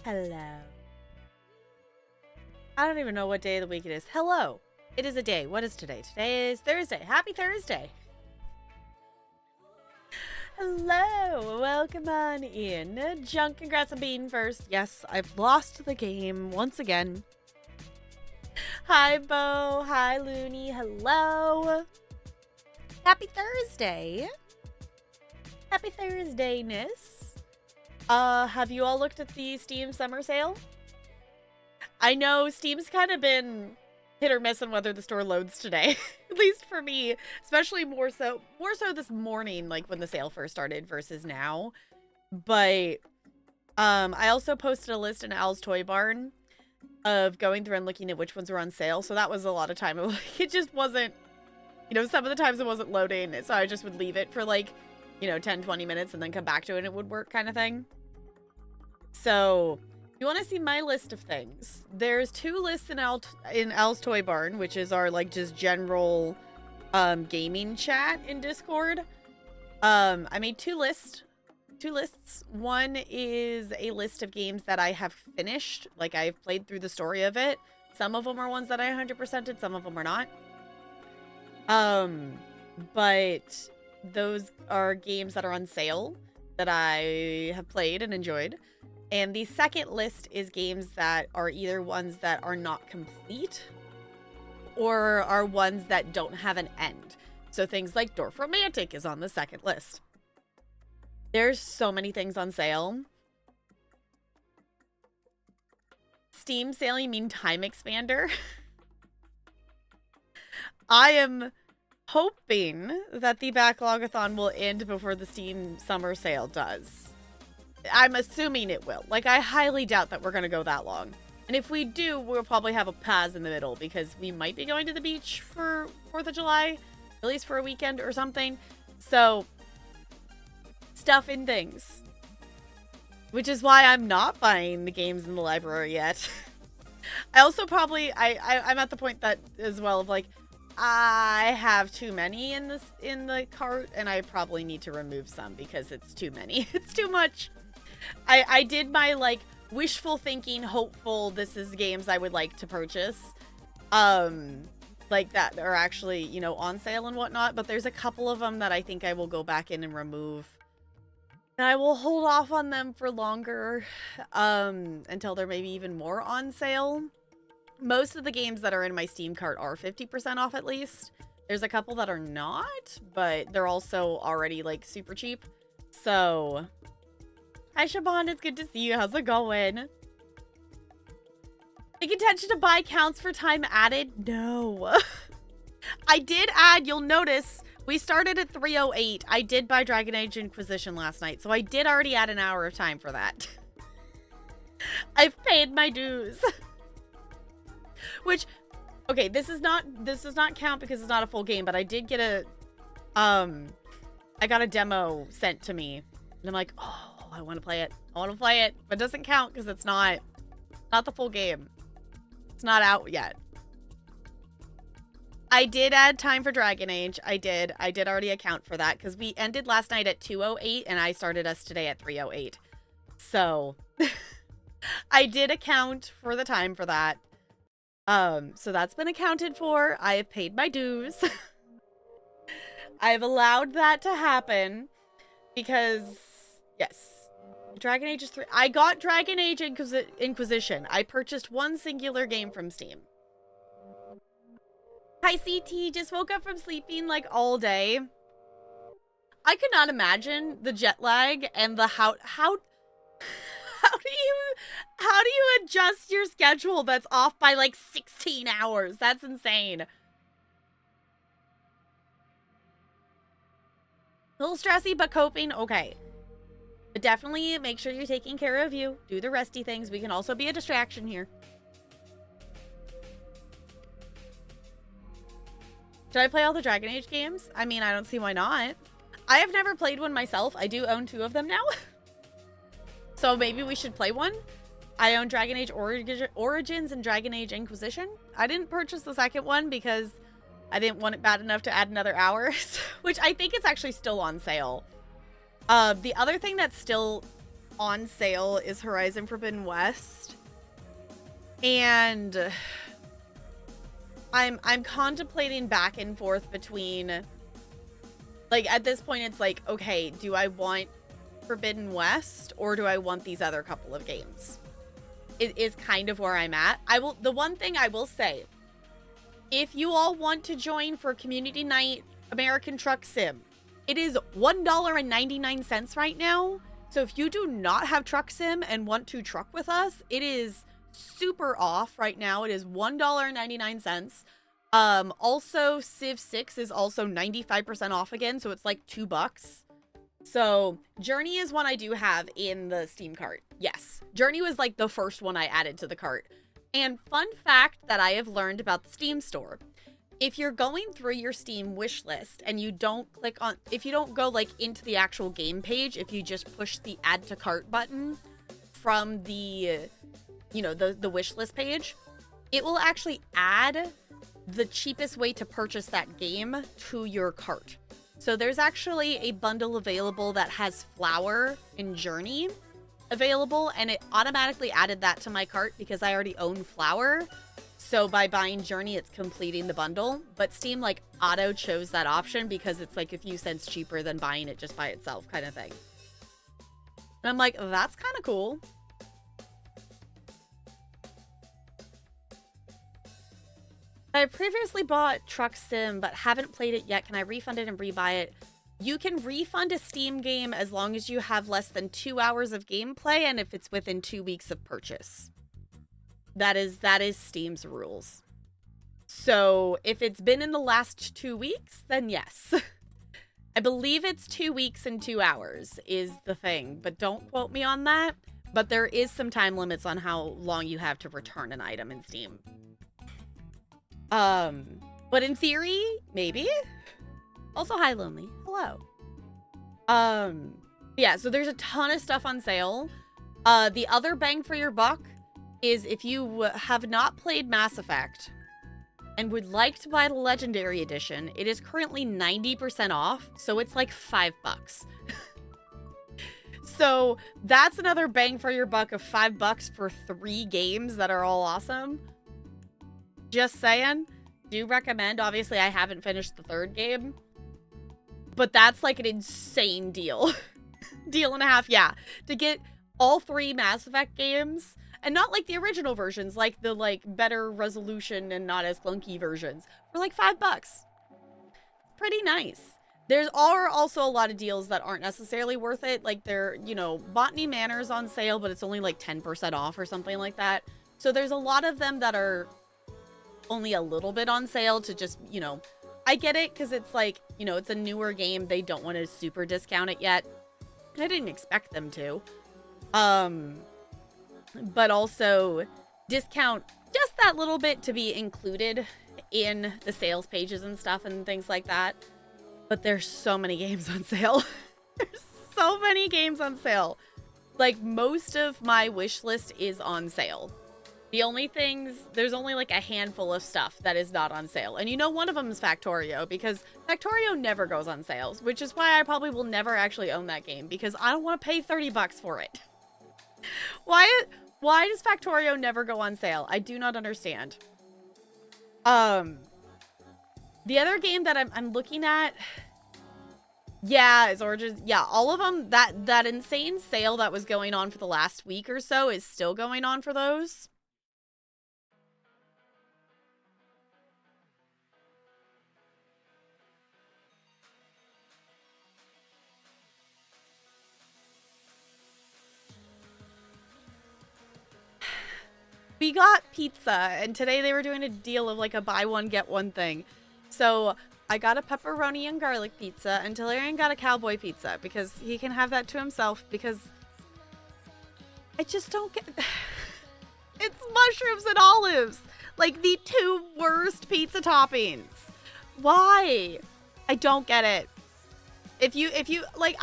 Hello. I don't even know what day of the week it is. Hello. It is a day. What is today? Today is Thursday. Happy Thursday. Hello. Welcome on in. Junk, congrats on being first. Yes, I've lost the game once again. Hi, Bo. Hi, Looney. Hello. Happy Thursday. Happy Thursday-ness. Have you all looked at the Steam summer sale? I know Steam's kind of been hit or miss on whether the store loads today. At least for me, especially more so this morning, like when the sale first started versus now. But I also posted a list in Al's Toy Barn of going through and looking at which ones were on sale. So that was a lot of time. It just wasn't, some of the times it wasn't loading. So I just would leave it for 10, 20 minutes and then come back to it and it would work kind of thing. So if you want to see my list of things, there's two lists in Al's Toy Barn, which is our just general gaming chat in Discord. I made two lists. One is a list of games that I have finished, I've played through the story of it. Some of them are ones that I 100%ed, some of them are not. But those are games that are on sale that I have played and enjoyed. And the second list is games that are either ones that are not complete or are ones that don't have an end. So things like Dorf Romantic is on the second list. There's so many things on sale. Steam sale, you mean time expander? I am hoping that the Backlog-a-thon will end before the Steam summer sale does. I'm assuming it will. I highly doubt that we're going to go that long. And if we do, we'll probably have a pause in the middle because we might be going to the beach for 4th of July, at least for a weekend or something. So, stuff and things. Which is why I'm not buying the games in the library yet. I also probably, I'm at the point that as well of I have too many in the cart and I probably need to remove some because it's too many. It's too much. I did my wishful thinking, hopeful, this is games I would like to purchase. That are actually, on sale and whatnot. But there's a couple of them that I think I will go back in and remove. And I will hold off on them for longer until they're maybe even more on sale. Most of the games that are in my Steam cart are 50% off at least. There's a couple that are not, but they're also already super cheap. So, hi Shaban, it's good to see you. How's it going? Make intention to buy counts for time added? No. I did add, you'll notice, we started at 3:08. I did buy Dragon Age Inquisition last night, so I did already add an hour of time for that. I've paid my dues. Which, okay, this does not count because it's not a full game, but I did get I got a demo sent to me, and I'm like, oh, I want to play it. I want to play it, but it doesn't count because it's not the full game. It's not out yet. I did add time for Dragon Age. I did already account for that because we ended last night at 2:08 and I started us today at 3:08. So I did account for the time for that. So that's been accounted for. I have paid my dues. I've allowed that to happen because yes, Dragon Age is 3. I got Dragon Age Inquisition. I purchased one singular game from Steam. Hi, CT. Just woke up from sleeping all day. I could not imagine the jet lag and the how do you adjust your schedule that's off by 16 hours? That's insane. A little stressy, but coping. Okay. But definitely make sure you're taking care of you. Do the resty things. We can also be a distraction here. Should I play all the Dragon Age games? I mean, I don't see why not. I have never played one myself. I do own 2 of them now. So maybe we should play one. I own Dragon Age Origins and Dragon Age Inquisition. I didn't purchase the second one because I didn't want it bad enough to add another hour, which I think is actually still on sale. The other thing that's still on sale is Horizon Forbidden West. And I'm contemplating back and forth between, like, at this point it's like, okay, do I want Forbidden West or do I want these other couple of games? It is kind of where I'm at. The one thing I will say, if you all want to join for Community Night American Truck Sim, it is $1.99 right now. So if you do not have Truck Sim and want to truck with us, it is super off right now. It is $1.99. Also Civ 6 is also 95% off again, so it's like $2. So Journey is one I do have in the Steam cart. Yes, Journey was like the first one I added to the cart. And fun fact that I have learned about the Steam store, if you're going through your Steam wish list and you don't click on, if you don't go like into the actual game page, if you just push the add to cart button from the, you know, the wish list page, it will actually add the cheapest way to purchase that game to your cart. So there's actually a bundle available that has Flower and Journey available, and it automatically added that to my cart because I already own Flower. So by buying Journey, it's completing the bundle. But Steam like auto chose that option because it's like a few cents cheaper than buying it just by itself kind of thing. And I'm like, that's kind of cool. I previously bought Truck Sim, but haven't played it yet. Can I refund it and rebuy it? You can refund a Steam game as long as you have less than 2 hours of gameplay and if it's within 2 weeks of purchase. That is Steam's rules. So if it's been in the last 2 weeks, then yes. I believe it's 2 weeks and 2 hours is the thing, but don't quote me on that. But there is some time limits on how long you have to return an item in Steam. But in theory, maybe. Also, hi, Lonely. Hello. Yeah, so there's a ton of stuff on sale. The other bang for your buck is if you have not played Mass Effect and would like to buy the Legendary Edition, it is currently 90% off, so it's like $5. So that's another bang for your buck of $5 for 3 games that are all awesome. Just saying. Do recommend. Obviously, I haven't finished the 3rd game. But that's like an insane deal. Deal and a half, yeah. To get all 3 Mass Effect games. And not like the original versions. Like the like better resolution and not as clunky versions. For like $5. Pretty nice. There are also a lot of deals that aren't necessarily worth it. Like they're, you know, Botany Manor's on sale, but it's only like 10% off or something like that. So there's a lot of them that are only a little bit on sale to just, you know, I get it because it's like, you know, it's a newer game. They don't want to super discount it yet. I didn't expect them to. But also discount just that little bit to be included in the sales pages and stuff and things like that. But there's so many games on sale. There's so many games on sale. Like most of my wish list is on sale. The only things, there's only like a handful of stuff that is not on sale. And you know one of them is Factorio, because Factorio never goes on sales, which is why I probably will never actually own that game, because I don't want to pay $30 for it. Why does Factorio never go on sale? I do not understand. The other game that I'm looking at, yeah, is Origins. Yeah, all of them, that insane sale that was going on for the last week or so is still going on for those. We got pizza, and today they were doing a deal of like a buy one, get one thing. So I got a pepperoni and garlic pizza, and Talarian got a cowboy pizza because he can have that to himself, because I just don't get... It's mushrooms and olives. Like the 2 worst pizza toppings. Why? I don't get it. If you, like,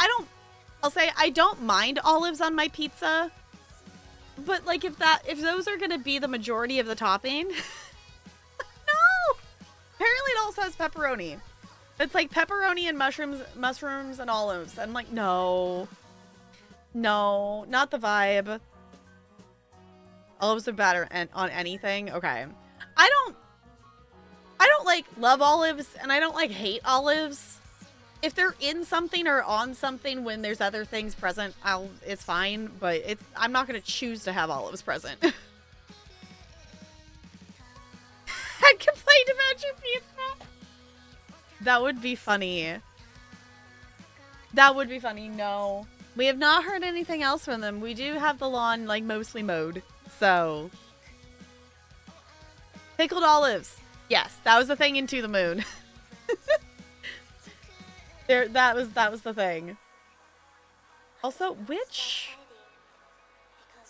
I'll say I don't mind olives on my pizza. But like if those are gonna be the majority of the topping, no. Apparently it also has pepperoni. It's like pepperoni and mushrooms and olives. I'm like, no. No, not the vibe. Olives are better on anything. Okay. I don't like love olives and I don't like hate olives. If they're in something or on something when there's other things present, it's fine, but I'm not going to choose to have olives present. I complained about your pizza. That would be funny. That would be funny. No. We have not heard anything else from them. We do have the lawn like mostly mowed. So pickled olives. Yes, that was the thing in To the Moon. That was the thing. Also,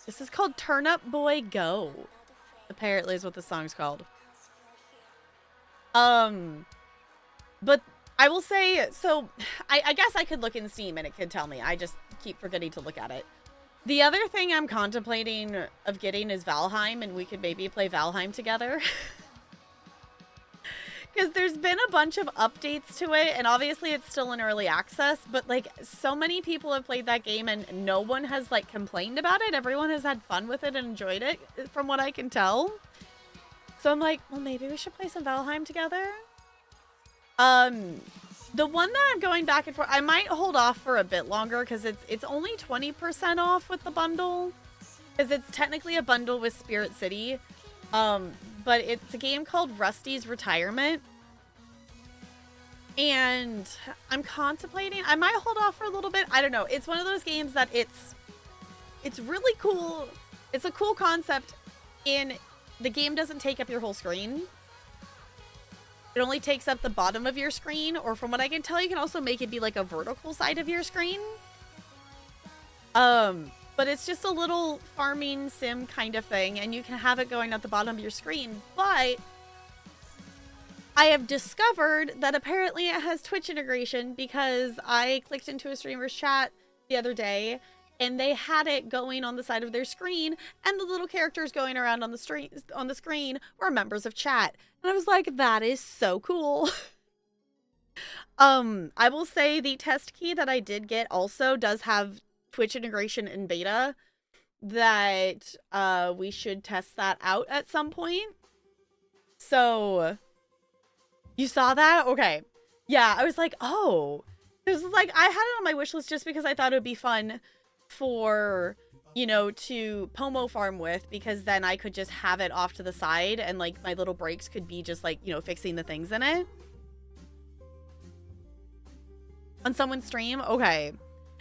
this is called Turn Up Boy Go. Apparently is what the song's called. But I will say, so I guess I could look in Steam and it could tell me. I just keep forgetting to look at it. The other thing I'm contemplating of getting is Valheim, and we could maybe play Valheim together. Because there's been a bunch of updates to it, and obviously it's still in early access, but like so many people have played that game and no one has like complained about it. Everyone has had fun with it and enjoyed it from what I can tell. So I'm like, well, maybe we should play some Valheim together. The one that I'm going back and forth, I might hold off for a bit longer because it's only 20% off with the bundle. Because it's technically a bundle with Spirit City. But it's a game called Rusty's Retirement. And I'm contemplating, I might hold off for a little bit. I don't know. It's one of those games that it's really cool. It's a cool concept, and the game doesn't take up your whole screen. It only takes up the bottom of your screen, or from what I can tell, you can also make it be like a vertical side of your screen. But it's just a little farming sim kind of thing, and you can have it going at the bottom of your screen. But I have discovered that apparently it has Twitch integration, because I clicked into a streamer's chat the other day and they had it going on the side of their screen, and the little characters going around on the screen were members of chat. And I was like, that is so cool. I will say the test key that I did get also does have Twitch integration in beta, that we should test that out at some point. So you saw that? Okay. Yeah, I was like, oh, this is like, I had it on my wish list just because I thought it would be fun for, you know, to Pomo farm with, because then I could just have it off to the side and like my little breaks could be just like, you know, fixing the things in it. On someone's stream? Okay.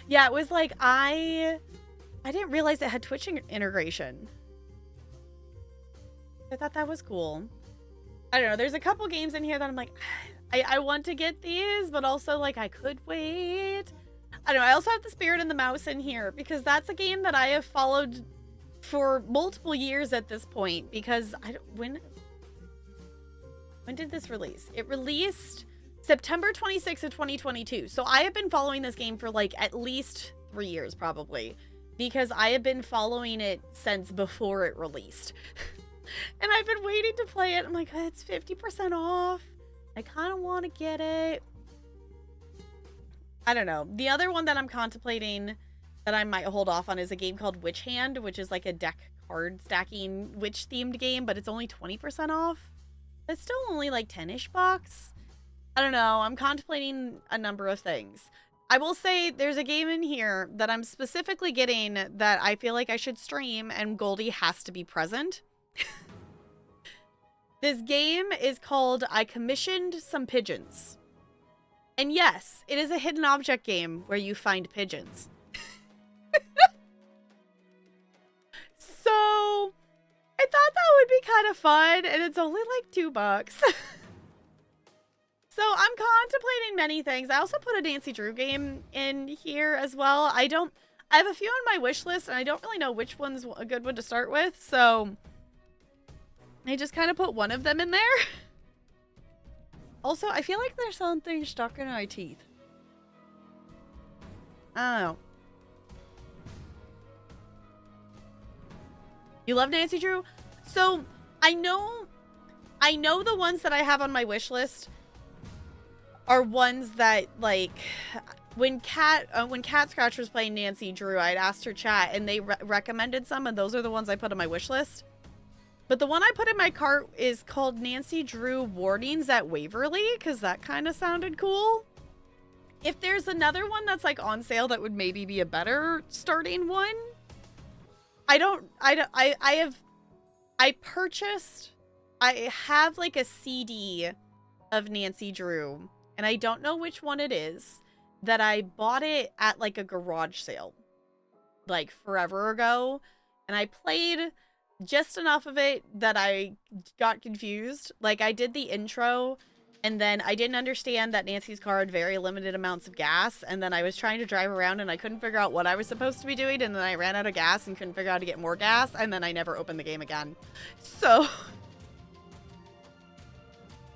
Yeah, it was like, I didn't realize it had Twitch integration. I thought that was cool. I don't know. There's a couple games in here that I'm like, I want to get these, but also like I could wait. I don't know. I also have the Spirit and the Mouse in here because that's a game that I have followed for multiple years at this point, because when did this release? It released September 26th of 2022. So I have been following this game for like at least 3 years probably, because I have been following it since before it released. And I've been waiting to play it. I'm like, oh, it's 50% off. I kind of want to get it. I don't know. The other one that I'm contemplating that I might hold off on is a game called Witch Hand, which is like a deck card stacking witch themed game, but it's only 20% off. It's still only like 10-ish bucks. I don't know. I'm contemplating a number of things. I will say there's a game in here that I'm specifically getting that I feel like I should stream, and Goldie has to be present. This game is called I Commissioned Some Pigeons. And yes, it is a hidden object game where you find pigeons. So, I thought that would be kind of fun, and it's only like $2. So, I'm contemplating many things. I also put a Nancy Drew game in here as well. I have a few on my wish list, and I don't really know which one's a good one to start with, so I just kind of put one of them in there. Also, I feel like there's something stuck in my teeth. I don't know. You love Nancy Drew? So, I know the ones that I have on my wish list are ones that, like, when Cat Scratch was playing Nancy Drew, I'd asked her chat, and they recommended some, and those are the ones I put on my wish list. But the one I put in my cart is called Nancy Drew Warnings at Waverly, because that kind of sounded cool. If there's another one that's like on sale that would maybe be a better starting one, I have like a CD of Nancy Drew, and I don't know which one it is, that I bought it at like a garage sale like forever ago, and I played just enough of it that I got confused. Like, I did the intro, and then I didn't understand that Nancy's car had very limited amounts of gas, and then I was trying to drive around, and I couldn't figure out what I was supposed to be doing, and then I ran out of gas and couldn't figure out how to get more gas, and then I never opened the game again. So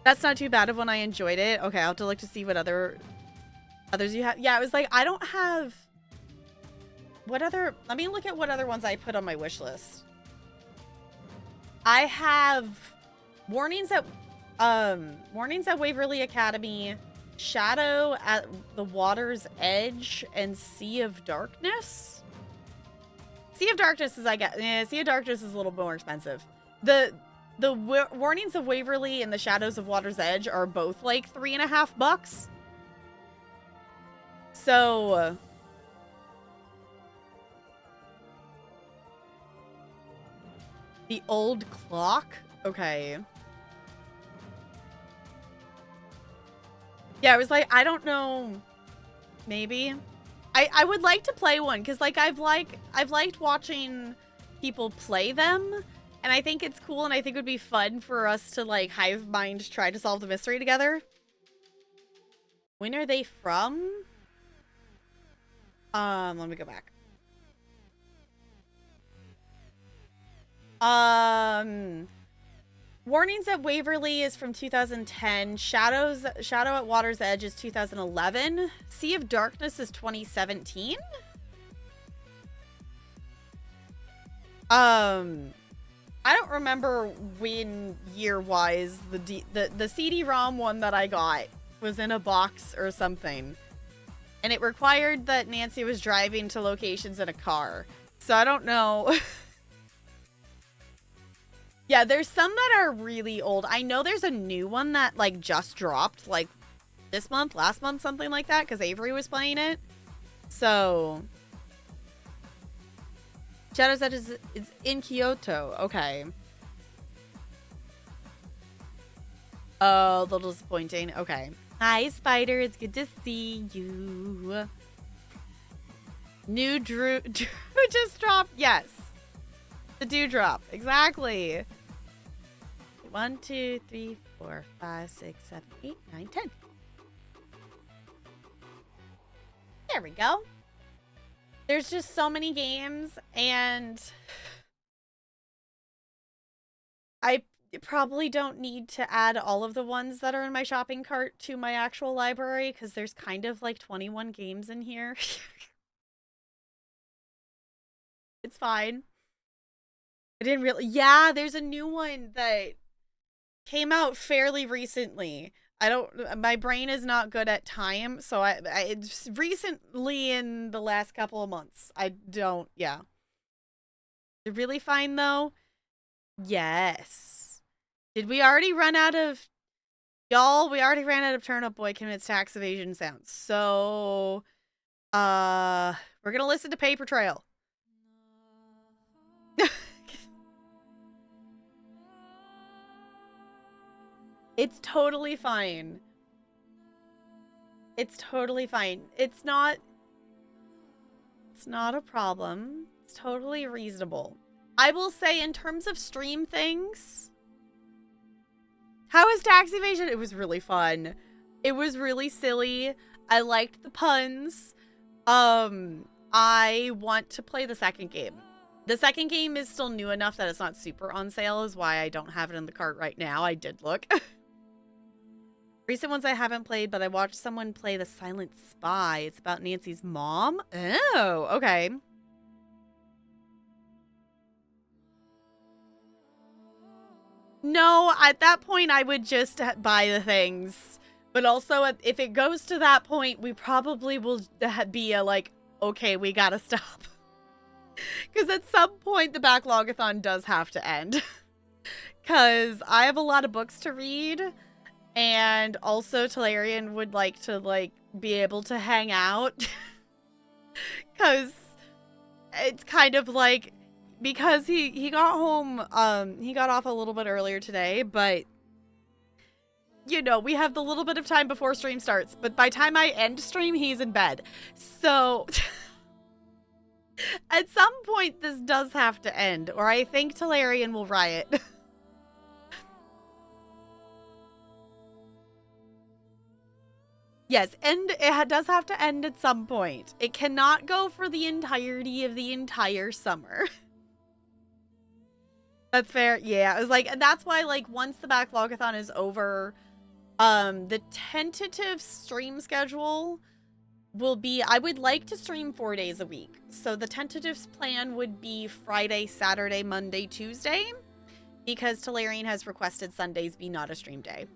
that's not too bad of when I enjoyed it. Okay, I'll have to look to see what others you have. Yeah, it was like, I don't have... What other... Let me look at what other ones I put on my wish list. I have Warnings at Waverly Academy, Shadow at the Water's Edge, and Sea of Darkness. Sea of Darkness is, I guess, Sea of Darkness is a little more expensive. The Warnings of Waverly and the Shadows of Water's Edge are both like $3.50. So the old clock? Okay. Yeah, I was like, I don't know. Maybe. I would like to play one, because like I've liked watching people play them, and I think it's cool, and I think it would be fun for us to like hive mind try to solve the mystery together. When are they from? Let me go back. Warnings at Waverly is from 2010. Shadow at Water's Edge is 2011. Sea of Darkness is 2017. I don't remember when year-wise the CD-ROM one that I got was in a box or something. And it required that Nancy was driving to locations in a car. So I don't know. Yeah, there's some that are really old. I know there's a new one that like just dropped like this month, last month, something like that, because Avery was playing it. So Shadow's Edge is in Kyoto. Okay. Oh, a little disappointing. Okay. Hi, Spider. It's good to see you. New Drew just dropped. Yes. The dewdrop. Exactly. 1, 2, 3, 4, 5, 6, 7, 8, 9, 10. There we go. There's just so many games, and I probably don't need to add all of the ones that are in my shopping cart to my actual library, because there's kind of like 21 games in here. It's fine. I didn't really... Yeah, there's a new one that came out fairly recently. I don't... My brain is not good at time, so it's recently in the last couple of months. I don't... Yeah. They're really fine, though? Yes. Did we already run out of... Y'all, we already ran out of Turnip Boy Commits Tax Evasion sounds. So... We're gonna listen to Paper Trail. It's totally fine. It's totally fine. It's not a problem. It's totally reasonable. I will say, in terms of stream things, how was Tax Evasion? It was really fun. It was really silly. I liked the puns. I want to play the second game. The second game is still new enough that it's not super on sale, is why I don't have it in the cart right now. I did look. Recent ones I haven't played, but I watched someone play The Silent Spy. It's about Nancy's mom. Oh, okay. No, at that point, I would just buy the things. But also, if it goes to that point, we probably will be like, okay, we gotta stop. Because at some point, the Backlog-a-thon does have to end. Because I have a lot of books to read. And also, Talarian would like to, like, be able to hang out. Because it's kind of like, because he got home, he got off a little bit earlier today, but, you know, we have the little bit of time before stream starts, but by time I end stream, he's in bed. So, at some point, this does have to end, or I think Talarian will riot. Yes, and it does have to end at some point. It cannot go for the entirety of the entire summer. That's fair. Yeah, it was like, and that's why, like, once the Backlog-a-thon is over, the tentative stream schedule will be, I would like to stream 4 days a week. So the tentative plan would be Friday, Saturday, Monday, Tuesday, because Talarian has requested Sundays be not a stream day.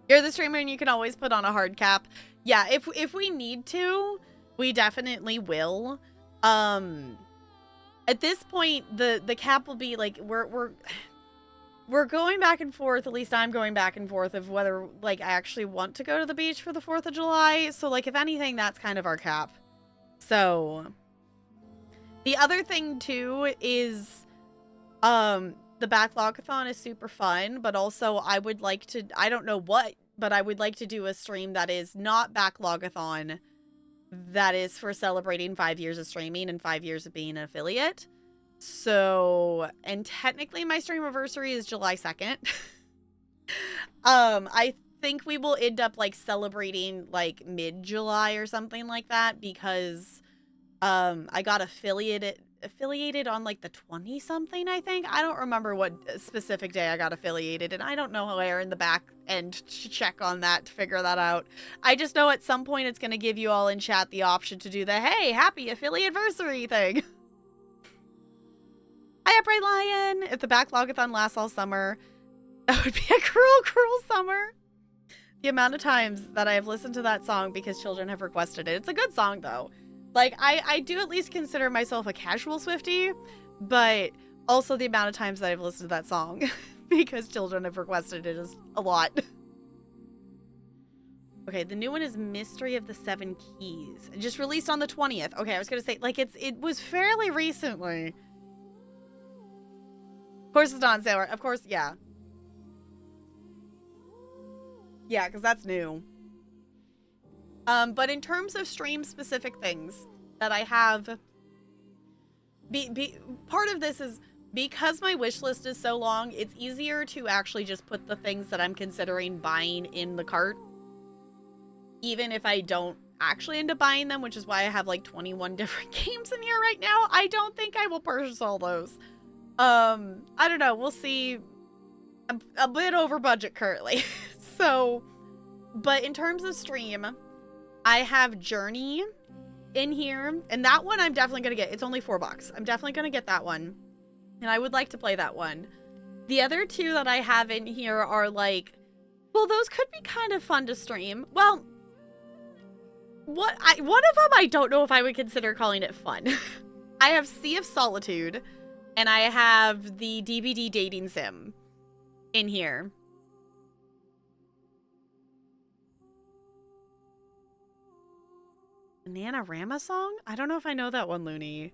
You're the streamer and you can always put on a hard cap. Yeah, if we need to, we definitely will. At this point, the cap will be like, we're going back and forth, at least I'm going back and forth of whether, like, I actually want to go to the beach for the 4th of July. So, like, if anything, that's kind of our cap. So, the other thing, too, is, the Backlog-a-thon is super fun, but also I would like to, I don't know what, but I would like to do a stream that is not Backlog-a-thon, that is for celebrating 5 years of streaming and 5 years of being an affiliate. So, and technically my stream anniversary is July 2nd. I think we will end up, like, celebrating, like, mid-July or something like that, because, I got affiliated on, like, the 20-something, I think. I don't remember what specific day I got affiliated, and I don't know where in the back end to check on that to figure that out. I just know at some point it's going to give you all in chat the option to do the, hey, happy affiliate-versary thing. Hi, Upright Lion! If the Backlog-a-thon lasts all summer, that would be a cruel, cruel summer. The amount of times that I have listened to that song because children have requested it. It's a good song, though. Like, I do at least consider myself a casual Swiftie, but also the amount of times that I've listened to that song because children have requested it is a lot. Okay, the new one is Mystery of the Seven Keys. Just released on the 20th. Okay, I was going to say, like, it was fairly recently. Of course it's not on sale. Of course, yeah. Yeah, because that's new. But in terms of stream-specific things that I have, part of this is because my wish list is so long, it's easier to actually just put the things that I'm considering buying in the cart, even if I don't actually end up buying them, which is why I have like 21 different games in here right now. I don't think I will purchase all those. I don't know. We'll see. I'm a bit over budget currently. So, but in terms of stream, I have Journey in here, and that one I'm definitely going to get. It's only $4. I'm definitely going to get that one, and I would like to play that one. The other two that I have in here are like, well, those could be kind of fun to stream. Well, one of them I don't know if I would consider calling it fun. I have Sea of Solitude, and I have the DBD dating sim in here. Bananarama song? I don't know if I know that one, Looney.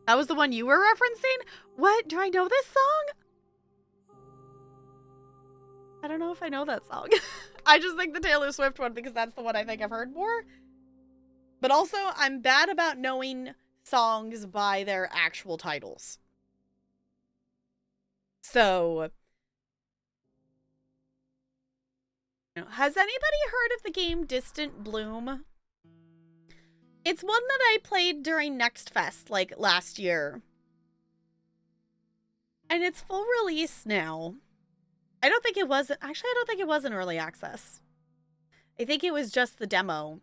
That was the one you were referencing? What? Do I know this song? I don't know if I know that song. I just think the Taylor Swift one because that's the one I think I've heard more. But also, I'm bad about knowing songs by their actual titles. So, has anybody heard of the game Distant Bloom? It's one that I played during Next Fest, like, last year. And it's full release now. I don't think it was... Actually, I don't think it was in early access. I think it was just the demo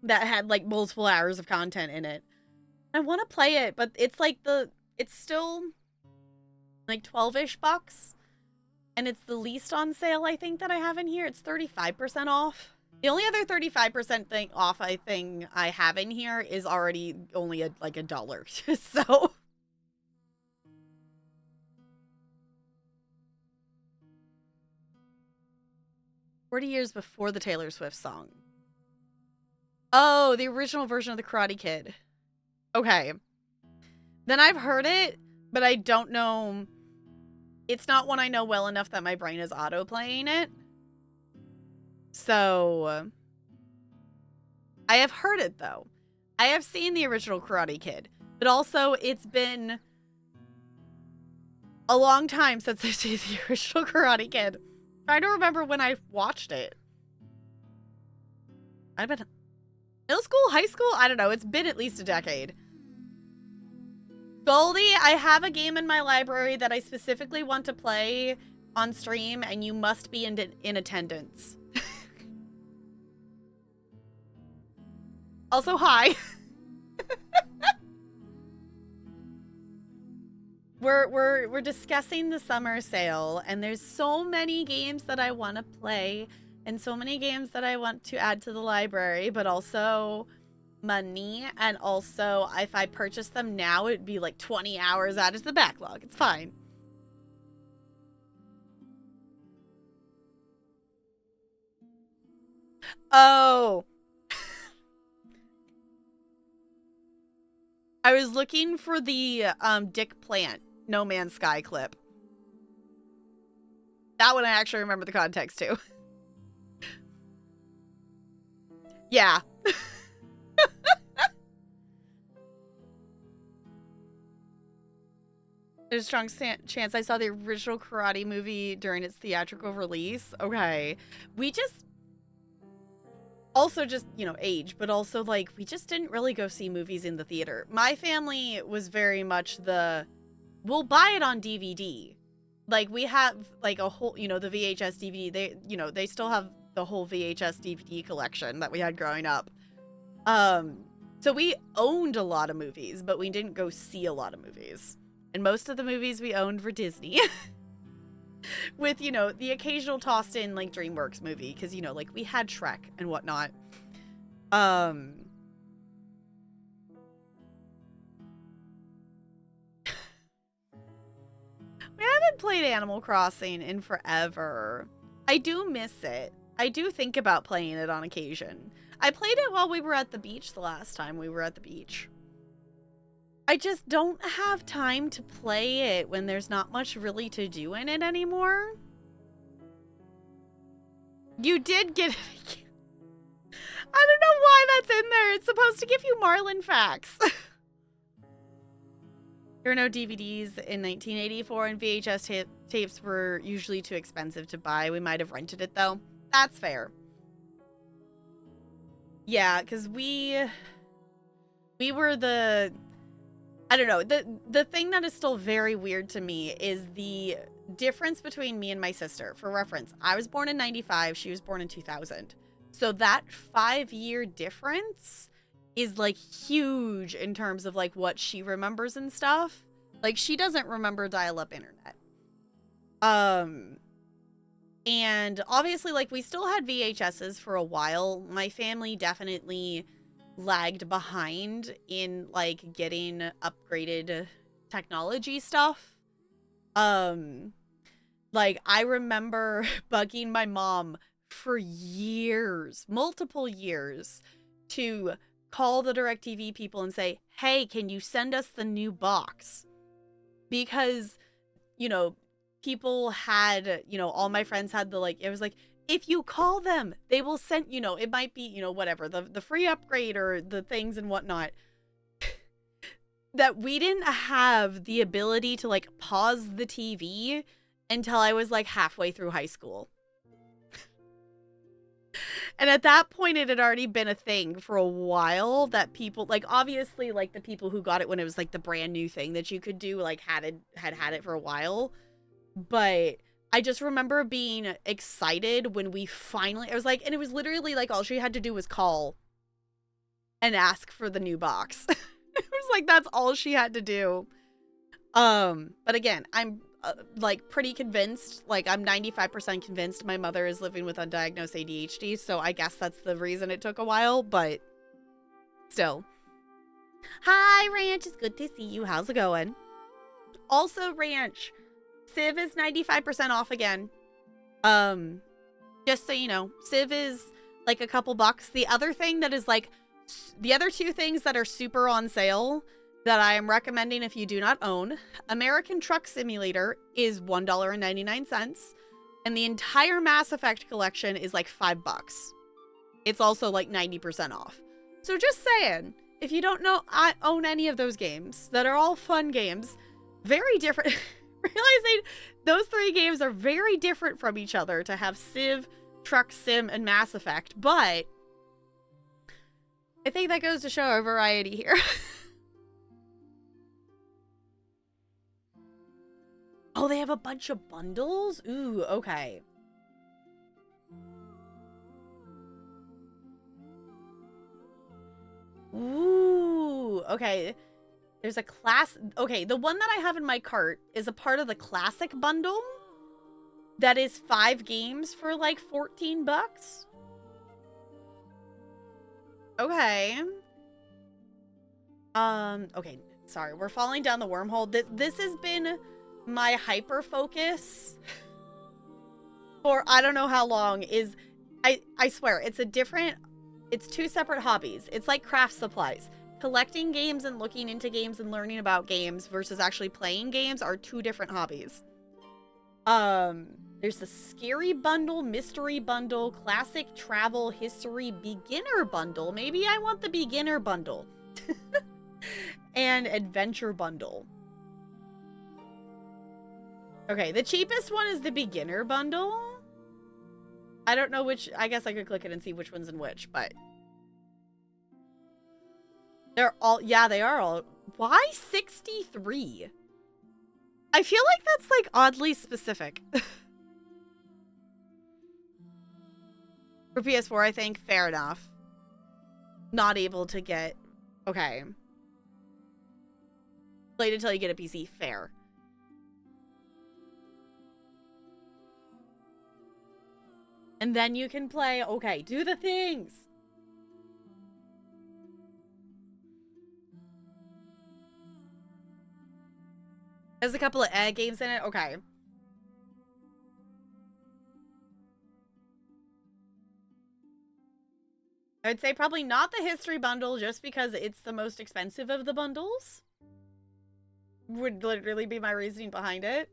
that had, like, multiple hours of content in it. I want to play it, but it's, like, it's still, like, 12-ish bucks. and it's the least on sale, I think, that I have in here. It's 35% off. The only other 35% thing off I have in here is already only like $1. So 40 years before the Taylor Swift song. Oh, the original version of the Karate Kid. Okay. Then I've heard it, but I don't know. It's not one I know well enough that my brain is auto-playing it. So I have heard it, though. I have seen the original Karate Kid, but also it's been a long time since I've seen the original Karate Kid. I'm trying to remember when I watched it. I've been middle school, high school? I don't know. It's been at least a decade. Goldie, I have a game in my library that I specifically want to play on stream, and you must be in attendance. Also, hi. We're discussing the summer sale, and there's so many games that I want to play, and so many games that I want to add to the library, but also money, and also if I purchase them now, it'd be like 20 hours added to the backlog. It's fine. Oh. I was looking for the Dick Plant No Man's Sky clip. That one I actually remember the context to. Yeah. There's a strong chance I saw the original Karate movie during its theatrical release. Okay. We just... Also just, you know, age, but also, like, we just didn't really go see movies in the theater. My family was very much the, we'll buy it on DVD. Like, we have, like, a whole, you know, the VHS DVD. They, you know, they still have the whole VHS DVD collection that we had growing up. So we owned a lot of movies, but we didn't go see a lot of movies. And most of the movies we owned were Disney. With, you know, the occasional tossed in, like, DreamWorks movie. Because, you know, like, we had Shrek and whatnot. We haven't played Animal Crossing in forever. I do miss it. I do think about playing it on occasion. I played it while we were at the beach the last time we were at the beach. I just don't have time to play it when there's not much really to do in it anymore. You did get it. I don't know why that's in there. It's supposed to give you Marlin facts. There were no DVDs in 1984, and VHS tapes were usually too expensive to buy. We might have rented it, though. That's fair. Yeah, because we were the... I don't know. The thing that is still very weird to me is the difference between me and my sister. For reference, I was born in 95. She was born in 2000. So that 5-year difference is, like, huge in terms of, like, what she remembers and stuff. Like, she doesn't remember dial-up internet. And obviously, like, we still had VHSs for a while. My family definitely lagged behind in, like, getting upgraded technology stuff. Like, I remember bugging my mom for years, multiple years, to call the DirecTV people and say, hey, can you send us the new box? Because, you know, people had, you know, all my friends had the, like, it was like, if you call them, they will send, you know, it might be, you know, whatever, the free upgrade or the things and whatnot. That we didn't have the ability to, like, pause the TV until I was, like, halfway through high school. And at that point, it had already been a thing for a while that people, like, obviously, like, the people who got it when it was, like, the brand new thing that you could do, like, had it for a while. But I just remember being excited when we finally, I was like, and it was literally, like, all she had to do was call and ask for the new box. It was like, that's all she had to do. But again, I'm like pretty convinced, like I'm 95% convinced my mother is living with undiagnosed ADHD, so I guess that's the reason it took a while, but still. Hi, Ranch. It's good to see you. How's it going? Also, Ranch, Civ is 95% off again. Just so you know, Civ is like a couple bucks. The other thing that is like, the other two things that are super on sale that I am recommending if you do not own, American Truck Simulator is $1.99, and the entire Mass Effect collection is like $5. It's also like 90% off. So just saying, if you don't know, I own any of those games that are all fun games, very different. Realizing those three games are very different from each other to have Civ, Truck Sim, and Mass Effect, but I think that goes to show our variety here. Oh, they have a bunch of bundles? Ooh, okay. Ooh, okay. There's a class. Okay, the one that I have in my cart is a part of the classic bundle. That is 5 games for like 14 bucks. Okay. Okay, sorry. We're falling down the wormhole. This has been my hyper focus for I don't know how long. I swear it's two separate hobbies. It's like craft supplies. Collecting games and looking into games and learning about games versus actually playing games are two different hobbies. There's the scary bundle, mystery bundle, classic travel history beginner bundle. Maybe I want the beginner bundle. And adventure bundle. Okay, the cheapest one is the beginner bundle. I don't know which, I guess I could click it and see which one's in which, but they're all, yeah, they are all. Why 63? I feel like that's like oddly specific. For PS4, I think, fair enough. Not able to get, okay. Played until you get a PC, fair. And then you can play, okay, do the things. There's a couple of egg games in it, okay. I would say probably not the history bundle just because it's the most expensive of the bundles. Would literally be my reasoning behind it.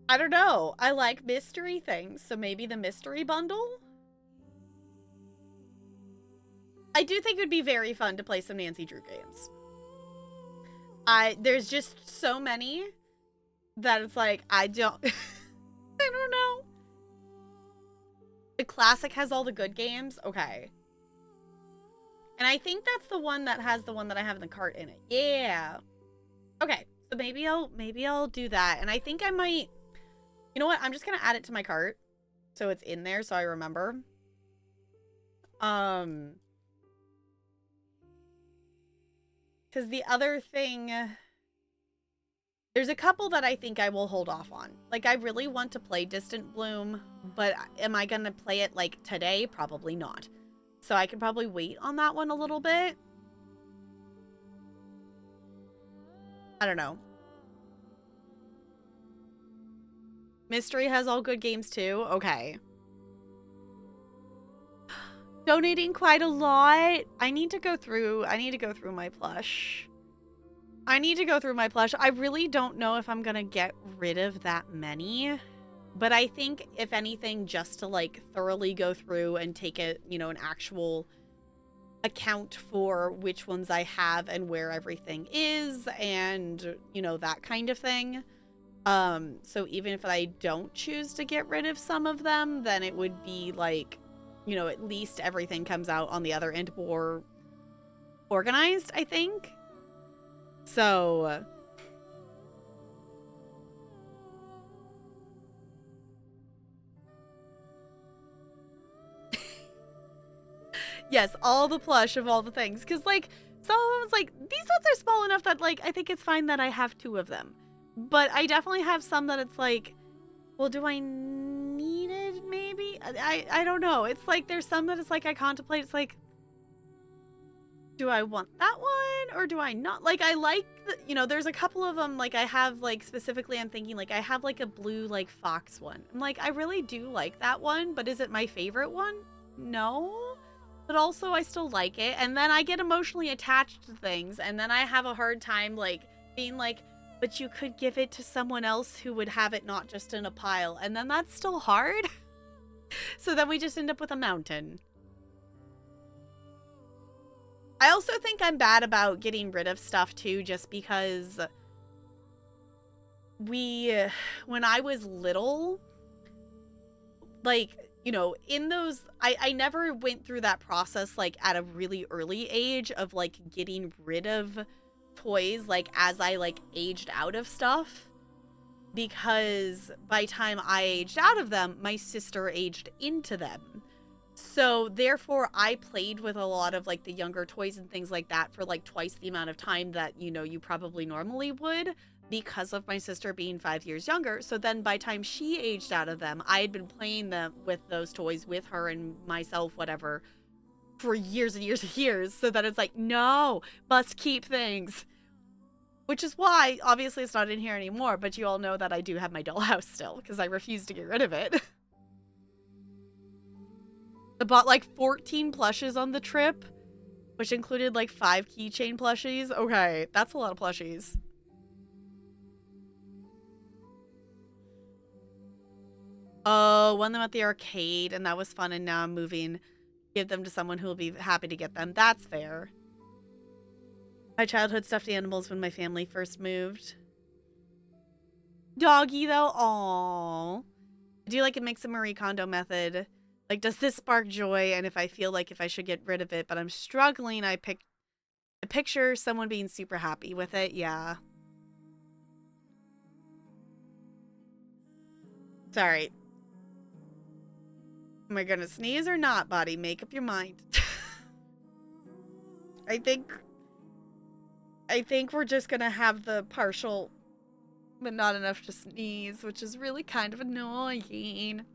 I don't know. I like mystery things, so maybe the mystery bundle? I do think it would be very fun to play some Nancy Drew games. There's just so many that it's like, I don't I don't know. The classic has all the good games? Okay. And I think that's the one that has the one that I have in the cart in it. Yeah. Okay. So maybe I'll do that. And I think I might, you know what? I'm just going to add it to my cart so it's in there so I remember. Because the other thing, there's a couple that I think I will hold off on. Like, I really want to play Distant Bloom, but am I going to play it, like, today? Probably not. So I can probably wait on that one a little bit. I don't know. Mystery has all good games, too? Okay. Donating quite a lot. I need to go through my plush. I really don't know if I'm gonna get rid of that many, but I think if anything, just to like thoroughly go through and take it, you know, an actual account for which ones I have and where everything is and, you know, that kind of thing. So even if I don't choose to get rid of some of them, then it would be like, you know, at least everything comes out on the other end more organized, I think. So yes, all the plush of all the things. Because, like, some of them was like, these ones are small enough that, like, I think it's fine that I have 2 of them. But I definitely have some that it's like, well, do I need it? Maybe I don't know. It's like there's some that it's like I contemplate. It's like, do I want that one or do I not? Like I like the, you know, there's a couple of them like I have like specifically I'm thinking like I have like a blue like fox one. I'm like I really do like that one, but is it my favorite one? No. But also I still like it, and then I get emotionally attached to things, and then I have a hard time like being like, but you could give it to someone else who would have it not just in a pile, and then that's still hard. So then we just end up with a mountain. I also think I'm bad about getting rid of stuff too, just because when I was little, like, you know, in those, I never went through that process, like, at a really early age of, like, getting rid of toys, like, as I, like, aged out of stuff. Because by time I aged out of them, my sister aged into them. So therefore I played with a lot of like the younger toys and things like that for like twice the amount of time that, you know, you probably normally would because of my sister being 5 years younger. So then by the time she aged out of them, I had been playing them with those toys with her and myself, whatever, for years and years and years. So that it's like, no, must keep things. Which is why, obviously it's not in here anymore, but you all know that I do have my dollhouse still because I refuse to get rid of it. I bought like 14 plushes on the trip, which included like 5 keychain plushies. Okay, that's a lot of plushies. Oh, won them at the arcade, and that was fun, and now I'm moving. Give them to someone who will be happy to get them. That's fair. My childhood stuffed animals when my family first moved. Doggy, though? Aww. I do like a mix of Marie Kondo method. Like, does this spark joy? And if I feel like if I should get rid of it, but I'm struggling, I picture someone being super happy with it. Yeah. Sorry. Am I gonna sneeze or not, buddy? Make up your mind. I think we're just gonna have the partial, but not enough to sneeze, which is really kind of annoying.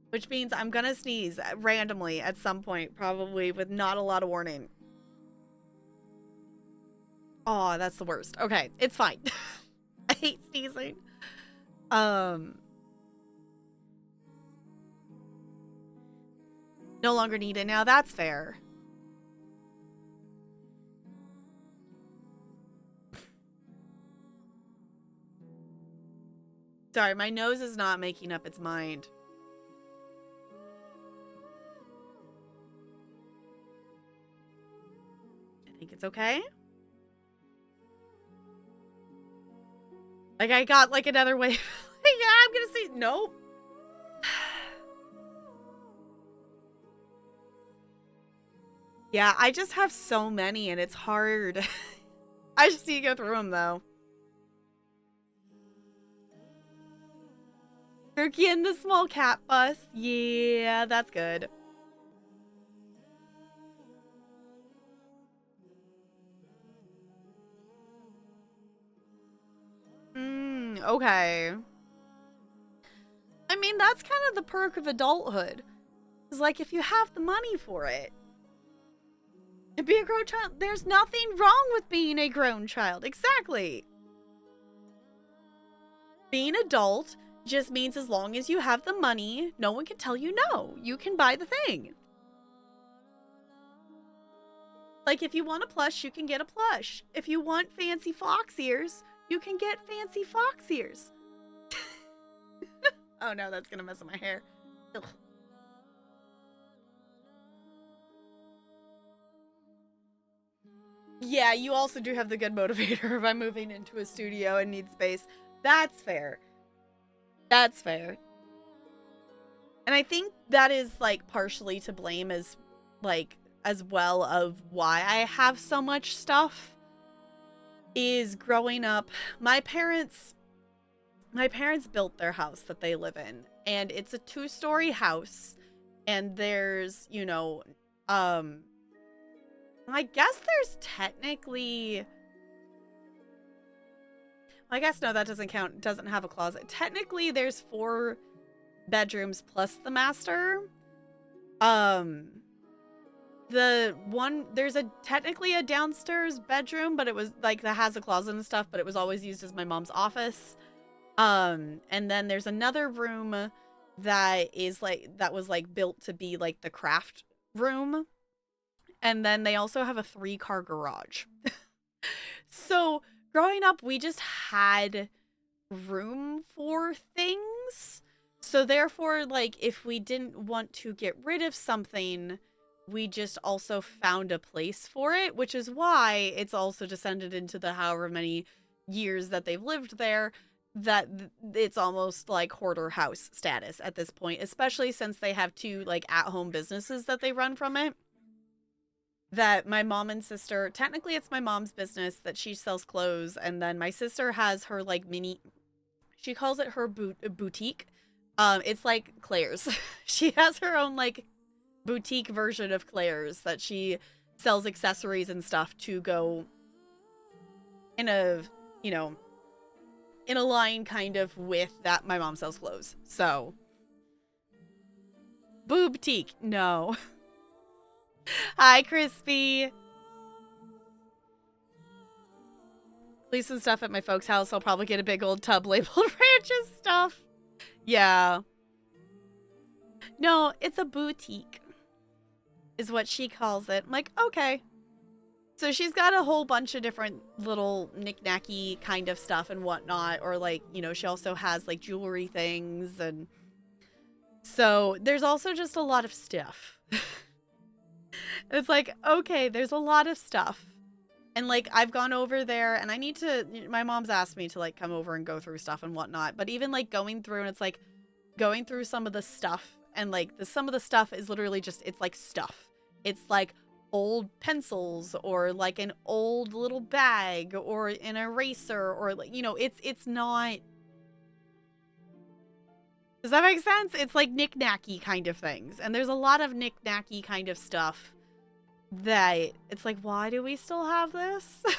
Which means I'm gonna sneeze randomly at some point, probably with not a lot of warning. Oh, that's the worst. Okay, it's fine. I hate sneezing. No longer need it now. That's fair. Sorry, my nose is not making up its mind. I think it's okay. Like, I got, like, another wave. Yeah, I'm gonna say, nope. Yeah, I just have so many, and it's hard. I just need to go through them, though. Turkey and the small cat bus. Yeah, that's good. Okay. I mean, that's kind of the perk of adulthood. It's like, if you have the money for it. To be a grown child, there's nothing wrong with being a grown child. Exactly. Being adult just means as long as you have the money, no one can tell you no. You can buy the thing. Like, if you want a plush, you can get a plush. If you want fancy fox ears, you can get fancy fox ears. Oh no, that's gonna mess up my hair. Ugh. Yeah, you also do have the good motivator if I'm moving into a studio and need space. That's fair. That's fair. And I think that is, like, partially to blame as, like, as well of why I have so much stuff. Is growing up, my parents built their house that they live in, and it's a 2-story house, and there's, you know, I guess there's technically, I guess no, that doesn't count. It doesn't have a closet. Technically, there's 4 bedrooms plus the master. There's technically a downstairs bedroom, but it was like that has a closet and stuff, but it was always used as my mom's office. And then there's another room that was like built to be like the craft room. And then they also have a 3-car garage. So growing up, we just had room for things. So therefore, like, if we didn't want to get rid of something, we just also found a place for it, which is why it's also descended into the however many years that they've lived there, that it's almost like hoarder house status at this point, especially since they have 2 like at-home businesses that they run from it. That my mom and sister, technically it's my mom's business that she sells clothes, and then my sister has her like she calls it her boutique. It's like Claire's. She has her own like boutique version of Claire's that she sells accessories and stuff to go in a, you know, in a line kind of with that my mom sells clothes. So, boutique, no. Hi, Crispy. Leave some stuff at my folks' house. I'll probably get a big old tub labeled Ranches stuff. Yeah. No, it's a boutique, is what she calls it. I'm like, okay. So she's got a whole bunch of different little knick-knacky kind of stuff and whatnot. Or like, you know, she also has like jewelry things. And so there's also just a lot of stuff. It's like, okay, there's a lot of stuff. And like, I've gone over there and my mom's asked me to like come over and go through stuff and whatnot. But even like going through, and it's like going through some of the stuff, and like some of the stuff is literally just, it's like stuff. It's like old pencils or like an old little bag or an eraser or like, you know, it's not. Does that make sense? It's like knick-knacky kind of things. And there's a lot of knick-knacky kind of stuff that it's like, why do we still have this? I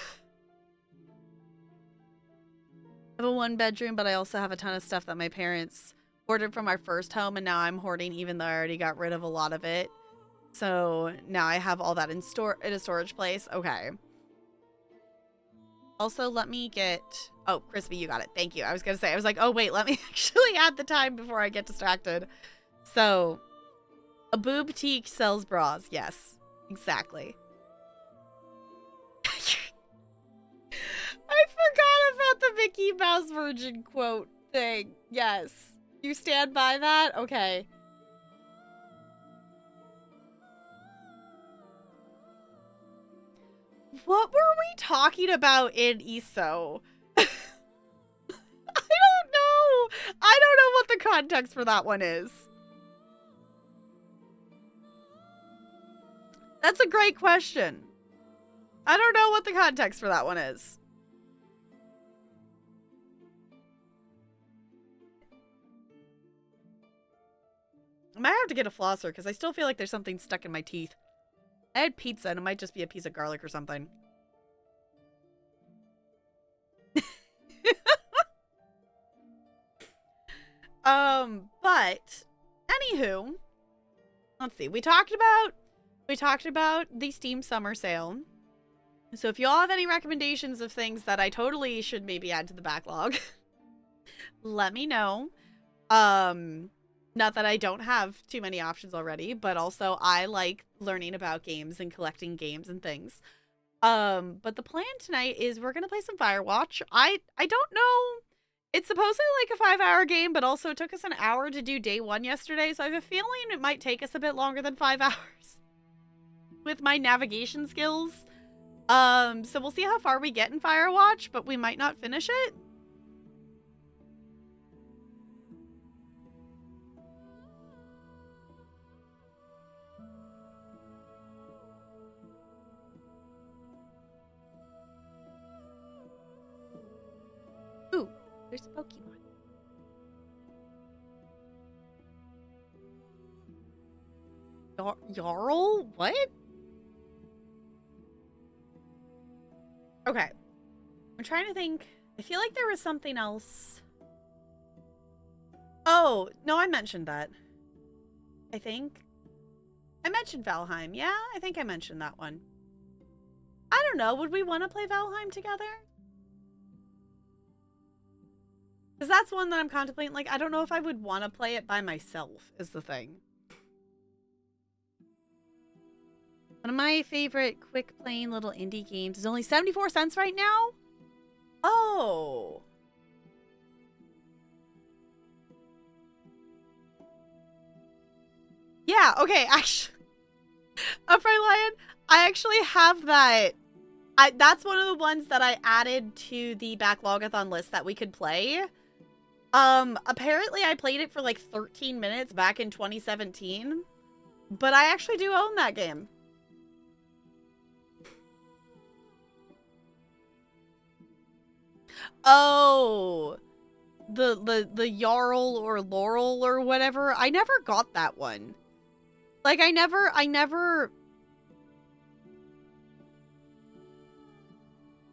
have a 1-bedroom, but I also have a ton of stuff that my parents hoarded from our first home, and now I'm hoarding even though I already got rid of a lot of it. So now I have all that in a storage place. Okay. Also, let me get... Oh, Crispy, you got it. Thank you. I was going to say, I was like, oh, wait, let me actually add the time before I get distracted. So, a boutique sells bras. Yes, exactly. I forgot about the Mickey Mouse Virgin quote thing. Yes. You stand by that? Okay. What were we talking about in ESO? I don't know. I don't know what the context for that one is. That's a great question. I don't know what the context for that one is. I might have to get a flosser because I still feel like there's something stuck in my teeth. I had pizza and it might just be a piece of garlic or something. But anywho, let's see. We talked about the Steam Summer Sale. So if y'all have any recommendations of things that I totally should maybe add to the backlog, let me know. Not that I don't have too many options already, but also I like learning about games and collecting games and things. But the plan tonight is we're gonna play some Firewatch. I don't know. It's supposedly like a 5-hour game, but also it took us an hour to do day 1 yesterday, so I have a feeling it might take us a bit longer than 5 hours with my navigation skills. So we'll see how far we get in Firewatch, but we might not finish it. Ooh, there's a Pokemon. Jarl? What? Okay. I'm trying to think I feel like there was something else. Oh, no, I mentioned that. I think. I mentioned Valheim. Yeah, I think I mentioned that one. I don't know. Would we want to play Valheim together? Because that's one that I'm contemplating. Like, I don't know if I would want to play it by myself, is the thing. One of my favorite quick playing little indie games is only 74 cents right now? Oh. Yeah, okay, actually. Upright Lion, I actually have that. That's one of the ones that I added to the Backlog-a-thon list that we could play. Apparently I played it for like 13 minutes back in 2017. But I actually do own that game. Oh, the Jarl or Laurel or whatever. I never got that one. Like, I never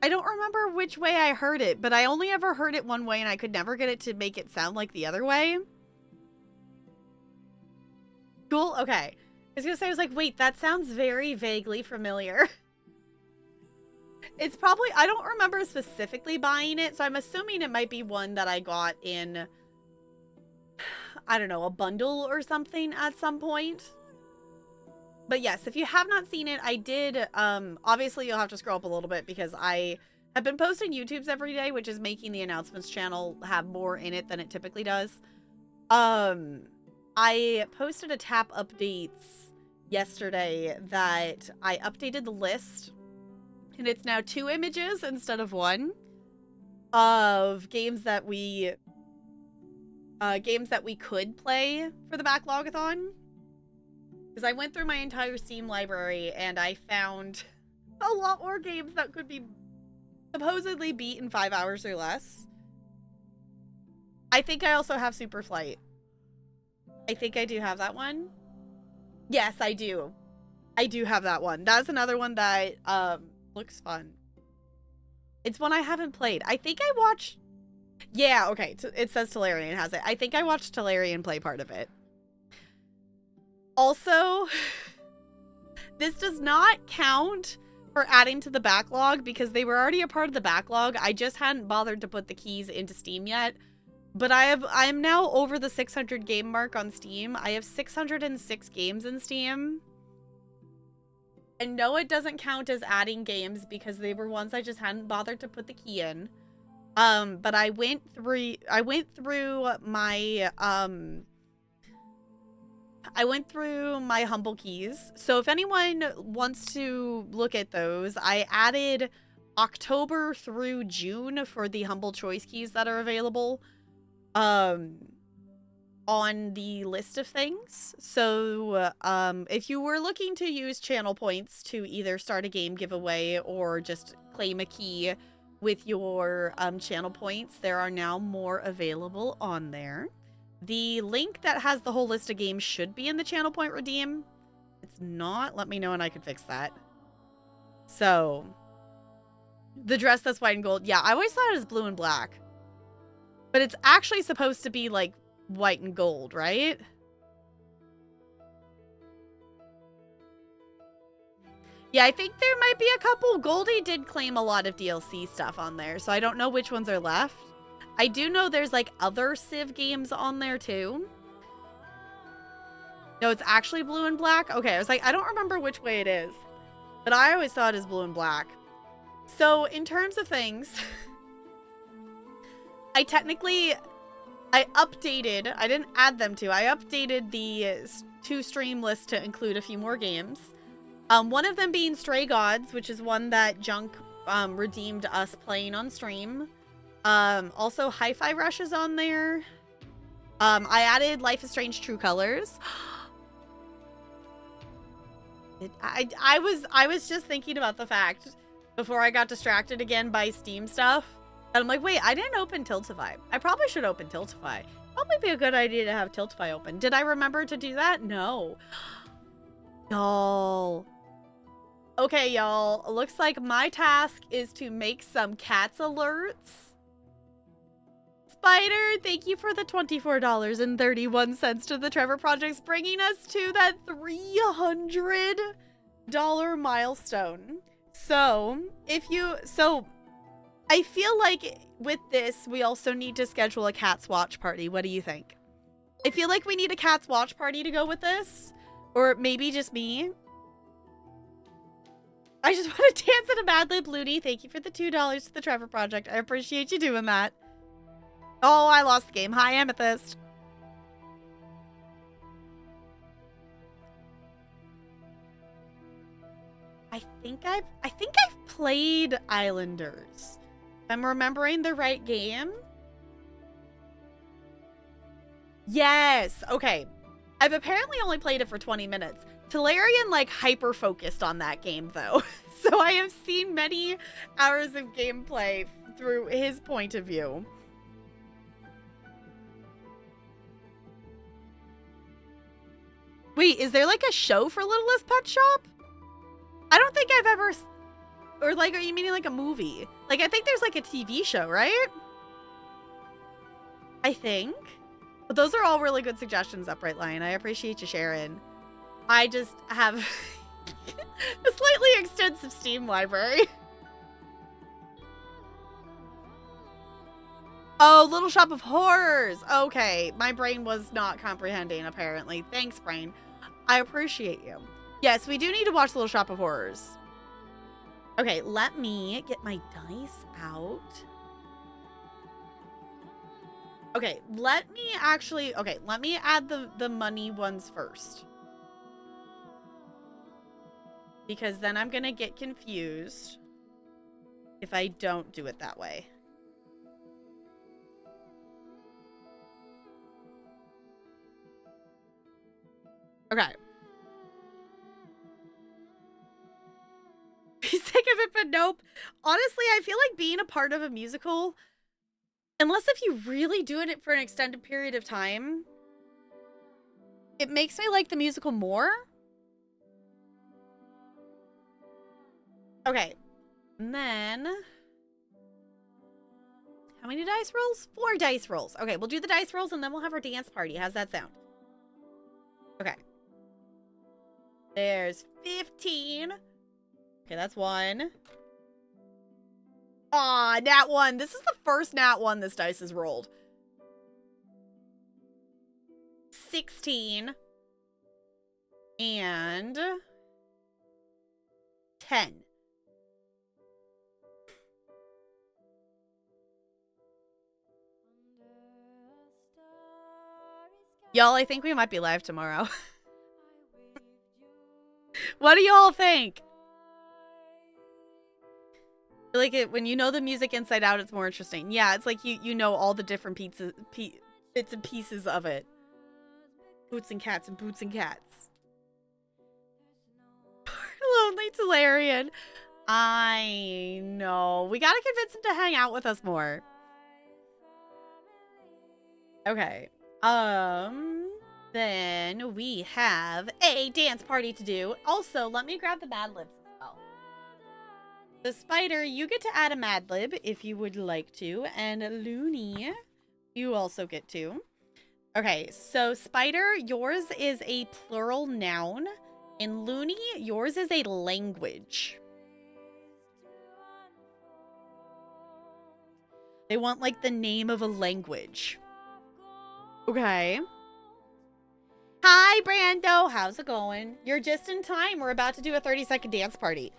I don't remember which way I heard it, but I only ever heard it one way and I could never get it to make it sound like the other way. Cool, okay. I was gonna say, I was like, wait, that sounds very vaguely familiar. It's probably, I don't remember specifically buying it, so I'm assuming it might be one that I got in, I don't know, a bundle or something at some point. But yes, if you have not seen it, I did, obviously you'll have to scroll up a little bit because I have been posting YouTubes every day, which is making the announcements channel have more in it than it typically does. I posted a tap updates yesterday that I updated the list, and it's now 2 images instead of 1 of games that we could play for the Backlog-a-thon. Because I went through my entire Steam library and I found a lot more games that could be supposedly beat in 5 hours or less. I think I also have Super Flight. I think I do have that one. Yes, I do. I do have that one. That's another one that looks fun. It's one I haven't played. I think I watched... Yeah, okay. It says Tolarian has it. I think I watched Tolarian play part of it. Also, this does not count for adding to the backlog because they were already a part of the backlog. I just hadn't bothered to put the keys into Steam yet. But I'm now over the 600 game mark on Steam. I have 606 games in Steam. And no, it doesn't count as adding games because they were ones I just hadn't bothered to put the key in. But I went through my humble keys. So if anyone wants to look at those, I added October through June for the humble choice keys that are available on the list of things. So if you were looking to use channel points to either start a game giveaway or just claim a key with your channel points, there are now more available on there. The link that has the whole list of games should be in the channel point redeem. If it's not, let me know and I can fix that. So, the dress that's white and gold. Yeah, I always thought it was blue and black. But it's actually supposed to be like white and gold, right? Yeah, I think there might be a couple. Goldie did claim a lot of DLC stuff on there, so I don't know which ones are left. I do know there's like other Civ games on there too. No, it's actually blue and black. Okay, I was like, I don't remember which way it is, but I always thought it was blue and black. So in terms of things, I updated, I didn't add them to, I updated the 2 stream list to include a few more games. One of them being Stray Gods, which is one that Junk redeemed us playing on stream. Also Hi-Fi Rush is on there. I added Life is Strange True Colors. I was just thinking about the fact before I got distracted again by Steam stuff. And I'm like, wait, I didn't open Tiltify. I probably should open Tiltify. Probably be a good idea to have Tiltify open. Did I remember to do that? No. Y'all. Okay, y'all. Looks like my task is to make some cats alerts. Spider, thank you for the $24.31 to the Trevor Project, bringing us to that $300 milestone. So, I feel like with this, we also need to schedule a Cats Watch Party. What do you think? I feel like we need a Cats Watch Party to go with this. Or maybe just me. I just want to dance at a Mad Lib. Looney, thank you for the $2 to the Trevor Project. I appreciate you doing that. Oh, I lost the game. Hi, Amethyst. I think I've played Islanders. If I'm remembering the right game. Yes. Okay. I've apparently only played it for 20 minutes. Talarian, like, hyper-focused on that game, though. So I have seen many hours of gameplay through his point of view. Wait, is there, like, a show for Littlest Pet Shop? I don't think I've ever... Or, like, are you meaning, like, a movie? Like, I think there's, like, a TV show, right? I think. But those are all really good suggestions, Upright Lion. I appreciate you sharing. I just have a slightly extensive Steam library. Oh, Little Shop of Horrors. Okay, my brain was not comprehending, apparently. Thanks, brain. I appreciate you. Yes, we do need to watch Little Shop of Horrors. Okay, let me get my dice out. Okay, let me add the money ones first. Because then I'm gonna get confused if I don't do it that way. Okay. Be sick of it, but nope. Honestly, I feel like being a part of a musical, unless if you really doing it for an extended period of time, it makes me like the musical more. Okay. And then... How many dice rolls? 4 dice rolls. Okay, we'll do the dice rolls and then we'll have our dance party. How's that sound? Okay. There's 15. Okay, that's 1. Aw, nat 1. This is the first nat 1 this dice has rolled. 16. And... 10. Y'all, I think we might be live tomorrow. What do y'all think? Like it when you know the music inside out, it's more interesting. Yeah, it's like you know all the different bits and pieces of it. Boots and cats and boots and cats. Lonely Talarian. I know. We gotta convince him to hang out with us more. Okay. Then we have a dance party to do. Also, let me grab the Mad Libs as well. The Spider, you get to add a Mad Lib if you would like to. And Looney, you also get to. Okay, so Spider, yours is a plural noun. And Looney, yours is a language. They want, like, the name of a language. Okay. Hi, Brando. How's it going? You're just in time. We're about to do a 30-second dance party.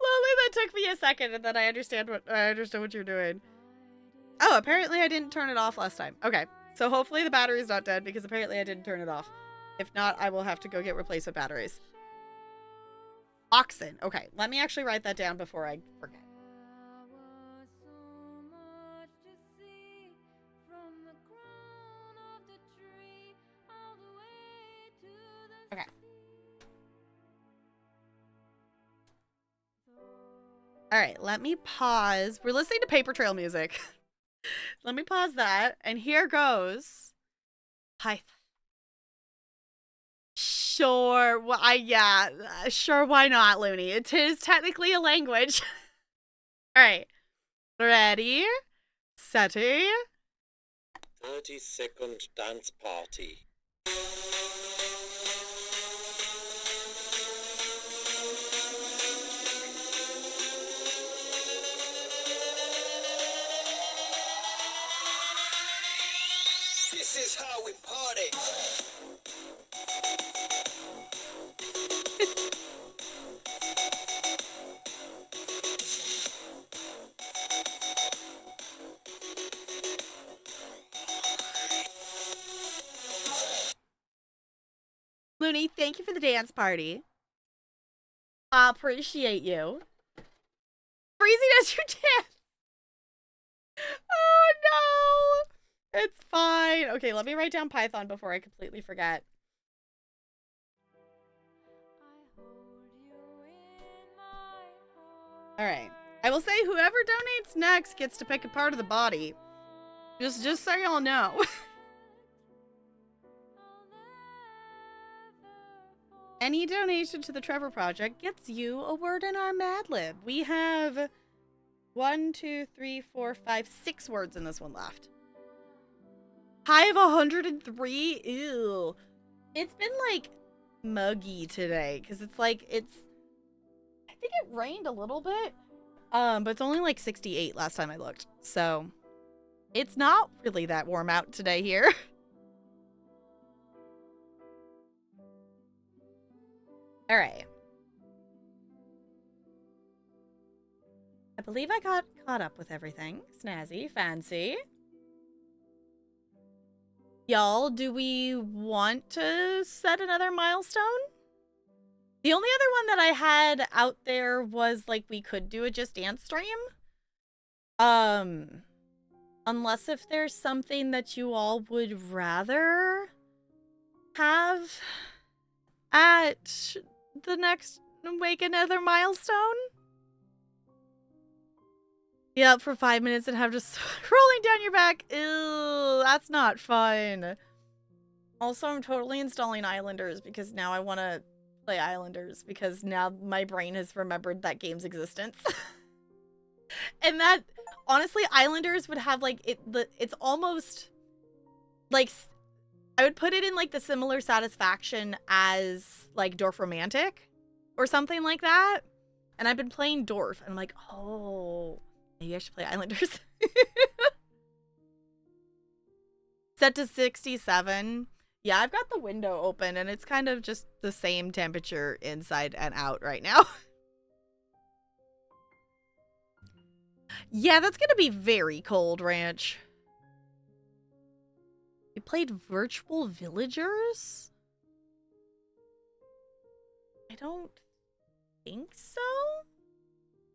Lily, that took me a second, and then I understood what you're doing. Oh, apparently I didn't turn it off last time. Okay, so hopefully the battery's not dead, because apparently I didn't turn it off. If not, I will have to go get replacement batteries. Oxen. Okay, let me actually write that down before I forget. Okay. All right, let me pause. We're listening to Paper Trail music. Let me pause that. And here goes. Hi. Shh. Sure. Well, sure, why not, Looney? It is technically a language. All right. Ready? Steady. 30-second dance party. This is how we party. Looney, thank you for the dance party. I appreciate you. Freezing as you dance. Oh no. It's fine. Okay, let me write down Python before I completely forget. All right. I will say whoever donates next gets to pick a part of the body. Just so y'all know. Any donation to the Trevor Project gets you a word in our Mad Lib. We have 1, 2, 3, 4, 5, 6 words in this one left. High of 103. Ew. It's been like muggy today because it's like I think it rained a little bit. But it's only like 68 last time I looked. So it's not really that warm out today here. All right. I believe I got caught up with everything. Snazzy, fancy. Y'all, do we want to set another milestone? The only other one that I had out there was like we could do a Just Dance stream. Unless if there's something that you all would rather have at the next Wake Another milestone. Yeah, for 5 minutes and have just rolling down your back. Ew, that's not fun. Also, I'm totally installing Islanders because now I want to play Islanders because now my brain has remembered that game's existence. And that, honestly, Islanders would have like, it's almost like, I would put it in like the similar satisfaction as like Dorf Romantic or something like that. And I've been playing Dorf and I'm like, oh, maybe I should play Islanders. Set to 67. Yeah, I've got the window open and it's kind of just the same temperature inside and out right now. Yeah, that's gonna be very cold, Ranch. You played Virtual Villagers? I don't think so.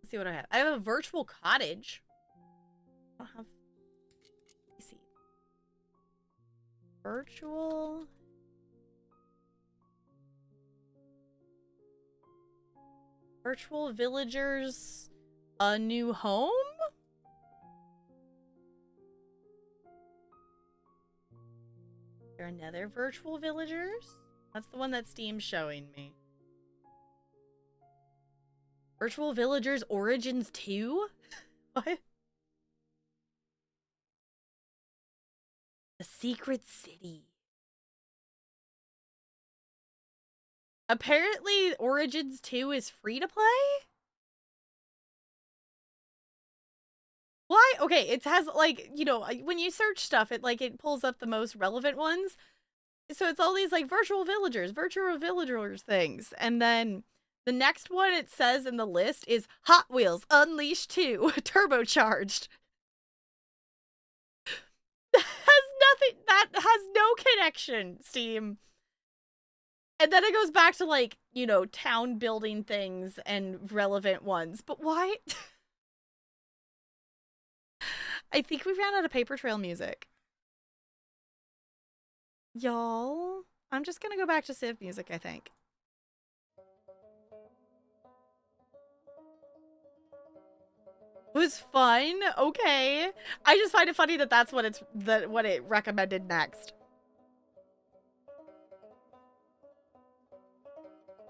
Let's see what I have. I have a Virtual Cottage. I don't have... Let me see. Virtual Villagers... A New Home? Is there another Virtual Villagers? That's the one that Steam's showing me. Virtual Villagers Origins 2? What? The Secret City. Apparently, Origins 2 is free to play? Why? Okay, it has, like, you know, when you search stuff, it pulls up the most relevant ones. So it's all these, like, virtual villagers things. And then the next one it says in the list is Hot Wheels Unleashed 2 Turbocharged. That has no connection, Steam. And then it goes back to, like, you know, town building things and relevant ones. But why? I think we ran out of Paper Trail music. Y'all, I'm just gonna go back to Civ music, I think. It was fun. Okay. I just find it funny that that's what what it recommended next.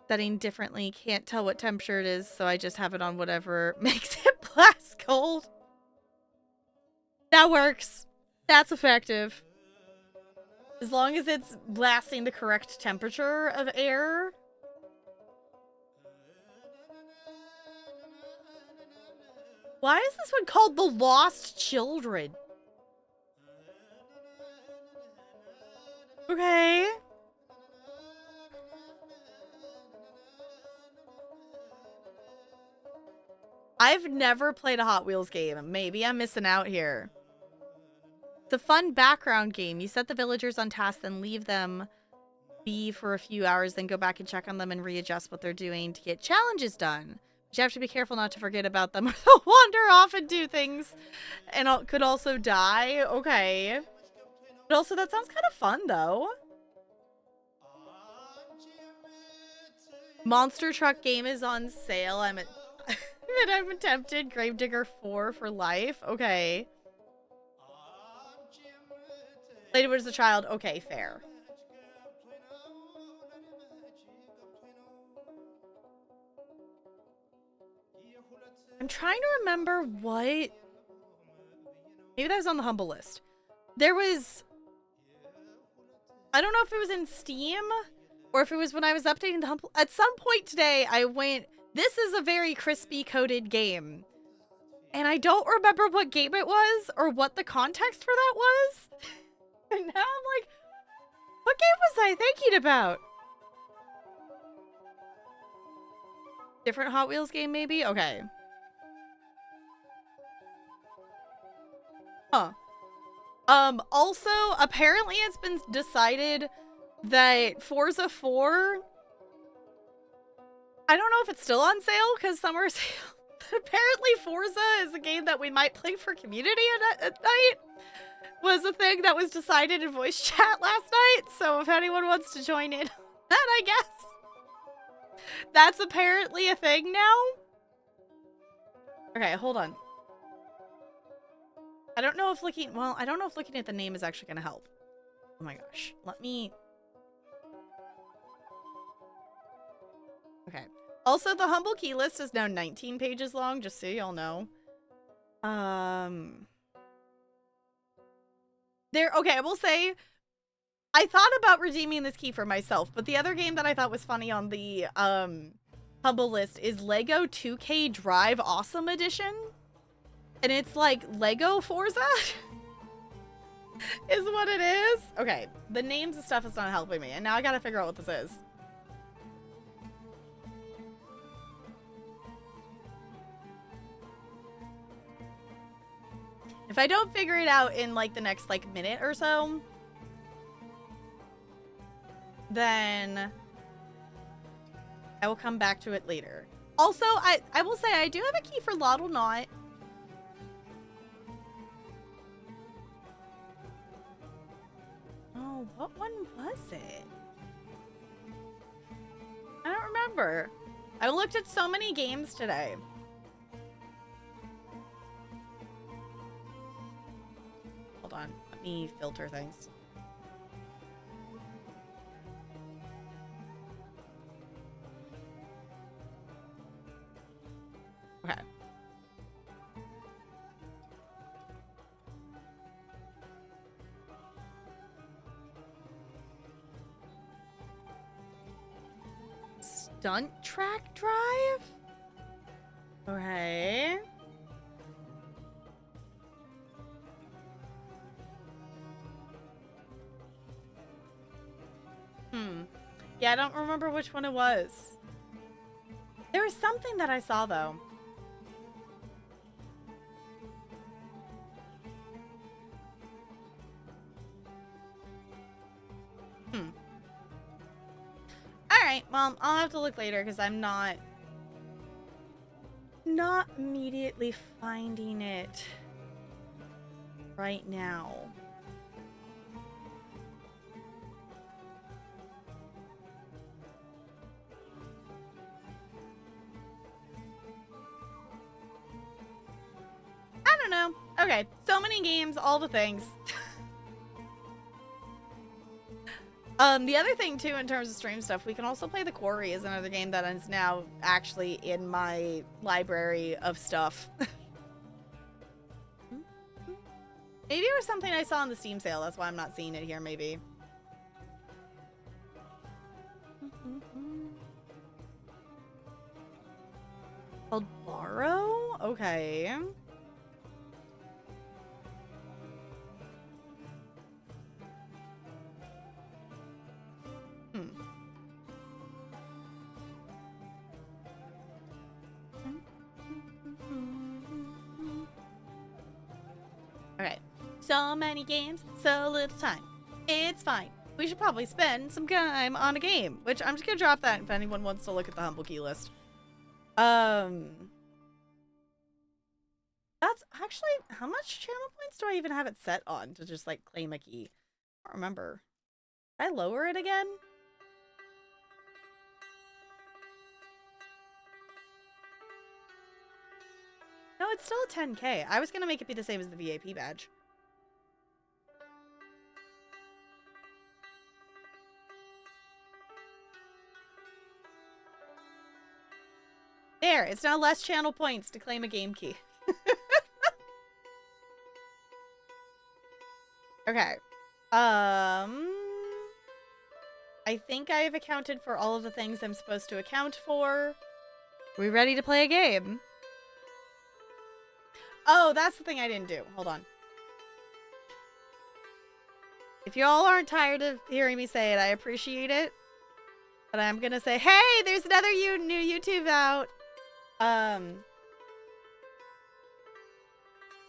setting differently. Can't tell what temperature it is, so I just have it on whatever makes it blast cold. That works. That's effective. As long as it's blasting the correct temperature of air. Why is this one called The Lost Children? Okay. I've never played a Hot Wheels game. Maybe I'm missing out here. It's a fun background game. You set the villagers on task, then leave them be for a few hours, then go back and check on them and readjust what they're doing to get challenges done. But you have to be careful not to forget about them or they'll wander off and do things and could also die. Okay. But also, that sounds kind of fun, though. Monster Truck game is on sale. I'm tempted. Gravedigger 4 for life. Okay. Played it as a child. Okay, fair. I'm trying to remember what... Maybe that was on the Humble list. There was... I don't know if it was in Steam or if it was when I was updating the Humble... At some point today, I went, this is a very crispy coded game. And I don't remember what game it was or what the context for that was. And now I'm like, what game was I thinking about? Different Hot Wheels game, maybe? Okay. Huh. Also, apparently it's been decided that Forza 4... I don't know if it's still on sale, because summer sale... Apparently Forza is a game that we might play for community at night. Was a thing that was decided in voice chat last night, so if anyone wants to join in that, I guess. That's apparently a thing now. Okay, hold on. I don't know if looking at the name is actually going to help. Oh my gosh. Let me... Okay. Also, the Humble Key list is now 19 pages long, just so y'all know. Okay, I will say, I thought about redeeming this key for myself, but the other game that I thought was funny on the Humble list is Lego 2K Drive Awesome Edition. And it's like Lego Forza is what it is. Okay, the names and stuff is not helping me, and now I gotta figure out what this is. If I don't figure it out in like the next like minute or so, then I will come back to it later. Also, I will say I do have a key for Lottle Knot. Oh, what one was it? I don't remember. I looked at so many games today. Hold on, let me filter things. Okay. Stunt track drive? Okay. Yeah, I don't remember which one it was. There was something that I saw, though. Alright, well, I'll have to look later because I'm not immediately finding it right now. I don't know. Okay, so many games, all the things. The other thing too, in terms of stream stuff, we can also play The Quarry is another game that is now actually in my library of stuff. Maybe it was something I saw on the Steam sale. That's why I'm not seeing it here, maybe. Called Borrow? Okay. Okay. So many games, so little time. It's fine. We should probably spend some time on a game, which I'm just gonna drop that if anyone wants to look at the Humble Key list. That's actually, how much channel points do I even have it set on to just like claim a key? I don't remember. Did I lower it again? No, it's still a 10K. I was gonna make it be the same as the VIP badge. There, it's now less channel points to claim a game key. Okay. I think I have accounted for all of the things I'm supposed to account for. Are we ready to play a game? Oh, that's the thing I didn't do. Hold on. If you all aren't tired of hearing me say it, I appreciate it. But I'm gonna say, hey, there's another new YouTube out.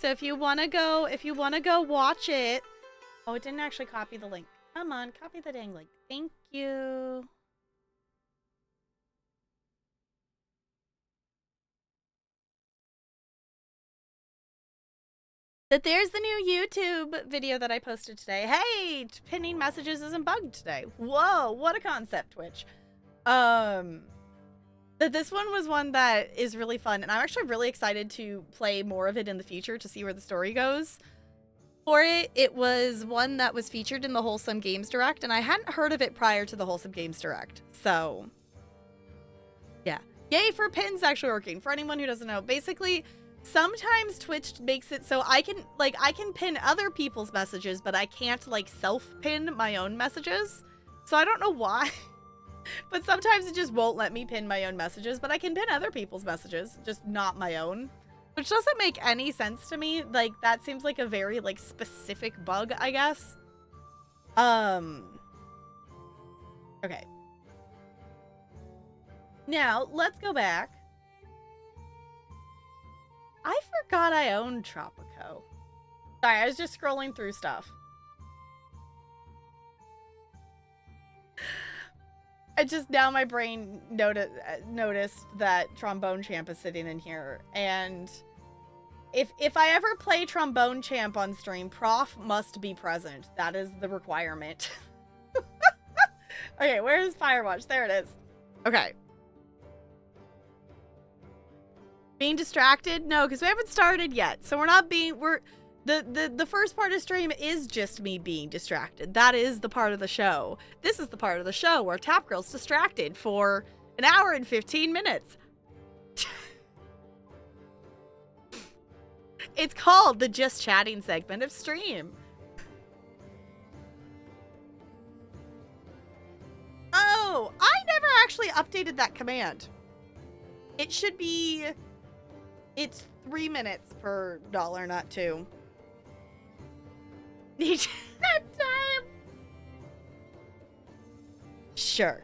So if you wanna go watch it. Oh, it didn't actually copy the link. Come on, copy the dang link. Thank you. That there's the new YouTube video that I posted today. Hey, pinning messages isn't bugged today. Whoa, what a concept, Twitch. That this one was one that is really fun, and I'm actually really excited to play more of it in the future to see where the story goes. For it, it was one that was featured in the Wholesome Games Direct, and I hadn't heard of it prior to the Wholesome Games Direct. So, yeah. Yay for pins actually working. For anyone who doesn't know, basically, sometimes Twitch makes it so I can pin other people's messages, but I can't, like, self-pin my own messages. So I don't know why. But sometimes it just won't let me pin my own messages, but I can pin other people's messages, just not my own. Which doesn't make any sense to me. Like, that seems like a very, like, specific bug, I guess. Okay. Now, let's go back. I forgot I owned Tropico. Sorry, I was just scrolling through stuff. I just, now my brain noticed that Trombone Champ is sitting in here, and if I ever play Trombone Champ on stream, Prof must be present. That is the requirement. Okay, where is Firewatch? There it is. Okay. Being distracted? No, because we haven't started yet. So we're not being, the first part of stream is just me being distracted. That is the part of the show. This is the part of the show where Tap Girl's distracted for an hour and 15 minutes. It's called the Just Chatting segment of stream. Oh, I never actually updated that command. It should be, it's 3 minutes per dollar, not 2. Need time. Sure.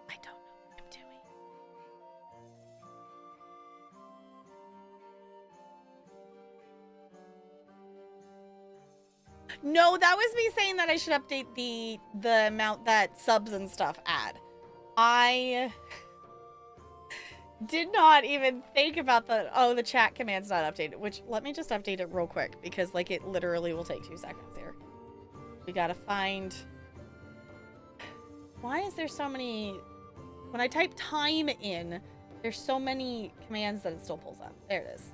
I don't know what I'm doing. No, that was me saying that I should update the amount that subs and stuff add. I did not even think about the chat command's not updated, which let me just update it real quick because like it literally will take 2 seconds here. We gotta find, why is there so many, when I type time in, There's so many commands that it still pulls up. There it is.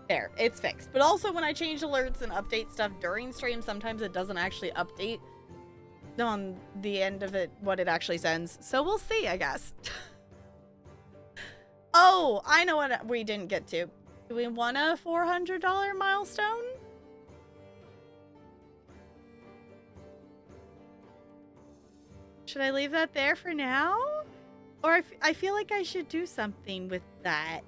There, it's fixed. But also when I change alerts and update stuff during stream, sometimes it doesn't actually update on the end of it what it actually sends. So we'll see, I guess. Oh, I know what we didn't get to. Do we want a $400 milestone? Should I leave that there for now? Or I feel like I should do something with that.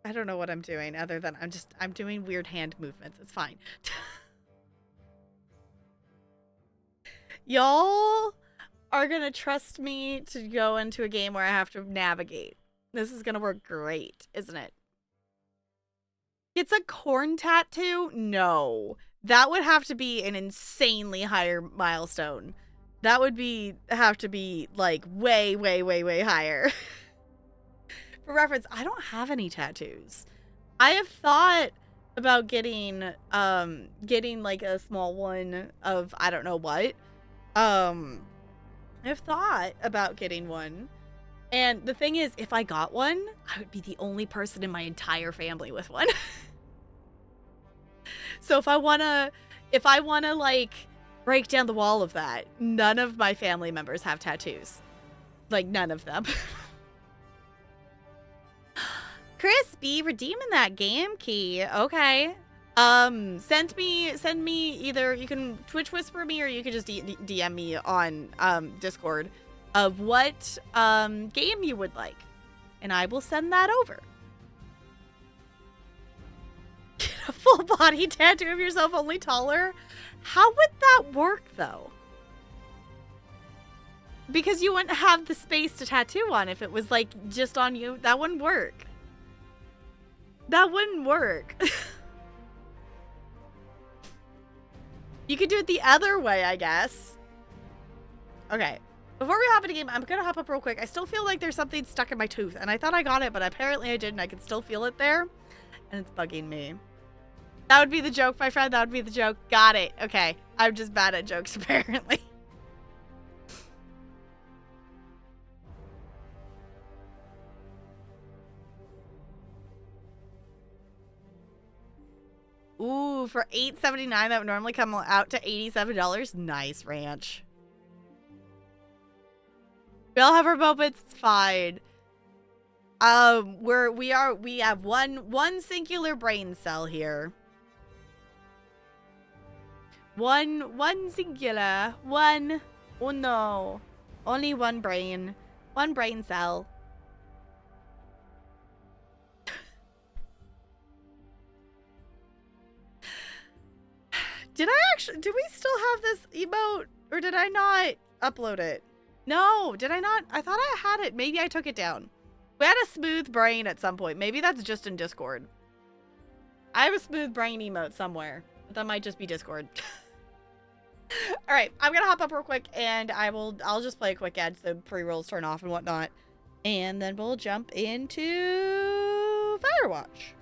I don't know what I'm doing other than I'm doing weird hand movements. It's fine. Y'all are gonna trust me to go into a game where I have to navigate. This is gonna work great, isn't it? It's a corn tattoo? No. That would have to be an insanely higher milestone. That would have to be like way, way, way, way higher. For reference, I don't have any tattoos. I have thought about getting like a small one of I don't know what. I've thought about getting one. And the thing is, if I got one, I would be the only person in my entire family with one. So if I wanna like break down the wall of that, none of my family members have tattoos. Like none of them. Crispy redeeming that game key. Okay. Send me either you can Twitch whisper me or you can just DM me on Discord of what game you would like, and I will send that over. Get a full body tattoo of yourself, only taller. How would that work though? Because you wouldn't have the space to tattoo on if it was like just on you. That wouldn't work. That wouldn't work. You could do it the other way, I guess. Okay. Before we hop into game, I'm gonna hop up real quick. I still feel like there's something stuck in my tooth, and I thought I got it, but apparently I didn't. I can still feel it there, and it's bugging me. That would be the joke, my friend. That would be the joke. Got it. Okay. I'm just bad at jokes, apparently. Ooh, for $8.79, that would normally come out to $87. Nice, Ranch. We all have our moments. It's fine. We have one singular brain cell here. One singular. One. Oh no. Only one brain. One brain cell. Do we still have this emote? Or did I not upload it? No, did I not? I thought I had it. Maybe I took it down. We had a smooth brain at some point. Maybe that's just in Discord. I have a smooth brain emote somewhere. But that might just be Discord. Alright, I'm gonna hop up real quick and I'll just play a quick ad so pre-rolls turn off and whatnot. And then we'll jump into Firewatch.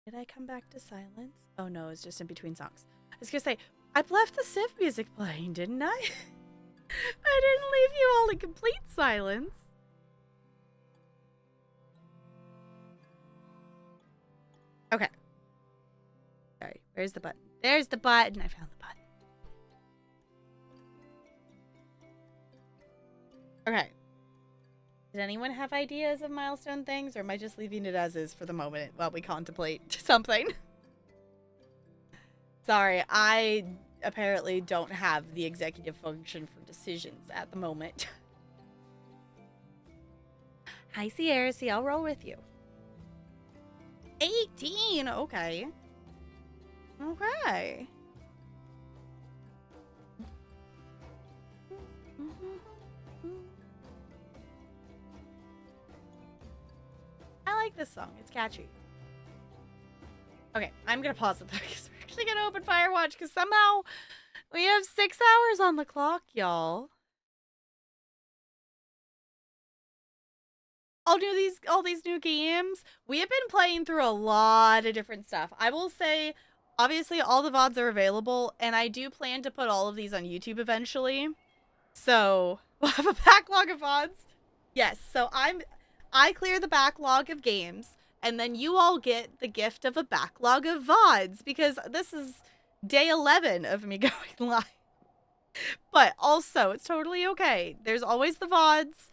Did I come back to silence? Oh no, it's just in between songs. I was gonna say, I've left the Civ music playing, didn't I? I didn't leave you all in complete silence. Okay. Sorry, where's the button? There's the button. I found the button. Okay. Did anyone have ideas of milestone things, or am I just leaving it as is for the moment while we contemplate something? Sorry, I apparently don't have the executive function for decisions at the moment. Hi, Sierra. See, I'll roll with you. 18. Okay. Okay. I like this song. It's catchy. Okay, I'm gonna pause it though because we're actually gonna open Firewatch because somehow we have 6 hours on the clock, y'all. All these new games. We have been playing through a lot of different stuff. I will say, obviously, all the VODs are available, and I do plan to put all of these on YouTube eventually. So we'll have a backlog of VODs. Yes, so I clear the backlog of games, and then you all get the gift of a backlog of VODs because this is day 11 of me going live. But also, it's totally okay. There's always the VODs.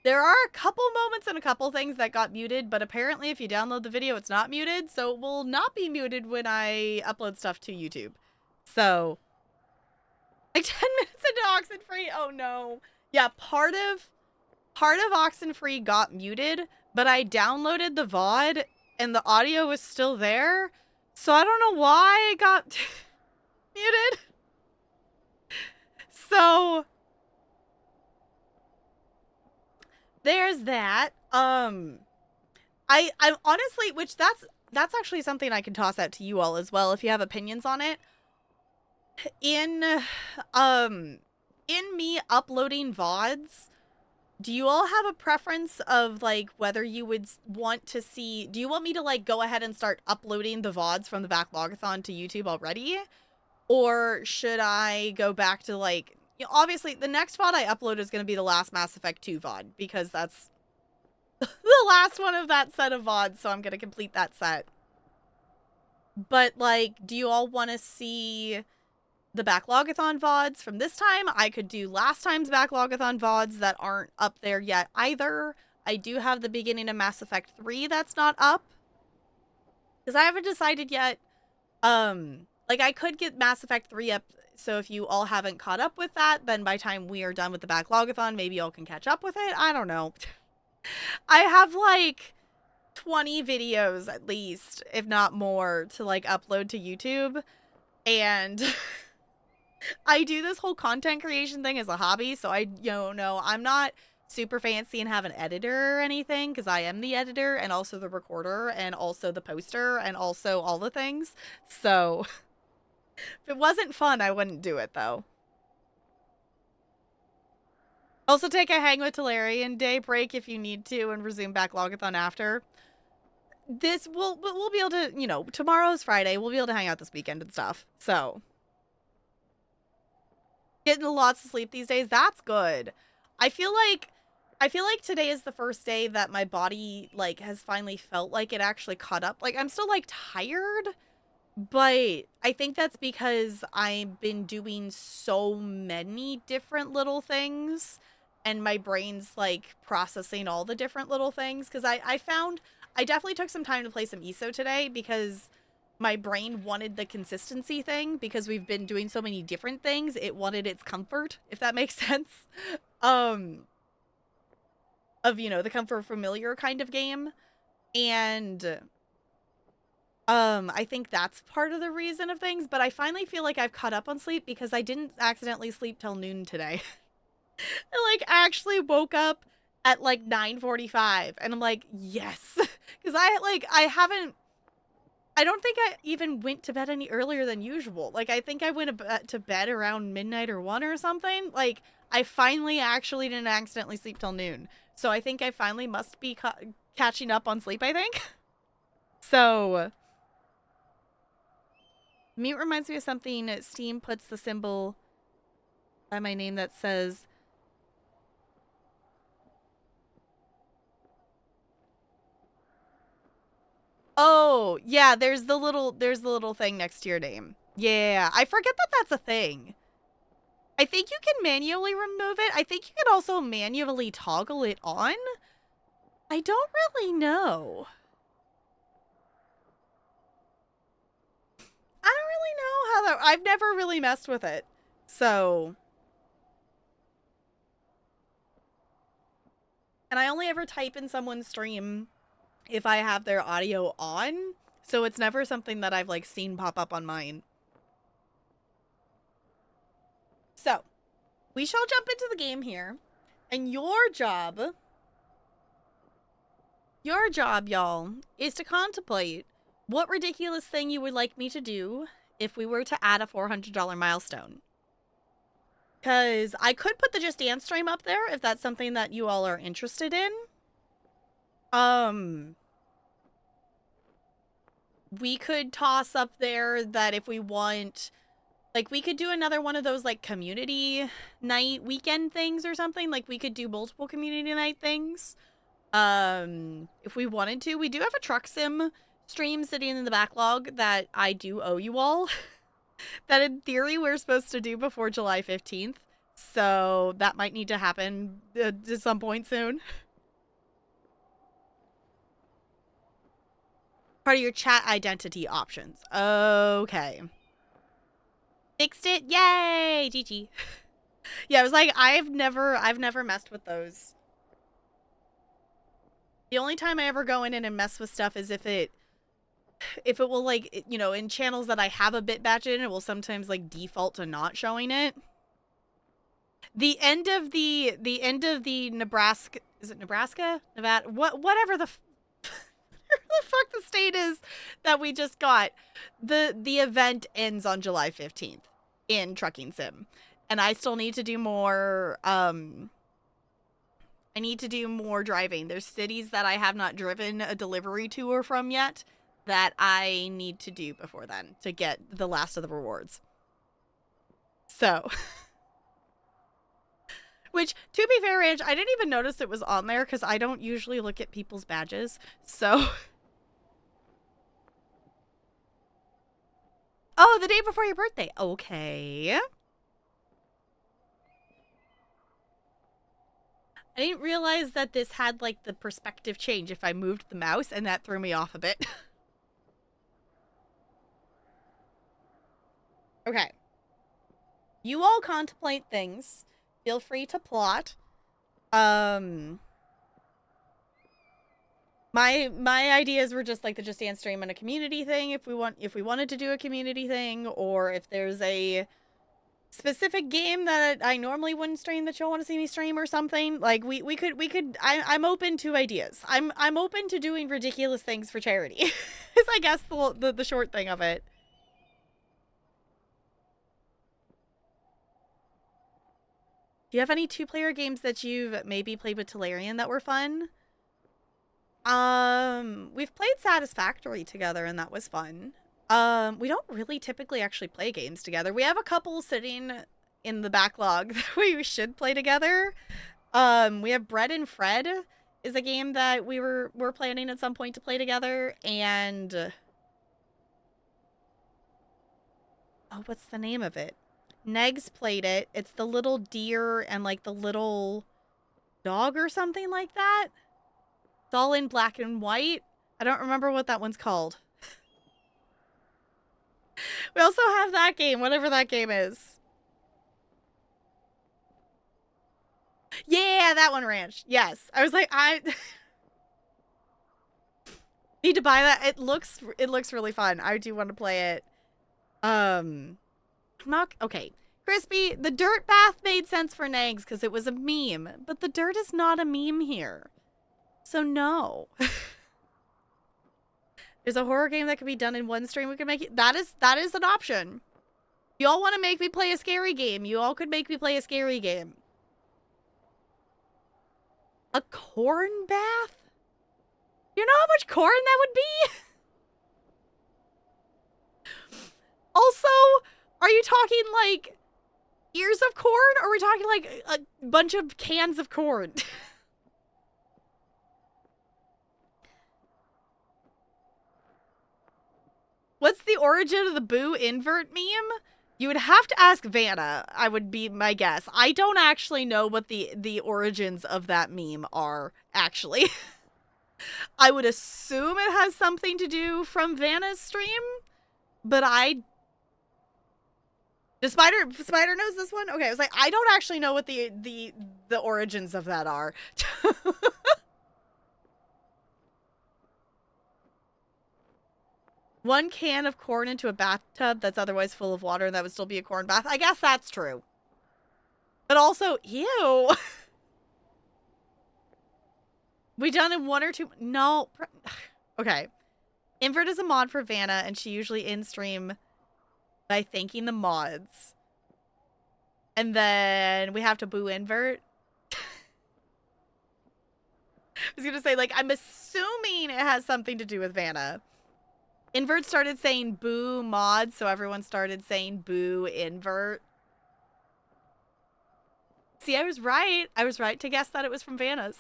There are a couple moments and a couple things that got muted, but apparently if you download the video, it's not muted, so it will not be muted when I upload stuff to YouTube. So, like 10 minutes into Oxenfree, oh no. Yeah, part of Oxenfree got muted, but I downloaded the VOD and the audio was still there, so I don't know why it got muted. So there's that. I'm honestly, which that's actually something I can toss out to you all as well if you have opinions on it. In me uploading VODs, do you all have a preference of like whether you would want to see, do you want me to like go ahead and start uploading the VODs from the Backlog-a-thon to YouTube already? Or should I go back to like, you know, obviously the next VOD I upload is going to be the last Mass Effect 2 VOD because that's the last one of that set of VODs, so I'm going to complete that set. But like, do you all want to see the Backlog-a-thon VODs from this time? I could do last time's Backlog-a-thon VODs that aren't up there yet either. I do have the beginning of Mass Effect 3 that's not up. Because I haven't decided yet. Like, I could get Mass Effect 3 up, so if you all haven't caught up with that, then by the time we are done with the Backlog-a-thon, maybe y'all can catch up with it. I don't know. I have, like, 20 videos at least, if not more, to, like, upload to YouTube. And I do this whole content creation thing as a hobby, so I, you know, I'm not super fancy and have an editor or anything, because I am the editor and also the recorder and also the poster and also all the things. So if it wasn't fun, I wouldn't do it, though. Also take a Hang with Talarian day break if you need to and resume Backlog-a-thon after. This, we'll be able to, you know, tomorrow's Friday. We'll be able to hang out this weekend and stuff. So getting lots of sleep these days, that's good. I feel like today is the first day that my body, like, has finally felt like it actually caught up. Like, I'm still, like, tired, but I think that's because I've been doing so many different little things, and my brain's, like, processing all the different little things, because I found I definitely took some time to play some ESO today, because my brain wanted the consistency thing, because we've been doing so many different things, it wanted its comfort, if that makes sense. Of, you know, the comfort familiar kind of game. And I think that's part of the reason of things, but I finally feel like I've caught up on sleep because I didn't accidentally sleep till noon today. I like actually woke up at like 9:45 and I'm like, yes. Because I don't think I even went to bed any earlier than usual. Like, I think I went to bed around midnight or 1 or something. Like, I finally actually didn't accidentally sleep till noon. So I think I finally must be catching up on sleep, I think. So, mute reminds me of something. Steam puts the symbol by my name that says, oh, yeah, there's the little thing next to your name. Yeah, I forget that that's a thing. I think you can manually remove it. I think you can also manually toggle it on. I don't really know. I don't really know how that... I've never really messed with it. So... And I only ever type in someone's stream if I have their audio on. So it's never something that I've, like, seen pop up on mine. So, we shall jump into the game here. And your job, y'all, is to contemplate what ridiculous thing you would like me to do if we were to add a $400 milestone. Because I could put the Just Dance stream up there if that's something that you all are interested in. We could toss up there that if we want, like, we could do another one of those, like, community night weekend things or something. Like, we could do multiple community night things. If we wanted to. We do have a truck sim stream sitting in the backlog that I do owe you all. That in theory we're supposed to do before July 15th. So that might need to happen at some point soon. Part of your chat identity options. Okay. Fixed it. Yay! GG. Yeah, I was like, I've never messed with those. The only time I ever go in and mess with stuff is if it will, like, you know, in channels that I have a bit batch in, it will sometimes, like, default to not showing it. The end of the Nebraska, is it Nebraska? Nevada? Whatever the fuck the state is that we just got. The event ends on July 15th in Trucking Sim. And I still need to do more, I need to do more driving. There's cities that I have not driven a delivery to or from yet that I need to do before then to get the last of the rewards. So, which, to be fair, Ranch, I didn't even notice it was on there because I don't usually look at people's badges. So, oh, the day before your birthday. Okay. I didn't realize that this had, like, the perspective change if I moved the mouse, and that threw me off a bit. Okay. You all contemplate things. Feel free to plot. My ideas were just like the Just Dance stream and a community thing if we wanted to do a community thing, or if there's a specific game that I normally wouldn't stream that you'll want to see me stream or something. Like we could I'm open to ideas. I'm open to doing ridiculous things for charity. Is I guess the short thing of it. Do you have any 2-player games that you've maybe played with Tolarian that were fun? We've played Satisfactory together and that was fun. We don't really typically actually play games together. We have a couple sitting in the backlog that we should play together. We have Bread and Fred is a game that we're planning at some point to play together, and oh, what's the name of it? Negs played it. It's the little deer and, like, the little dog or something like that. It's all in black and white. I don't remember what that one's called. We also have that game, whatever that game is. Yeah, that one, Ranch. Yes. I was like, I need to buy that. It looks really fun. I do want to play it. Okay. Crispy, the dirt bath made sense for Nags because it was a meme, but the dirt is not a meme here. So no. There's a horror game that can be done in one stream. We can make it. That is an option. You all want to make me play a scary game. You all could make me play a scary game. A corn bath? You know how much corn that would be? Are you talking like ears of corn, or are we talking like a bunch of cans of corn? What's the origin of the boo invert meme? You would have to ask Vanna, I would be my guess. I don't actually know what the origins of that meme are, actually. I would assume it has something to do from Vanna's stream, but the Spider knows this one? Okay, I was like, I don't actually know what the origins of that are. One can of corn into a bathtub that's otherwise full of water, and that would still be a corn bath. I guess that's true. But also, ew. We done in one or two. No. Okay. Invert is a mod for Vanna, and she usually in-stream by thanking the mods. And then we have to boo invert. I was going to say, like, I'm assuming it has something to do with Vanna. Invert started saying boo mod, so everyone started saying boo invert. See, I was right. I was right to guess that it was from Vanna's.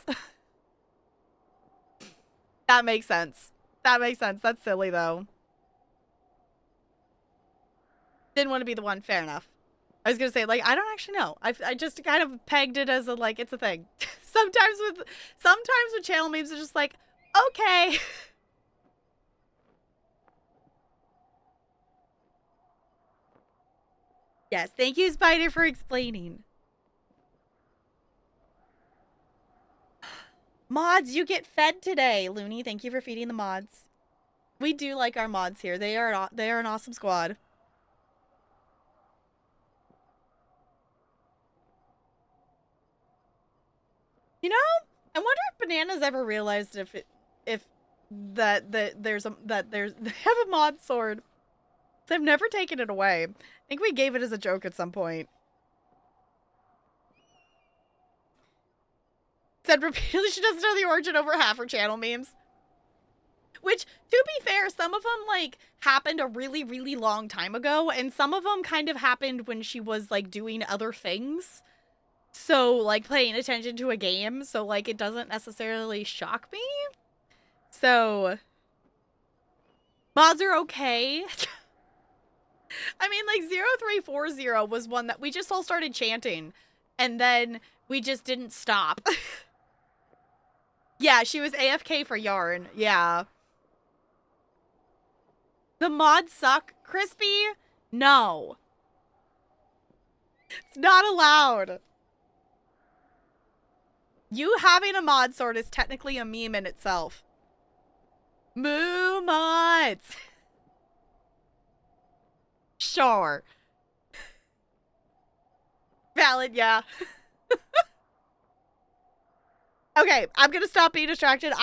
That makes sense. That makes sense. That's silly, though. Didn't want to be the one. Fair enough. I was going to say, like, I don't actually know. I just kind of pegged it as a, like, it's a thing. Sometimes with channel memes, it's just like, okay. Yes, thank you, Spider, for explaining. Mods, you get fed today. Looney, thank you for feeding the mods. We do like our mods here. They are an awesome squad. You know, I wonder if Bananas ever realized if there's they have a mod sword. I've never taken it away. I think we gave it as a joke at some point. Said repeatedly she doesn't know the origin over half her channel memes. Which, to be fair, some of them, like, happened a really, really long time ago, and some of them kind of happened when she was, like, doing other things. So, like, paying attention to a game, so, like, it doesn't necessarily shock me. So, mods are okay. I mean, like, 0340 was one that we just all started chanting, and then we just didn't stop. Yeah, she was AFK for Yarn. Yeah. The mods suck, Crispy? No. It's not allowed. You having a mod sword is technically a meme in itself. Moo mods. Sure. Valid, yeah. Okay, I'm gonna stop being distracted.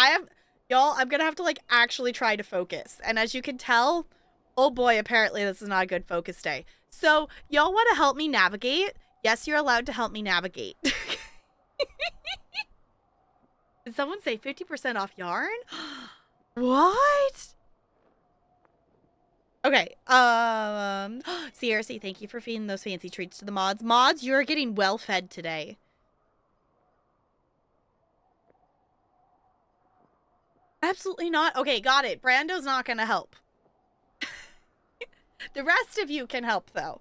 Y'all, I'm gonna have to, like, actually try to focus. And as you can tell, oh boy, apparently this is not a good focus day. So, y'all want to help me navigate? Yes, you're allowed to help me navigate. Did someone say 50% off yarn? What? Okay, CRC, thank you for feeding those fancy treats to the mods. Mods, you're getting well fed today. Absolutely not. Okay, got it. Brando's not gonna help. The rest of you can help, though.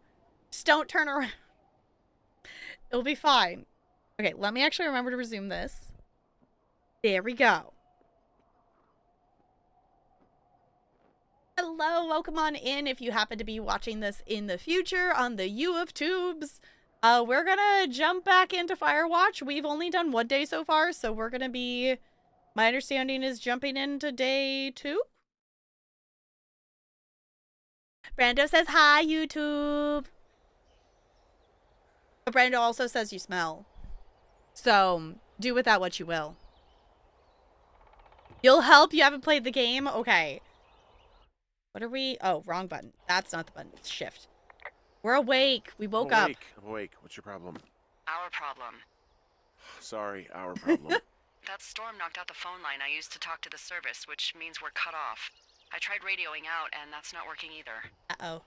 Just don't turn around. It'll be fine. Okay, let me actually remember to resume this. There we go. Hello, welcome on in if you happen to be watching this in the future on the U of Tubes. We're gonna jump back into Firewatch. We've only done one day so far, so we're gonna be... My understanding is jumping into day 2. Brando says, hi, YouTube. But Brando also says you smell. So, do with that what you will. You'll help? You haven't played the game? Okay. What are we... Oh, wrong button. That's not the button. It's shift. We're awake. We woke up. I'm awake. What's your problem? Our problem. Sorry, our problem. That storm knocked out the phone line I used to talk to the service, which means we're cut off. I tried radioing out, and that's not working either. Uh-oh.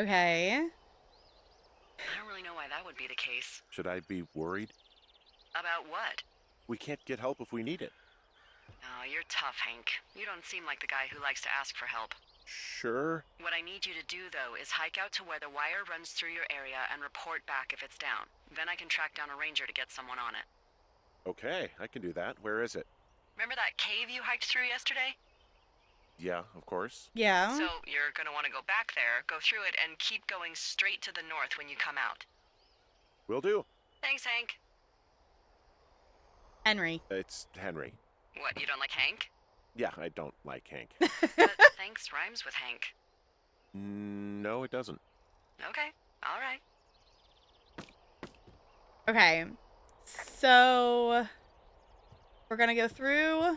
Okay. I don't really know why that would be the case. Should I be worried? About what? We can't get help if we need it. Oh, you're tough, Hank. You don't seem like the guy who likes to ask for help. Sure. What I need you to do, though, is hike out to where the wire runs through your area and report back if it's down. Then I can track down a ranger to get someone on it. Okay, I can do that. Where is it? Remember that cave you hiked through yesterday? Yeah, of course. Yeah. So you're gonna want to go back there, go through it, and keep going straight to the north when you come out. Will do. Thanks, Hank. Henry. It's Henry. What, you don't like Hank? Yeah, I don't like Hank. But thanks rhymes with Hank. No, it doesn't. Okay, alright. Okay. So we're gonna go through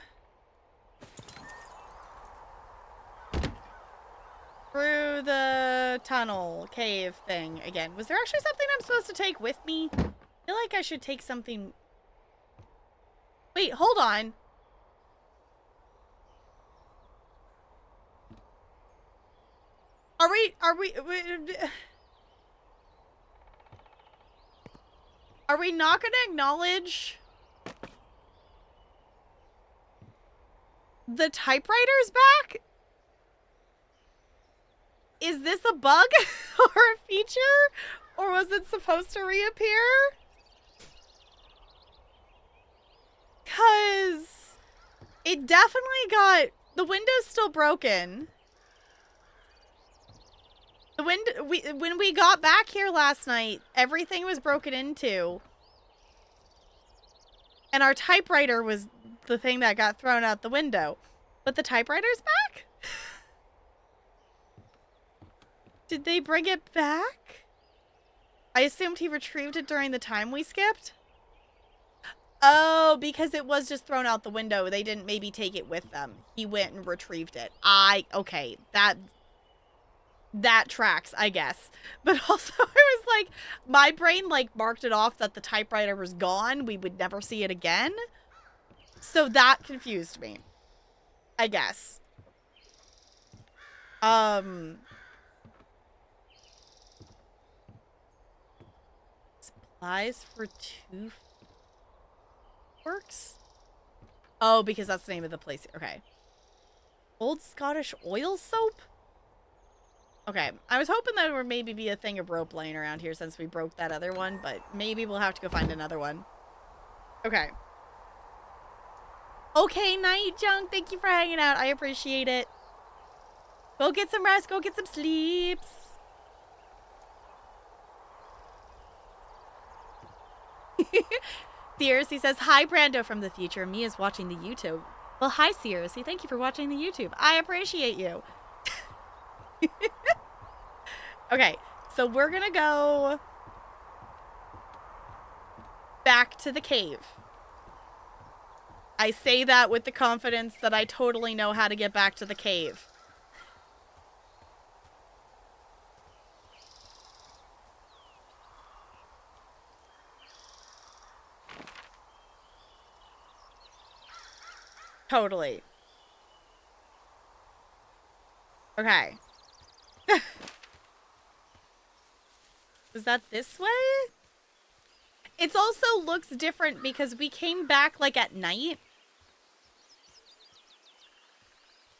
the tunnel cave thing again. Was there actually something I'm supposed to take with me? I feel like I should take something. Wait, hold on. Are we not gonna acknowledge the typewriter's back? Is this a bug or a feature? Or was it supposed to reappear? Cause it definitely got, the window's still broken. The when we got back here last night, everything was broken into. And our typewriter was the thing that got thrown out the window. But the typewriter's back? Did they bring it back? I assumed he retrieved it during the time we skipped. Oh, because it was just thrown out the window. They didn't maybe take it with them. He went and retrieved it. Okay, that tracks, I guess. But also, I was like, my brain, like, marked it off that the typewriter was gone. We would never see it again. So that confused me, I guess. Supplies for two works? Oh, because that's the name of the place. Okay. Old Scottish oil soap? Okay, I was hoping there would maybe be a thing of rope laying around here since we broke that other one, but maybe we'll have to go find another one. Okay. Okay, Night Junk, thank you for hanging out. I appreciate it. Go get some rest, go get some sleeps. Searsy says, hi, Brando from the future. Mia's watching the YouTube. Well, hi, Searsy. Thank you for watching the YouTube. I appreciate you. Okay, so we're gonna go back to the cave. I say that with the confidence that I totally know how to get back to the cave. Totally. Okay. Was that this way? It also looks different because we came back like at night.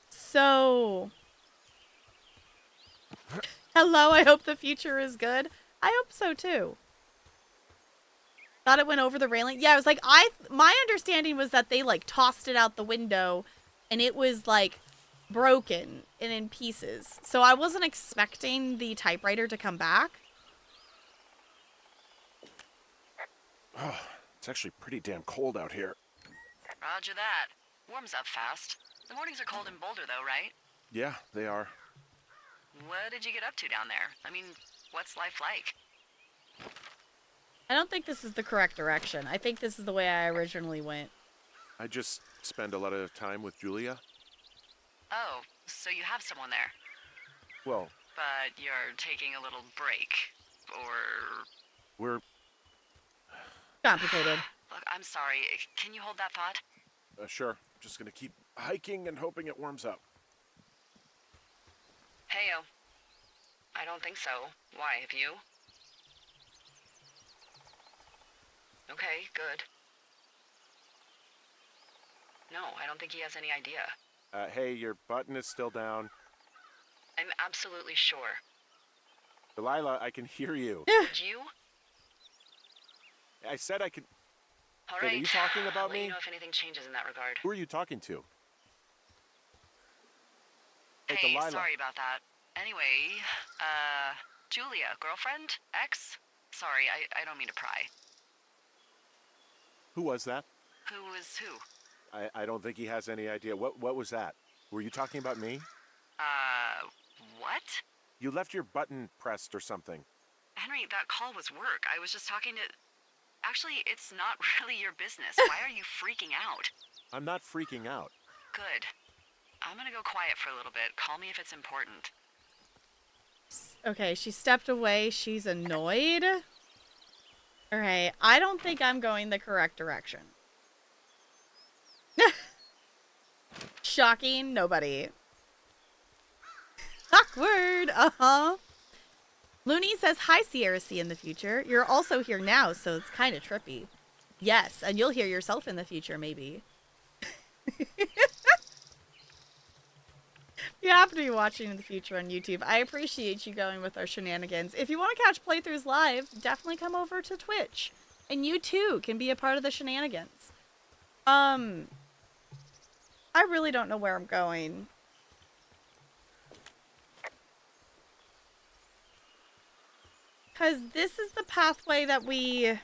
So. Hello, I hope the future is good. I hope so too. Thought it went over the railing. Yeah, I was like, my understanding was that they like tossed it out the window and it was like broken and in pieces. So I wasn't expecting the typewriter to come back. Oh, it's actually pretty damn cold out here. Roger that. Warms up fast. The mornings are cold in Boulder, though, right? Yeah, they are. What did you get up to down there? I mean, what's life like? I don't think this is the correct direction. I think this is the way I originally went. I just spend a lot of time with Julia. Oh, so you have someone there. Well, But you're taking a little break. Or... we're... Complicated. Look, I'm sorry. Can you hold that thought? Sure. Just gonna keep hiking and hoping it warms up. Heyo. I don't think so. Why, have you? Okay, good. No, I don't think he has any idea. Hey, your button is still down. I'm absolutely sure. Delilah, I can hear you. Would you? I said I could... All Wait, right. are you talking about I'll let me? you know if anything changes in that regard. Who are you talking to? Hey, Hey, Delilah. sorry about that. Anyway, Julia, girlfriend? Ex? Sorry, I don't mean to pry. Who was that? Who is who? I don't think he has any idea. What was that? Were you talking about me? What? You left your button pressed or something. Henry, that call was work. I was just talking to... Actually, it's not really your business. Why are you freaking out? I'm not freaking out. Good. I'm gonna go quiet for a little bit. Call me if it's important. Okay, she stepped away. She's annoyed. Alright, I don't think I'm going the correct direction. Shocking, nobody. Awkward, uh-huh. Looney says, hi, Sierra C in the future. You're also here now, so it's kind of trippy. Yes, and you'll hear yourself in the future, maybe. You happen to be watching in the future on YouTube. I appreciate you going with our shenanigans. If you want to catch playthroughs live, definitely come over to Twitch. And you too can be a part of the shenanigans. I really don't know where I'm going. Because this is the pathway that we...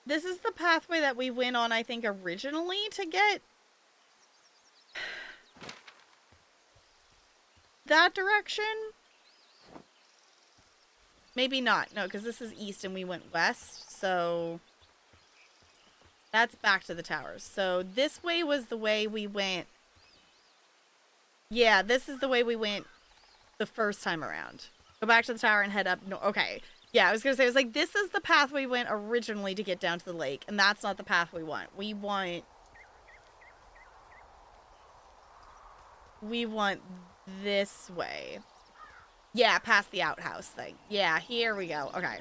This is the pathway that we went on, I think, originally to get that direction. Maybe not. No, because this is east and we went west, so that's back to the towers. So this way was the way we went. Yeah, this is the way we went the first time around. Go back to the tower and head up. No, okay. Yeah, I was going to say, it was like, this is the path we went originally to get down to the lake, and that's not the path we want. We want this way. Yeah, past the outhouse thing. Yeah, here we go. Okay.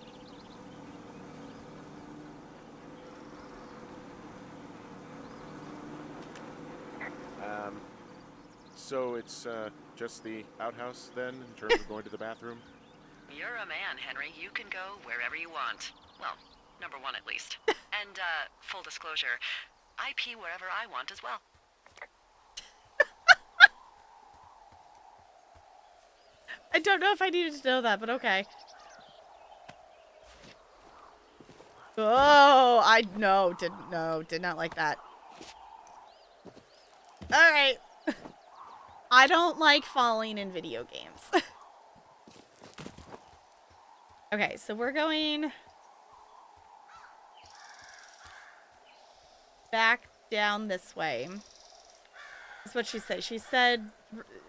So it's just the outhouse then, in terms of going to the bathroom? You're a man, Henry. You can go wherever you want. Well, number one at least. And, full disclosure, I pee wherever I want as well. I don't know if I needed to know that, but okay. Oh, did not like that. Alright. I don't like falling in video games. Okay, so we're going back down this way. That's what she said.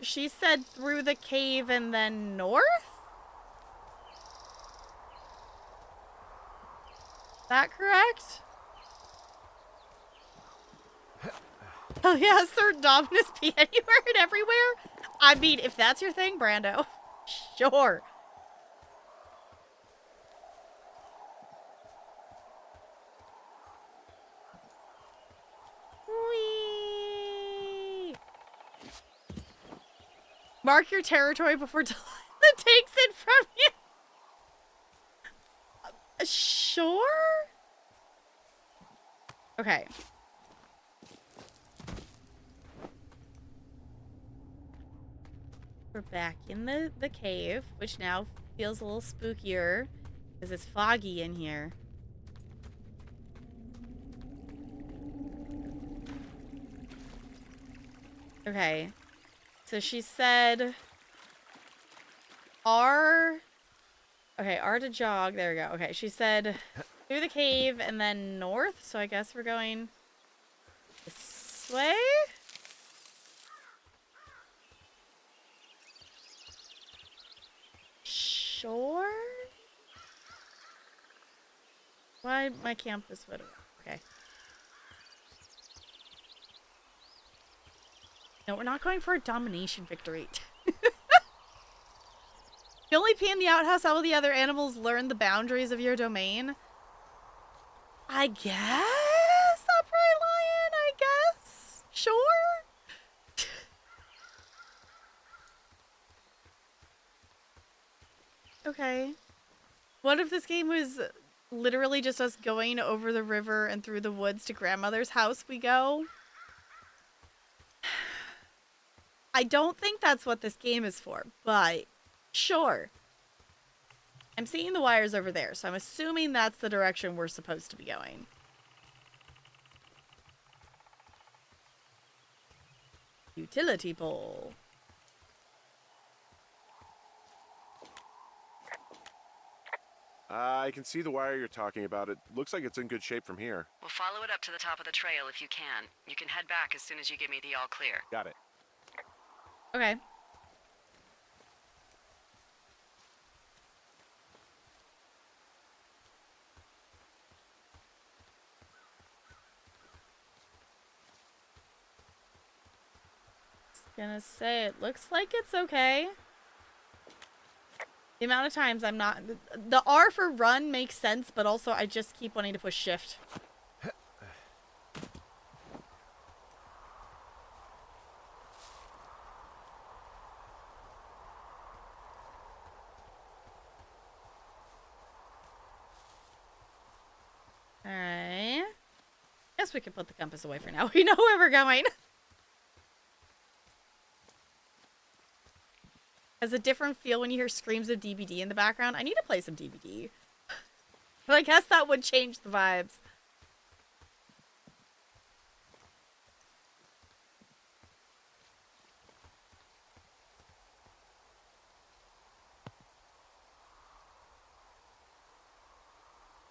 She said through the cave and then north? Is that correct? Oh yeah, Sir Dominus pee anywhere and everywhere? I mean, if that's your thing, Brando, sure. Whee! Mark your territory before Delilah takes it from you. Sure? Okay. We're back in the cave, which now feels a little spookier because it's foggy in here. Okay. So she said R. Okay, R to jog. There we go. Okay, she said through the cave and then north. So I guess we're going this way. Sure. Why my campus photo? Okay. No, we're not going for a domination victory. You only pee in the outhouse, how will the other animals learn the boundaries of your domain? I guess, Upright Lion, I guess. Sure. Okay. What if this game was literally just us going over the river and through the woods to grandmother's house we go? I don't think that's what this game is for, but sure. I'm seeing the wires over there, so I'm assuming that's the direction we're supposed to be going. Utility pole. I can see the wire you're talking about. It looks like it's in good shape from here. We'll follow it up to the top of the trail if you can. You can head back as soon as you give me the all clear. Got it. Okay. Gonna say it looks like it's okay. The amount of times I'm not... The R for run makes sense, but also I just keep wanting to push shift. Alright. Guess we can put the compass away for now. We know where we're going. Has a different feel when you hear screams of DBD in the background. I need to play some DBD. But I guess that would change the vibes.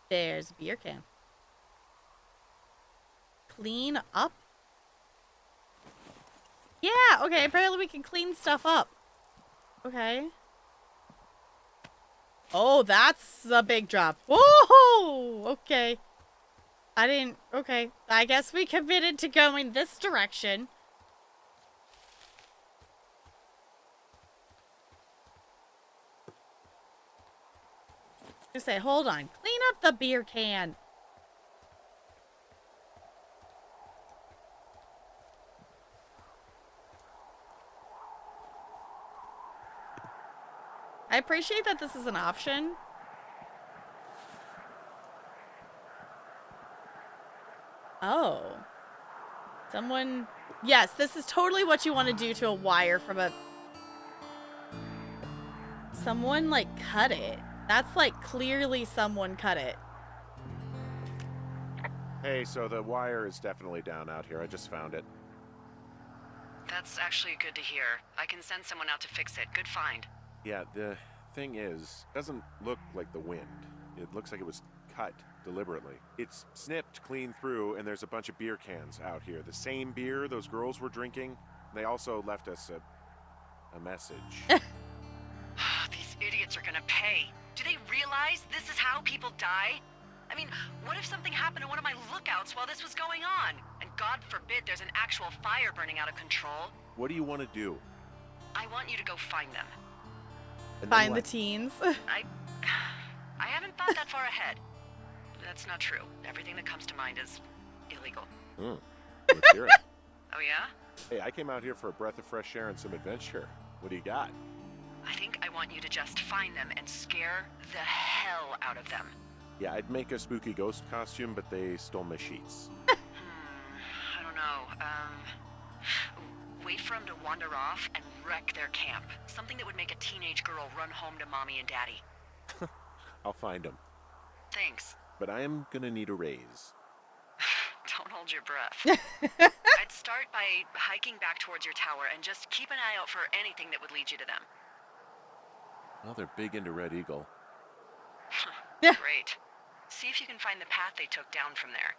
There's a beer can. Clean up? Yeah, okay, apparently we can clean stuff up. Okay. Oh, that's a big drop. Whoa! Okay. I didn't... Okay. I guess we committed to going this direction. I say, hold on. Clean up the beer can. I appreciate that this is an option. Oh. Someone... Yes, this is totally what you want to do to a wire from a... Someone, like, cut it. That's, like, clearly someone cut it. Hey, so the wire is definitely down out here. I just found it. That's actually good to hear. I can send someone out to fix it. Good find. Yeah, the thing is, it doesn't look like the wind. It looks like it was cut deliberately. It's snipped clean through, and there's a bunch of beer cans out here. The same beer those girls were drinking. They also left us a message. These idiots are gonna pay. Do they realize this is how people die? I mean, what if something happened to one of my lookouts while this was going on? And God forbid there's an actual fire burning out of control. What do you want to do? I want you to go find them. And then Find the what? teens. I haven't thought that far ahead. That's not true. Everything that comes to mind is illegal. Let's hear it. Oh yeah? Hey, I came out here for a breath of fresh air and some adventure. What do you got? I think I want you to just find them and scare the hell out of them. Yeah, I'd make a spooky ghost costume, but they stole my sheets. I don't know. Wait for them to wander off and wreck their camp. Something that would make a teenage girl run home to mommy and daddy. I'll find them. Thanks. But I am gonna need a raise. Don't hold your breath. I'd start by hiking back towards your tower and just keep an eye out for anything that would lead you to them. Well, they're big into Red Eagle. Yeah. Great. See if you can find the path they took down from there.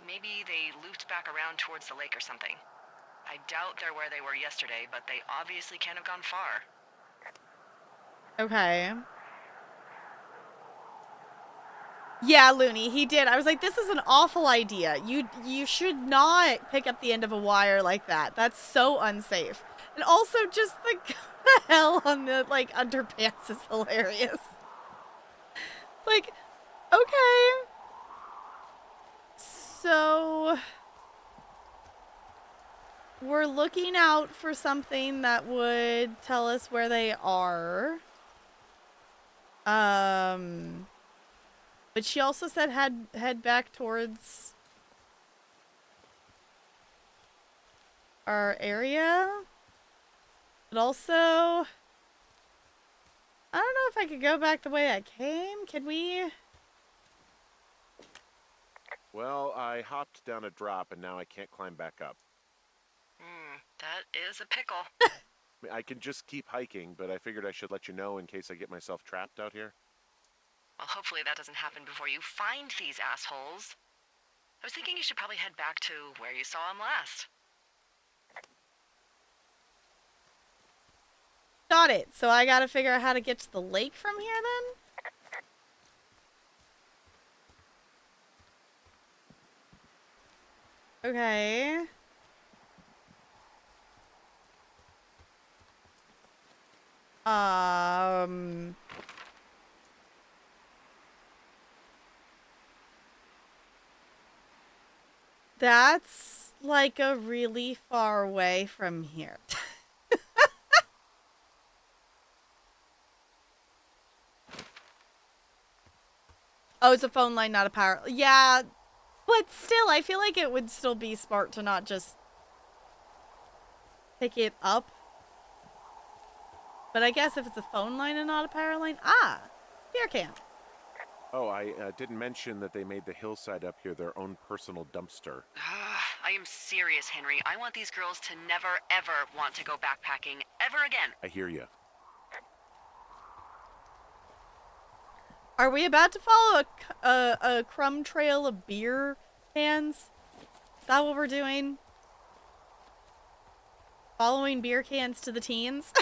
Maybe they looped back around towards the lake or something. I doubt they're where they were yesterday, but they obviously can't have gone far. Okay. Yeah, Looney, he did. I was like, this is an awful idea. You should not pick up the end of a wire like that. That's so unsafe. And also, just the hell on the, like, underpants is hilarious. Like, okay. So, we're looking out for something that would tell us where they are. But she also said head back towards our area. But also, I don't know if I could go back the way I came. Can we? Well, I hopped down a drop and now I can't climb back up. That is a pickle. I mean, I can just keep hiking, but I figured I should let you know in case I get myself trapped out here. Well, hopefully that doesn't happen before you find these assholes. I was thinking you should probably head back to where you saw them last. Got it. So I gotta figure out how to get to the lake from here then? Okay. That's like a really far way from here. Oh, it's a phone line, not a power. Yeah, but still, I feel like it would still be smart to not just pick it up. But I guess if it's a phone line and not a power line, beer can. Oh, I didn't mention that they made the hillside up here their own personal dumpster. I am serious, Henry. I want these girls to never, ever want to go backpacking ever again. I hear you. Are we about to follow a crumb trail of beer cans? Is that what we're doing? Following beer cans to the teens?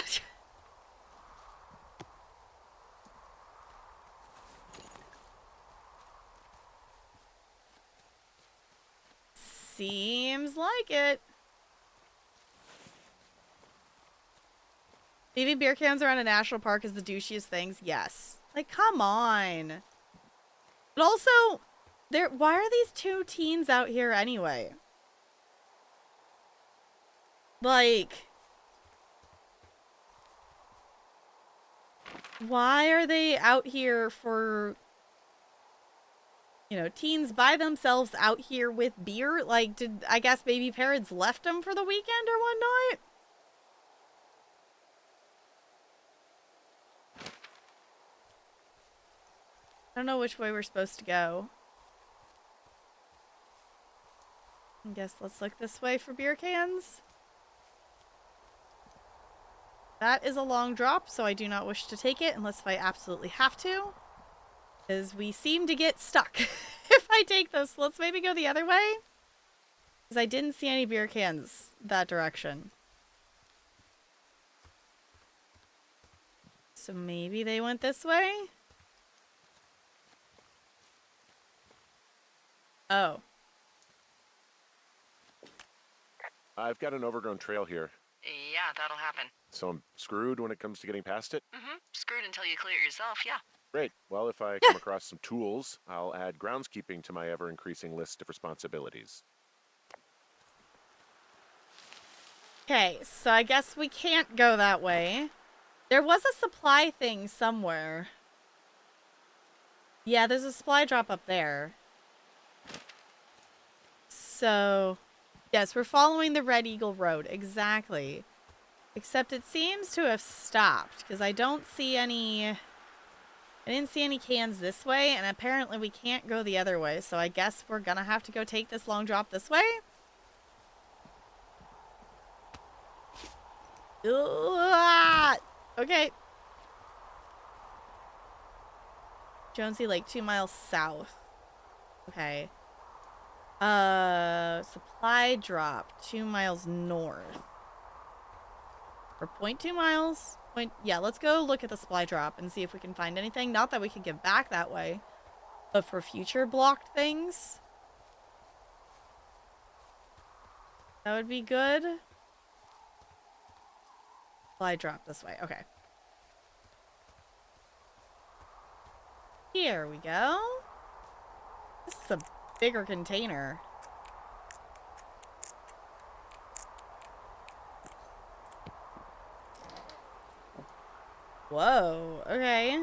Seems like it. Leaving beer cans around a national park is the douchiest things. Yes. Like, come on. But also, why are these two teens out here anyway? Like, why are they out here for, you know, teens by themselves out here with beer? Like, I guess maybe parents left them for the weekend or whatnot? I don't know which way we're supposed to go. I guess let's look this way for beer cans. That is a long drop, so I do not wish to take it unless I absolutely have to. Because we seem to get stuck if I take those. So let's maybe go the other way. Because I didn't see any beer cans that direction. So maybe they went this way? Oh. I've got an overgrown trail here, Yeah, that'll happen. so I'm screwed when it comes to getting past it. Screwed until you clear it yourself, yeah. Great. Well, if I come across some tools, I'll add groundskeeping to my ever-increasing list of responsibilities. Okay, so I guess we can't go that way. There was a supply thing somewhere. Yeah, there's a supply drop up there. So, yes, we're following the Red Eagle Road. Exactly. Except it seems to have stopped because I don't see any... I didn't see any cans this way, and apparently we can't go the other way. So I guess we're gonna have to go take this long drop this way. Okay. Jonesy Lake, 2 miles south. Okay. Supply drop, 2 miles north. Or 0.2 miles. Yeah, let's go look at the supply drop and see if we can find anything. Not that we can get back that way. But for future blocked things, that would be good. Well, I dropped this way. Okay. Here we go. This is a bigger container. Whoa, okay.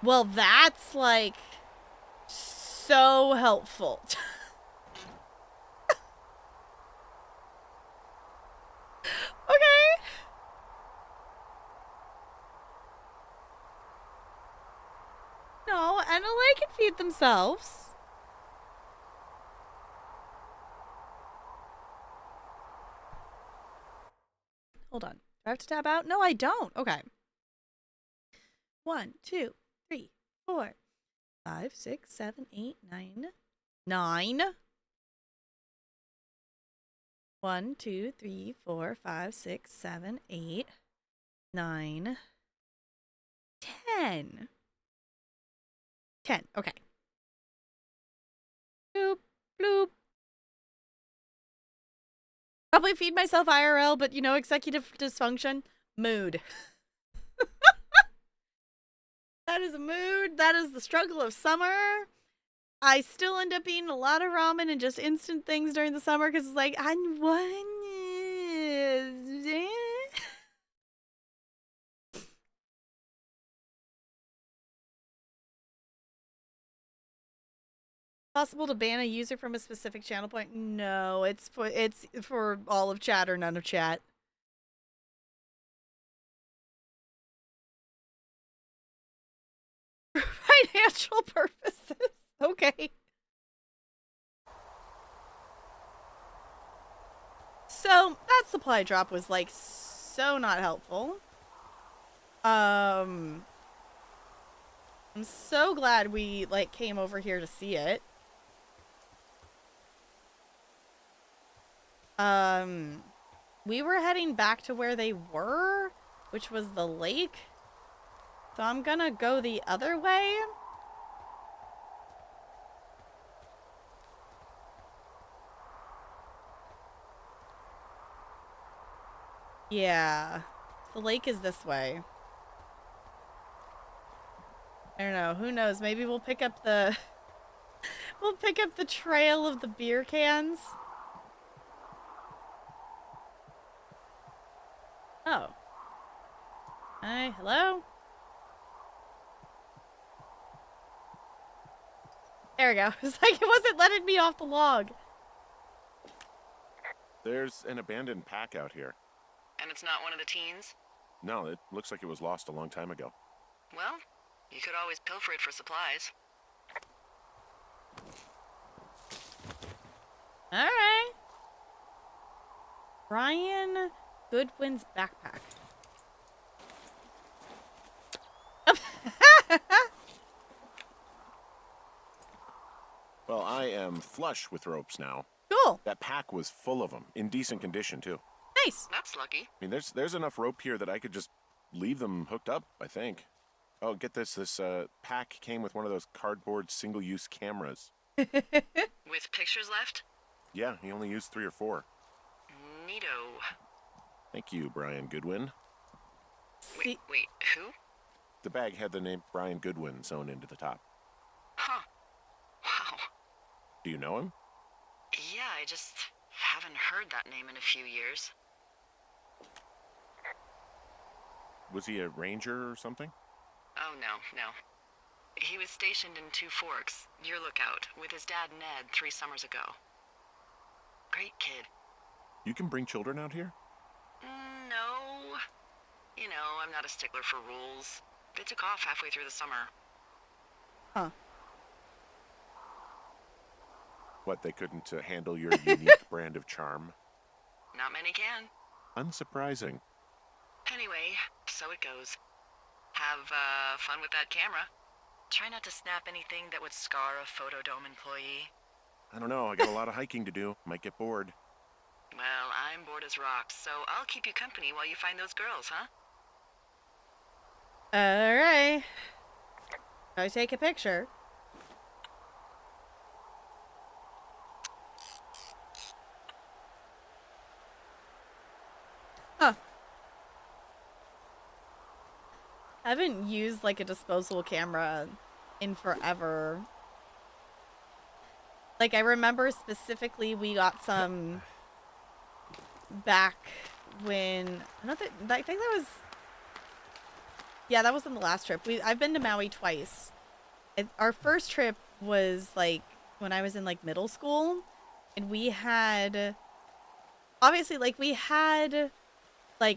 Well, that's like so helpful. Okay. No, and they can feed themselves. Hold on. Do I have to tab out? No, I don't. Okay. 1, 2, 3, 4, 5, 6, 7, 8, 9. 9. 1, 2, 3, 4, 5, 6, 7, 8, 9, 10. 10. Okay. Bloop, bloop. Probably feed myself IRL, but you know, executive dysfunction. Mood. That is a mood. That is the struggle of summer. I still end up eating a lot of ramen and just instant things during the summer because it's like, I want. Possible to ban a user from a specific channel point? No, it's for all of chat or none of chat. For financial purposes. Okay. So that supply drop was like so not helpful. I'm so glad we like came over here to see it. We were heading back to where they were, which was the lake. So I'm gonna go the other way. Yeah. The lake is this way. I don't know. Who knows? Maybe we'll pick up the... we'll pick up the trail of the beer cans. Oh. Hi, hello? There we go. It's like it wasn't letting me off the log. There's an abandoned pack out here. And it's not one of the teens? No, it looks like it was lost a long time ago. Well, you could always pilfer it for supplies. Alright. Brian Goodwin's backpack. Well, I am flush with ropes now. Cool. That pack was full of them, in decent condition, too. Nice. That's lucky. I mean, there's enough rope here that I could just leave them hooked up, I think. Oh, get this. This pack came with one of those cardboard single-use cameras. With pictures left? Yeah, he only used 3 or 4. Neato. Thank you, Brian Goodwin. See, Wait, who? The bag had the name Brian Goodwin sewn into the top. Huh. Wow. Do you know him? Yeah, I just haven't heard that name in a few years. Was he a ranger or something? Oh, no. He was stationed in Two Forks, your lookout, with his dad Ned 3 summers ago. Great kid. You can bring children out here? No. You know, I'm not a stickler for rules. They took off halfway through the summer. huh. What, they couldn't handle your unique brand of charm? Not many can. Unsurprising. Anyway, so it goes. Have fun with that camera. Try not to snap anything that would scar a Photodome employee. I don't know, I got a lot of hiking to do. Might get bored. Well, I'm bored as rocks, so I'll keep you company while you find those girls, huh? Alright. I take a picture. Huh. I haven't used like a disposable camera in forever. Like, I remember specifically we got some back when I think that was, yeah, that was on the last trip. I've been to Maui twice. Our first trip was like when I was in like middle school, and we had obviously like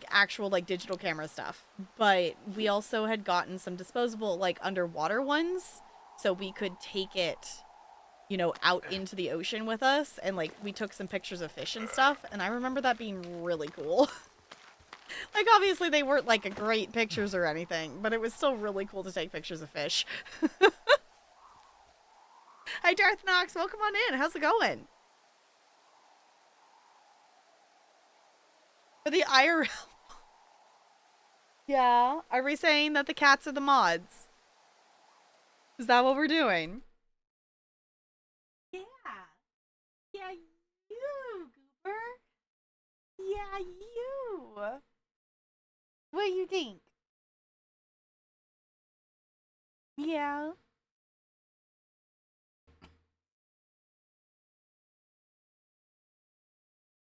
actual like digital camera stuff, but we also had gotten some disposable like underwater ones, so we could take it, you know, out into the ocean with us, and like we took some pictures of fish and stuff, and I remember that being really cool. Like, obviously they weren't like great pictures or anything, but it was still really cool to take pictures of fish. Hi Darth Knox, welcome on in. How's it going? For the IRL. Yeah. Are we saying that the cats are the mods? Is that what we're doing? Yeah. Yeah, you, Goober. Yeah, you. What do you think? Yeah.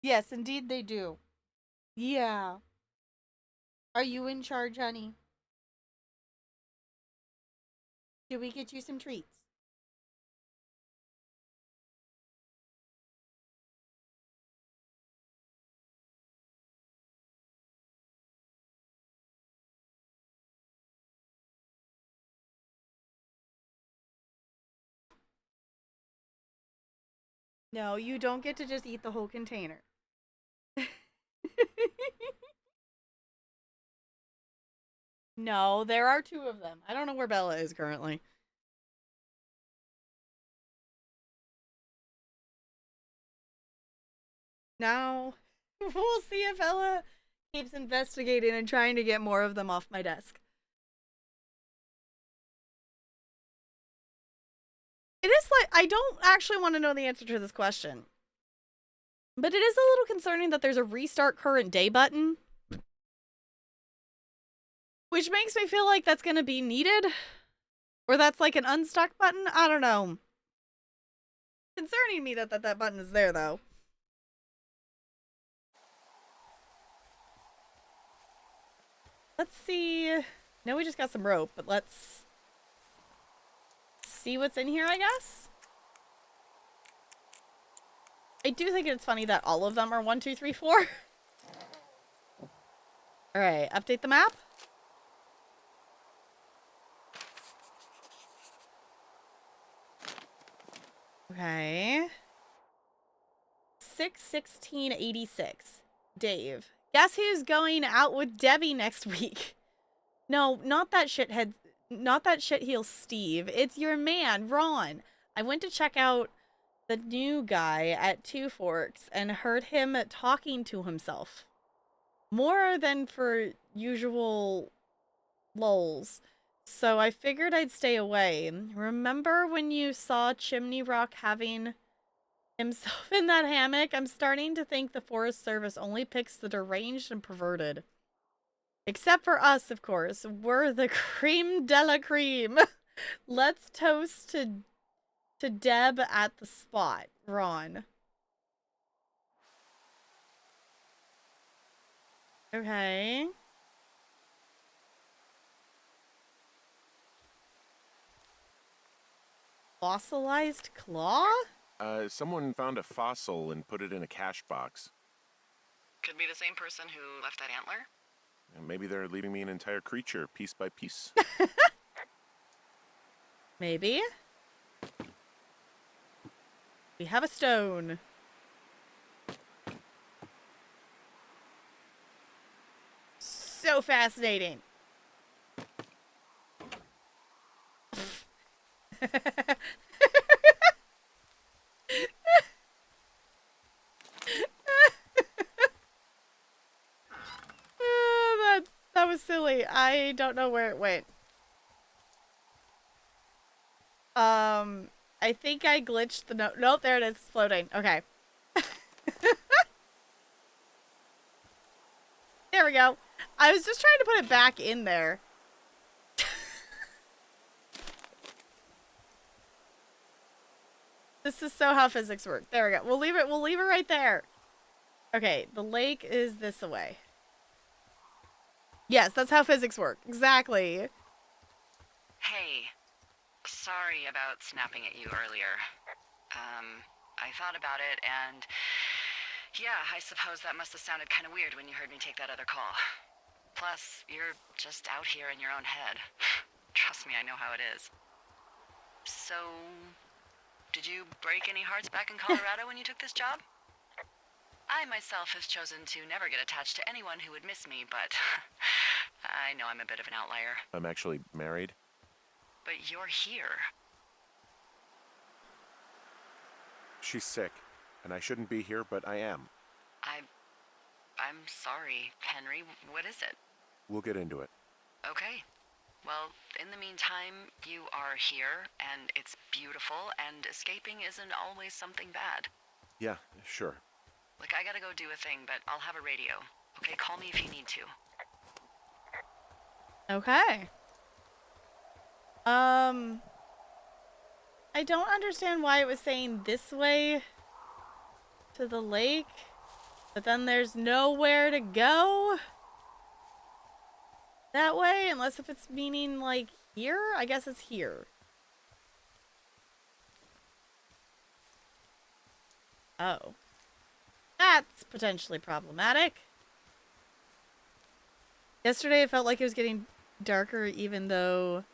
Yes, indeed they do. Yeah. Are you in charge, honey? Should we get you some treats? No, you don't get to just eat the whole container. No, there are two of them. I don't know where Bella is currently. Now, we'll see if Ella keeps investigating and trying to get more of them off my desk. It is like, I don't actually want to know the answer to this question. But it is a little concerning that there's a restart current day button, which makes me feel like that's going to be needed. Or that's like an unstuck button. I don't know. Concerning me that button is there, though. Let's see. No, we just got some rope, but let's see what's in here, I guess. I do think it's funny that all of them are 1, 2, 3, 4. Alright, update the map. Okay. 6/16/86. Dave. Guess who's going out with Debbie next week? No, not that shithead. Not that shitheel Steve. It's your man, Ron. I went to check out the new guy at Two Forks and heard him talking to himself. More than for usual lulls. So I figured I'd stay away. Remember when you saw Chimney Rock having himself in that hammock? I'm starting to think the Forest Service only picks the deranged and perverted. Except for us, of course. We're the creme de la creme. Let's toast to Deb at the spot, Ron. Okay. Fossilized claw? Someone found a fossil and put it in a cash box. Could be the same person who left that antler. And maybe they're leaving me an entire creature, piece by piece. Maybe. We have a stone. So fascinating. That was silly. I don't know where it went. I think I glitched the note. Nope, there it is. It's floating. Okay. There we go. I was just trying to put it back in there. This is so how physics work. There we go. We'll leave it right there. Okay, the lake is this away. Yes, that's how physics work. Exactly. Hey, sorry about snapping at you earlier. I thought about it, and yeah, I suppose that must have sounded kind of weird when you heard me take that other call. Plus, you're just out here in your own head. Trust me, I know how it is. So, did you break any hearts back in Colorado when you took this job? I myself have chosen to never get attached to anyone who would miss me, but I know I'm a bit of an outlier. I'm actually married. But you're here. She's sick, and I shouldn't be here, but I am. I'm sorry, Henry. What is it? We'll get into it. Okay. Well, in the meantime, you are here, and it's beautiful, and escaping isn't always something bad. Yeah, sure. Look, I gotta go do a thing, but I'll have a radio. Okay, call me if you need to. Okay. I don't understand why it was saying this way to the lake, but then there's nowhere to go that way, unless if it's meaning like here. I guess it's here. Oh. That's potentially problematic. Yesterday it felt like it was getting darker even though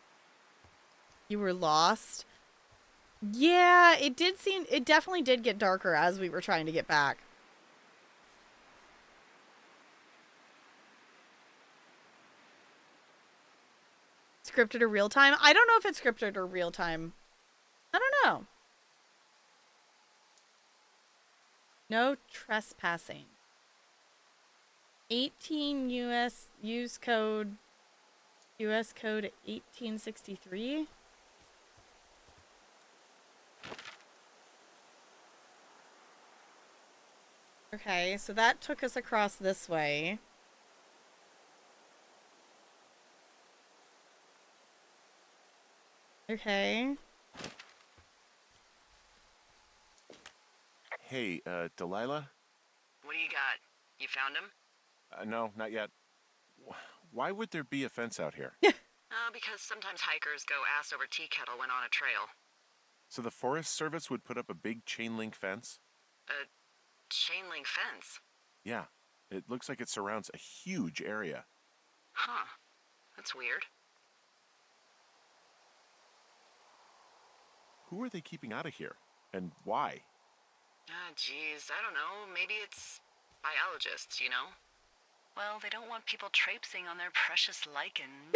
you were lost. Yeah, it definitely did get darker as we were trying to get back. Scripted or real time? I don't know if it's scripted or real time. I don't know. No trespassing. 18 US code 1863. Okay, so that took us across this way. Okay. Hey, Delilah? What do you got? You found him? No, not yet. Why would there be a fence out here? Because sometimes hikers go ass over tea kettle when on a trail. So the Forest Service would put up a big chain link fence? A chain link fence? Yeah. It looks like it surrounds a huge area. Huh. That's weird. Who are they keeping out of here? And why? Geez, I don't know. Maybe it's biologists, you know? Well, they don't want people traipsing on their precious lichens.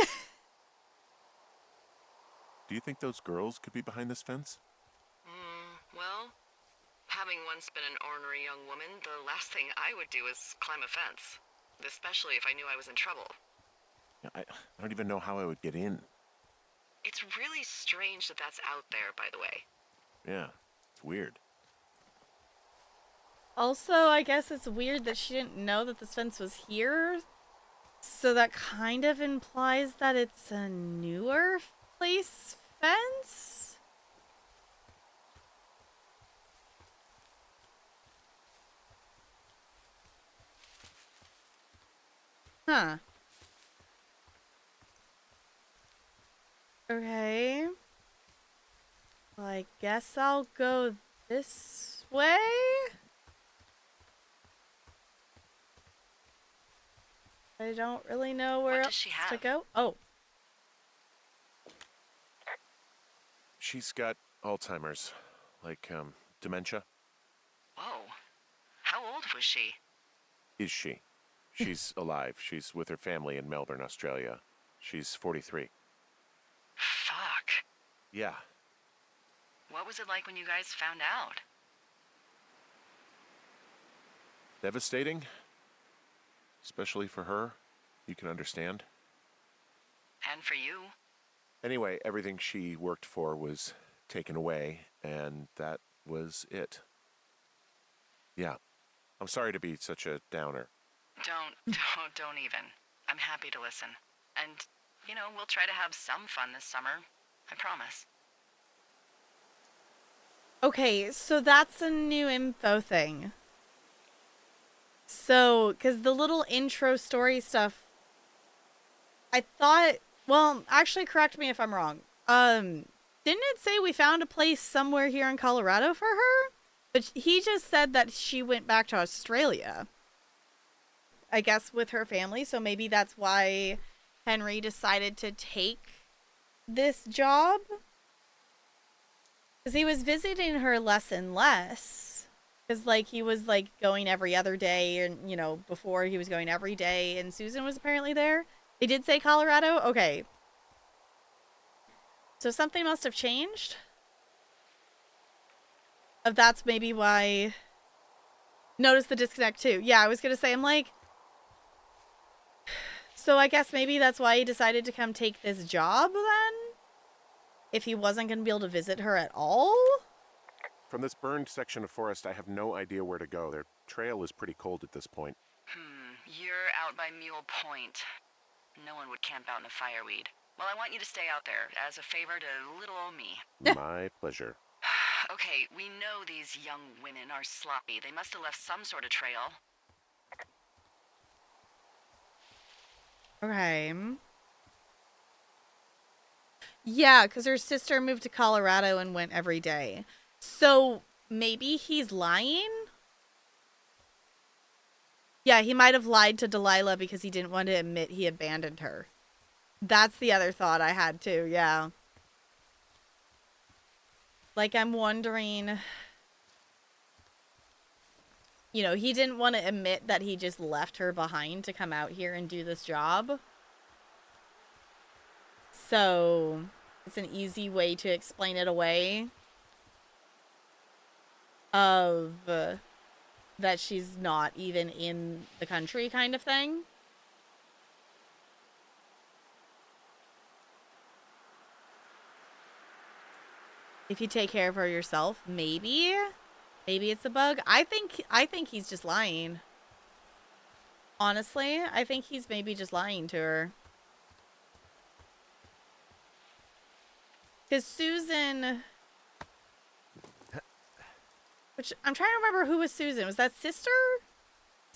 Do you think those girls could be behind this fence? Well, having once been an ornery young woman, the last thing I would do is climb a fence. Especially if I knew I was in trouble. I don't even know how I would get in. It's really strange that that's out there, by the way. Yeah, it's weird. Also, I guess it's weird that she didn't know that this fence was here. So that kind of implies that it's a newer place fence? Huh. Okay. Well, I guess I'll go this way? I don't really know where What else does she to have? go. Oh. She's got Alzheimer's, like, dementia. Whoa. How old was she? Is she? She's alive. She's with her family in Melbourne, Australia. She's 43. Fuck. Yeah. What was it like when you guys found out? Devastating. Especially for her. you can understand. And for you. Anyway, everything she worked for was taken away, and that was it. Yeah, I'm sorry to be such a downer. Don't even. I'm happy to listen. And, we'll try to have some fun this summer. I promise. Okay, so that's a new info thing. So, because the little intro story stuff, I thought, well, actually correct me if I'm wrong. Didn't it say we found a place somewhere here in Colorado for her? But he just said that she went back to Australia. I guess with her family, so maybe that's why Henry decided to take this job. Because he was visiting her less and less. Because, like, he was, like, going every other day. And, before he was going every day. And Susan was apparently there. They did say Colorado? Okay. So something must have changed? That's maybe why... Notice the disconnect, too. Yeah, I was going to say, I'm like... So I guess maybe that's why he decided to come take this job, then? If he wasn't going to be able to visit her at all? From this burned section of forest, I have no idea where to go. Their trail is pretty cold at this point. You're out by Mule Point. No one would camp out in a fireweed. Well, I want you to stay out there, as a favor to little old me. My pleasure. Okay, we know these young women are sloppy. They must have left some sort of trail. Okay. Yeah, because her sister moved to Colorado and went every day. So maybe he's lying? Yeah, he might have lied to Delilah because he didn't want to admit he abandoned her. That's the other thought I had too, yeah. Like, I'm wondering... he didn't want to admit that he just left her behind to come out here and do this job. So, it's an easy way to explain it away. Of that she's not even in the country kind of thing. If you take care of her yourself, maybe it's a bug. I think he's just lying. Honestly, I think he's maybe just lying to her. Because Susan... Which, I'm trying to remember who was Susan. Was that sister?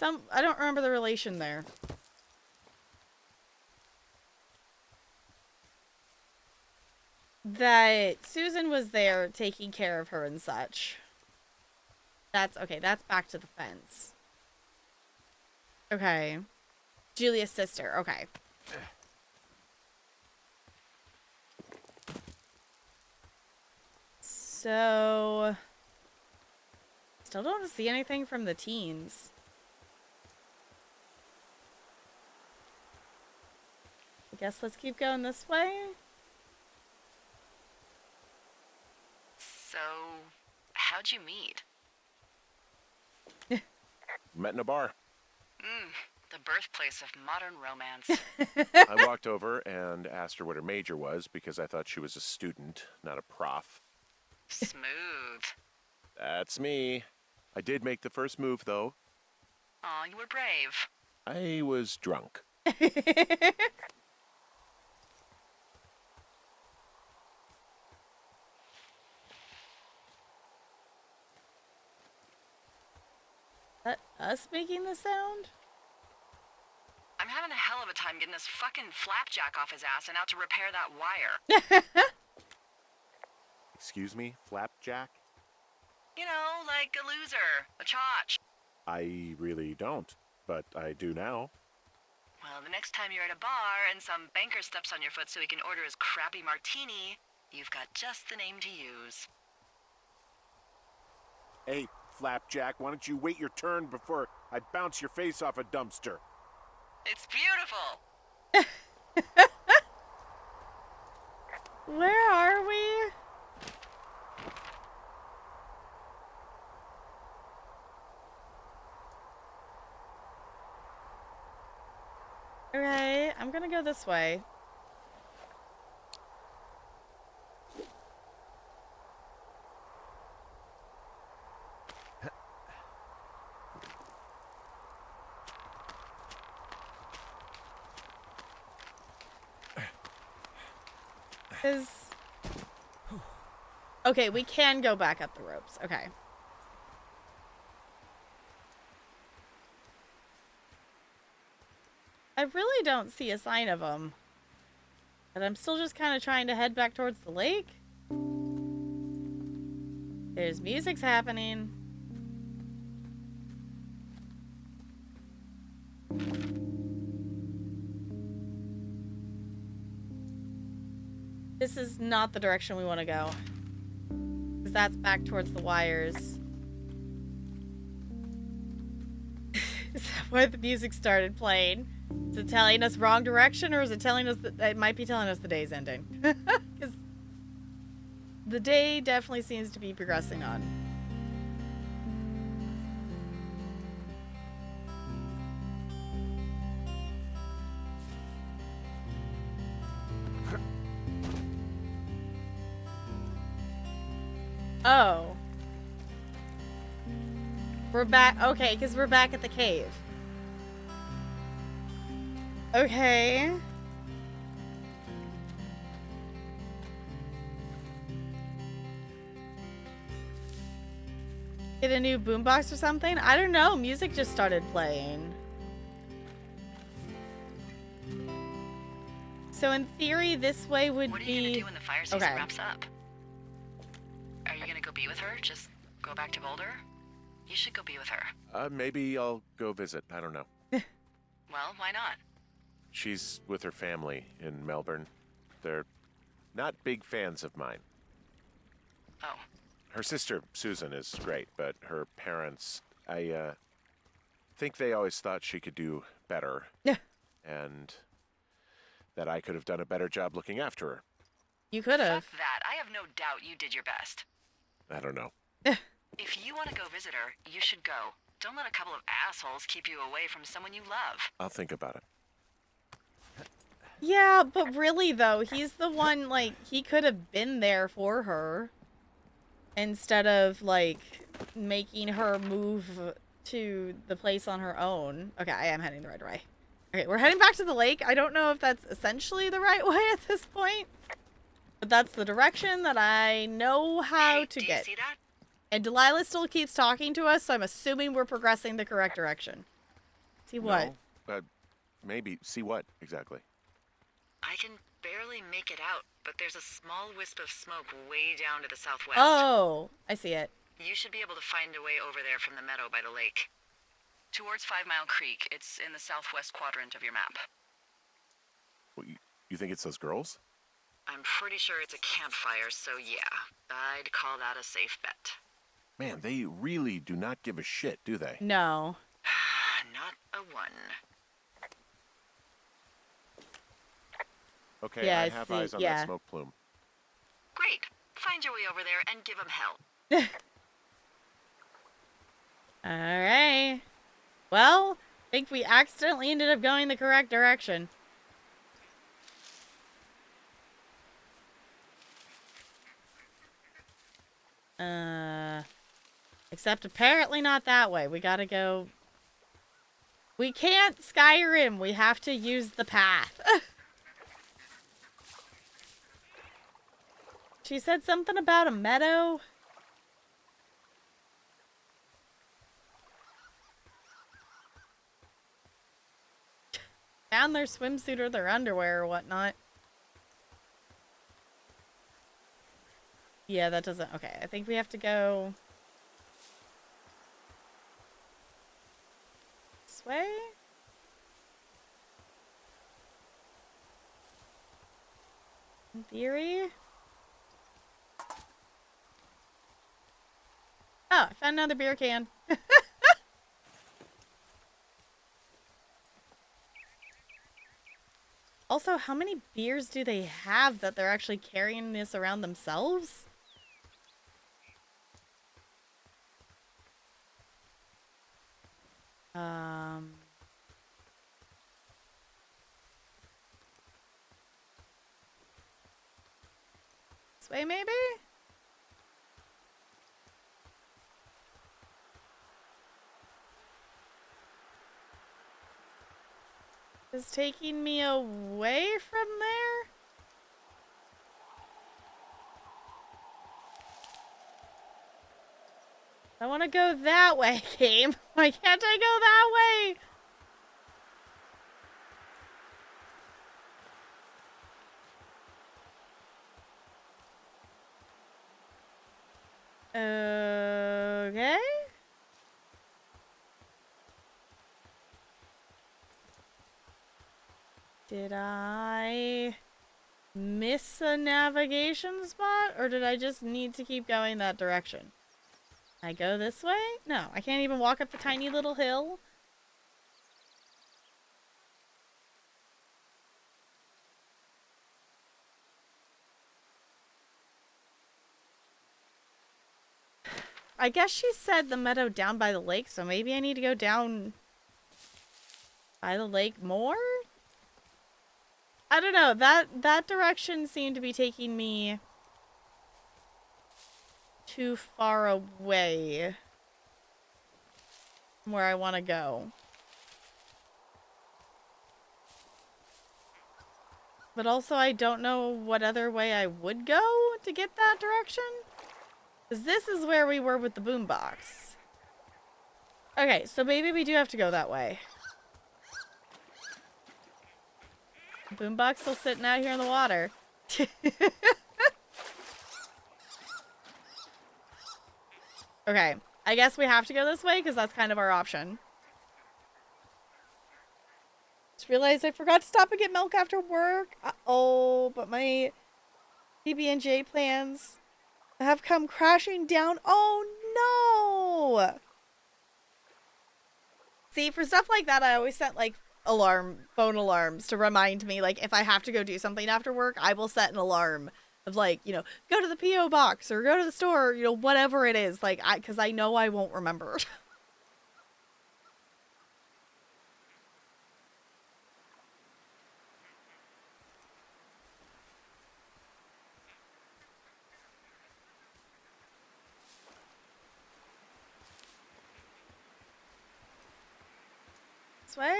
I don't remember the relation there. That Susan was there taking care of her and such. That's back to the fence. Okay. Julia's sister, okay. So... Still don't see anything from the teens. I guess let's keep going this way. So, how'd you meet? Met in a bar. The birthplace of modern romance. I walked over and asked her what her major was because I thought she was a student, not a prof. Smooth. That's me. I did make the first move, though. Aw, you were brave. I was drunk. That us making the sound? I'm having a hell of a time getting this fucking flapjack off his ass and out to repair that wire. Excuse me, flapjack? Like a loser, a chotch. I really don't, but I do now. Well, the next time you're at a bar and some banker steps on your foot so he can order his crappy martini, you've got just the name to use. Hey, flapjack, why don't you wait your turn before I bounce your face off a dumpster? It's beautiful. Where are we? Okay. Okay, I'm gonna go this way. Okay, we can go back up the ropes. Okay. I really don't see a sign of them. But I'm still just kind of trying to head back towards the lake. There's music's happening. This is not the direction we want to go. Because that's back towards the wires. Is that why the music started playing? Is it telling us wrong direction, or is it telling us that it might be telling us the day's ending? Because the day definitely seems to be progressing on. Oh. We're back. Okay, because we're back at the cave. Okay. Get a new boombox or something? I don't know. Music just started playing. So in theory, this way would be... What are you gonna do when the fire season wraps up? Are you gonna go be with her? Just go back to Boulder? You should go be with her. Maybe I'll go visit. I don't know. Well, why not? She's with her family in Melbourne. They're not big fans of mine. Oh. Her sister, Susan, is great, but her parents, I think they always thought she could do better. Yeah. And that I could have done a better job looking after her. You could have. Fuck that. I have no doubt you did your best. I don't know. If you want to go visit her, you should go. Don't let a couple of assholes keep you away from someone you love. I'll think about it. Yeah, but really though, he's the one, like, he could have been there for her. Instead of, like, making her move to the place on her own. Okay, I am heading the right way. Okay, we're heading back to the lake. I don't know if that's essentially the right way at this point. But that's the direction that I know how to do get. You see that? And Delilah still keeps talking to us, so I'm assuming we're progressing the correct direction. See what? No, maybe. See what, exactly? I can barely make it out, but there's a small wisp of smoke way down to the southwest. Oh, I see it. You should be able to find a way over there from the meadow by the lake. Towards 5 Mile Creek. It's in the southwest quadrant of your map. Well, you think it's those girls? I'm pretty sure it's a campfire, so yeah. I'd call that a safe bet. Man, they really do not give a shit, do they? No. Not a one. Okay, Yeah, I I have see, eyes on yeah. that smoke plume. Great. Find your way over there and give them hell. Alright. Well, I think we accidentally ended up going the correct direction. Except apparently not that way. We gotta go... We can't Skyrim. We have to use the path. She said something about a meadow. Found their swimsuit or their underwear or whatnot. Yeah, that doesn't... Okay, I think we have to go... this way? In theory? Oh, I found another beer can. Also, how many beers do they have that they're actually carrying this around themselves? This way, maybe? Is taking me away from there? I want to go that way, game. Why can't I go that way? Okay. Did I miss a navigation spot, or did I just need to keep going that direction? I go this way? No, I can't even walk up the tiny little hill. I guess she said the meadow down by the lake, so maybe I need to go down by the lake more? I don't know. That direction seemed to be taking me too far away from where I want to go. But also, I don't know what other way I would go to get that direction. Because this is where we were with the boombox. Okay, so maybe we do have to go that way. Boombox still sitting out here in the water. Okay, I guess we have to go this way because that's kind of our option. Just realized I forgot to stop and get milk after work. Uh-oh, but my PB&J plans have come crashing down. Oh, no! See, for stuff like that, I always set, like, phone alarms to remind me, like, if I have to go do something after work, I will set an alarm of, like, you know, go to the P.O. box or go to the store, you know, whatever it is, like, because I know I won't remember. This way?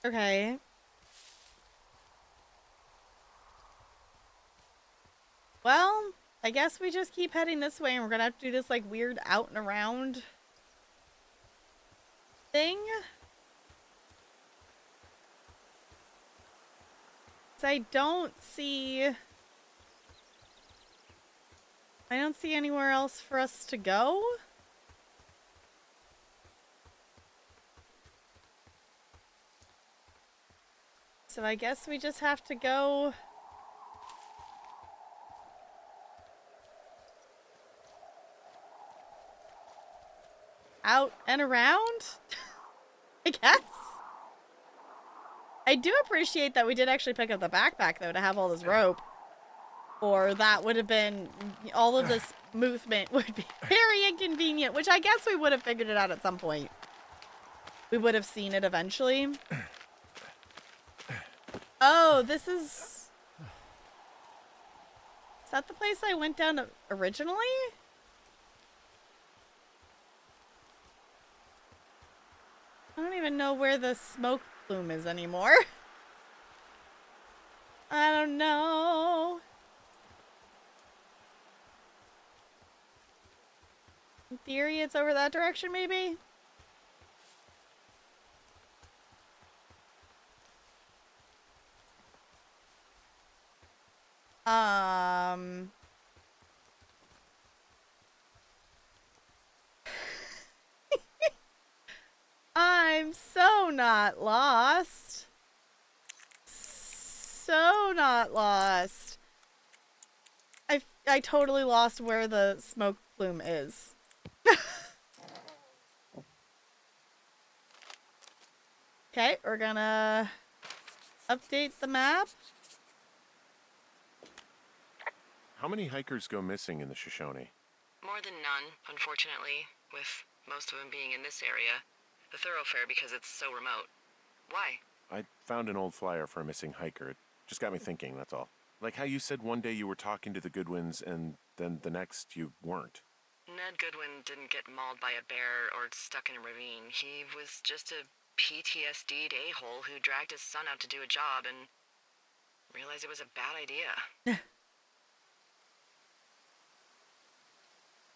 Okay. Well, I guess we just keep heading this way and we're gonna have to do this, like, weird out and around thing. So I don't see anywhere else for us to go. So I guess we just have to go out and around, I guess. I do appreciate that we did actually pick up the backpack, though, to have all this rope. Or that would have been, all of this movement would be very inconvenient, which I guess we would have figured it out at some point. We would have seen it eventually. Oh, this is... Is that the place I went down originally? I don't even know where the smoke plume is anymore. I don't know. In theory, it's over that direction, maybe? I'm so not lost. So not lost. I totally lost where the smoke plume is. Okay, we're gonna update the map. How many hikers go missing in the Shoshone? More than none, unfortunately, with most of them being in this area. The thoroughfare because it's so remote. Why? I found an old flyer for a missing hiker. It just got me thinking, that's all. Like how you said one day you were talking to the Goodwins and then the next you weren't. Ned Goodwin didn't get mauled by a bear or stuck in a ravine. He was just a PTSD'd a-hole who dragged his son out to do a job and realized it was a bad idea.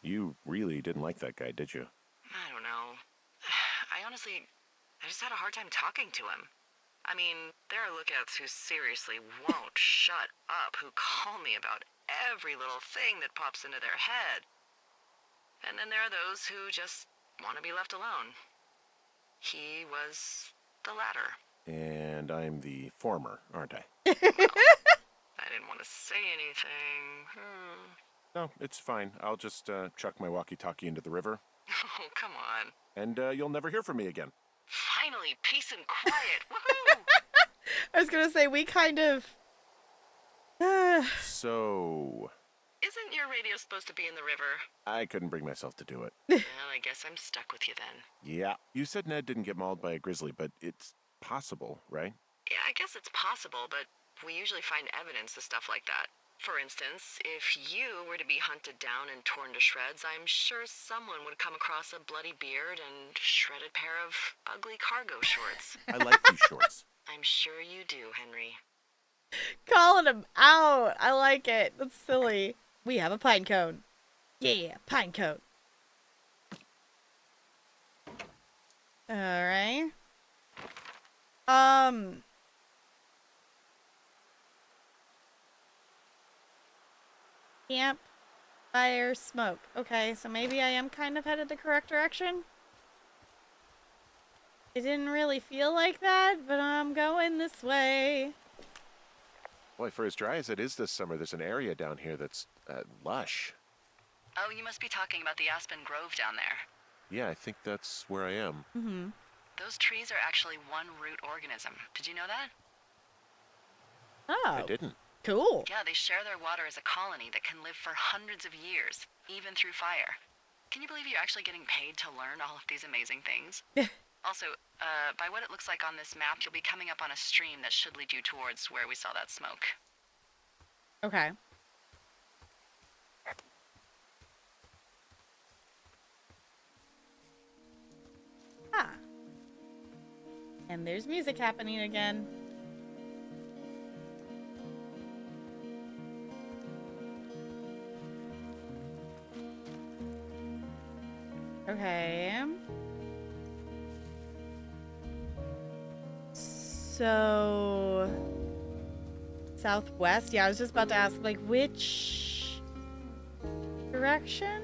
You really didn't like that guy, did you? I don't know. I just had a hard time talking to him. I mean, there are lookouts who seriously won't shut up, who call me about every little thing that pops into their head. And then there are those who just want to be left alone. He was the latter. And I'm the former, aren't I? Well, I didn't want to say anything. No, it's fine. I'll just chuck my walkie-talkie into the river. Oh, come on. And you'll never hear from me again. Finally, peace and quiet. Woohoo! I was gonna say, we kind of... So... Isn't your radio supposed to be in the river? I couldn't bring myself to do it. Well, I guess I'm stuck with you then. Yeah. You said Ned didn't get mauled by a grizzly, but it's possible, right? Yeah, I guess it's possible, but we usually find evidence of stuff like that. For instance, if you were to be hunted down and torn to shreds, I'm sure someone would come across a bloody beard and shredded pair of ugly cargo shorts. I like these shorts. I'm sure you do, Henry. Calling him out. I like it. That's silly. We have a pine cone. Yeah, pine cone. Alright. Camp, fire, smoke. Okay, so maybe I am kind of headed the correct direction. It didn't really feel like that, but I'm going this way. Boy, for as dry as it is this summer, there's an area down here that's lush. Oh, you must be talking about the Aspen Grove down there. Yeah, I think that's where I am. Mm-hmm. Those trees are actually one root organism. Did you know that? Oh. I didn't. Cool. Yeah, they share their water as a colony that can live for hundreds of years, even through fire. Can you believe you're actually getting paid to learn all of these amazing things? Also, by what it looks like on this map, you'll be coming up on a stream that should lead you towards where we saw that smoke. Okay. Ah. And there's music happening again. Okay. So... Southwest? Yeah, I was just about to ask, like, which direction?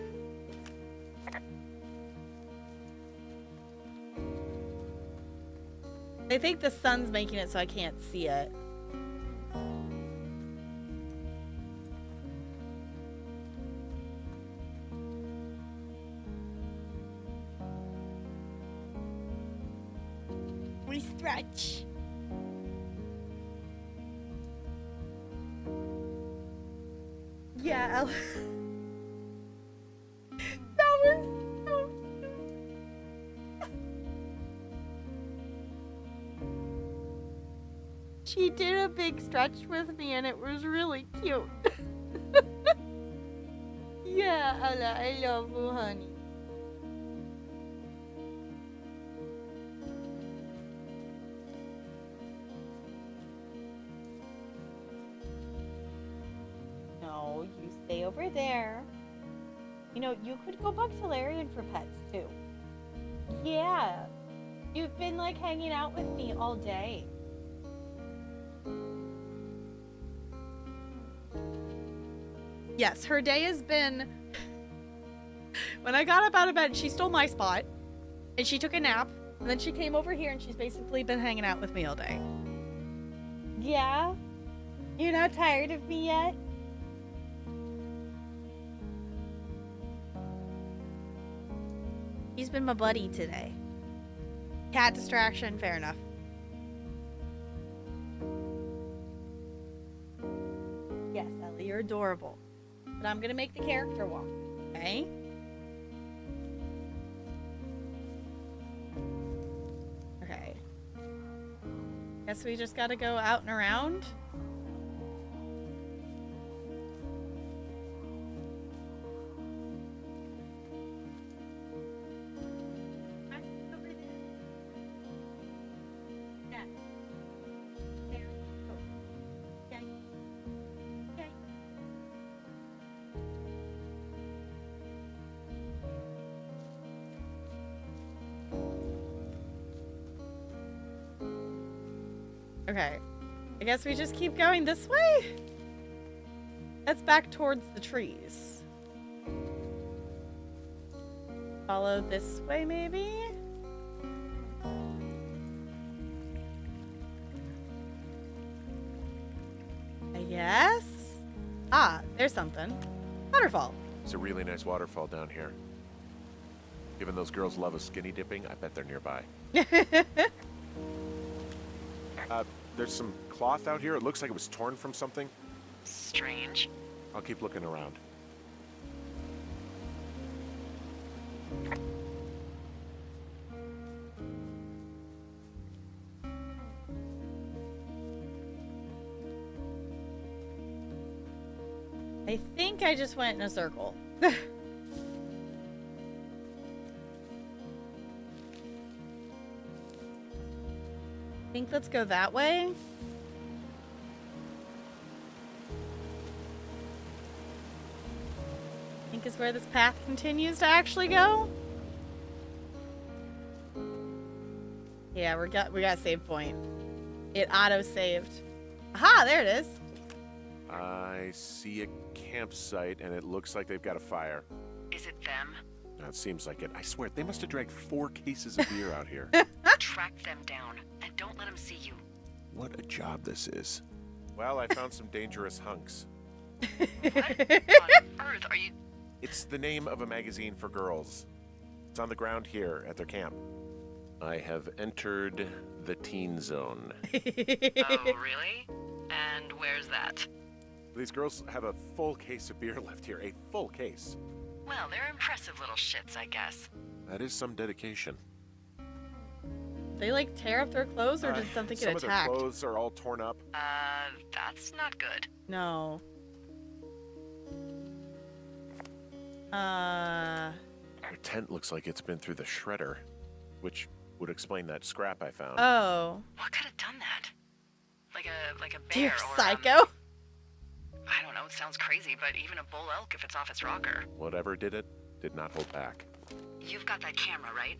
I think the sun's making it so I can't see it. We stretch. Yeah, that was so cute. She did a big stretch with me and it was really cute. Yeah, Ella, I love you, honey. No, you stay over there. You know, you could go back to Larian for pets, too. Yeah. You've been, like, hanging out with me all day. Yes, her day has been... When I got up out of bed, she stole my spot. And she took a nap. And then she came over here and she's basically been hanging out with me all day. Yeah? You're not tired of me yet? He's been my buddy today. Cat distraction, fair enough. Yes, Ellie, you're adorable. But I'm gonna make the character walk, okay? Okay. Guess we just gotta go out and around. Okay. I guess we just keep going this way? That's back towards the trees. Follow this way, maybe? I guess? Ah, there's something. Waterfall. It's a really nice waterfall down here. Given those girls love a skinny dipping, I bet they're nearby. There's some cloth out here. It looks like it was torn from something. Strange. I'll keep looking around. I think I just went in a circle. I think let's go that way. I think is where this path continues to actually go. Yeah, we got a save point. It auto-saved. Aha, there it is. I see a campsite, and it looks like they've got a fire. Is it them? That seems like it. I swear, they must have dragged 4 cases of beer out here. Track them down and don't let them see you. What a job this is. Well, I found some dangerous hunks. What on earth are you? It's the name of a magazine for girls. It's on the ground here at their camp. I have entered the teen zone. Oh, really? And where's that? These girls have a full case of beer left here. A full case. Well, they're impressive little shits, I guess. That is some dedication. They like tear up their clothes, or did something get attacked? Some of their clothes are all torn up. That's not good. No. Their tent looks like it's been through the shredder, which would explain that scrap I found. Oh. What could have done that? Like a bear Dear or psycho. I don't know, it sounds crazy, but even a bull elk if it's off its rocker. Whatever did it, did not hold back. You've got that camera, right?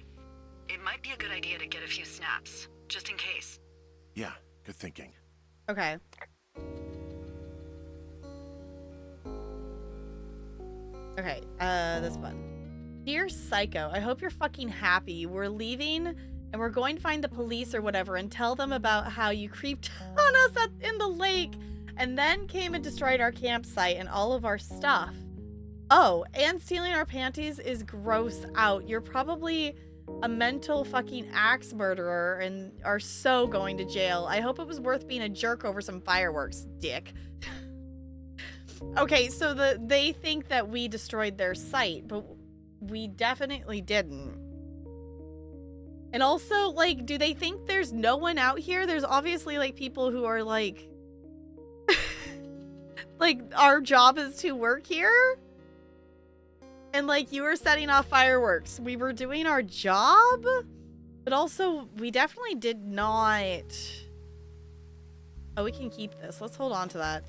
It might be a good idea to get a few snaps, just in case. Yeah, good thinking. Okay. Okay, this one. Dear Psycho, I hope you're fucking happy. We're leaving and we're going to find the police or whatever and tell them about how you creeped on us in the lake and then came and destroyed our campsite and all of our stuff. Oh, and stealing our panties is gross out. You're probably a mental fucking axe murderer and are so going to jail. I hope it was worth being a jerk over some fireworks, dick. Okay, so they think that we destroyed their site, but we definitely didn't. And also, like, do they think there's no one out here? There's obviously, like, people who are, like... like, our job is to work here? And, like, you were setting off fireworks. We were doing our job? But also, we definitely did not... Oh, we can keep this. Let's hold on to that.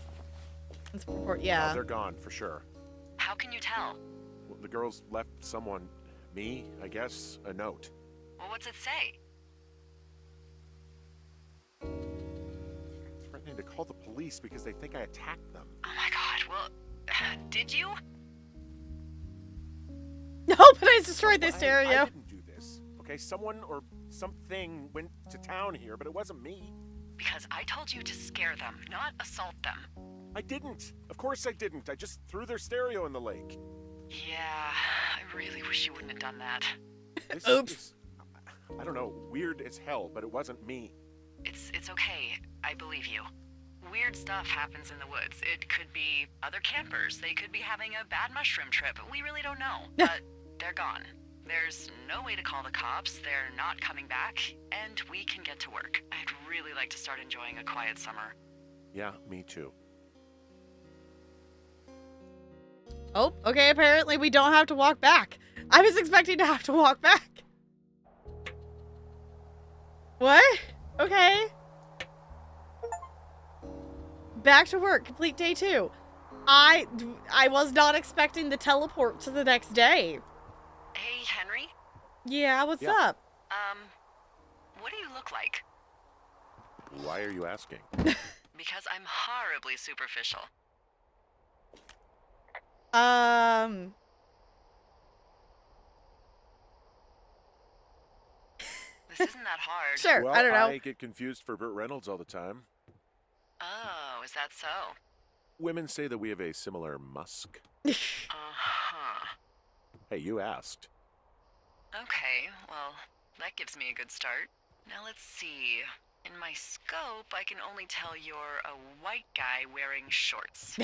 Let's report, yeah. Oh, they're gone, for sure. How can you tell? Well, the girls left someone, me, I guess, a note. Well, what's it say? Threatening to call the police because they think I attacked them. Oh my god, well, did you? No, but I destroyed their I stereo. didn't do this. Okay, someone or something went to town here, but it wasn't me. Because I told you to scare them, not assault them. I didn't. Of course I didn't. I just threw their stereo in the lake. Yeah, I really wish you wouldn't have done that. This Oops. is, I don't know, weird as hell, but it wasn't me. It's okay. I believe you. Weird stuff happens in the woods. It could be other campers. They could be having a bad mushroom trip. We really don't know. But they're gone. There's no way to call the cops, they're not coming back, and we can get to work. I'd really like to start enjoying a quiet summer. Yeah, me too. Oh, okay, apparently we don't have to walk back. I was expecting to have to walk back. What? Okay. Back to work, complete day 2. I was not expecting the teleport to the next day. Hey, Henry? Yeah, what's Yeah. up? What do you look like? Why are you asking? Because I'm horribly superficial. This isn't that hard. Sure, Well, I don't know. I get confused for Burt Reynolds all the time. Oh, is that so? Women say that we have a similar musk. Uh-huh. Hey, you asked. Okay, well, that gives me a good start. Now let's see. In my scope, I can only tell you're a white guy wearing shorts.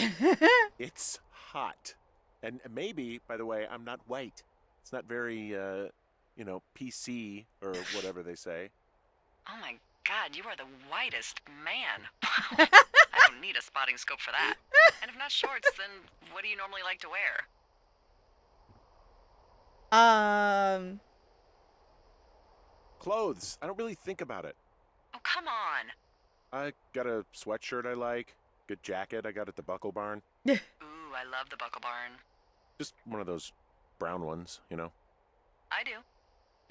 It's hot. And maybe, by the way, I'm not white. It's not very, PC or whatever they say. Oh my god, you are the whitest man. I don't need a spotting scope for that. And if not shorts, then what do you normally like to wear? Clothes. I don't really think about it. Oh, come on. I got a sweatshirt I like. Good jacket I got at the Buckle Barn. Ooh, I love the Buckle Barn. Just one of those brown ones, you know? I do.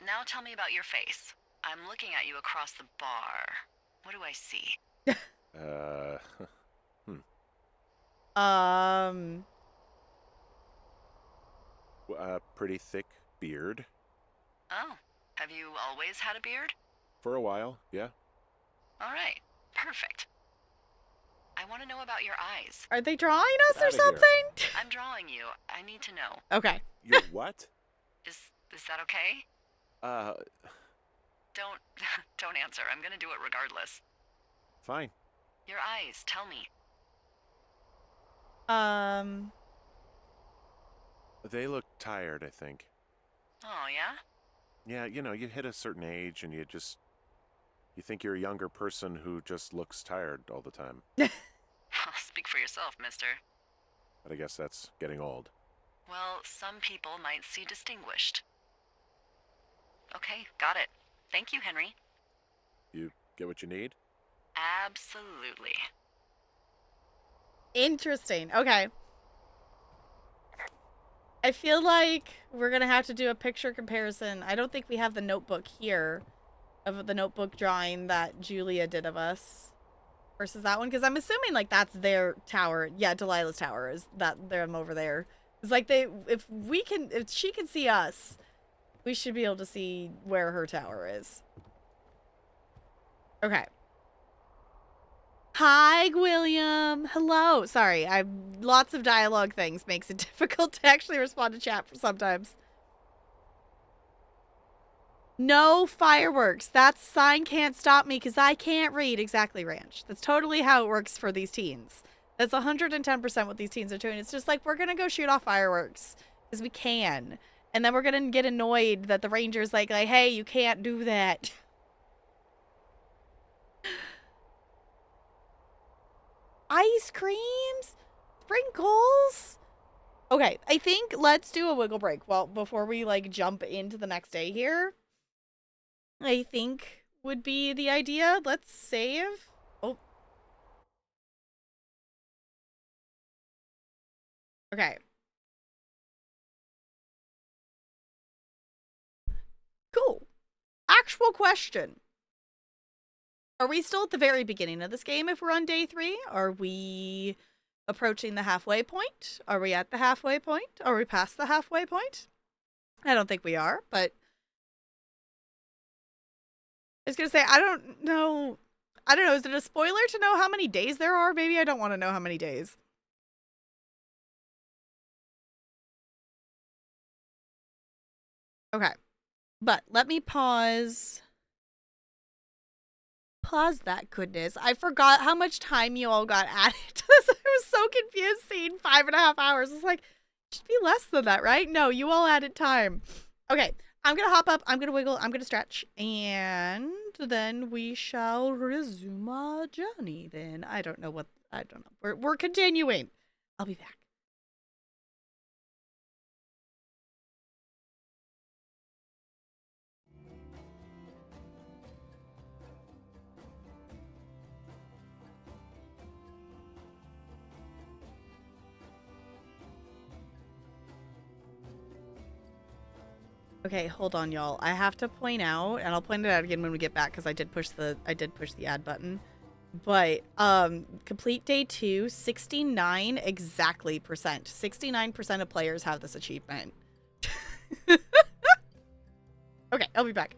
Now tell me about your face. I'm looking at you across the bar. What do I see? Pretty thick beard. Oh, have you always had a beard? For a while, yeah. All right, perfect. I want to know about your eyes. Are they drawing us or Outta here. something? I'm drawing you. I need to know. Okay. You're what? Is that okay? Don't answer. I'm gonna do it regardless. Fine. Your eyes, tell me. They look tired, I think. Oh, yeah? Yeah, you hit a certain age and you think you're a younger person who just looks tired all the time. Speak for yourself, mister. But I guess that's getting old. Well, some people might see distinguished. Okay, got it. Thank you, Henry. You get what you need? Absolutely. Interesting. Okay. I feel like we're going to have to do a picture comparison. I don't think we have the notebook here of the notebook drawing that Julia did of us versus that one. Because I'm assuming like that's their tower. Yeah, Delilah's tower is that them over there. It's like if she can see us, we should be able to see where her tower is. Okay. Hi, William. Hello. Sorry, lots of dialogue things makes it difficult to actually respond to chat for sometimes. No fireworks. That sign can't stop me because I can't read. Exactly, Ranch. That's totally how it works for these teens. That's 110% what these teens are doing. It's just like, we're going to go shoot off fireworks because we can. And then we're going to get annoyed that the ranger's like, hey, you can't do that. Ice creams? Sprinkles? Okay, I think let's do a wiggle break. Well, before we like jump into the next day here, I think would be the idea. Let's save. Oh. Okay. Cool. Actual question. Are we still at the very beginning of this game if we're on day 3? Are we approaching the halfway point? Are we at the halfway point? Are we past the halfway point? I don't think we are, but I was going to say, I don't know. Is it a spoiler to know how many days there are? Maybe I don't want to know how many days. Okay. But let me pause that goodness. I forgot how much time you all got added to this. I was so confused seeing 5.5 hours. It's like, it should be less than that, right? No, you all added time. Okay, I'm gonna hop up. I'm gonna wiggle. I'm gonna stretch, and then we shall resume our journey. Then I don't know what I don't know. We're continuing. I'll be back. Okay, hold on, y'all. I have to point out, and I'll point it out again when we get back because I did push the add button. But complete day 2, 69 exactly percent. 69% of players have this achievement. Okay, I'll be back.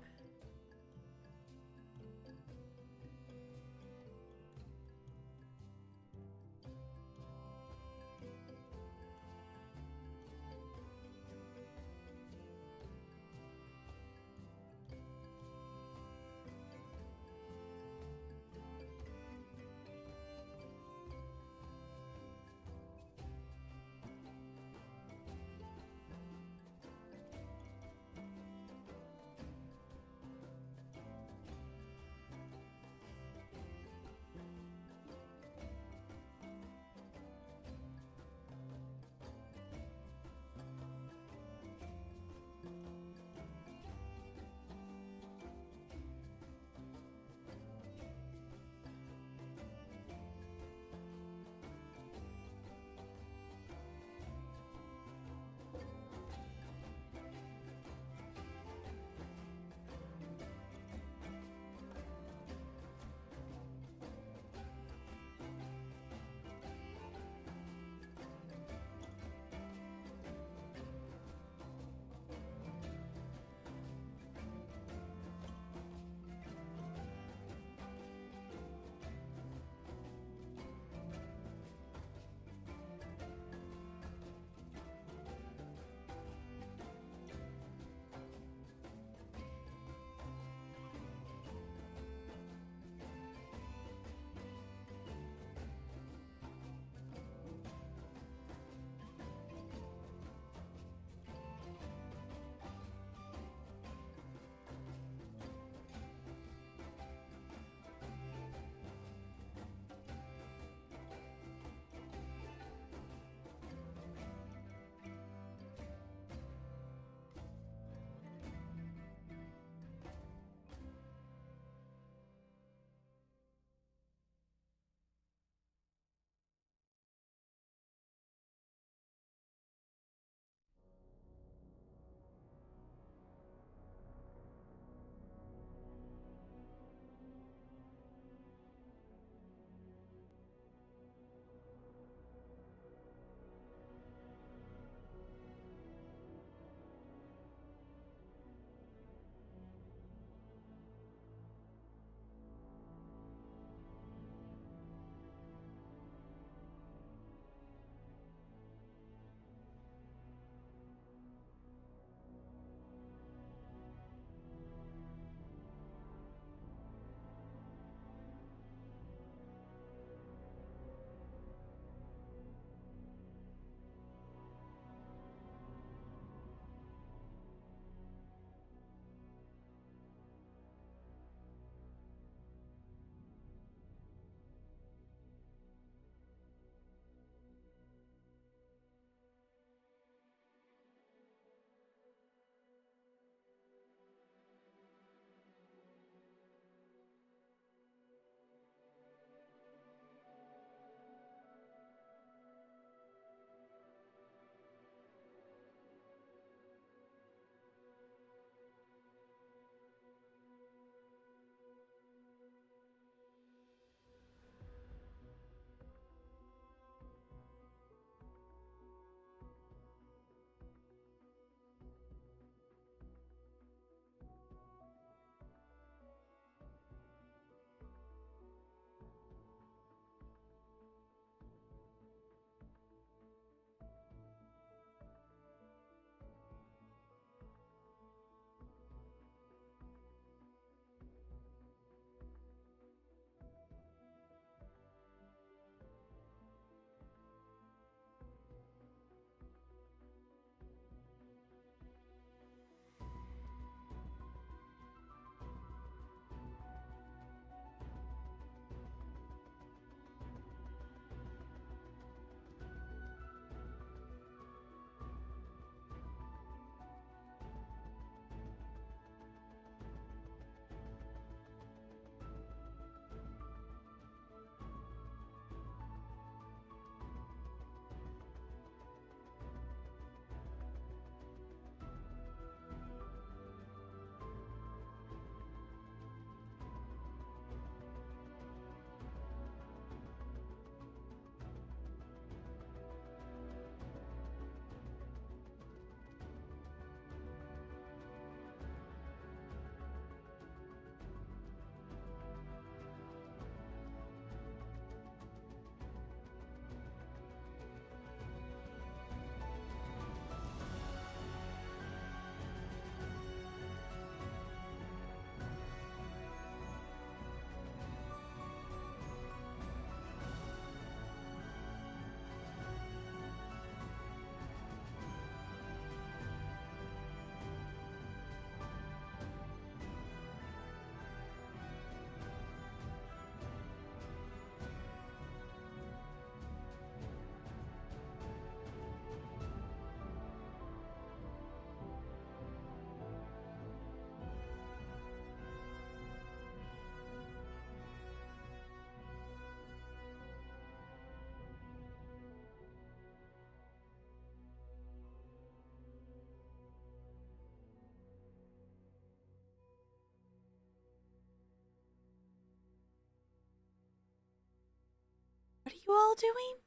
doing?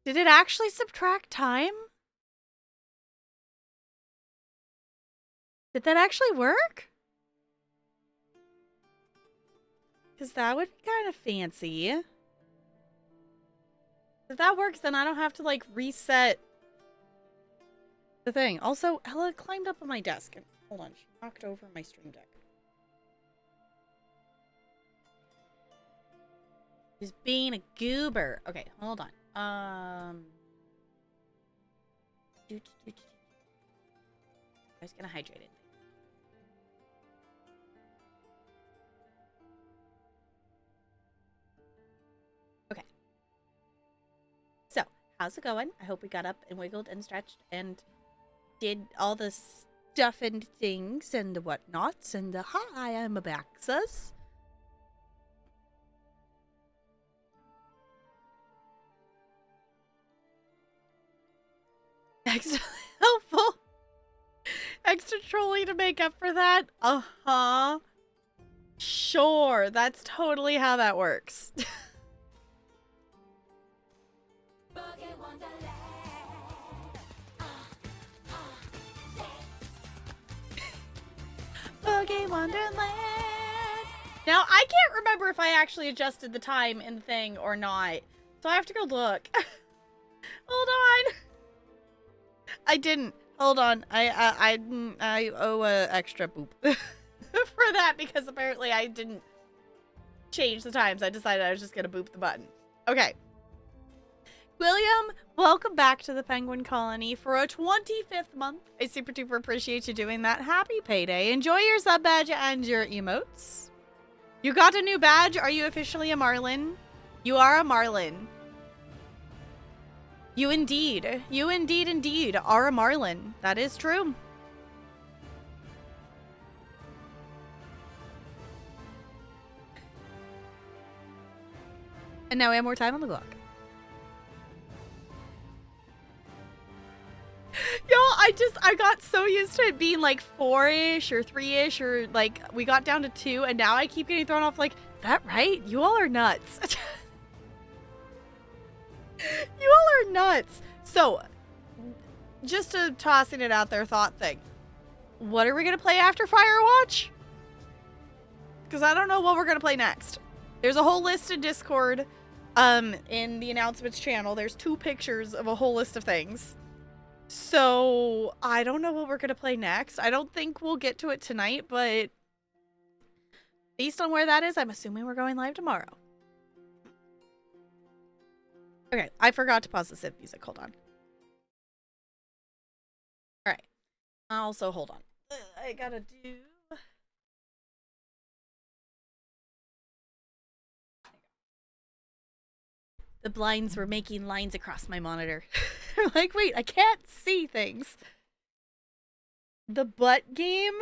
Did it actually subtract time? Did that actually work? Because that would be kind of fancy. If that works, then I don't have to, like, reset the thing. Also, Ella climbed up on my desk. And hold on, she knocked over my stream deck. She's being a goober. Okay, hold on. I was gonna hydrate it. Okay. So, how's it going? I hope we got up and wiggled and stretched and did all the stuff and things and whatnots. And hi, I'm Abaxas. Extra helpful. Extra trolling to make up for that? Uh-huh. Sure, that's totally how that works. Boogie Wonderland. Now, I can't remember if I actually adjusted the time in the thing or not. So I have to go look. Hold on. I didn't. Hold on. I owe a extra boop for that because apparently I didn't change the times. I decided I was just gonna boop the button. Okay. William, welcome back to the Penguin Colony for a 25th month. I super duper appreciate you doing that. Happy payday. Enjoy your sub badge and your emotes. You got a new badge. Are you officially a Marlin? You are a Marlin. You indeed are a Marlin. That is true. And now we have more time on the clock. Yo, I got so used to it being like 4-ish or 3-ish or like we got down to 2 and now I keep getting thrown off like, is that right? You all are nuts. You all are nuts. So, just to tossing it out there thought thing. What are we going to play after Firewatch? Because I don't know what we're going to play next. There's a whole list in Discord in the announcements channel. There's 2 pictures of a whole list of things. So, I don't know what we're going to play next. I don't think we'll get to it tonight, but based on where that is, I'm assuming we're going live tomorrow. Okay, I forgot to pause the synth music. Hold on. Alright. Also, hold on. I gotta do... The blinds were making lines across my monitor. I'm like, wait, I can't see things. The butt game?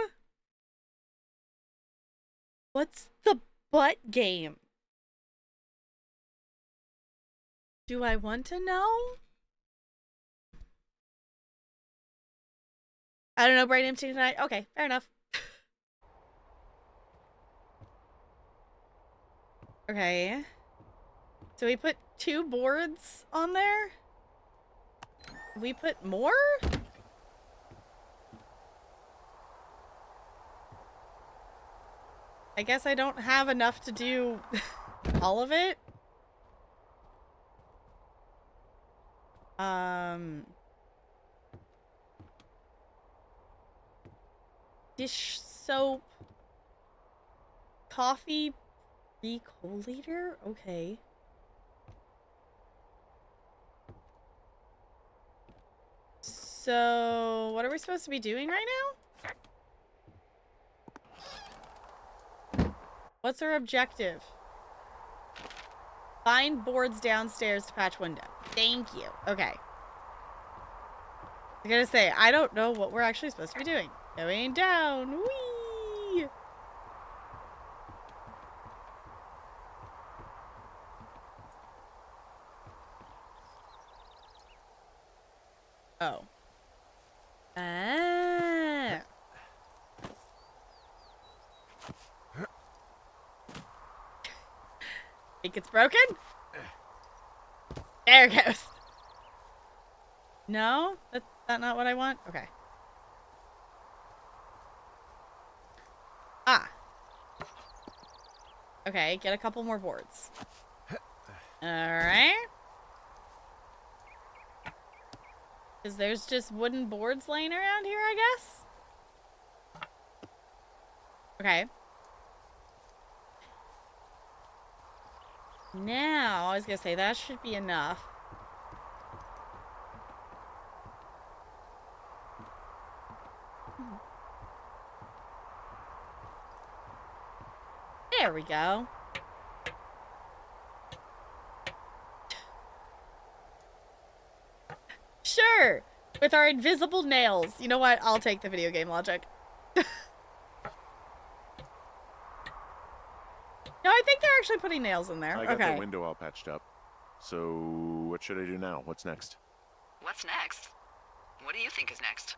What's the butt game? Do I want to know? I don't know, brain empty tonight. Okay, fair enough. Okay. So we put 2 boards on there? We put more? I guess I don't have enough to do all of it. Dish soap. Coffee recollator? Okay. So, what are we supposed to be doing right now? What's our objective? Find boards downstairs to patch window. Thank you. Okay. I gotta say, I don't know what we're actually supposed to be doing. Going down. Whee! Oh. Ah. Think it's broken? There it goes. No? That's not what I want? Okay. Ah. Okay, get a couple more boards. Alright. Because there's just wooden boards laying around here, I guess? Okay. Now, I was gonna say, that should be enough. There we go. Sure! With our invisible nails. You know what? I'll take the video game logic. No, I think they're actually putting nails in there. I got Okay. the window all patched up. So, what should I do now? What's next? What's next? What do you think is next?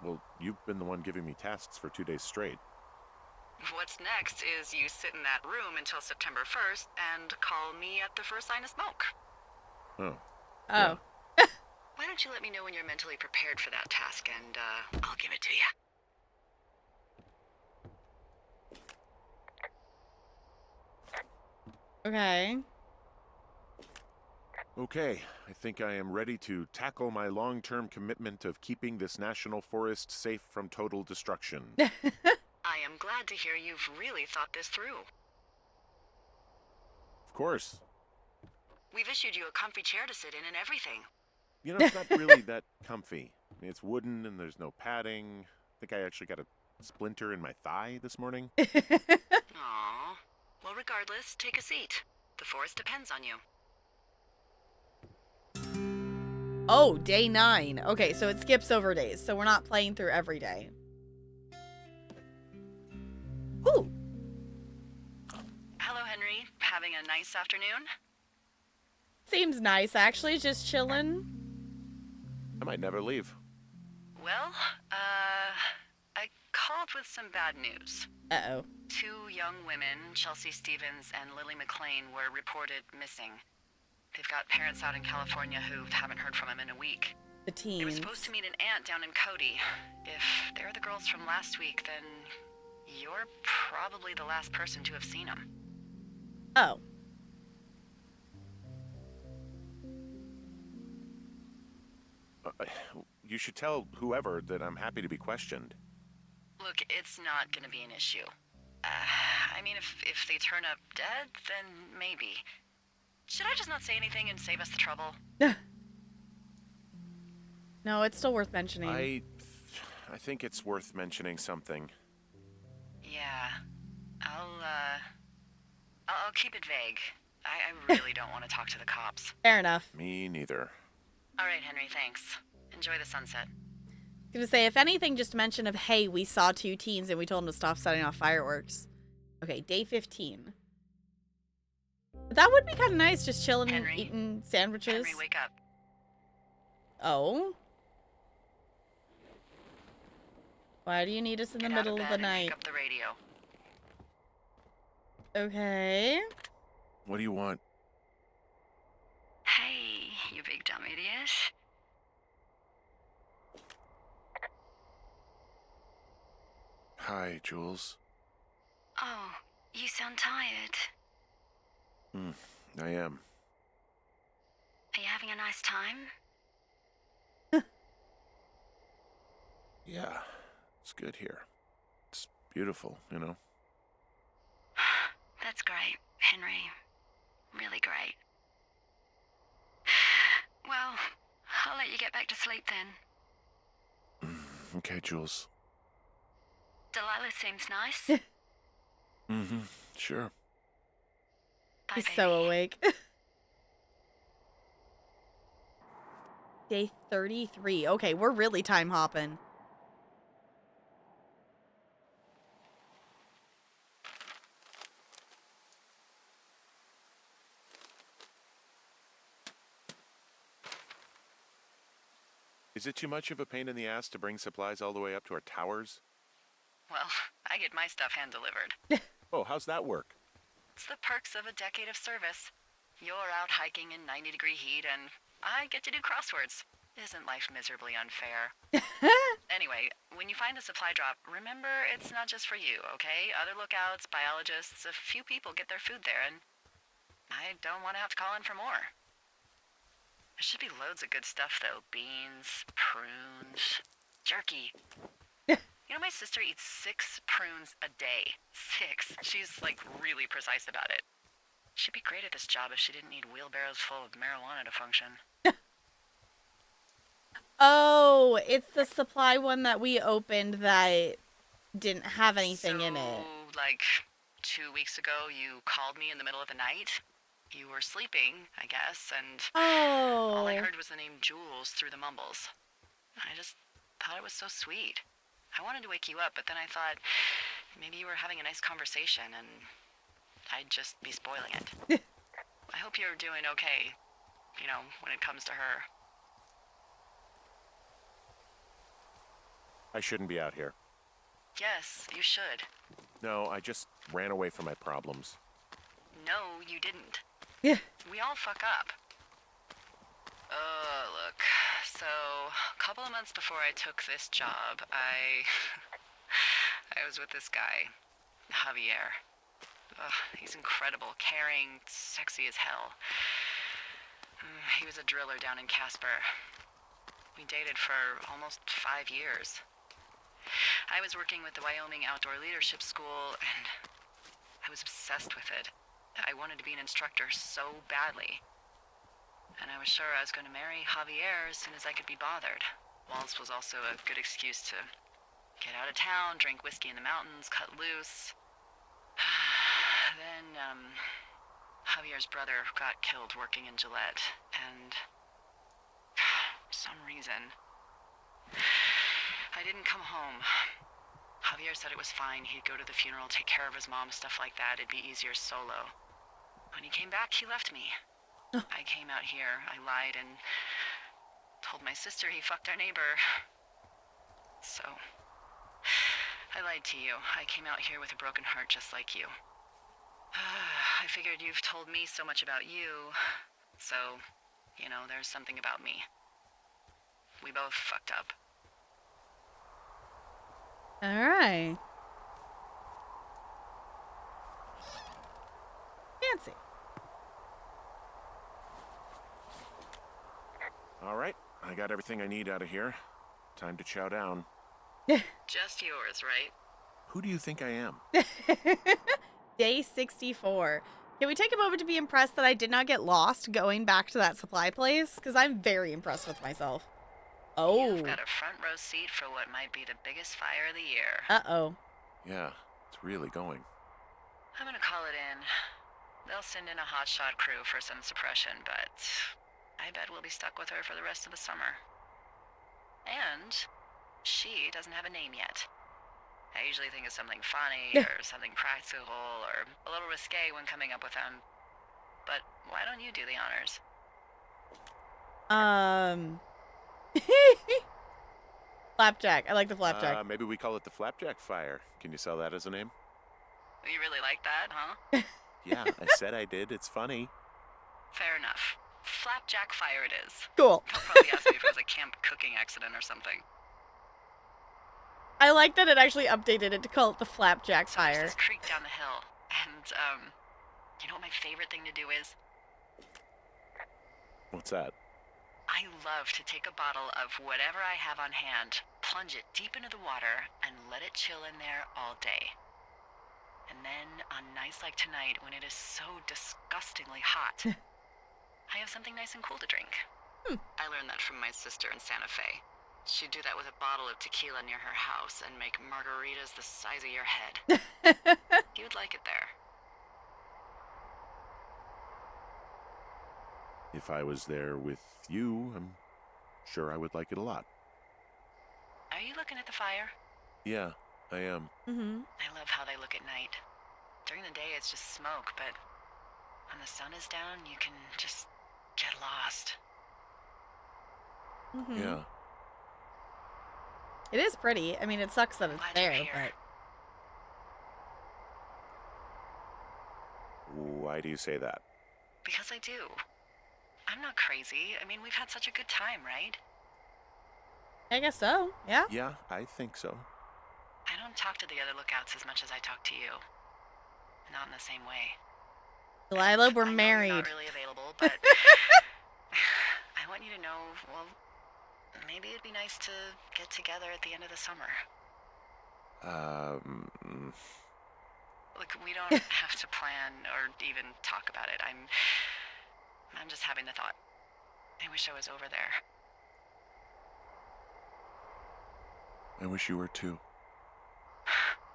Well, you've been the one giving me tasks for 2 days straight. What's next is you sit in that room until September 1st and call me at the first sign of smoke. Oh. Oh. Yeah. Why don't you let me know when you're mentally prepared for that task, and I'll give it to you. Okay. Okay, I think I am ready to tackle my long-term commitment of keeping this national forest safe from total destruction. I am glad to hear you've really thought this through. Of course. We've issued you a comfy chair to sit in and everything. You know, it's not really that comfy. I mean, it's wooden and there's no padding. I think I actually got a splinter in my thigh this morning. Aww. Well, regardless, take a seat. The forest depends on you. Oh, day 9. Okay, so it skips over days, so we're not playing through every day. Ooh. Hello, Henry. Having a nice afternoon? Seems nice, actually. Just chilling. I might never leave. Well, I called with some bad news. Uh-oh. 2 young women, Chelsea Stevens and Lily McLean, were reported missing. They've got parents out in California who haven't heard from them in a week. The They were teens. supposed to meet an aunt down in Cody. If they're the girls from last week, then you're probably the last person to have seen them. Oh. You should tell whoever that I'm happy to be questioned. Look, it's not gonna be an issue. I mean, if they turn up dead, then maybe. Should I just not say anything and save us the trouble? No, it's still worth mentioning. I think it's worth mentioning something. Yeah. I'll keep it vague. I really don't want to talk to the cops. Fair enough. Me neither. All right, Henry, thanks. Enjoy the sunset. I was gonna say, if anything, just mention of, hey, we saw 2 teens and we told them to stop setting off fireworks. Okay, day 15. But that would be kind of nice, just chilling and Henry? eating sandwiches. Henry, wake up. Oh? Why do you need us in the Get out middle of of bed the and night? pick up the radio. Okay. What do you want? Hey, you big dumb idiot. Hi, Jules. Oh, you sound tired. I am. Are you having a nice time? Yeah, it's good here. It's beautiful, you know? That's great, Henry. Really great. Well, I'll let you get back to sleep then. Okay, Jules. Delilah seems nice. Mm-hmm, sure. Bye, He's baby. so awake. Day 33. Okay, we're really time hopping. Is it too much of a pain in the ass to bring supplies all the way up to our towers? Well, I get my stuff hand-delivered. Oh, how's that work? It's the perks of a decade of service. You're out hiking in 90-degree heat, and I get to do crosswords. Isn't life miserably unfair? Anyway, when you find the supply drop, remember it's not just for you, okay? Other lookouts, biologists, a few people get their food there, and I don't want to have to call in for more. There should be loads of good stuff, though. Beans, prunes, jerky. You know, my sister eats 6 prunes a day. 6. She's, like, really precise about it. She'd be great at this job if she didn't need wheelbarrows full of marijuana to function. Oh, it's the supply one that we opened that didn't have anything in it. So, like, 2 weeks ago, you called me in the middle of the night. You were sleeping, I guess, and all I Oh. heard was the name Jules through the mumbles. I just thought it was so sweet. I wanted to wake you up, but then I thought maybe you were having a nice conversation and I'd just be spoiling it. I hope you're doing okay, you know, when it comes to her. I shouldn't be out here. Yes, you should. No, I just ran away from my problems. No, you didn't. Yeah. We all fuck up. Look. So, a couple of months before I took this job, I was with this guy, Javier. He's incredible, caring, sexy as hell. He was a driller down in Casper. We dated for almost 5 years. I was working with the Wyoming Outdoor Leadership School, and I was obsessed with it. I wanted to be an instructor so badly. And I was sure I was going to marry Javier as soon as I could be bothered. Waltz was also a good excuse to get out of town, drink whiskey in the mountains, cut loose. Then, Javier's brother got killed working in Gillette, and for some reason, I didn't come home. Javier said it was fine. He'd go to the funeral, take care of his mom, stuff like that. It'd be easier solo. When he came back, he left me. I came out here, I lied, and told my sister he fucked our neighbor. So, I lied to you. I came out here with a broken heart just like you. I figured you've told me so much about you, so, you know, there's something about me. We both fucked up. Alright. Fancy. All right, I got everything I need out of here. Time to chow down. Just yours, right? Who do you think I am? Day 64. Can we take a moment to be impressed that I did not get lost going back to that supply place? Because I'm very impressed with myself. Oh. You've got a front row seat for what might be the biggest fire of the year. Uh-oh. Yeah, it's really going. I'm gonna call it in. They'll send in a hotshot crew for some suppression, but I bet we'll be stuck with her for the rest of the summer. And she doesn't have a name yet. I usually think of something funny or something practical or a little risque when coming up with them. But why don't you do the honors? Flapjack. I like the flapjack. Maybe we call it the Flapjack Fire. Can you sell that as a name? You really like that, huh? Yeah, I said I did. It's funny. Fair enough. Flapjack Fire it is. Cool. They'll probably ask me if it was a camp cooking accident or something. I like that it actually updated it to call it the Flapjack So Fire. there's this creek down the hill, and, you know what my favorite thing to do is? What's that? I love to take a bottle of whatever I have on hand, plunge it deep into the water, and let it chill in there all day. And then, on nights like tonight, when it is so disgustingly hot, I have something nice and cool to drink. I learned that from my sister in Santa Fe. She'd do that with a bottle of tequila near her house and make margaritas the size of your head. You'd like it there. If I was there with you, I'm sure I would like it a lot. Are you looking at the fire? Yeah, I am. Mm-hmm. I love how they look at night. During the day, it's just smoke, but when the sun is down, you can just get lost. Mm-hmm. Yeah. It is pretty. I mean, it sucks that it's Glad there, you're here. Why do you say that? Because I do. I'm not crazy. I mean, we've had such a good time, right? I guess so. Yeah. Yeah, I think so. I don't talk to the other lookouts as much as I talk to you. Not in the same way. Delilah, we're I know married. You're not really available, but I want you to know, well, maybe it'd be nice to get together at the end of the summer. Look, we don't have to plan or even talk about it. I'm just having the thought. I wish I was over there. I wish you were too.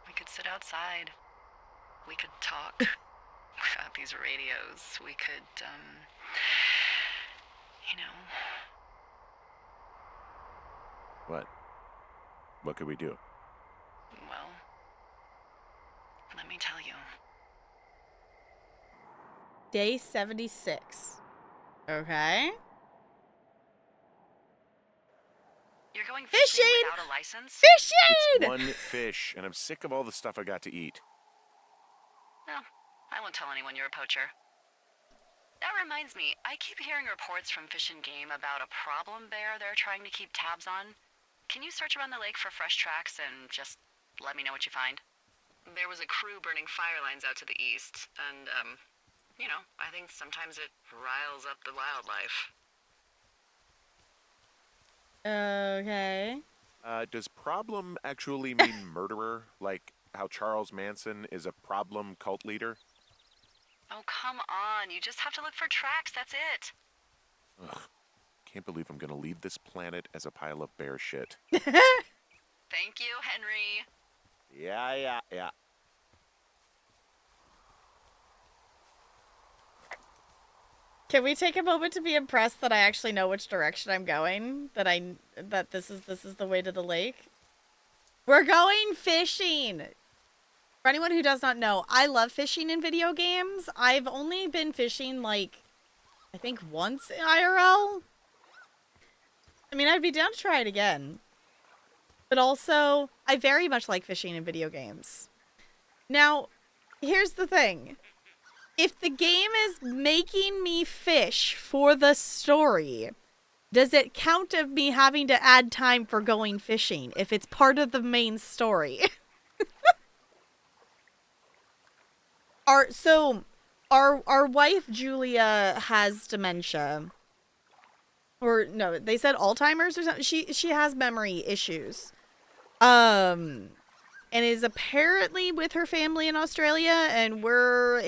We could sit outside. We could talk without these radios. We could, you know. What? What could we do? Well, let me tell you. Day 76. Okay. You're going Fishing! without a license? Fishing! It's one fish, and I'm sick of all the stuff I got to eat. No, I won't tell anyone you're a poacher. That reminds me, I keep hearing reports from Fish and Game about a problem bear they're trying to keep tabs on. Can you search around the lake for fresh tracks and just let me know what you find? There was a crew burning fire lines out to the east, and, you know, I think sometimes it riles up the wildlife. Okay. Does problem actually mean murderer? Like how Charles Manson is a problem cult leader? Oh, come on. You just have to look for tracks. That's it. Ugh. Can't believe I'm gonna leave this planet as a pile of bear shit. Thank you, Henry. Yeah. Can we take a moment to be impressed that I actually know which direction I'm going? That this is the way to the lake? We're going fishing! For anyone who does not know, I love fishing in video games. I've only been fishing, like, I think once in IRL. I mean, I'd be down to try it again. But also, I very much like fishing in video games. Now, here's the thing. If the game is making me fish for the story, does it count of me having to add time for going fishing if it's part of the main story? Our wife Julia has dementia. Or no, they said Alzheimer's or something. She has memory issues. And is apparently with her family in Australia, and we're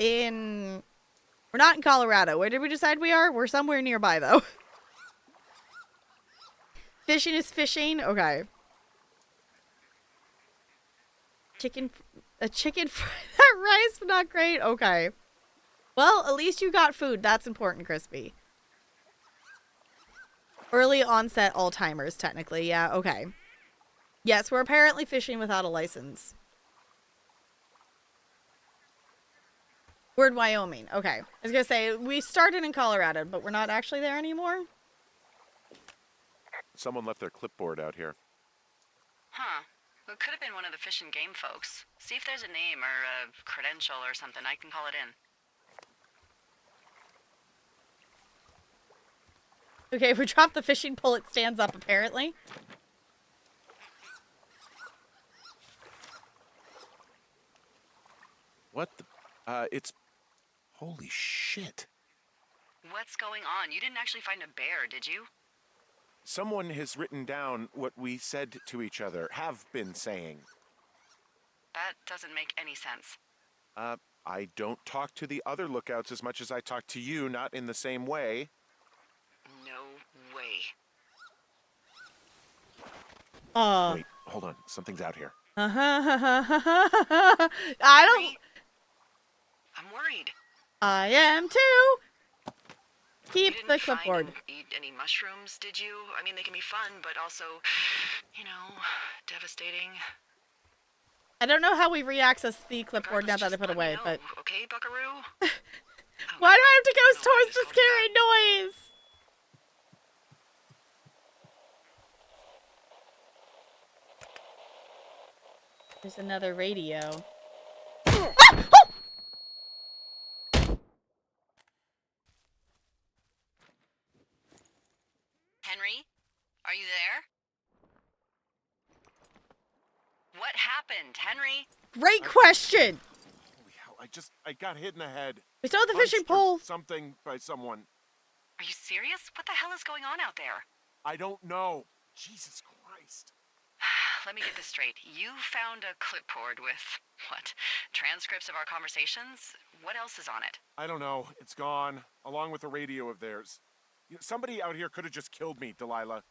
not in Colorado. Where did we decide we are? We're somewhere nearby though. Fishing is fishing. Okay. That rice, not great. Okay. Well, at least you got food. That's important, Crispy. Early onset Alzheimer's, technically. Yeah, okay. Yes, we're apparently fishing without a license. We're in Wyoming. Okay. I was going to say, we started in Colorado, but we're not actually there anymore. Someone left their clipboard out here. Huh. Well, it could have been one of the Fish and Game folks. See if there's a name or a credential or something. I can call it in. Okay, if we drop the fishing pole, it stands up, apparently. What the? It's... Holy shit. What's going on? You didn't actually find a bear, did you? Someone has written down what we said to each other, have been saying. That doesn't make any sense. I don't talk to the other lookouts as much as I talk to you, not in the same way. No way. Wait, hold on. Something's out here. I don't... I'm worried. I am too. Keep You the didn't find clipboard. and eat any mushrooms, did you? I mean, they can be fun, but also, you know, devastating. I don't know how we re-access the clipboard now Regardless, that I just put let me away, know, but... okay, buckaroo? Why do I have to go I don't know why towards the I just called scary noise? There's another radio. Henry? Great question. Holy hell, I got hit in the head. We saw the fishing Punched or pole. something by someone. Are you serious? What the hell is going on out there? I don't know. Jesus Christ. Let me get this straight. You found a clipboard with, what, transcripts of our conversations? What else is on it? I don't know. It's gone, along with a radio of theirs. Somebody out here could have just killed me, Delilah.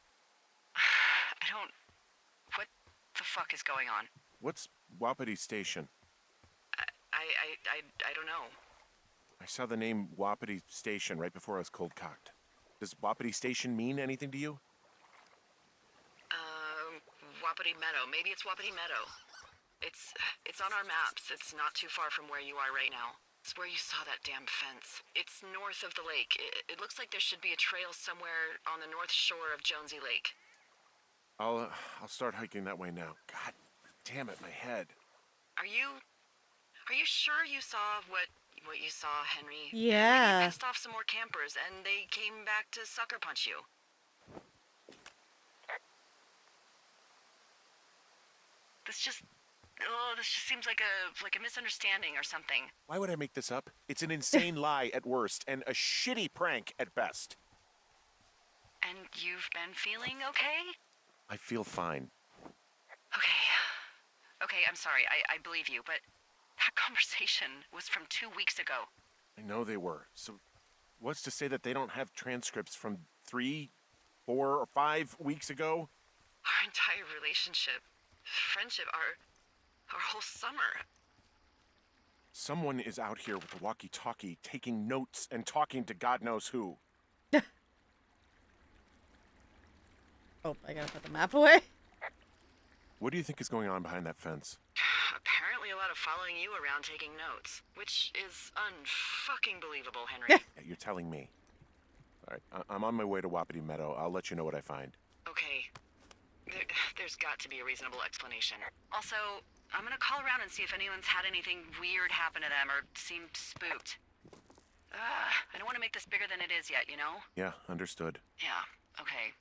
What the fuck is going on? What's Wapiti Station? I don't know. I saw the name Wapiti Station right before I was cold cocked. Does Wapiti Station mean anything to you? Wapiti Meadow. Maybe it's Wapiti Meadow. It's on our maps. It's not too far from where you are right now. It's where you saw that damn fence. It's north of the lake. It looks like there should be a trail somewhere on the north shore of Jonesy Lake. I'll start hiking that way now. God damn it, my head. Are you sure you saw what you saw, Henry? Yeah. Maybe you pissed off some more campers and they came back to sucker punch you. This just seems like a misunderstanding or something. Why would I make this up? It's an insane lie at worst and a shitty prank at best. And you've been feeling okay? I feel fine. Okay, I'm sorry. I believe you, but that conversation was from 2 weeks ago. I know they were. So what's to say that they don't have transcripts from 3, 4, or 5 weeks ago? Our entire relationship, friendship, our whole summer. Someone is out here with a walkie-talkie taking notes and talking to God knows who. Oh, I gotta put the map away. What do you think is going on behind that fence? Apparently a lot of following you around taking notes, which is unfucking believable, Henry. Yeah, you're telling me. All right, I'm on my way to Wapiti Meadow. I'll let you know what I find. Okay. There's got to be a reasonable explanation. Also, I'm gonna call around and see if anyone's had anything weird happen to them or seemed spooked. I don't want to make this bigger than it is yet, you know? Yeah, understood. Yeah, okay.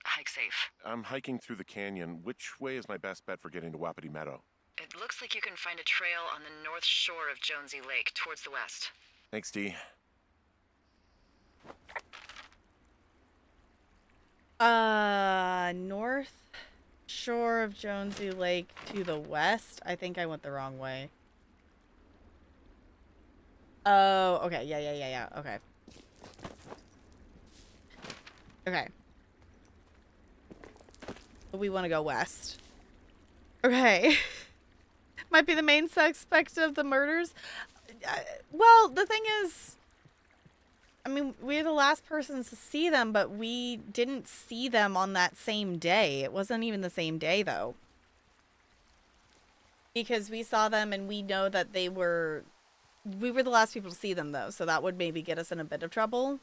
Hike safe. I'm hiking through the canyon. Which way is my best bet for getting to Wapiti Meadow? It looks like you can find a trail on the north shore of Jonesy Lake, towards the west. Thanks, Dee. North shore of Jonesy Lake to the west. I think I went the wrong way. Oh, okay. Yeah. Okay. Okay. We want to go west. Okay. Might be the main suspect of the murders. Well, the thing is, I mean, we're the last persons to see them, but we didn't see them on that same day. It wasn't even the same day, though. Because we saw them and we know that we were the last people to see them, though. So that would maybe get us in a bit of trouble.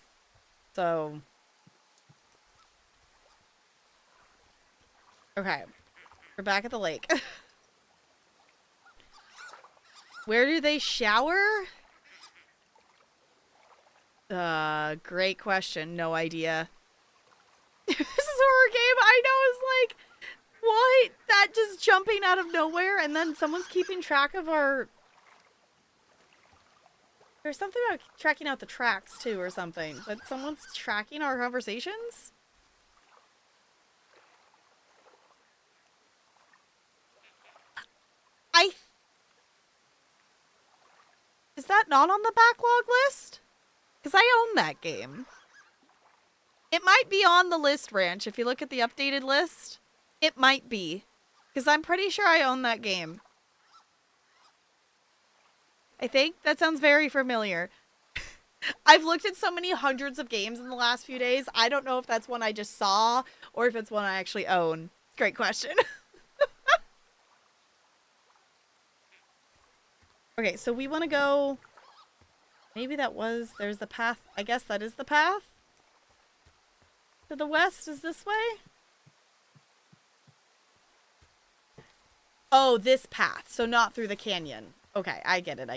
So. Okay. We're back at the lake. Where do they shower? Great question. No idea. This is a horror game. I know, it's like, what? That just jumping out of nowhere and then someone's keeping track of our... There's something about tracking out the tracks too or something. But someone's tracking our conversations? Is that not on the backlog list? Because I own that game. It might be on the list, Ranch. If you look at the updated list, it might be. Because I'm pretty sure I own that game. I think that sounds very familiar. I've looked at so many hundreds of games in the last few days. I don't know if that's one I just saw or if it's one I actually own. Great question. Okay, so we want to go... Maybe there's the path. I guess that is the path. To the west is this way? Oh, this path. So not through the canyon. Okay, I get it.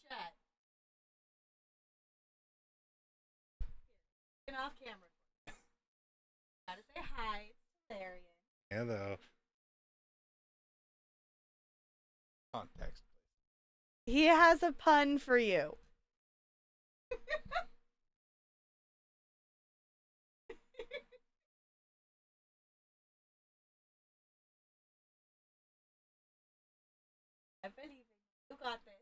chat. Get off camera. Gotta say hi. It's hilarious. Hello. Context. He has a pun for you. I believe in you. You got this.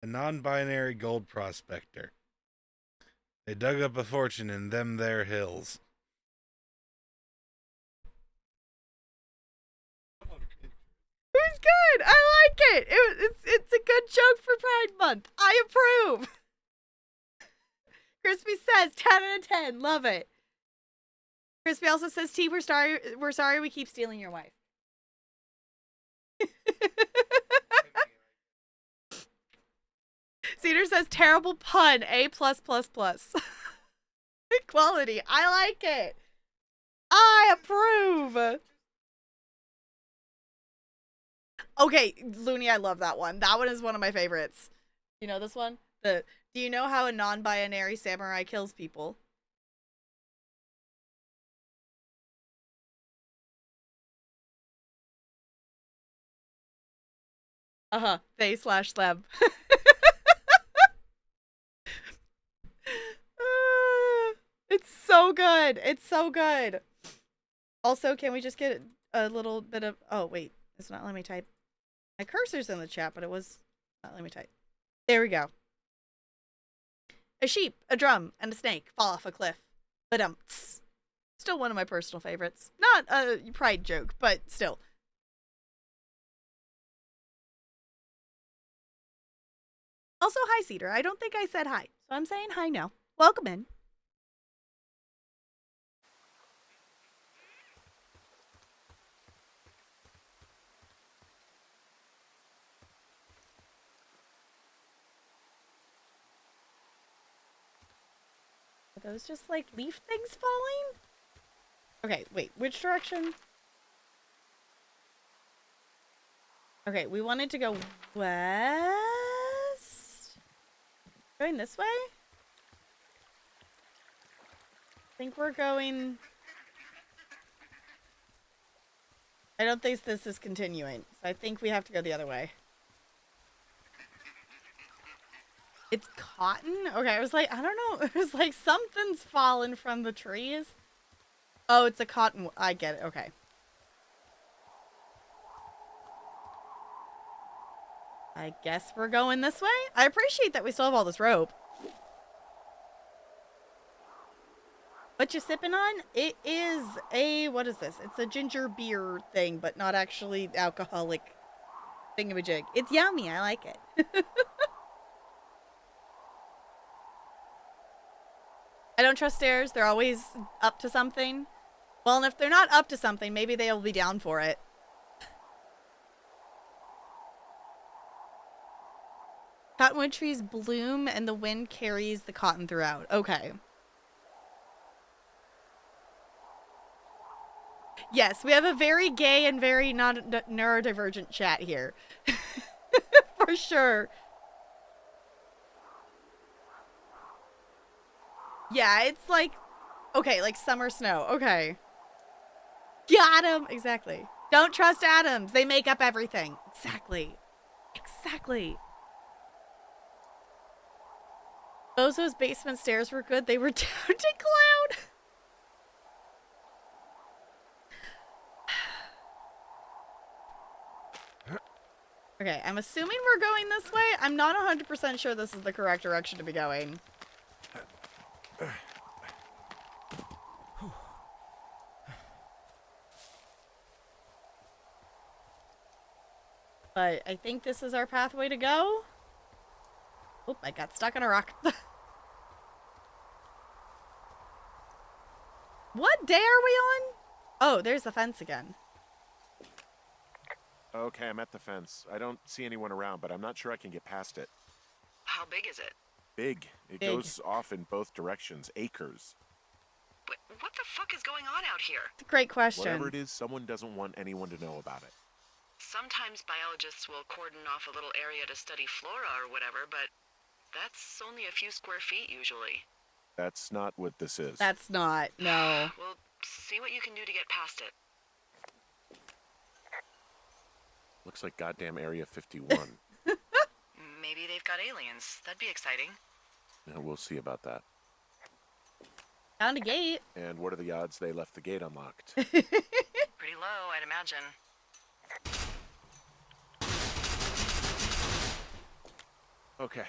A non-binary gold prospector. They dug up a fortune in them there hills. It was good. I like it. It's a good joke for Pride Month. I approve. Crispy says 10 out of 10. Love it. Crispy also says, T, we're sorry we keep stealing your wife. Cedar says terrible pun. A+++. Quality. I like it. I approve. Okay, Looney, I love that one. That one is one of my favorites. You know this one? Do you know how a non-binary samurai kills people? They/them. It's so good. It's so good. Also, can we just get a little bit of... Oh, wait. It's not letting me type. My cursor's in the chat, but it was not letting me type. There we go. A sheep, a drum, and a snake fall off a cliff. Ba-dum-ts. Still one of my personal favorites. Not a pride joke, but still. Also, hi, Cedar. I don't think I said hi, so I'm saying hi now. Welcome in. Are those just like leaf things falling? Okay, wait, which direction? Okay, we wanted to go west. Going this way? I think we're going... I don't think this is continuing, so I think we have to go the other way. It's cotton? Okay, I was like, I don't know. It was like something's fallen from the trees. Oh, it's a cotton... I get it. Okay. I guess we're going this way? I appreciate that we still have all this rope. What you sipping on? It is a... What is this? It's a ginger beer thing, but not actually alcoholic thingamajig. It's yummy. I like it. I don't trust stairs. They're always up to something. Well, and if they're not up to something, maybe they'll be down for it. Cottonwood trees bloom and the wind carries the cotton throughout. Okay. Yes, we have a very gay and very neurodivergent chat here. For sure. Yeah, it's like, okay, like summer snow. Okay. Got him. Exactly. Don't trust atoms. They make up everything. Exactly. Exactly. Bozo's basement stairs were good. They were down to cloud. Okay, I'm assuming we're going this way. I'm not 100% sure this is the correct direction to be going. But I think this is our pathway to go. Oop, I got stuck on a rock. What day are we on? Oh, there's the fence again. Okay, I'm at the fence. I don't see anyone around, but I'm not sure I can get past it. How big is it? Big. It Big. goes off in both directions. Acres. What the fuck is going on out here? It's a great question. Whatever it is, someone doesn't want anyone to know about it. Sometimes biologists will cordon off a little area to study flora or whatever, but that's only a few square feet usually. That's not what this is. That's not. No. Well, see what you can do to get past it. Looks like goddamn Area 51. Maybe they've got aliens. That'd be exciting. Yeah, we'll see about that. Found a gate. And what are the odds they left the gate unlocked? Pretty low, I'd imagine. Okay.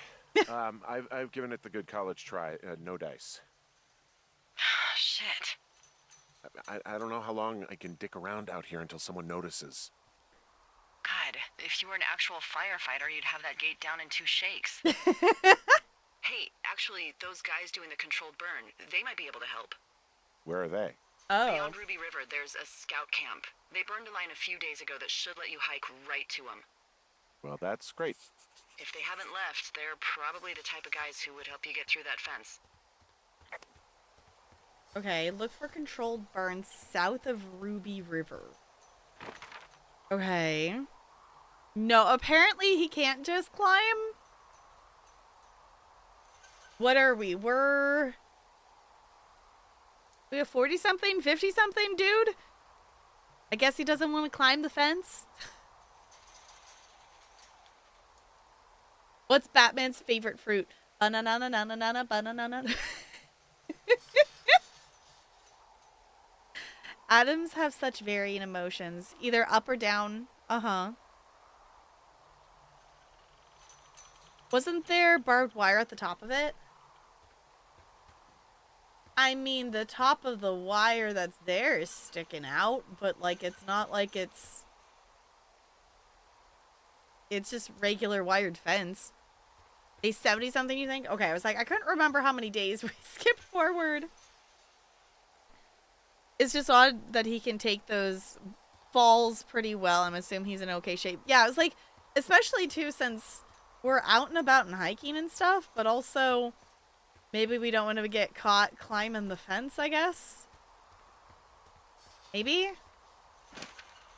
I've given it the good college try. No dice. Shit. I don't know how long I can dick around out here until someone notices. God, if you were an actual firefighter, you'd have that gate down in 2 shakes. Hey, actually, those guys doing the controlled burn, they might be able to help. Where are they? Oh. Beyond Ruby River, there's a scout camp. They burned a line a few days ago that should let you hike right to them. Well, that's great. If they haven't left, they're probably the type of guys who would help you get through that fence. Okay, look for controlled burn south of Ruby River. Okay. No, apparently he can't just climb. What are we? We have 40-something, 50-something, dude? I guess he doesn't want to climb the fence. What's Batman's favorite fruit? Banana, banana. Atoms have such varying emotions, either up or down. Wasn't there barbed wire at the top of it? I mean, the top of the wire that's there is sticking out, but, like, it's not like it's just regular wired fence. Day 70-something, you think? Okay, I was like, I couldn't remember how many days we skipped forward. It's just odd that he can take those falls pretty well. I'm assuming he's in okay shape. Yeah, it was like, especially, too, since we're out and about and hiking and stuff, but also maybe we don't want to get caught climbing the fence, I guess. Maybe?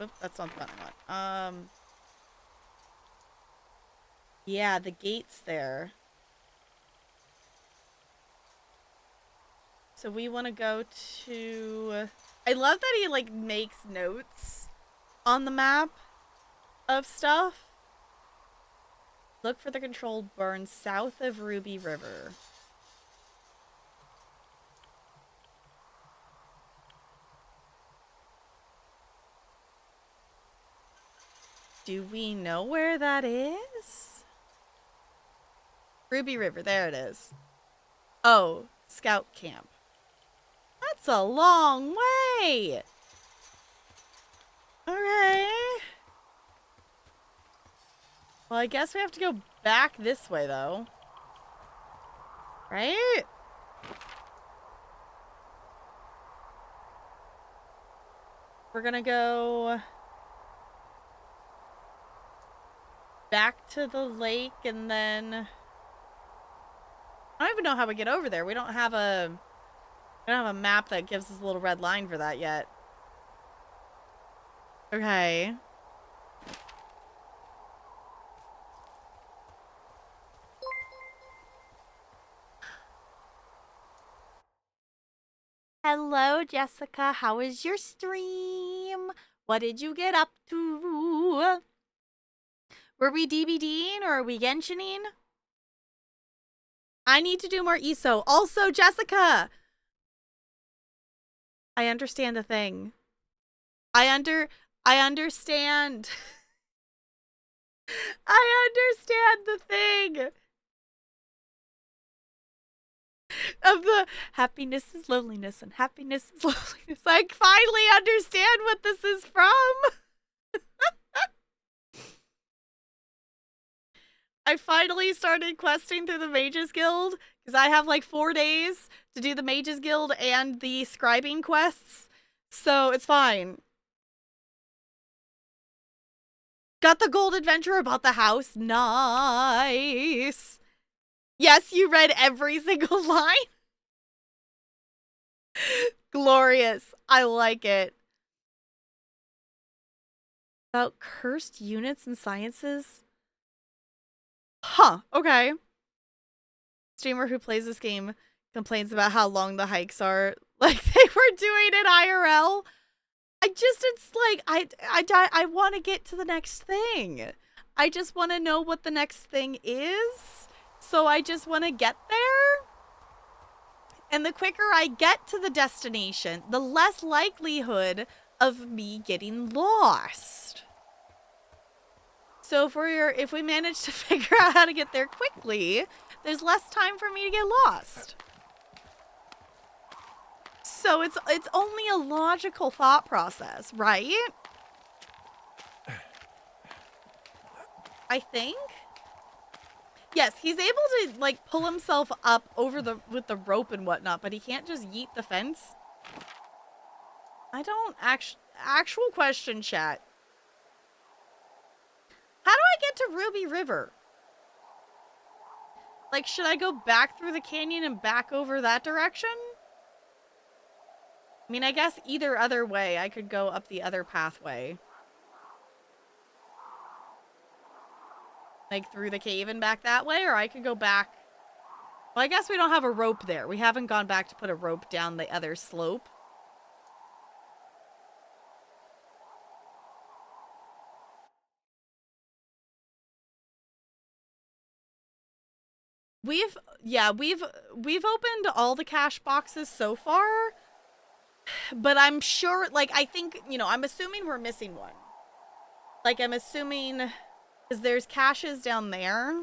Oop, that's not the button I want. Yeah, the gate's there. So we want to go to... I love that he, like, makes notes on the map of stuff. Look for the controlled burn south of Ruby River. Do we know where that is? Ruby River, there it is. Oh, scout camp. That's a long way. Alright. Well, I guess we have to go back this way, though. Right? We're gonna go back to the lake and then... I don't even know how we get over there. We don't have a map that gives us a little red line for that yet. Okay. Hello, Jessica. How was your stream? What did you get up to? Were we DBDing or are we Genshining? I need to do more ESO. Also, Jessica! I understand the thing. I understand. I understand the thing. Of the happiness is loneliness and happiness is loneliness. I finally understand what this is from. I finally started questing through the Mages Guild because I have like 4 days to do the Mages Guild and the scribing quests. So it's fine. Got the gold adventure about the house. Nice. Yes, you read every single line. Glorious. I like it. About cursed units and sciences? Huh, okay. Streamer who plays this game complains about how long the hikes are. Like they were doing it IRL. It's like, I want to get to the next thing. I just want to know what the next thing is. So I just want to get there. And the quicker I get to the destination, the less likelihood of me getting lost. So if we manage to figure out how to get there quickly, there's less time for me to get lost. So it's only a logical thought process, right? I think. Yes, he's able to like pull himself up over with the rope and whatnot, but he can't just yeet the fence. I don't actual question, chat. How do I get to Ruby River? Like, should I go back through the canyon and back over that direction? I mean, I guess either other way, I could go up the other pathway. Like through the cave and back that way, or I could go back. Well, I guess we don't have a rope there. We haven't gone back to put a rope down the other slope. We've opened all the cash boxes so far, but I'm sure, like, I think, you know, I'm assuming we're missing one. Like, I'm assuming, because there's caches down there.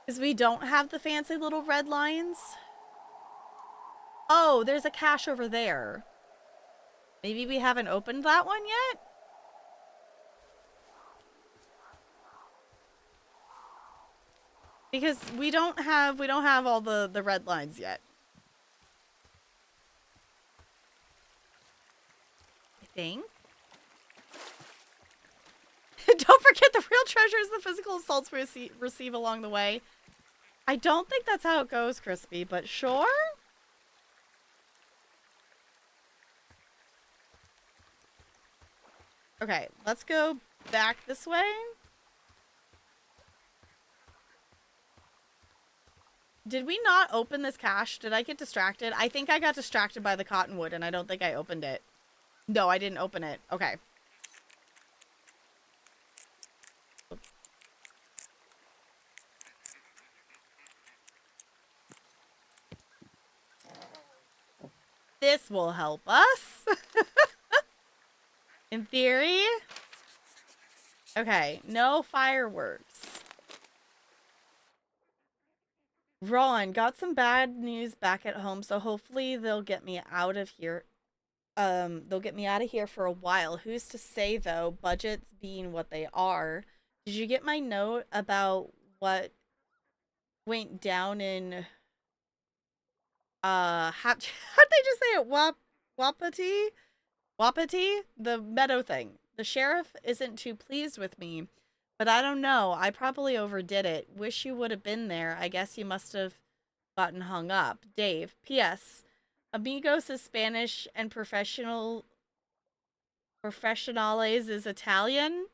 Because we don't have the fancy little red lines. Oh, there's a cache over there. Maybe we haven't opened that one yet? Because we don't have all the red lines yet. I think. Don't forget the real treasure is the physical assaults we receive along the way. I don't think that's how it goes, Crispy, but sure. Okay, let's go back this way. Did we not open this cache? Did I get distracted? I think I got distracted by the cottonwood and I don't think I opened it. No, I didn't open it. Okay. This will help us. In theory. Okay, no fireworks. Ron, got some bad news back at home, so hopefully they'll get me out of here. They'll get me out of here for a while. Who's to say, though, budgets being what they are. Did you get my note about what went down in, how'd they just say it? Wapiti? The meadow thing. The sheriff isn't too pleased with me, but I don't know. I probably overdid it. Wish you would have been there. I guess you must have gotten hung up. Dave. P.S. Amigos is Spanish and professionales is Italian.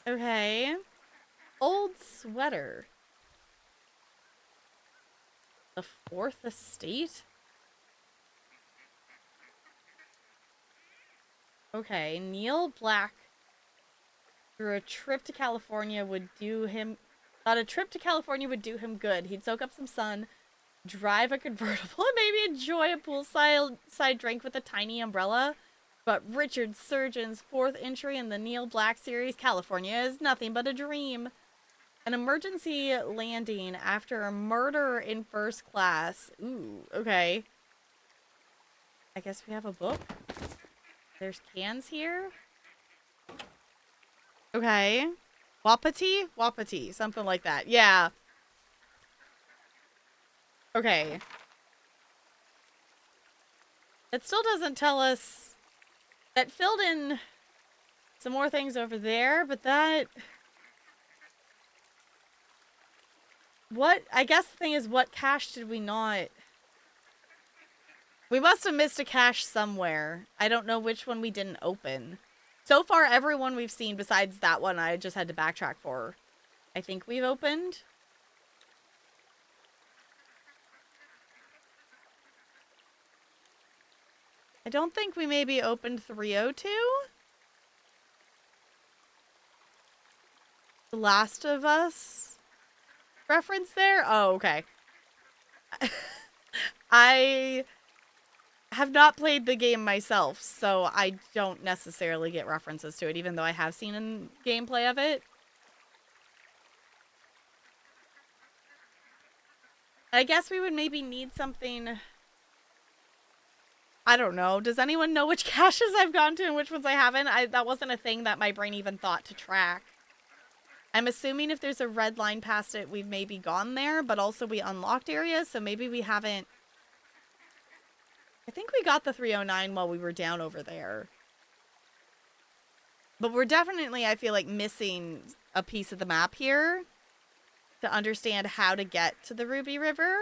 Okay. Old sweater. The Fourth Estate? Okay, Neil Black through a trip to California would do him... Thought a trip to California would do him good. He'd soak up some sun, drive a convertible, and maybe enjoy a poolside drink with a tiny umbrella. But Richard Surgeon's fourth entry in the Neil Black series, California, is nothing but a dream. An emergency landing after a murder in first class. Ooh, okay. I guess we have a book. There's cans here. Okay. Wapiti? Something like that. Yeah. Okay. It still doesn't tell us... That filled in some more things over there, but that... What? I guess the thing is, what cache did we not... We must have missed a cache somewhere. I don't know which one we didn't open. So far, every one we've seen besides that one I just had to backtrack for, I think we've opened. I don't think we maybe opened 302. The Last of Us reference there? Oh, okay. I have not played the game myself, so I don't necessarily get references to it, even though I have seen gameplay of it. I guess we would maybe need something... I don't know. Does anyone know which caches I've gone to and which ones I haven't? That wasn't a thing that my brain even thought to track. I'm assuming if there's a red line past it, we've maybe gone there, but also we unlocked areas, so maybe we haven't... I think we got the 309 while we were down over there. But we're definitely, I feel like, missing a piece of the map here to understand how to get to the Ruby River.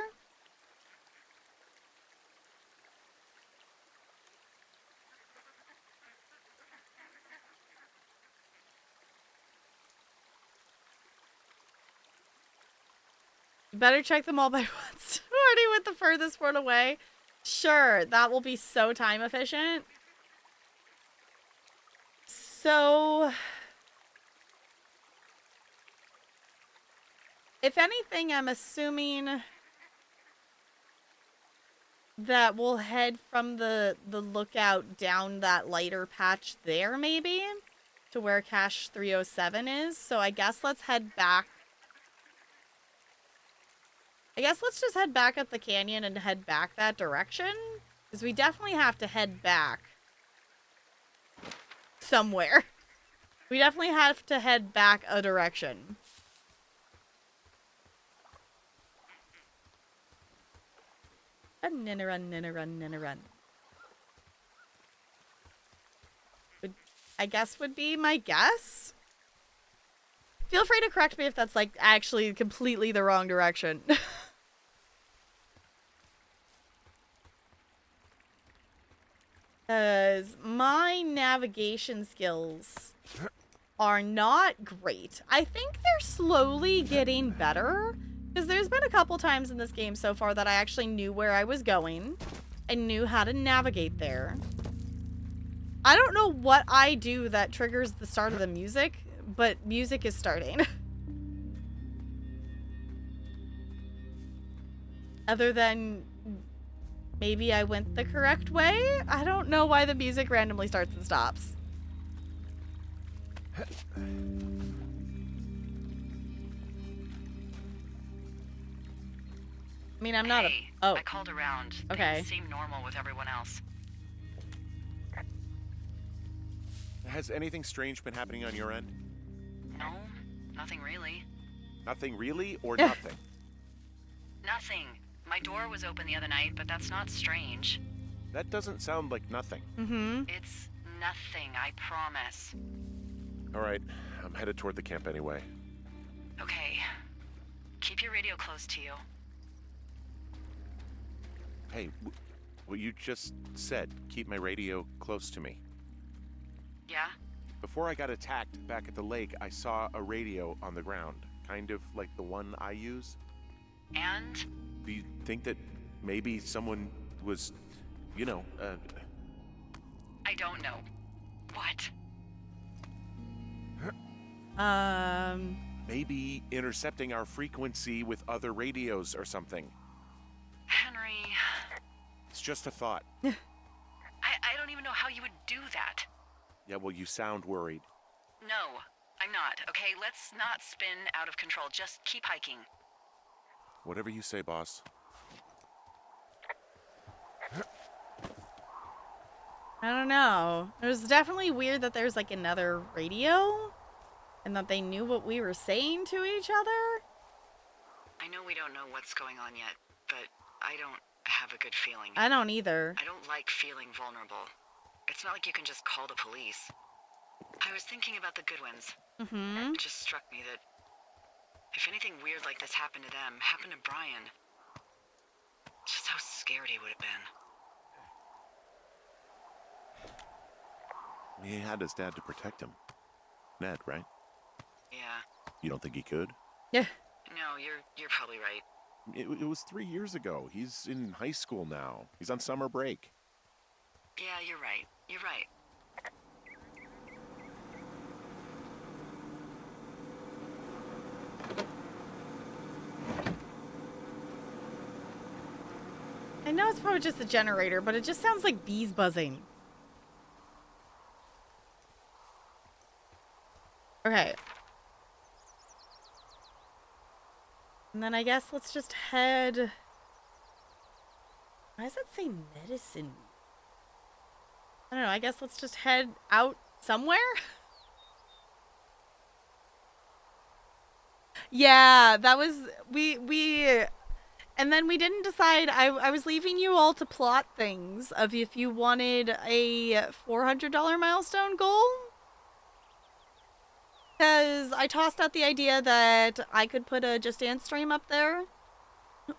Better check them all by once. Already with the furthest one away. Sure, that will be so time efficient. So, if anything, I'm assuming that we'll head from the lookout down that lighter patch there, maybe, to where cache 307 is. So I guess let's head back. I guess let's just head back up the canyon and head back that direction. Because we definitely have to head back somewhere. We definitely have to head back a direction. Run. I guess would be my guess. Feel free to correct me if that's like actually completely the wrong direction. Because my navigation skills are not great. I think they're slowly getting better. Because there's been a couple times in this game so far that I actually knew where I was going. And knew how to navigate there. I don't know what I do that triggers the start of the music, but music is starting. Other than maybe I went the correct way? I don't know why the music randomly starts and stops. I mean, I'm not a... Hey, Oh. I called around. Okay. Things seem normal with everyone else. Has anything strange been happening on your end? No, nothing really. Nothing really, or nothing? Nothing. My door was open the other night, but that's not strange. That doesn't sound like nothing. Mm-hmm. It's nothing, I promise. All right, I'm headed toward the camp anyway. Okay. Keep your radio close to you. Hey, what you just said, keep my radio close to me. Yeah? Before I got attacked back at the lake, I saw a radio on the ground, kind of like the one I use. And? Do you think that maybe someone was, I don't know. What? Maybe intercepting our frequency with other radios or something. Henry... It's just a thought. I don't even know how you would do that. Yeah, well, you sound worried. No, I'm not. Okay, let's not spin out of control. Just keep hiking. Whatever you say, boss. I don't know. It was definitely weird that there's like another radio and that they knew what we were saying to each other. I know we don't know what's going on yet, but I don't have a good feeling. I don't either. I don't like feeling vulnerable. It's not like you can just call the police. I was thinking about the Goodwins. Mm-hmm. It just struck me that if anything weird like this happened to them, happened to Brian, just how scared he would have been. He had his dad to protect him. Ned, right? Yeah. You don't think he could? Yeah. No, you're probably right. It was 3 years ago. He's in high school now. He's on summer break. Yeah, you're right. You're right. I know it's probably just the generator, but it just sounds like bees buzzing. Okay. And then I guess let's just head... Why does that say medicine? I don't know. I guess let's just head out somewhere? Yeah, that was... We... And then we didn't decide. I was leaving you all to plot things of if you wanted a $400 milestone goal. Because I tossed out the idea that I could put a Just Dance stream up there.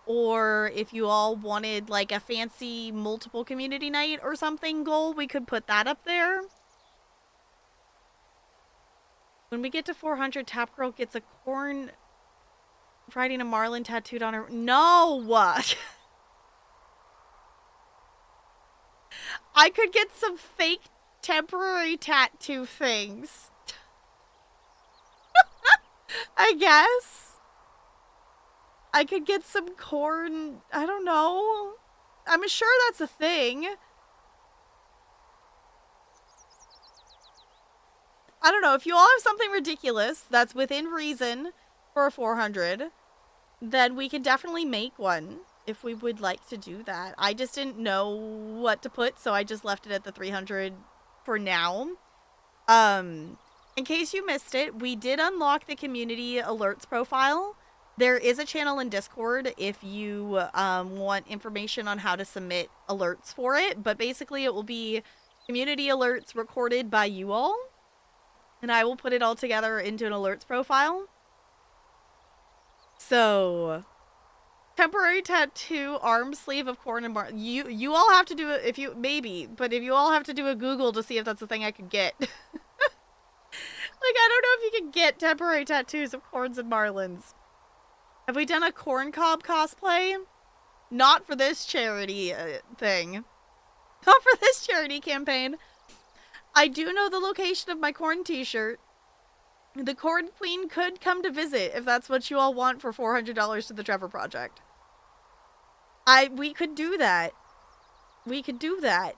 Or if you all wanted like a fancy multiple community night or something goal, we could put that up there. When we get to 400, Tap Girl gets a corn riding a marlin tattooed on her. No! I could get some fake temporary tattoo things. I guess. I could get some corn. I don't know. I'm sure that's a thing. I don't know. If you all have something ridiculous that's within reason for a 400, then we can definitely make one if we would like to do that. I just didn't know what to put, so I just left it at the 300 for now. In case you missed it, we did unlock the community alerts profile. There is a channel in Discord if you want information on how to submit alerts for it, but basically it will be community alerts recorded by you all, and I will put it all together into an alerts profile. So, temporary tattoo, arm sleeve of corn and bar. You all have to do it if you, maybe, but if you all have to do a Google to see if that's the thing I could get. Like, I don't know if you can get temporary tattoos of corns and marlins. Have we done a corn cob cosplay? Not for this charity thing. Not for this charity campaign. I do know the location of my corn t-shirt. The Corn Queen could come to visit if that's what you all want for $400 to the Trevor Project. We could do that. We could do that.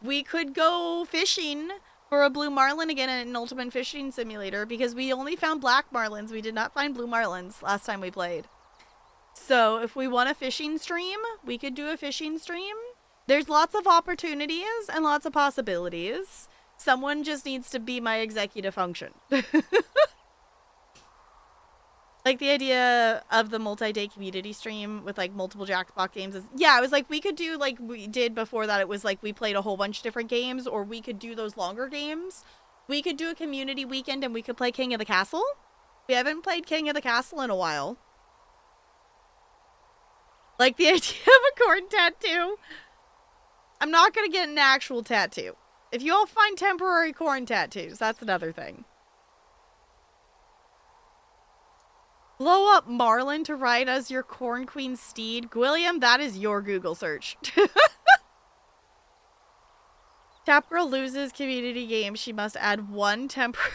We could go fishing for a blue marlin again in an ultimate fishing simulator because we only found black marlins. We did not find blue marlins last time we played. So if we want a fishing stream, we could do a fishing stream. There's lots of opportunities and lots of possibilities. Someone just needs to be my executive function. Like the idea of the multi-day community stream with like multiple Jackbox games is, yeah, it was like we could do like we did before that. It was like we played a whole bunch of different games, or we could do those longer games. We could do a community weekend and we could play King of the Castle. We haven't played King of the Castle in a while. Like the idea of a corn tattoo. I'm not going to get an actual tattoo. If you all find temporary corn tattoos, that's another thing. Blow up Marlin to ride as your Corn Queen steed. Gwilliam, that is your Google search. Tap Girl loses community game. She must add one temporary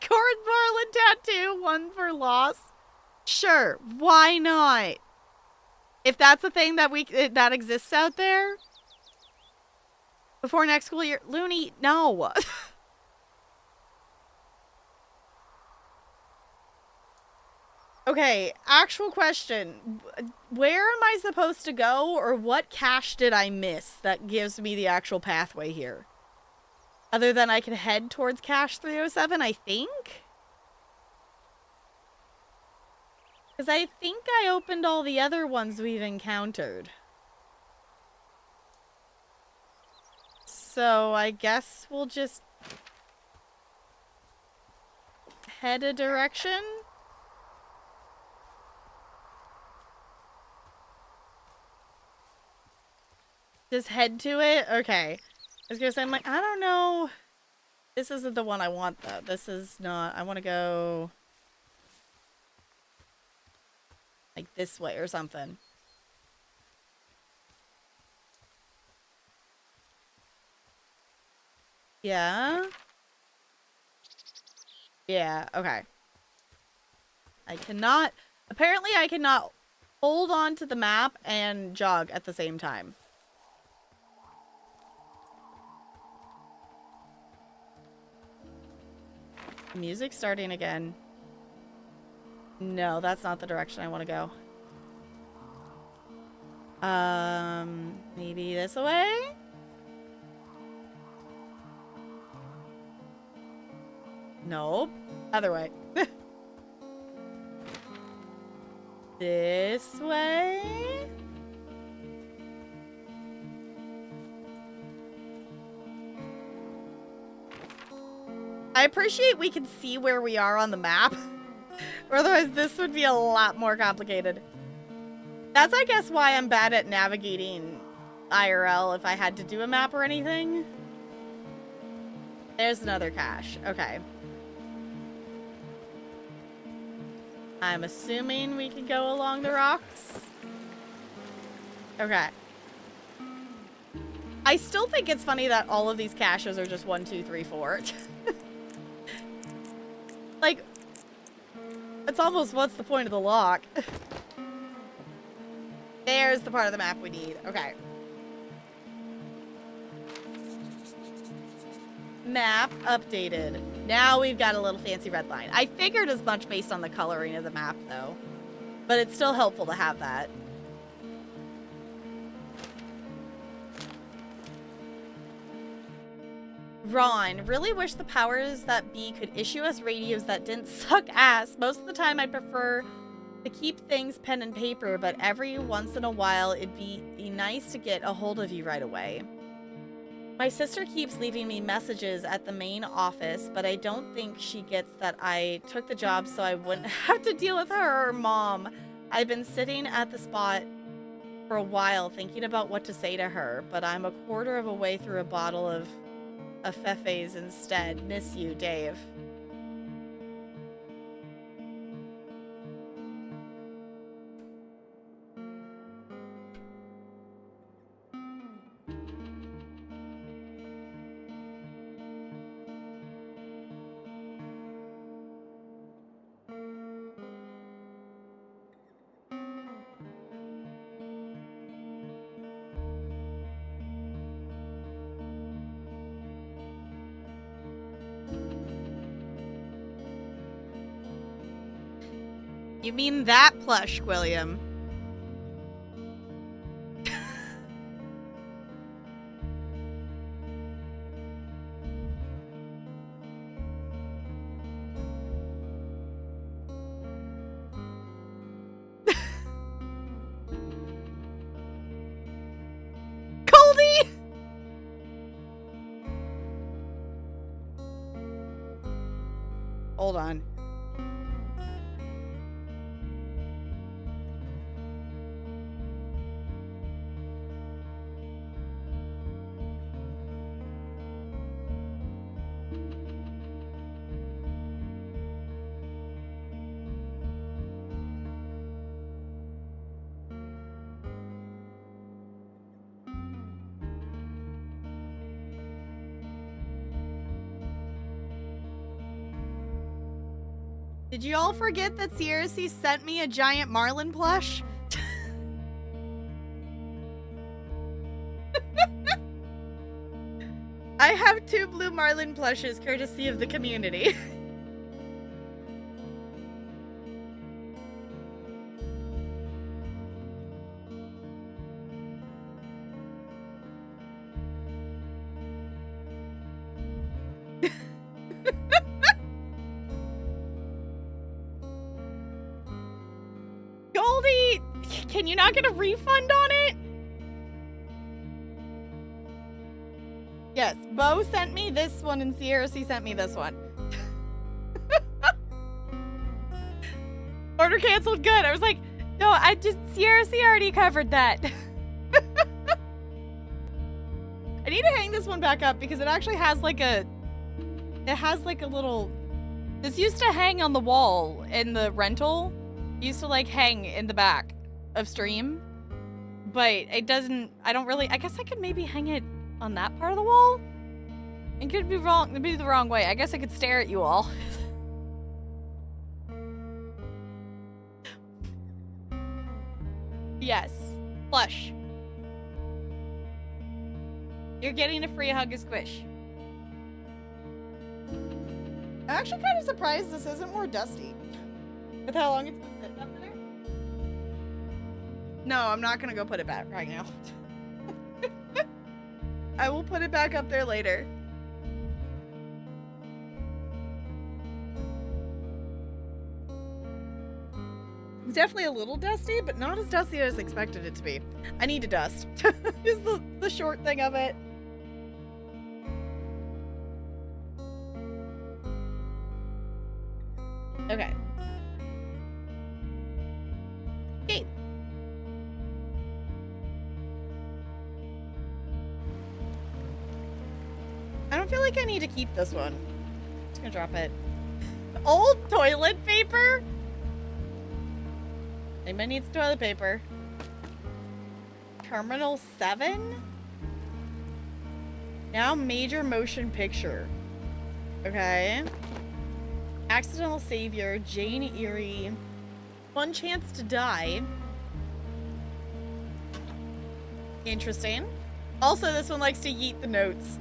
corn Marlin tattoo, one for loss. Sure, why not? If that's a thing that that exists out there. Before next school year. Looney, no. Okay, actual question. Where am I supposed to go, or what cache did I miss that gives me the actual pathway here? Other than I can head towards cache 307, I think? Because I think I opened all the other ones we've encountered. So I guess we'll just head a direction. Just head to it? Okay. was gonna say, I'm like, I don't know. This isn't the one I want, though. This is not. I want to go like this way or something. Yeah. Yeah, okay. Apparently I cannot hold on to the map and jog at the same time. Music starting again. No, that's not the direction I want to go. Maybe this way? Nope. Other way. This way? I appreciate we can see where we are on the map. Or otherwise this would be a lot more complicated. That's, I guess, why I'm bad at navigating IRL if I had to do a map or anything. There's another cache. Okay. I'm assuming we can go along the rocks. Okay. I still think it's funny that all of these caches are just 1, 2, 3, 4. Like, it's almost what's the point of the lock? There's the part of the map we need. Okay. Map updated. Now we've got a little fancy red line. I figured as much based on the coloring of the map, though. But it's still helpful to have that. Ron, really wish the powers that be could issue us radios that didn't suck ass. Most of the time I'd prefer to keep things pen and paper, but every once in a while it'd be nice to get a hold of you right away. My sister keeps leaving me messages at the main office, but I don't think she gets that I took the job so I wouldn't have to deal with her or mom. I've been sitting at the spot for a while thinking about what to say to her, but I'm a quarter of a way through a bottle of Fefes instead. Miss you, Dave. You mean that plush, William? Goldie! Hold on. Did you all forget that CRC sent me a giant Marlin plush? I have 2 blue Marlin plushes courtesy of the community. Goldie, can you not get a refund on it? Yes, Bo sent me this one and CRC sent me this one. Order canceled, good. I was like, no, CRC already covered that. I I need to hang this one back up because it actually has like a... It has like a little... This used to hang on the wall in the rental. It used to like hang in the back of stream. But it doesn't... I don't really... I guess I could maybe hang it on that part of the wall? It could be wrong. It'd be the wrong way. I guess I could stare at you all. Yes. Plush. You're getting a free hug and squish. I'm actually kind of surprised this isn't more dusty. With how long it's been sitting up there. No, I'm not gonna go put it back right now. I will put it back up there later. It's definitely a little dusty, but not as dusty as I expected it to be. I need to dust. Is the short thing of it. Okay. Okay. I don't feel like I need to keep this one. I'm just gonna drop it. Old toilet paper? Anybody needs toilet paper? Terminal 7? Now major motion picture. Okay. Accidental Savior, Jane Eyre. One Chance to Die. Interesting. Also, this one likes to yeet the notes.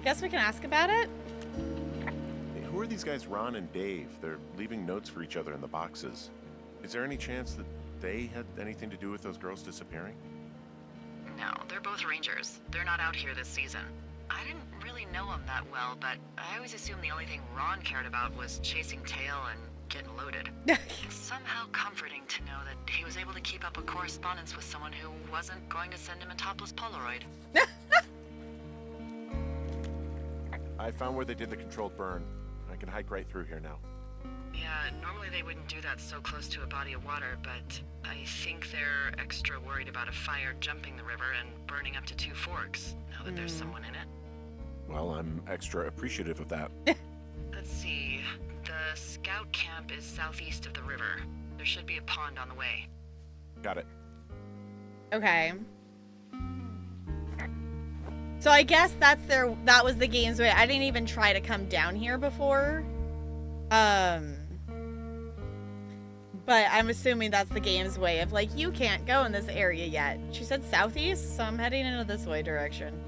Guess we can ask about it? Hey, who are these guys, Ron and Dave? They're leaving notes for each other in the boxes. Is there any chance that they had anything to do with those girls disappearing? No, they're both rangers. They're not out here this season. I didn't really know them that well, but I always assumed the only thing Ron cared about was chasing tail and getting loaded. It's somehow comforting to know that he was able to keep up a correspondence with someone who wasn't going to send him a topless Polaroid. I found where they did the controlled burn. I can hike right through here now. Yeah, normally they wouldn't do that so close to a body of water, but I think they're extra worried about a fire jumping the river and burning up to 2 forks, now that there's someone in it. Well, I'm extra appreciative of that. Let's see. The scout camp is southeast of the river. There should be a pond on the way. Got it. Okay. So I guess that was the game's way. I didn't even try to come down here before. But I'm assuming that's the game's way of like, you can't go in this area yet. She said southeast, so I'm heading into this way direction.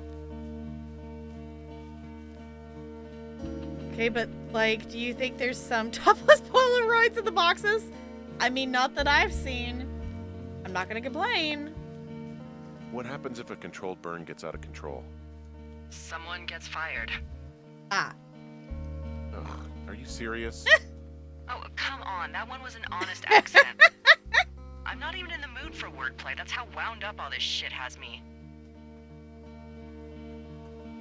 Okay, but like, do you think there's some topless Polaroids in the boxes? I mean, not that I've seen. I'm not gonna complain. What happens if a controlled burn gets out of control? Someone gets fired. Ah. Ugh, are you serious? Oh, come on. That one was an honest accident. I'm not even in the mood for wordplay. That's how wound up all this shit has me.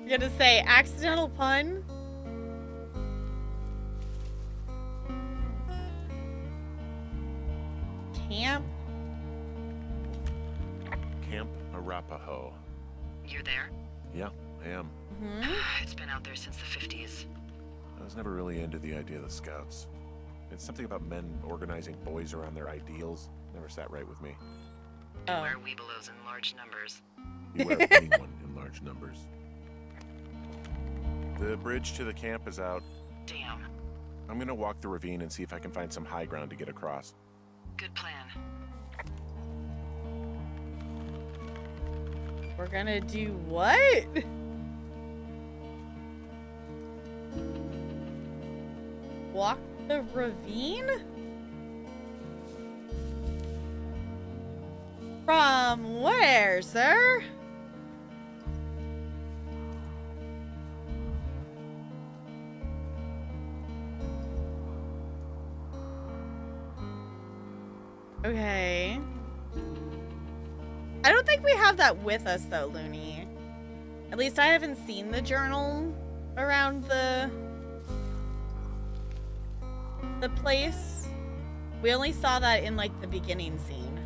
You're gonna say accidental pun? Camp? Camp Arapaho. You're there? Yeah, I am. It's been out there since the 50s. I was never really into the idea of the Scouts. It's something about men organizing boys around their ideals. Never sat right with me. Beware weebelows in large numbers. Beware anyone in large numbers. The bridge to the camp is out. Damn. I'm gonna walk the ravine and see if I can find some high ground to get across. Good plan. We're gonna do what? Walk the ravine? From where, sir? Okay. I don't think we have that with us, though, Looney. At least I haven't seen the journal around the place. We only saw that in, like, the beginning scene.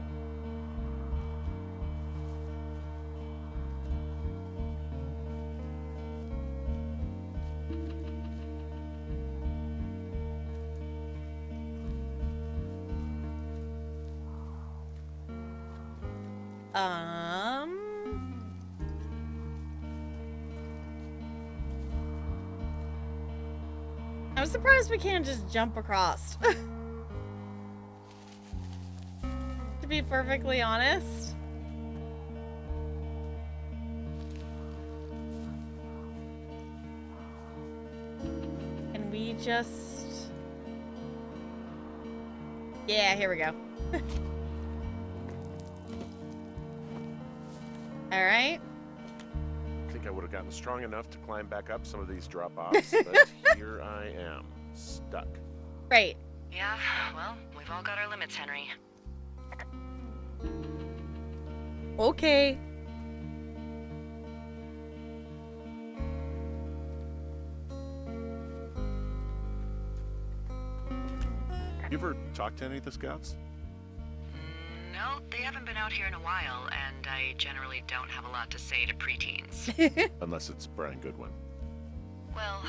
I'm surprised we can't just jump across. To be perfectly honest. Can we just... Yeah, here we go. Alright. I think I would have gotten strong enough to climb back up some of these drop-offs, but here I am, stuck. Right. Yeah, well, we've all got our limits, Henry. Okay. You ever talked to any of the scouts? No, they haven't been out here in a while, and I generally don't have a lot to say to preteens. Unless it's Brian Goodwin. Well,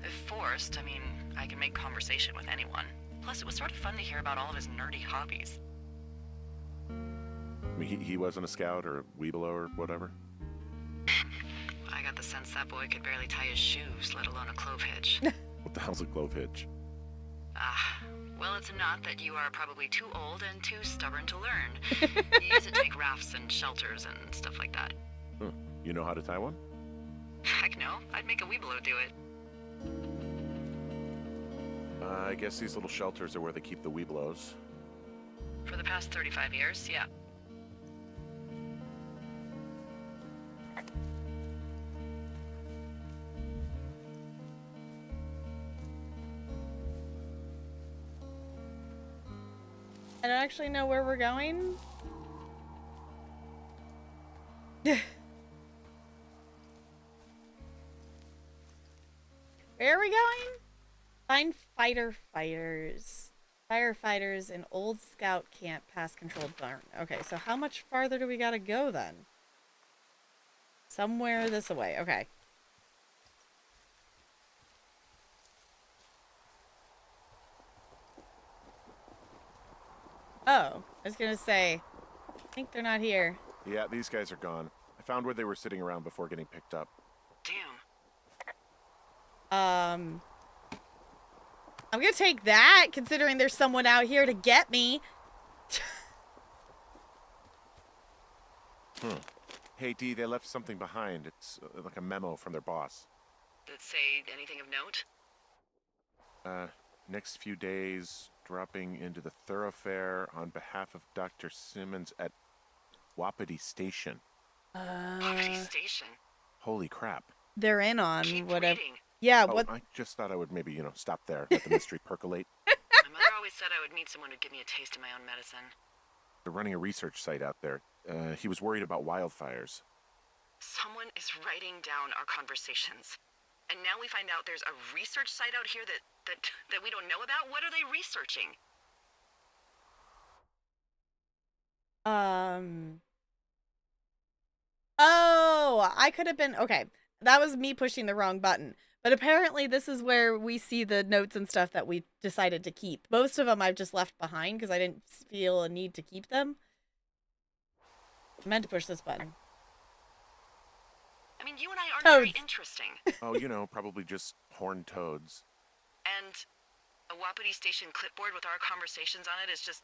if forced, I mean, I can make conversation with anyone. Plus, it was sort of fun to hear about all of his nerdy hobbies. I mean, he wasn't a scout or a Weeblo or whatever? I got the sense that boy could barely tie his shoes, let alone a clove hitch. What the hell's a clove hitch? Well, it's a knot that you are probably too old and too stubborn to learn. You use it to make rafts and shelters and stuff like that. You know how to tie one? Heck no, I'd make a Weeblo do it. I guess these little shelters are where they keep the Weeblos. For the past 35 years, yeah. I don't actually know where we're going. Where are we going? Find fighters. Firefighters in old scout camp past controlled barn. Okay, so how much farther do we gotta go then? Somewhere this way. Okay. Oh, I was gonna say, I think they're not here. Yeah, these guys are gone. I found where they were sitting around before getting picked up. Damn. I'm gonna take that, considering there's someone out here to get me. Hey, Dee, they left something behind. It's like a memo from their boss. Did it say anything of note? Next few days, dropping into the thoroughfare on behalf of Dr. Simmons at Wapiti Station. Poverty Station. Holy crap. They're in on Keep whatever. reading. Yeah, Oh, what? I just thought I would maybe, stop there, let the mystery percolate. My mother always said I would meet someone who'd give me a taste of my own medicine. They're running a research site out there. He was worried about wildfires. Someone is writing down our conversations. And now we find out there's a research site out here that we don't know about? What are they researching? Oh, I could have been... Okay, that was me pushing the wrong button. But apparently this is where we see the notes and stuff that we decided to keep. Most of them I've just left behind because I didn't feel a need to keep them. I meant to push this button. I mean, you and I aren't very Toads. interesting. Oh, probably just horned toads. And a Wapiti Station clipboard with our conversations on it is just,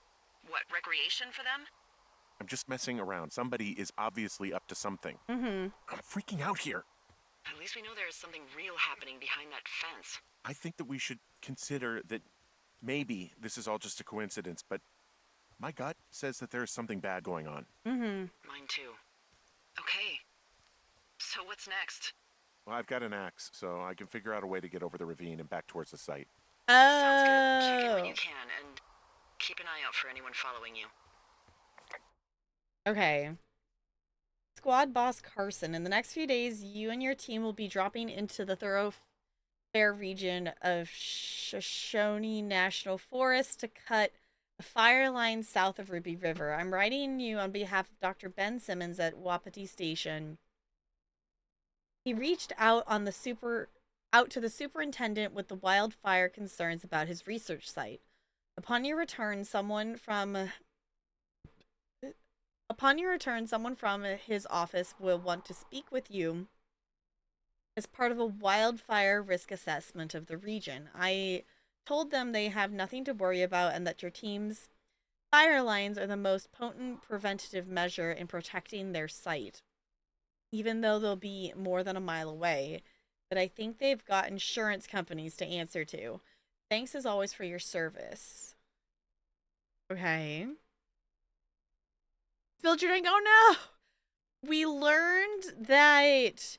what, recreation for them? I'm just messing around. Somebody is obviously up to something. Mm-hmm. I'm freaking out here. At least we know there is something real happening behind that fence. I think that we should consider that maybe this is all just a coincidence, but my gut says that there is something bad going on. Mm-hmm. Mine too. Okay. So what's next? Well, I've got an axe, so I can figure out a way to get over the ravine and back towards the site. Sounds good. Check in when Oh. you can, and keep an eye out for anyone following you. Okay. Squad boss Carson, in the next few days, you and your team will be dropping into the thoroughfare region of Shoshone National Forest to cut a fire line south of Ruby River. I'm writing you on behalf of Dr. Ben Simmons at Wapiti Station. He reached out to the superintendent with the wildfire concerns about his research site. Upon your return, someone from Upon your return, someone from his office will want to speak with you as part of a wildfire risk assessment of the region. I told them they have nothing to worry about and that your team's fire lines are the most potent preventative measure in protecting their site, even though they'll be more than a mile away. But I think they've got insurance companies to answer to. Thanks as always for your service. Okay. Spilled your drink. Oh no! We learned that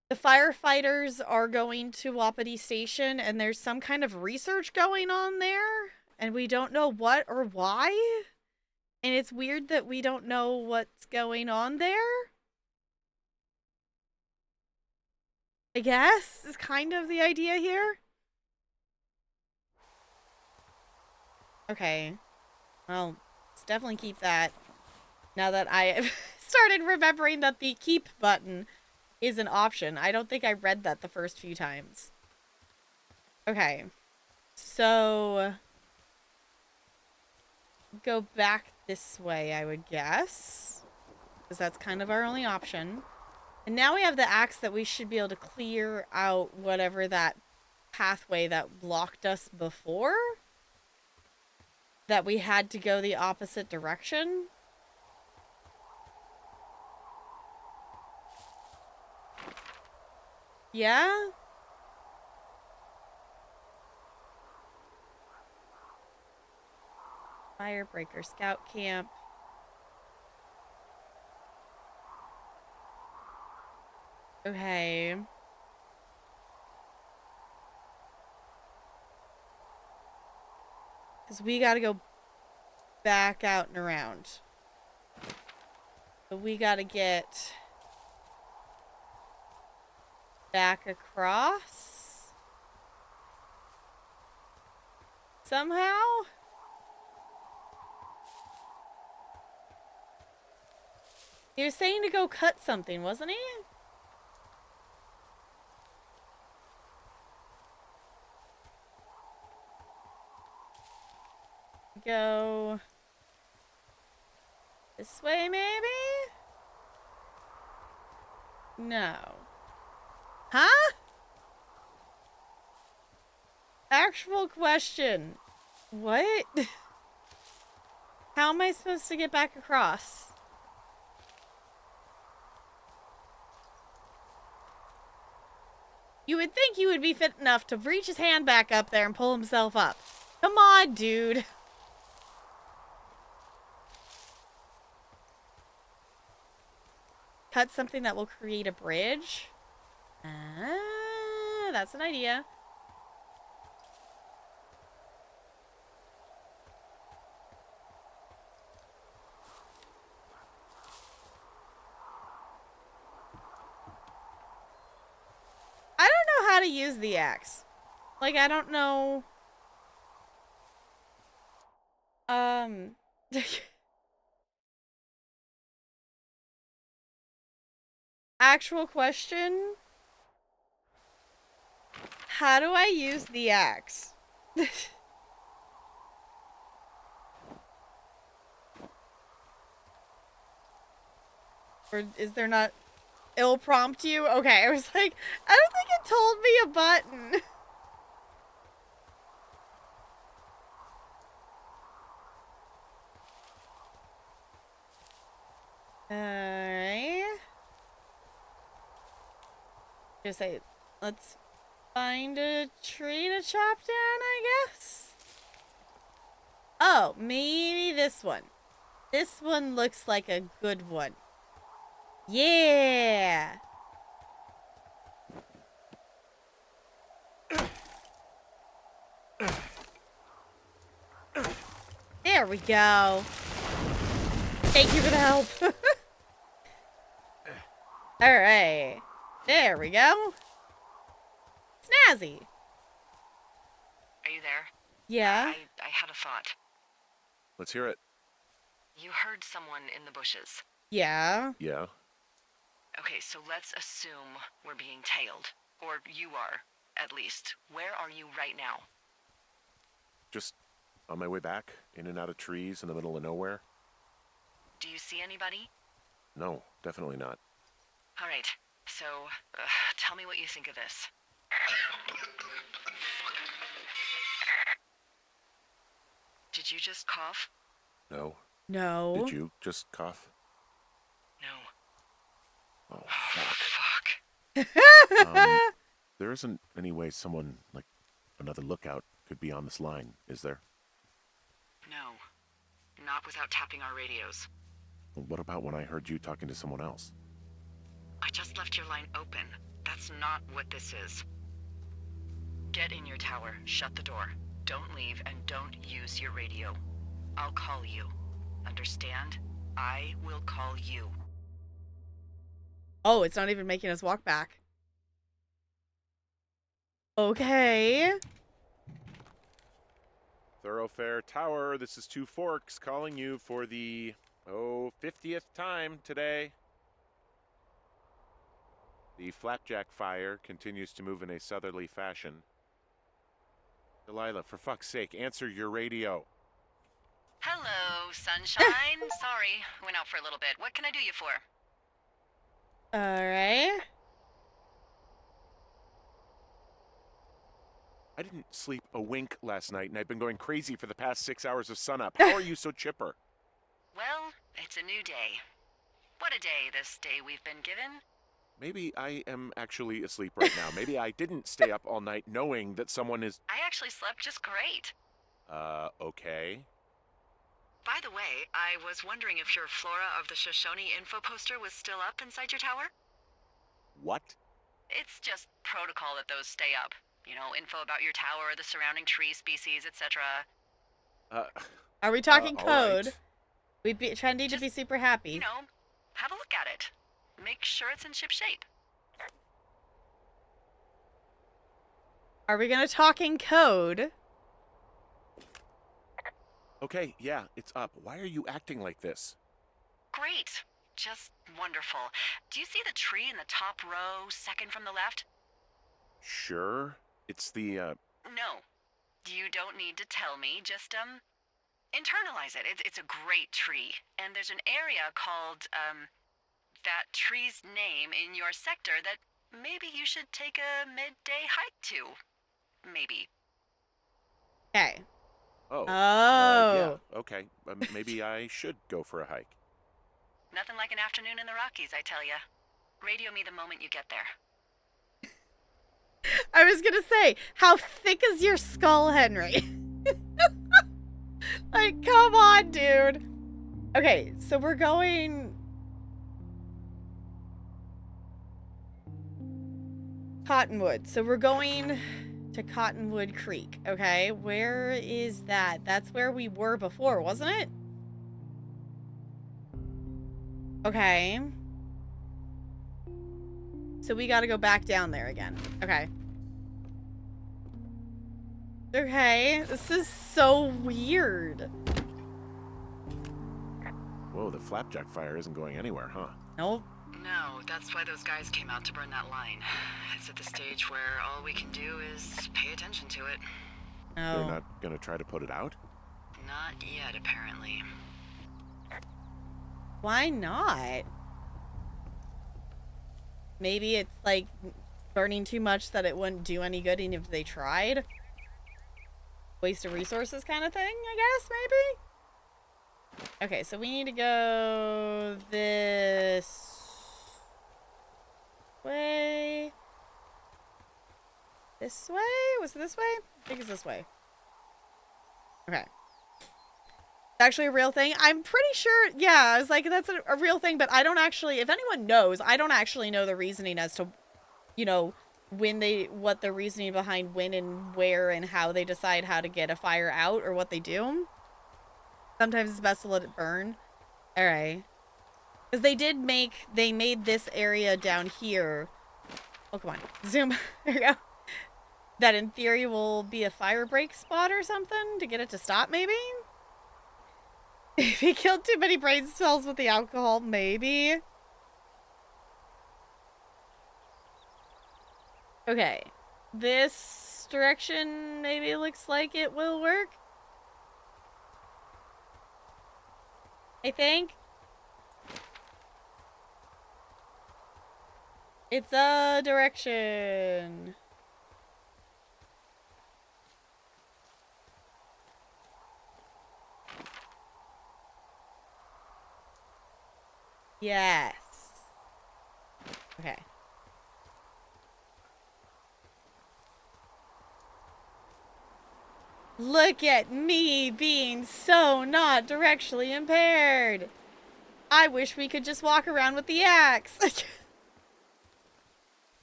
the firefighters are going to Wapiti Station and there's some kind of research going on there. And we don't know what or why. And it's weird that we don't know what's going on there. I guess is kind of the idea here. Okay. Well, let's definitely keep that. Now that I started remembering that the keep button is an option. I don't think I read that the first few times. Okay. So go back this way, I would guess. Because that's kind of our only option. And now we have the axe that we should be able to clear out whatever that pathway that blocked us before. That we had to go the opposite direction. Yeah? Firebreaker Scout Camp. Okay. Because we gotta go back out and around. But we gotta get back across somehow. He was saying to go cut something, wasn't he? Go this way, maybe? No. Huh? Actual question. What? How am I supposed to get back across? You would think he would be fit enough to reach his hand back up there and pull himself up. Come on, dude. Cut something that will create a bridge. Ah, that's an idea. I don't know how to use the axe. Like, I don't know. Actual question. How do I use the axe? Or is there not... It'll prompt you? Okay, I was like, I don't think it told me a button. Alright. Just say, let's find a tree to chop down, I guess? Oh, maybe this one. This one looks like a good one. Yeah! There we go. Thank you for the help. Alright. There we go. Snazzy. Are you there? Yeah? I had a thought. Let's hear it. You heard someone in the bushes. Yeah. Yeah. Okay, so let's assume we're being tailed. Or you are, at least. Where are you right now? Just on my way back, in and out of trees in the middle of nowhere. Do you see anybody? No, definitely not. All right, so tell me what you think of this. Did you just cough? No. No. Did you just cough? No. Oh, Oh, fuck. fuck. There isn't any way someone, like another lookout, could be on this line, is there? No. Not without tapping our radios. Well, what about when I heard you talking to someone else? I just left your line open. That's not what this is. Get in your tower, shut the door. Don't leave, and don't use your radio. I'll call you. Understand? I will call you. Oh, it's not even making us walk back. Okay. Thoroughfare Tower, this is Two Forks calling you for the, 50th time today. The flapjack fire continues to move in a southerly fashion. Delilah, for fuck's sake, answer your radio. Hello, sunshine. Sorry, went out for a little bit. What can I do you for? Alright. I didn't sleep a wink last night, and I've been going crazy for the past 6 hours of sunup. How are you so chipper? Well, it's a new day. What a day, this day we've been given. Maybe I am actually asleep right now. Maybe I didn't stay up all night knowing that someone is... I actually slept just great. Okay. By the way, I was wondering if your Flora of the Shoshone info poster was still up inside your tower? What? It's just protocol that those stay up. You know, info about your tower, the surrounding tree species, etc. Are we talking all code? right. We'd be trendy to be super happy. You know, have a look at it. Make sure it's in ship shape. Are we gonna talk in code? Okay, yeah, it's up. Why are you acting like this? Great. Just wonderful. Do you see the tree in the top row, second from the left? Sure. It's the, No. You don't need to tell me. Just, internalize it. It's a great tree. And there's an area called, that tree's name in your sector that maybe you should take a midday hike to. Maybe. Okay. Oh. Oh. Yeah, okay. Maybe I should go for a hike. Nothing like an afternoon in the Rockies, I tell ya. Radio me the moment you get there. I was gonna say, how thick is your skull, Henry? Like, come on, dude. Okay, so we're going... Cottonwood. So we're going to Cottonwood Creek, okay? Where is that? That's where we were before, wasn't it? Okay. So we gotta go back down there again. Okay. Okay, this is so weird. Whoa, the flapjack fire isn't going anywhere, huh? Nope. No, that's why those guys came out to burn that line. It's at the stage where all we can do is pay attention to it. They're No. not gonna try to put it out? Not yet, apparently. Why not? Maybe it's like burning too much that it wouldn't do any good even if they tried. Waste of resources kind of thing, I guess, maybe? Okay, so we need to go this way. This way? Was it this way? I think it's this way. Okay. It's actually a real thing. I'm pretty sure, yeah, I was like, that's a real thing, but I don't actually, if anyone knows, I don't actually know the reasoning as to, you know, what the reasoning behind when and where and how they decide how to get a fire out or what they do. Sometimes it's best to let it burn. Alright. Because they made this area down here. Oh, come on. Zoom. There you go. That in theory will be a fire break spot or something to get it to stop, maybe? If he killed too many brain cells with the alcohol, maybe. Okay. This direction maybe looks like it will work. I think. It's a direction. Yes. Okay. Look at me being so not directionally impaired. I wish we could just walk around with the axe. As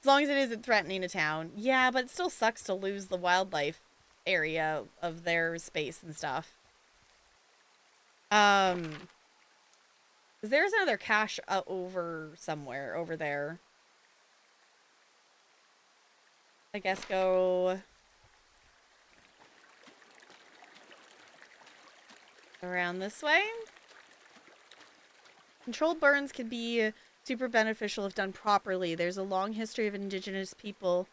long as it isn't threatening a town. Yeah, but it still sucks to lose the wildlife area of their space and stuff. There's another cache over somewhere over there. I guess go around this way. Controlled burns can be super beneficial if done properly. There's a long history of indigenous people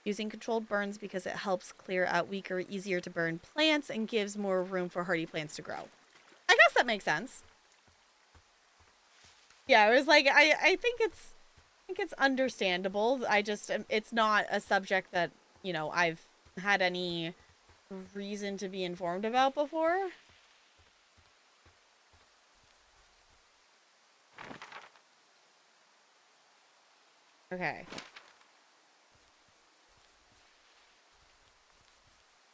using controlled burns because it helps clear out weaker, easier to burn plants and gives more room for hardy plants to grow. I guess that makes sense. Yeah, it was like I think it's understandable. It's not a subject that, you know, I've had any reason to be informed about before. Okay.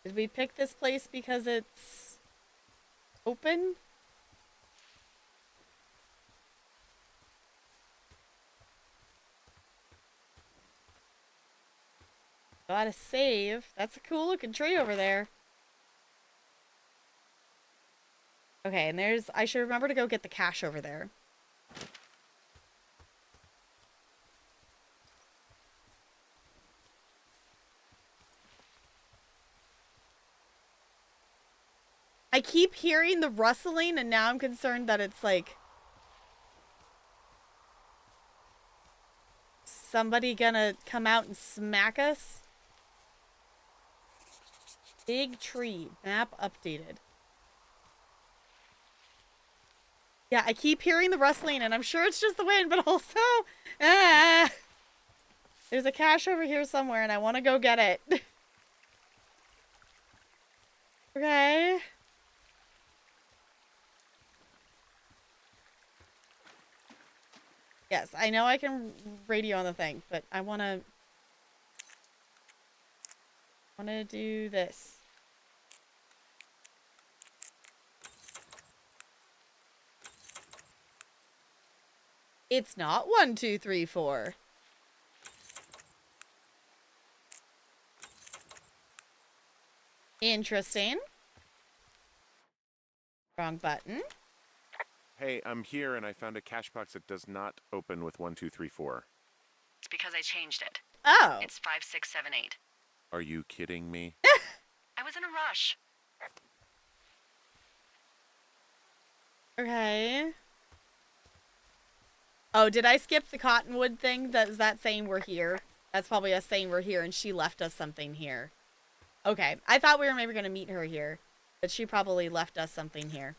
Did we pick this place because it's open? Gotta save. That's a cool looking tree over there. Okay, and I should remember to go get the cache over there. I keep hearing the rustling, and now I'm concerned that it's like somebody gonna come out and smack us. Big tree. Map updated. Yeah, I keep hearing the rustling, and I'm sure it's just the wind, but also... There's a cache over here somewhere, and I want to go get it. Okay. Yes, I know I can radio on the thing, but I want to do this. It's not 1, 2, 3, 4. Interesting. Wrong button. Hey, I'm here and I found a cache box that does not open with 1, 2, 3, 4. It's because I changed it. Oh. It's 5, 6, 7, 8. Are you kidding me? I was in a rush. Okay. Oh, did I skip the cottonwood thing? Is that saying we're here? That's probably us saying we're here and she left us something here. Okay. I thought we were maybe going to meet her here, but she probably left us something here.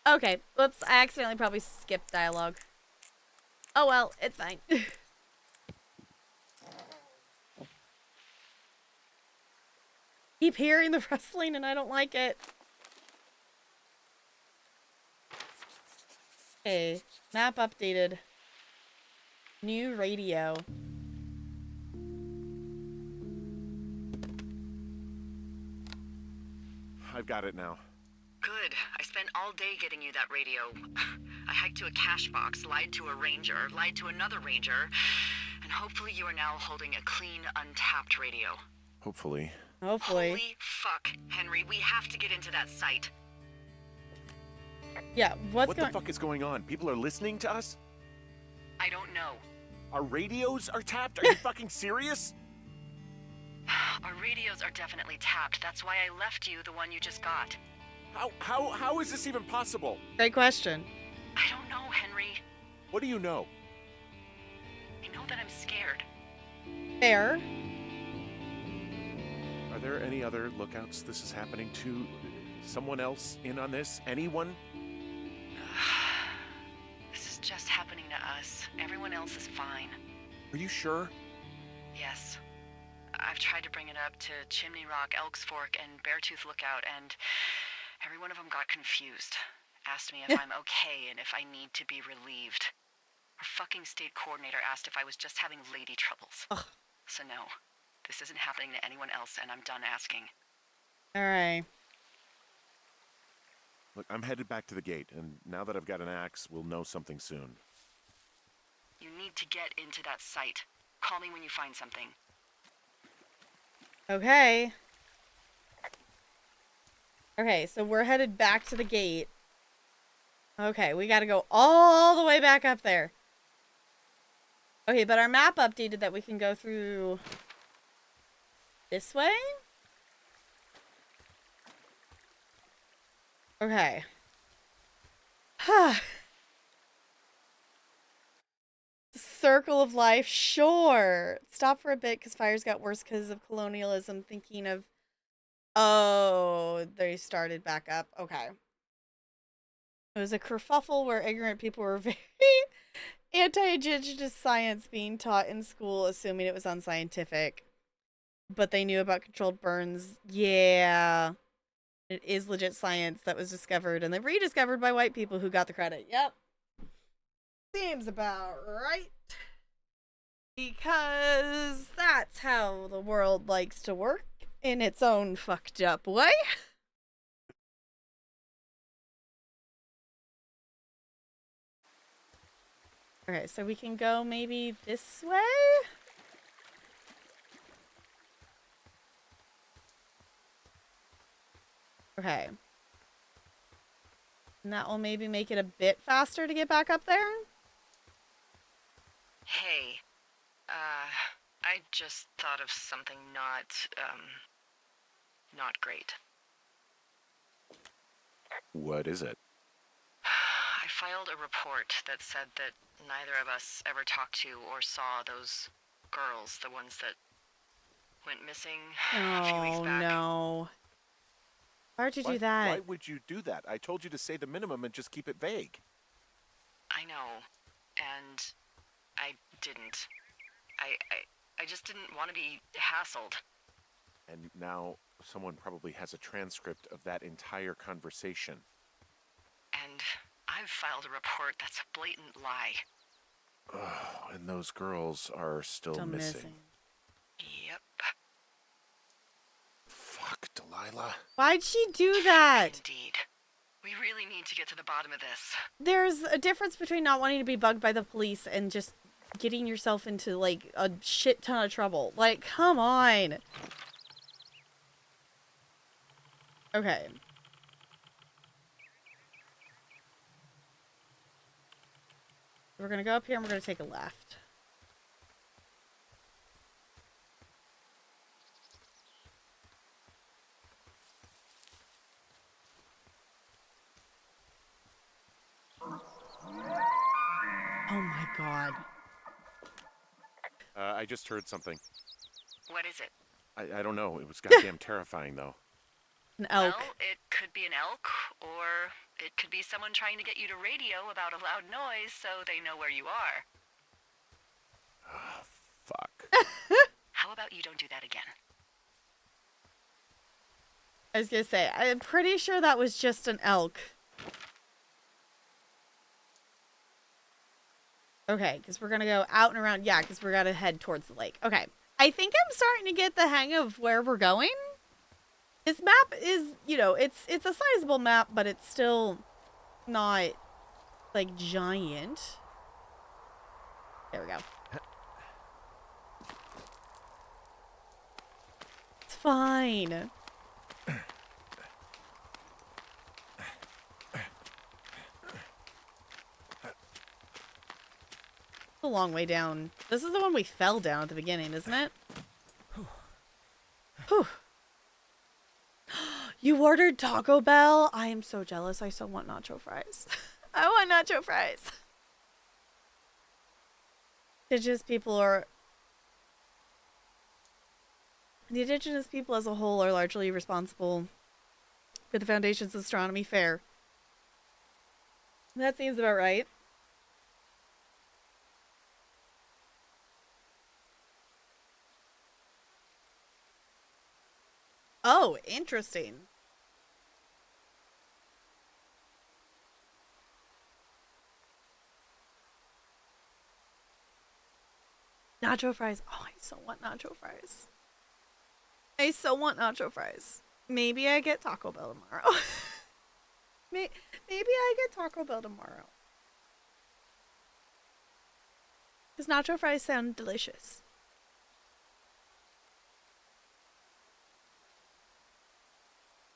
Okay. Whoops. I accidentally probably skipped dialogue. Oh, well. It's fine. Keep hearing the rustling and I don't like it. Okay. Map updated. New radio. I've got it now. Good. I spent all day getting you that radio. I hiked to a cache box, lied to a ranger, lied to another ranger, and hopefully you are now holding a clean, untapped radio. Hopefully. Hopefully. Holy fuck, Henry, we have to get into that site. Yeah, What the fuck is going on? People are listening to us? I don't know. Our radios are tapped? Are you fucking serious? Our radios are definitely tapped. That's why I left you the one you just got. How is this even possible? Great question. I don't know, Henry. What do you know? I know that I'm scared. Fair. Are there any other lookouts this is happening to? Someone else in on this? Anyone? This is just happening to us. Everyone else is fine. Are you sure? Yes. I've tried to bring it up to Chimney Rock, Elks Fork, and Beartooth Lookout, and every one of them got confused. Asked me if I'm okay and if I need to be relieved. Our fucking state coordinator asked if I was just having lady troubles. Ugh. So no, this isn't happening to anyone else, and I'm done asking. All right. Look, I'm headed back to the gate, and now that I've got an axe, we'll know something soon. You need to get into that site. Call me when you find something. Okay. Okay, so we're headed back to the gate. Okay, we gotta go all the way back up there. Okay, but our map updated that we can go through this way? Okay. Circle of life, sure. Stop for a bit because fires got worse because of colonialism. Thinking of, oh, they started back up. Okay. It was a kerfuffle where ignorant people were very anti-indigenous science being taught in school, assuming it was unscientific. But they knew about controlled burns. Yeah. It is legit science that was discovered and then rediscovered by white people who got the credit. Yep. Seems about right. Because that's how the world likes to work in its own fucked up way. Okay, so we can go maybe this way? Okay. And that will maybe make it a bit faster to get back up there? Hey, I just thought of something not great. What is it? I filed a report that said that neither of us ever talked to or saw those girls, the ones that went missing a few weeks Oh, back. no. Why'd you do that? Why would you do that? I told you to say the minimum and just keep it vague. I know, and I didn't. I just didn't want to be hassled. And now someone probably has a transcript of that entire conversation. And I've filed a report that's a blatant lie. Oh, and those girls are still missing. Yep. Fuck, Delilah. Why'd she do that? Indeed. We really need to get to the bottom of this. There's a difference between not wanting to be bugged by the police and just getting yourself into, like, a shit ton of trouble. Like, come on. Okay. We're gonna go up here and we're gonna take a left. Oh my god. I just heard something. What is it? I don't know. It was goddamn terrifying, though. An elk. Well, it could be an elk, or it could be someone trying to get you to radio about a loud noise so they know where you are. Oh, fuck. How about you don't do that again? I was gonna say, I'm pretty sure that was just an elk. Okay, because we're gonna go out and around. Yeah, because we're gonna head towards the lake. Okay. I think I'm starting to get the hang of where we're going. This map is, you know, it's a sizable map, but it's still not, like, giant. There we go. It's fine. A long way down. This is the one we fell down at the beginning, isn't it? Whew. You ordered Taco Bell? I am so jealous. I so want nacho fries. I want nacho fries. Indigenous people are... The indigenous people as a whole are largely responsible for the Foundation's astronomy fair. That seems about right. Interesting. Nacho fries. Oh, I so want nacho fries. I so want nacho fries. Maybe I get Taco Bell tomorrow. Maybe I get Taco Bell tomorrow. Because nacho fries sound delicious.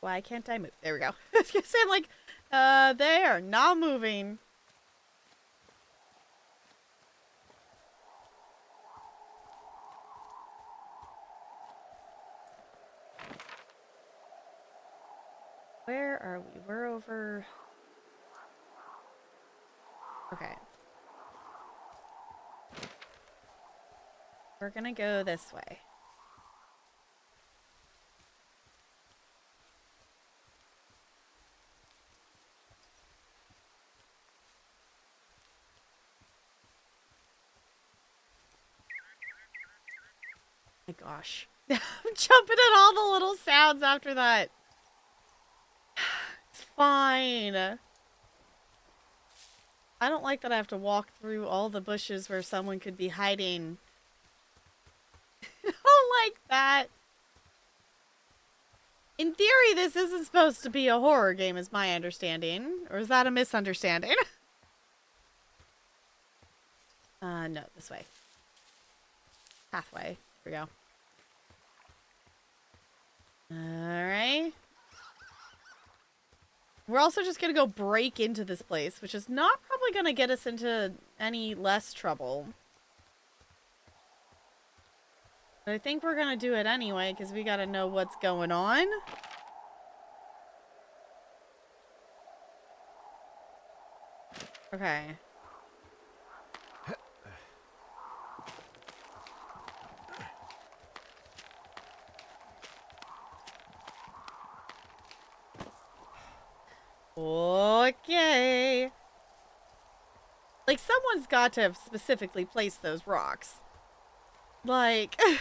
Why can't I move? There we go. I was gonna say, I'm like, they are not moving. Where are we? We're over. Okay. We're gonna go this way. My gosh. I'm jumping at all the little sounds after that. It's fine. I don't like that I have to walk through all the bushes where someone could be hiding. I don't like that. In theory, this isn't supposed to be a horror game, is my understanding. Or is that a misunderstanding? No, this way. Pathway. Here we go. Alright. We're also just gonna go break into this place, which is not probably gonna get us into any less trouble. But I think we're gonna do it anyway, because we gotta know what's going on. Okay. Okay. Like, someone's got to have specifically placed those rocks. Like... I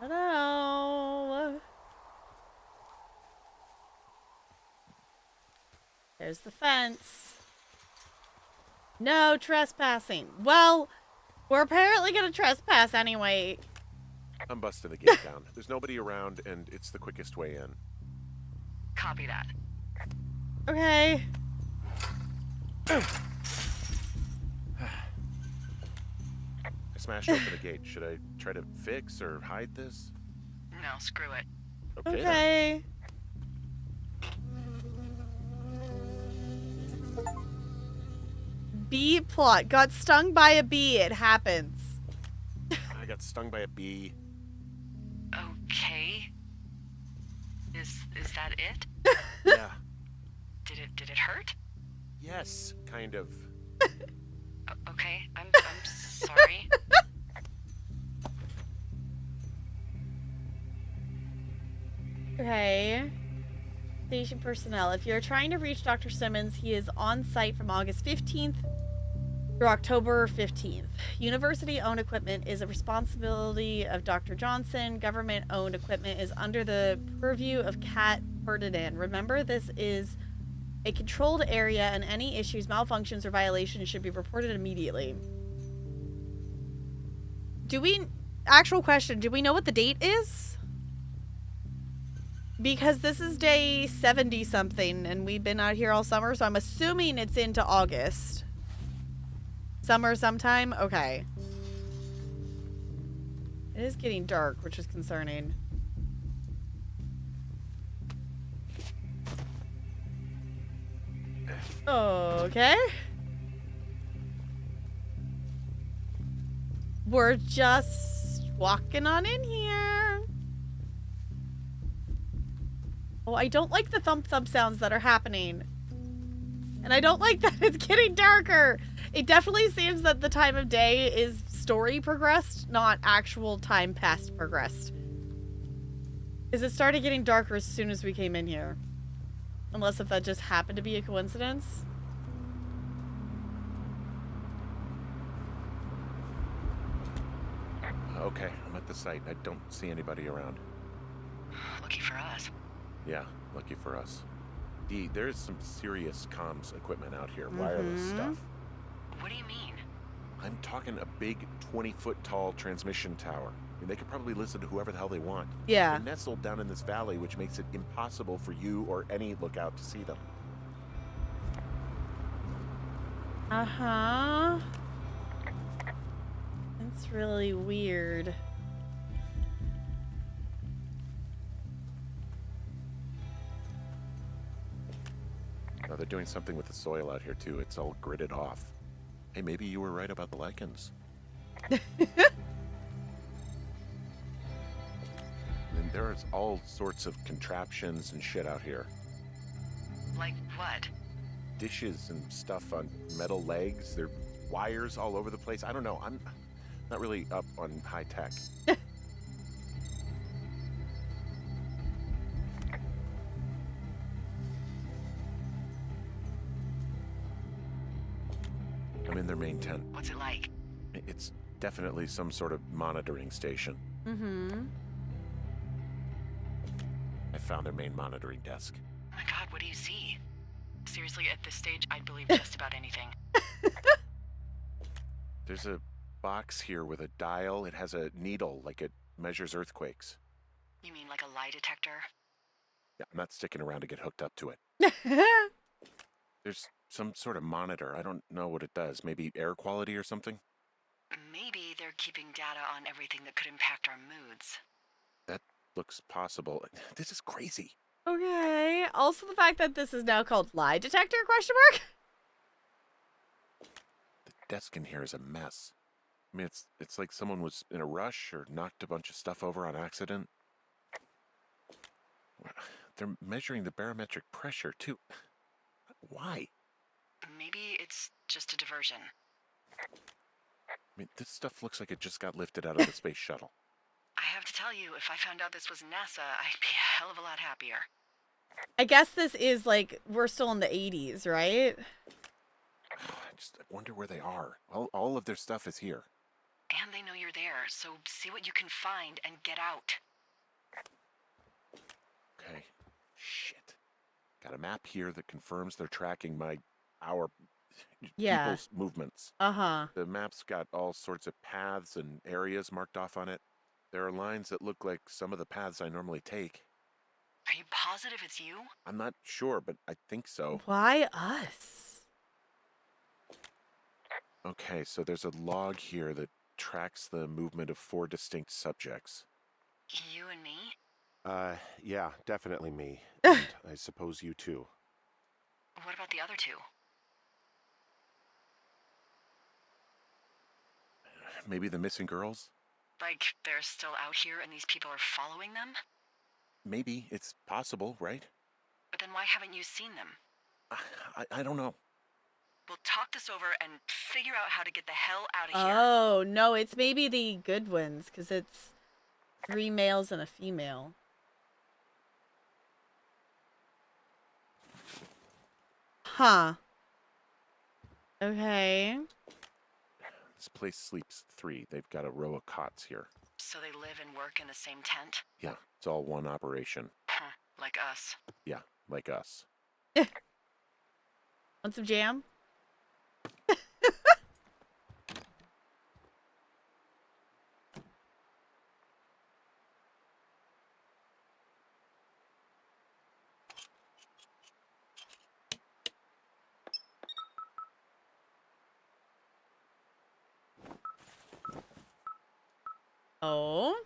don't know. There's the fence. No trespassing. Well, we're apparently going to trespass anyway. I'm busting the gate down. There's nobody around, and it's the quickest way in. Copy that. Okay. I smashed open the gate. Should I try to fix or hide this? No, screw it. Okay. Okay. Bee plot. Got stung by a bee. It happens. I got stung by a bee. Okay. Is that it? Yeah. Did it hurt? Yes, kind of. Okay, I'm sorry. Okay. Station personnel. If you're trying to reach Dr. Simmons, he is on site from August 15th through October 15th. University-owned equipment is a responsibility of Dr. Johnson. Government-owned equipment is under the purview of Kat Ferdinand. Remember, this is a controlled area, and any issues, malfunctions, or violations should be reported immediately. Actual question, do we know what the date is? Because this is day 70-something, and we've been out here all summer, so I'm assuming it's into August. Summer sometime? Okay. It is getting dark, which is concerning. Okay. We're just walking on in here. Oh, I don't like the thump thump sounds that are happening. And I don't like that it's getting darker. It definitely seems that the time of day is story progressed, not actual time past progressed. Because it started getting darker as soon as we came in here. Unless if that just happened to be a coincidence. Okay, I'm at the site. I don't see anybody around. Lucky for us. Yeah, lucky for us. Dee, there's some serious comms equipment out here, wireless stuff. What do you mean? I'm talking a big 20-foot tall transmission tower. I mean, they could probably listen to whoever the hell they want. Yeah. They're nestled down in this valley, which makes it impossible for you or any lookout to see them. Uh-huh. That's really weird. Now, they're doing something with the soil out here, too. It's all gridded off. Hey, maybe you were right about the lichens. And there's all sorts of contraptions and shit out here. Like what? Dishes and stuff on metal legs. There are wires all over the place. I don't know. I'm not really up on high tech. I'm in their main tent. What's it like? It's definitely some sort of monitoring station. Mm-hmm. I found their main monitoring desk. Oh my god, what do you see? Seriously, at this stage, I'd believe just about anything. There's a box here with a dial. It has a needle, like it measures earthquakes. You mean like a lie detector? Yeah, I'm not sticking around to get hooked up to it. There's some sort of monitor. I don't know what it does. Maybe air quality or something? Maybe they're keeping data on everything that could impact our moods. That looks possible. This is crazy. Okay. Also the fact that this is now called lie detector, question mark? The desk in here is a mess. I mean, it's like someone was in a rush or knocked a bunch of stuff over on accident. They're measuring the barometric pressure, too. Why? Maybe it's just a diversion. I mean, this stuff looks like it just got lifted out of the space shuttle. I have to tell you, if I found out this was NASA, I'd be a hell of a lot happier. I guess this is like, we're still in the 80s, right? I wonder where they are. All of their stuff is here. And they know you're there, so see what you can find and get out. Okay. Shit. Got a map here that confirms they're tracking our people's movements. Uh-huh. The map's got all sorts of paths and areas marked off on it. There are lines that look like some of the paths I normally take. Are you positive it's you? I'm not sure, but I think so. Why us? Okay, so there's a log here that tracks the movement of 4 distinct subjects. You and me? Yeah, definitely me. And I suppose you too. What about the other two? Maybe the missing girls? Like, they're still out here and these people are following them? Maybe. It's possible, right? But then why haven't you seen them? I don't know. We'll talk this over and figure out how to get the hell out of here. Oh, no, it's maybe the good ones, because it's 3 males and a female. Huh. Okay. This place sleeps 3. They've got a row of cots here. So they live and work in the same tent? Yeah, it's all one operation. Huh, like us. Yeah, like us. Want some jam? Oh?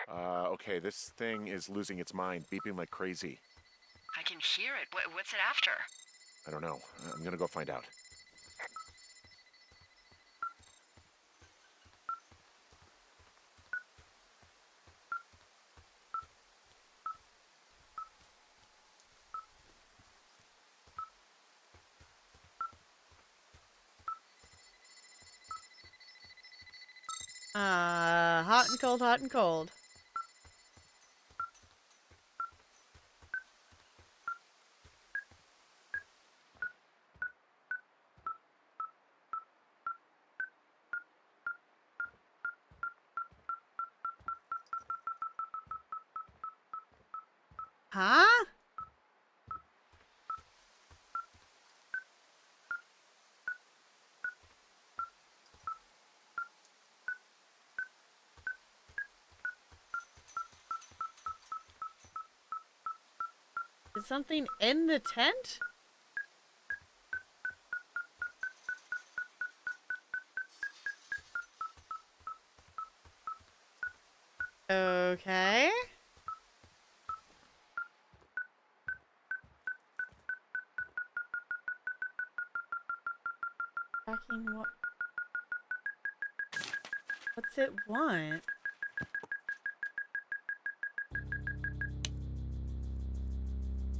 Okay, this thing is losing its mind, beeping like crazy. I can hear it. What's it after? I don't know. I'm gonna go find out. Hot and cold, hot and cold. Huh? Is something in the tent? Okay. Tracking what? What's it want?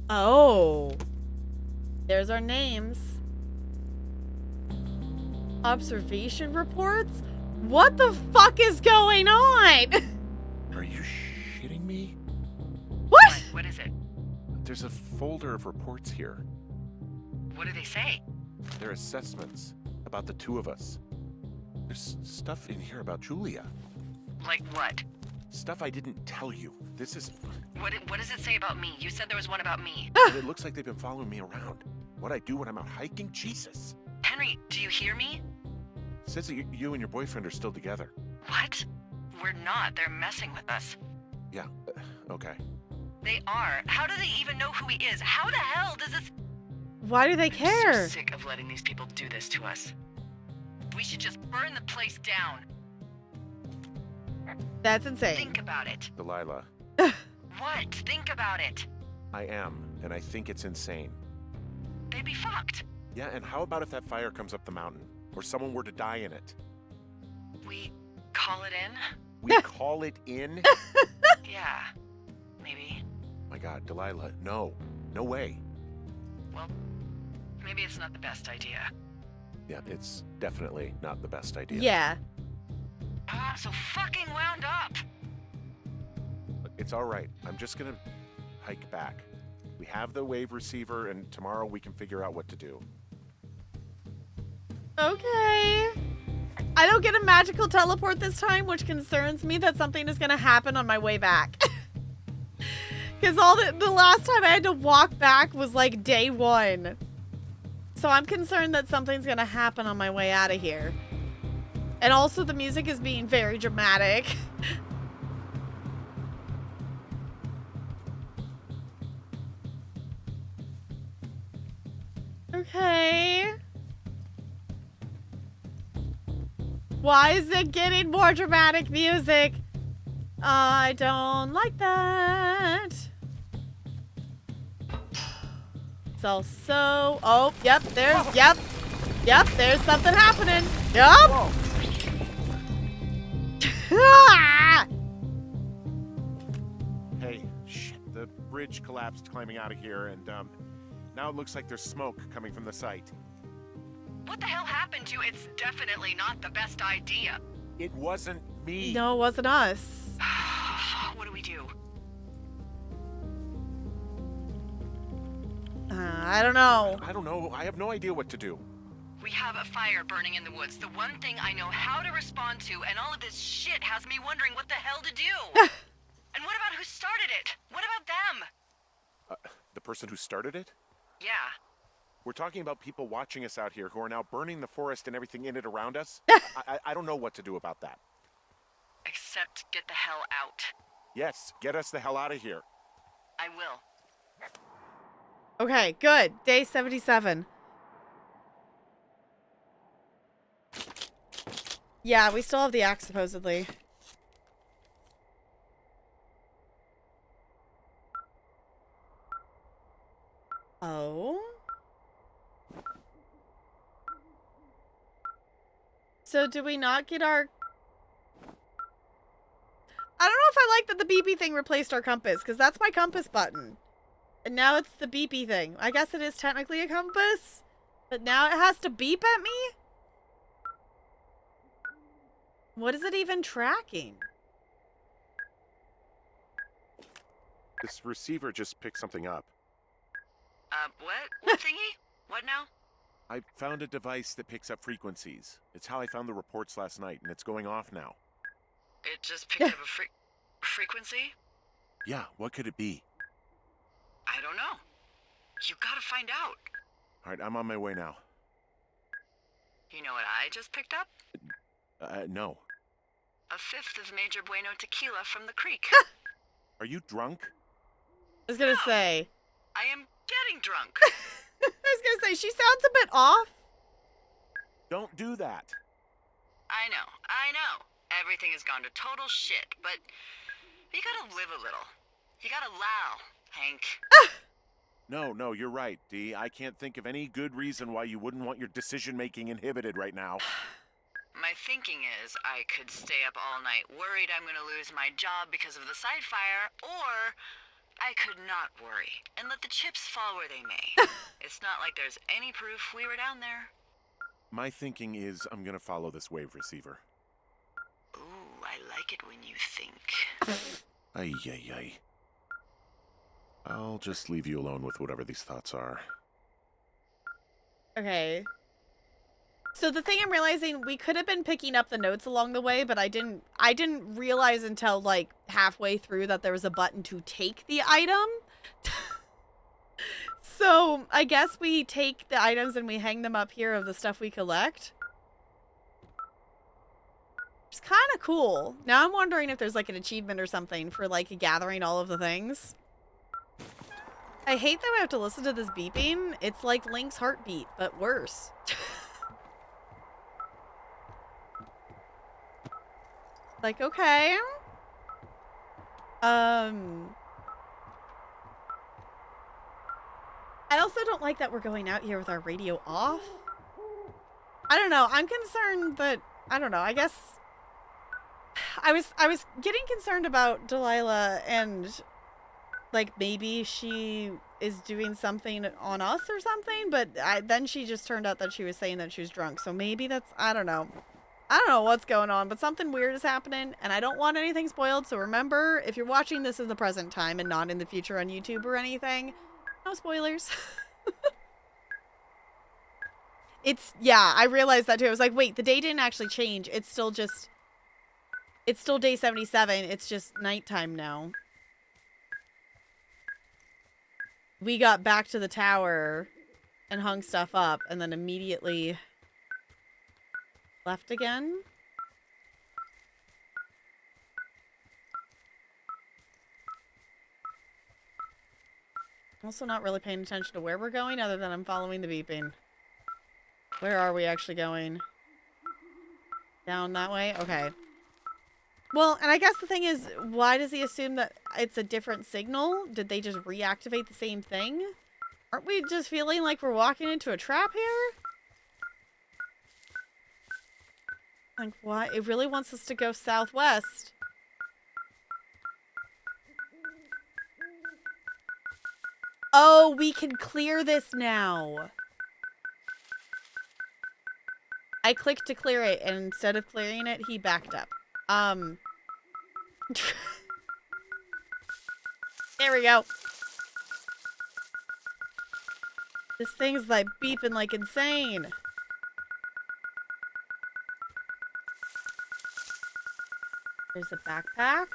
Oh. There's our names. Observation reports? What the fuck is going on? Are you shitting me? What? What is it? There's a folder of reports here. What do they say? They're assessments about the two of us. There's stuff in here about Julia. Like what? Stuff I didn't tell you. This is... What does it say about me? You said there was one about me. And it looks like they've been following me around. What I do when I'm out hiking? Jesus. Henry, do you hear me? It says that you and your boyfriend are still together. What? We're not. They're messing with us. Yeah, okay. They are. How do they even know who he is? How the hell does this... Why do they I'm care? so sick of letting these people do this to us. We should just burn the place down. That's insane. Think about it. Delilah, What? Think about it. I am, and I think it's insane. They'd be fucked. Yeah, and how about if that fire comes up the mountain? Or someone were to die in it? We call it in? We call it in? Yeah. Maybe. My God, Delilah, no. No way. Well, maybe it's not the best idea. Yeah, it's definitely not the best idea. Yeah. I'm so fucking wound up. It's all right. I'm just gonna hike back. We have the wave receiver, and tomorrow we can figure out what to do. Okay. I don't get a magical teleport this time, which concerns me that something is going to happen on my way back. Because all the last time I had to walk back was like day 1. So I'm concerned that something's going to happen on my way out of here. And also the music is being very dramatic. Okay. Why is it getting more dramatic music? I don't like that. It's also... Oh, yep, there's... Yep, there's something happening. Yup. Hey, shit, the bridge collapsed climbing out of here, and now it looks like there's smoke coming from the site. What the hell happened to it's definitely not the best idea? It wasn't me. No, it wasn't us. What do we do? I don't know. I don't know. I have no idea what to do. We have a fire burning in the woods. The one thing I know how to respond to, and all of this shit has me wondering what the hell to do. And what about who started it? What about them? The person who started it? Yeah. We're talking about people watching us out here who are now burning the forest and everything in it around us. I don't know what to do about that. Except get the hell out. Yes, get us the hell out of here. I will. Okay, good. Day 77. Yeah, we still have the axe, supposedly. Oh? So do we not get our... I don't know if I like that the beepy thing replaced our compass, because that's my compass button. And now it's the beepy thing. I guess it is technically a compass, but now it has to beep at me? What is it even tracking? This receiver just picked something up. What? What thingy? What now? I found a device that picks up frequencies. It's how I found the reports last night, and it's going off now. It just picked up a frequency? Yeah, what could it be? You gotta find out. All right, I'm on my way now. You know what I just picked up? No. A fifth of Major Bueno tequila from the creek. Are you drunk? I was gonna No. say. I am getting drunk. I was gonna say, she sounds a bit off. Don't do that. I know. Everything has gone to total shit, but you gotta live a little. You gotta allow, Hank. No, you're right, Dee. I can't think of any good reason why you wouldn't want your decision-making inhibited right now. My thinking is I could stay up all night worried I'm gonna lose my job because of the side fire, or I could not worry and let the chips fall where they may. It's not like there's any proof we were down there. My thinking is I'm gonna follow this wave receiver. Ooh, I like it when you think. Ay. I'll just leave you alone with whatever these thoughts are. Okay. So the thing I'm realizing, we could have been picking up the notes along the way, but I didn't realize until like halfway through that there was a button to take the item. So I guess we take the items and we hang them up here of the stuff we collect. It's kind of cool. Now I'm wondering if there's like an achievement or something for like gathering all of the things. I hate that I have to listen to this beeping. It's like Link's heartbeat, but worse. Like, okay. I also don't like that we're going out here with our radio off. I don't know. I'm concerned that, I don't know, I guess I was getting concerned about Delilah and like maybe she is doing something on us or something, but then she just turned out that she was saying that she was drunk. So maybe that's, I don't know. I don't know what's going on, but something weird is happening, and I don't want anything spoiled. So remember, if you're watching this in the present time and not in the future on YouTube or anything, no spoilers. Yeah, I realized that too. I was like, wait, the day didn't actually change. It's still day 77. It's just nighttime now. We got back to the tower and hung stuff up and then immediately left again. I'm also not really paying attention to where we're going other than I'm following the beeping. Where are we actually going? Down that way? Okay. Well, and I guess the thing is, why does he assume that it's a different signal? Did they just reactivate the same thing? Aren't we just feeling like we're walking into a trap here? Like, what? It really wants us to go southwest. Oh, we can clear this now. I clicked to clear it, and instead of clearing it, he backed up. There we go. This thing's like beeping like insane. There's a backpack.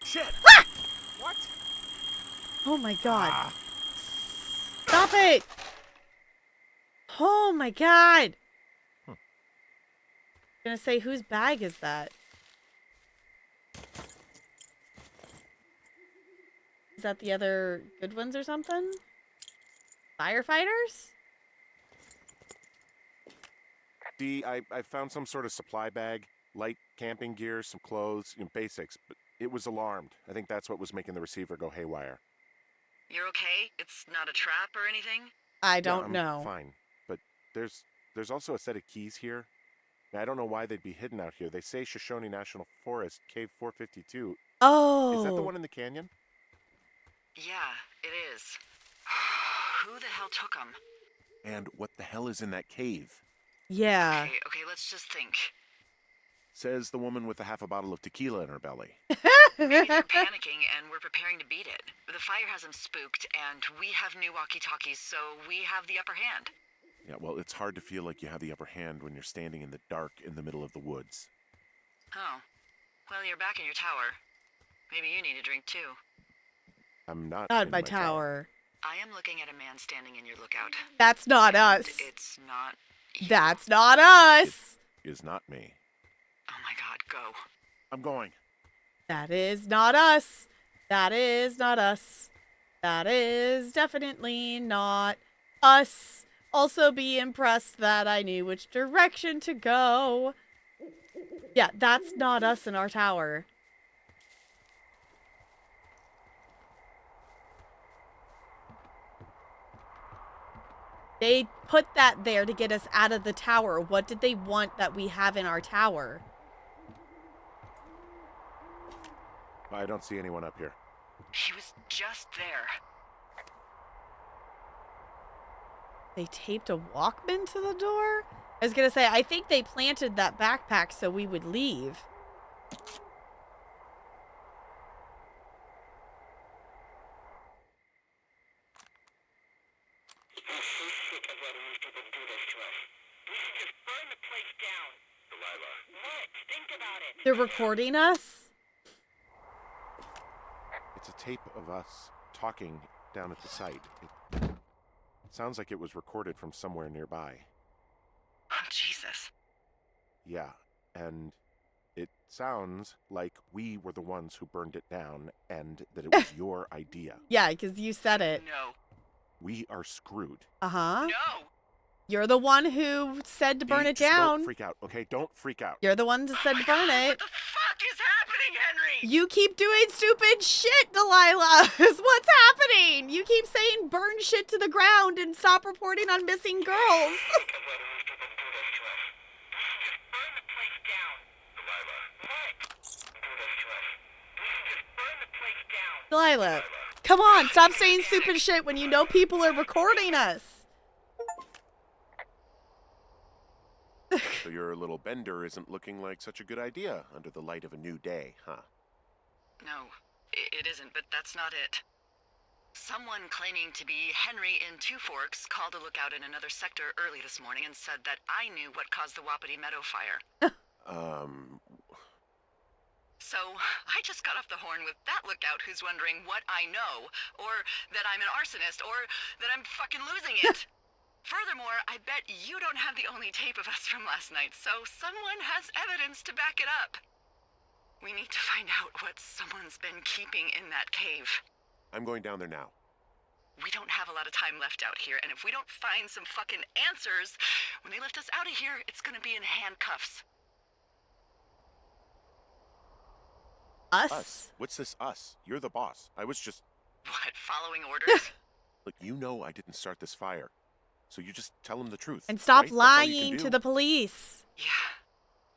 Shit! Ah! What? Oh my god. Stop it! Oh my god! I'm gonna say, whose bag is that? Is that the other good ones or something? Firefighters? Dee, I found some sort of supply bag, light camping gear, some clothes, basics, but it was alarmed. I think that's what was making the receiver go haywire. You're okay? It's not a trap or anything? I Yeah, don't I'm know. Fine, but there's also a set of keys here. I don't know why they'd be hidden out here. They say Shoshone National Forest, Cave 452. Oh! Is that the one in the canyon? Yeah, it is. Who the hell took them? And what the hell is in that cave? Yeah. Okay, let's just think. Says the woman with a half a bottle of tequila in her belly. Maybe they're panicking and we're preparing to beat it. The fire has them spooked, and we have new walkie-talkies, so we have the upper hand. Yeah, well, it's hard to feel like you have the upper hand when you're standing in the dark in the middle of the woods. Oh. Well, you're back in your tower. Maybe you need a drink, too. I'm not Not in my tower. I am looking at a man standing in your lookout. That's not And us. It's not you. That's not us. Is not me. Oh my god, go. I'm going. That is not us. That is not us. That is definitely not us. Also be impressed that I knew which direction to go. Yeah, that's not us in our tower. They put that there to get us out of the tower. What did they want that we have in our tower? I don't see anyone up here. He was just there. They taped a Walkman to the door? I was going to say, I think they planted that backpack so we would leave. They're recording us? It's a tape of us talking down at the site. It sounds like it was recorded from somewhere nearby. Oh, Jesus. Yeah, and it sounds like we were the ones who burned it down and that it was your idea. Yeah, because you said it. No. We are screwed. Uh-huh. No! You're the one who said to burn it Just down. Don't freak out, okay? Don't freak out. You're the one who said to burn it. What the fuck is happening, Henry? You keep doing stupid shit, Delilah, is what's happening. You keep saying burn shit to the ground and stop reporting on missing girls. Delilah, come on, stop saying stupid shit when you know people are recording us. So your little bender isn't looking like such a good idea under the light of a new day, huh? No, it isn't, but that's not it. Someone claiming to be Henry in Two Forks called a lookout in another sector early this morning and said that I knew what caused the Wapiti Meadow fire. So I just got off the horn with that lookout who's wondering what I know, or that I'm an arsonist, or that I'm fucking losing it. Furthermore, I bet you don't have the only tape of us from last night, so someone has evidence to back it up. We need to find out what someone's been keeping in that cave. I'm going down there now. We don't have a lot of time left out here, and if we don't find some fucking answers, when they lift us out of here, it's gonna be in handcuffs. Us? What's this us? You're the boss. I was just... What, following orders? Look, you know I didn't start this fire. So you just tell them the truth. And stop right? That's all you can lying do. to the police. Yeah,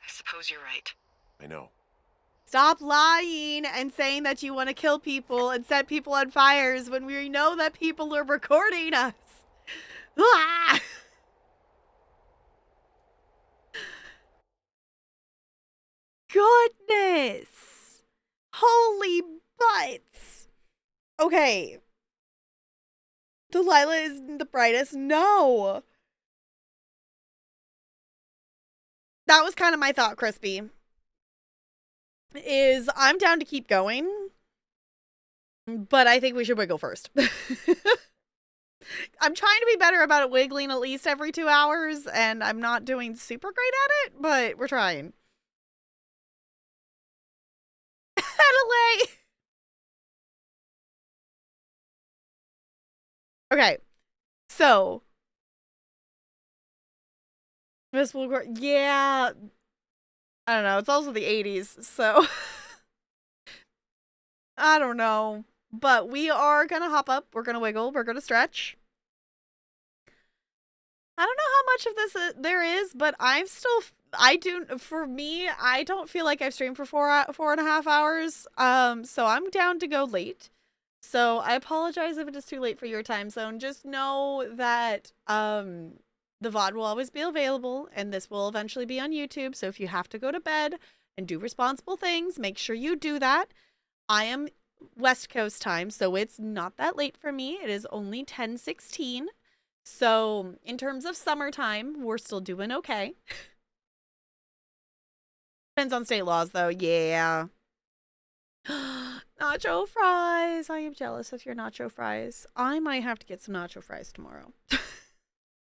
I suppose you're right. I know. Stop lying and saying that you want to kill people and set people on fires when we know that people are recording us. Ah! Goodness. Holy butts. Okay. Delilah isn't the brightest. No. That was kind of my thought, Crispy. Is I'm down to keep going, but I think we should wiggle first. I'm trying to be better about it wiggling at least every 2 hours, and I'm not doing super great at it, but we're trying. Adelaide! Okay, so Miss Wilcourt, yeah, I don't know. It's also the 80s, so I don't know. But we are gonna hop up. We're gonna wiggle. We're gonna stretch. I don't know how much of this there is, but for me, I don't feel like I've streamed for 4.5 hours. So I'm down to go late. So I apologize if it is too late for your time zone. Just know that the VOD will always be available, and this will eventually be on YouTube. So if you have to go to bed and do responsible things, make sure you do that. I am West Coast time, so it's not that late for me. It is only 10:16. So in terms of summertime, we're still doing okay. Depends on state laws, though. Yeah. Not nacho fries. I am jealous of your nacho fries. I might have to get some nacho fries tomorrow.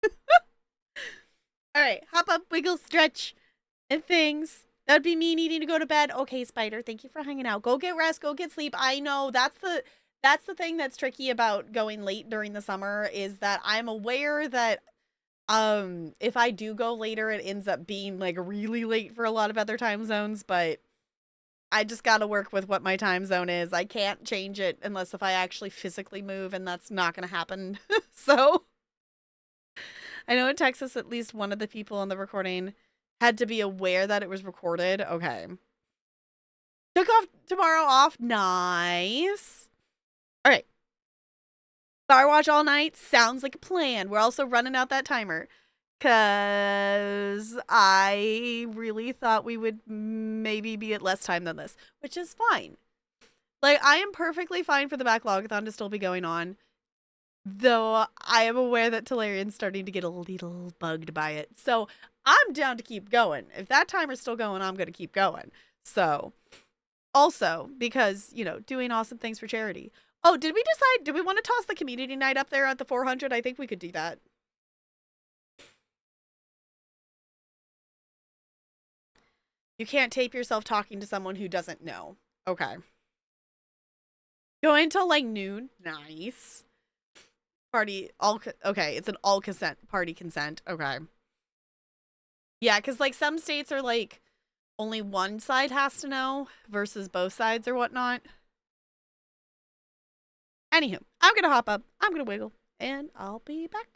All right, hop up, wiggle, stretch, and things. That'd be me needing to go to bed. Okay, Spider, thank you for hanging out. Go get rest, go get sleep. I know that's the thing that's tricky about going late during the summer is that I'm aware that if I do go later, it ends up being like really late for a lot of other time zones, but I just got to work with what my time zone is. I can't change it unless if I actually physically move, and that's not going to happen. So I know in Texas, at least one of the people on the recording had to be aware that it was recorded. Okay. Took off tomorrow off. Nice. All right. Firewatch all night. Sounds like a plan. We're also running out that timer because I really thought we would maybe be at less time than this, which is fine. Like, I am perfectly fine for the Backlog-a-thon to still be going on, though I am aware that Talarian's starting to get a little bugged by it. So I'm down to keep going. If that timer's still going, I'm going to keep going. So, also, because, you know, doing awesome things for charity. Oh, did we decide, do we want to toss the community night up there at the 400? I think we could do that. You can't tape yourself talking to someone who doesn't know. Okay. Going till like noon. Nice. Party, all, okay, it's an all consent, party consent. Okay. Yeah, because like some states are like only one side has to know versus both sides or whatnot. Anywho, I'm going to hop up, I'm going to wiggle, and I'll be back.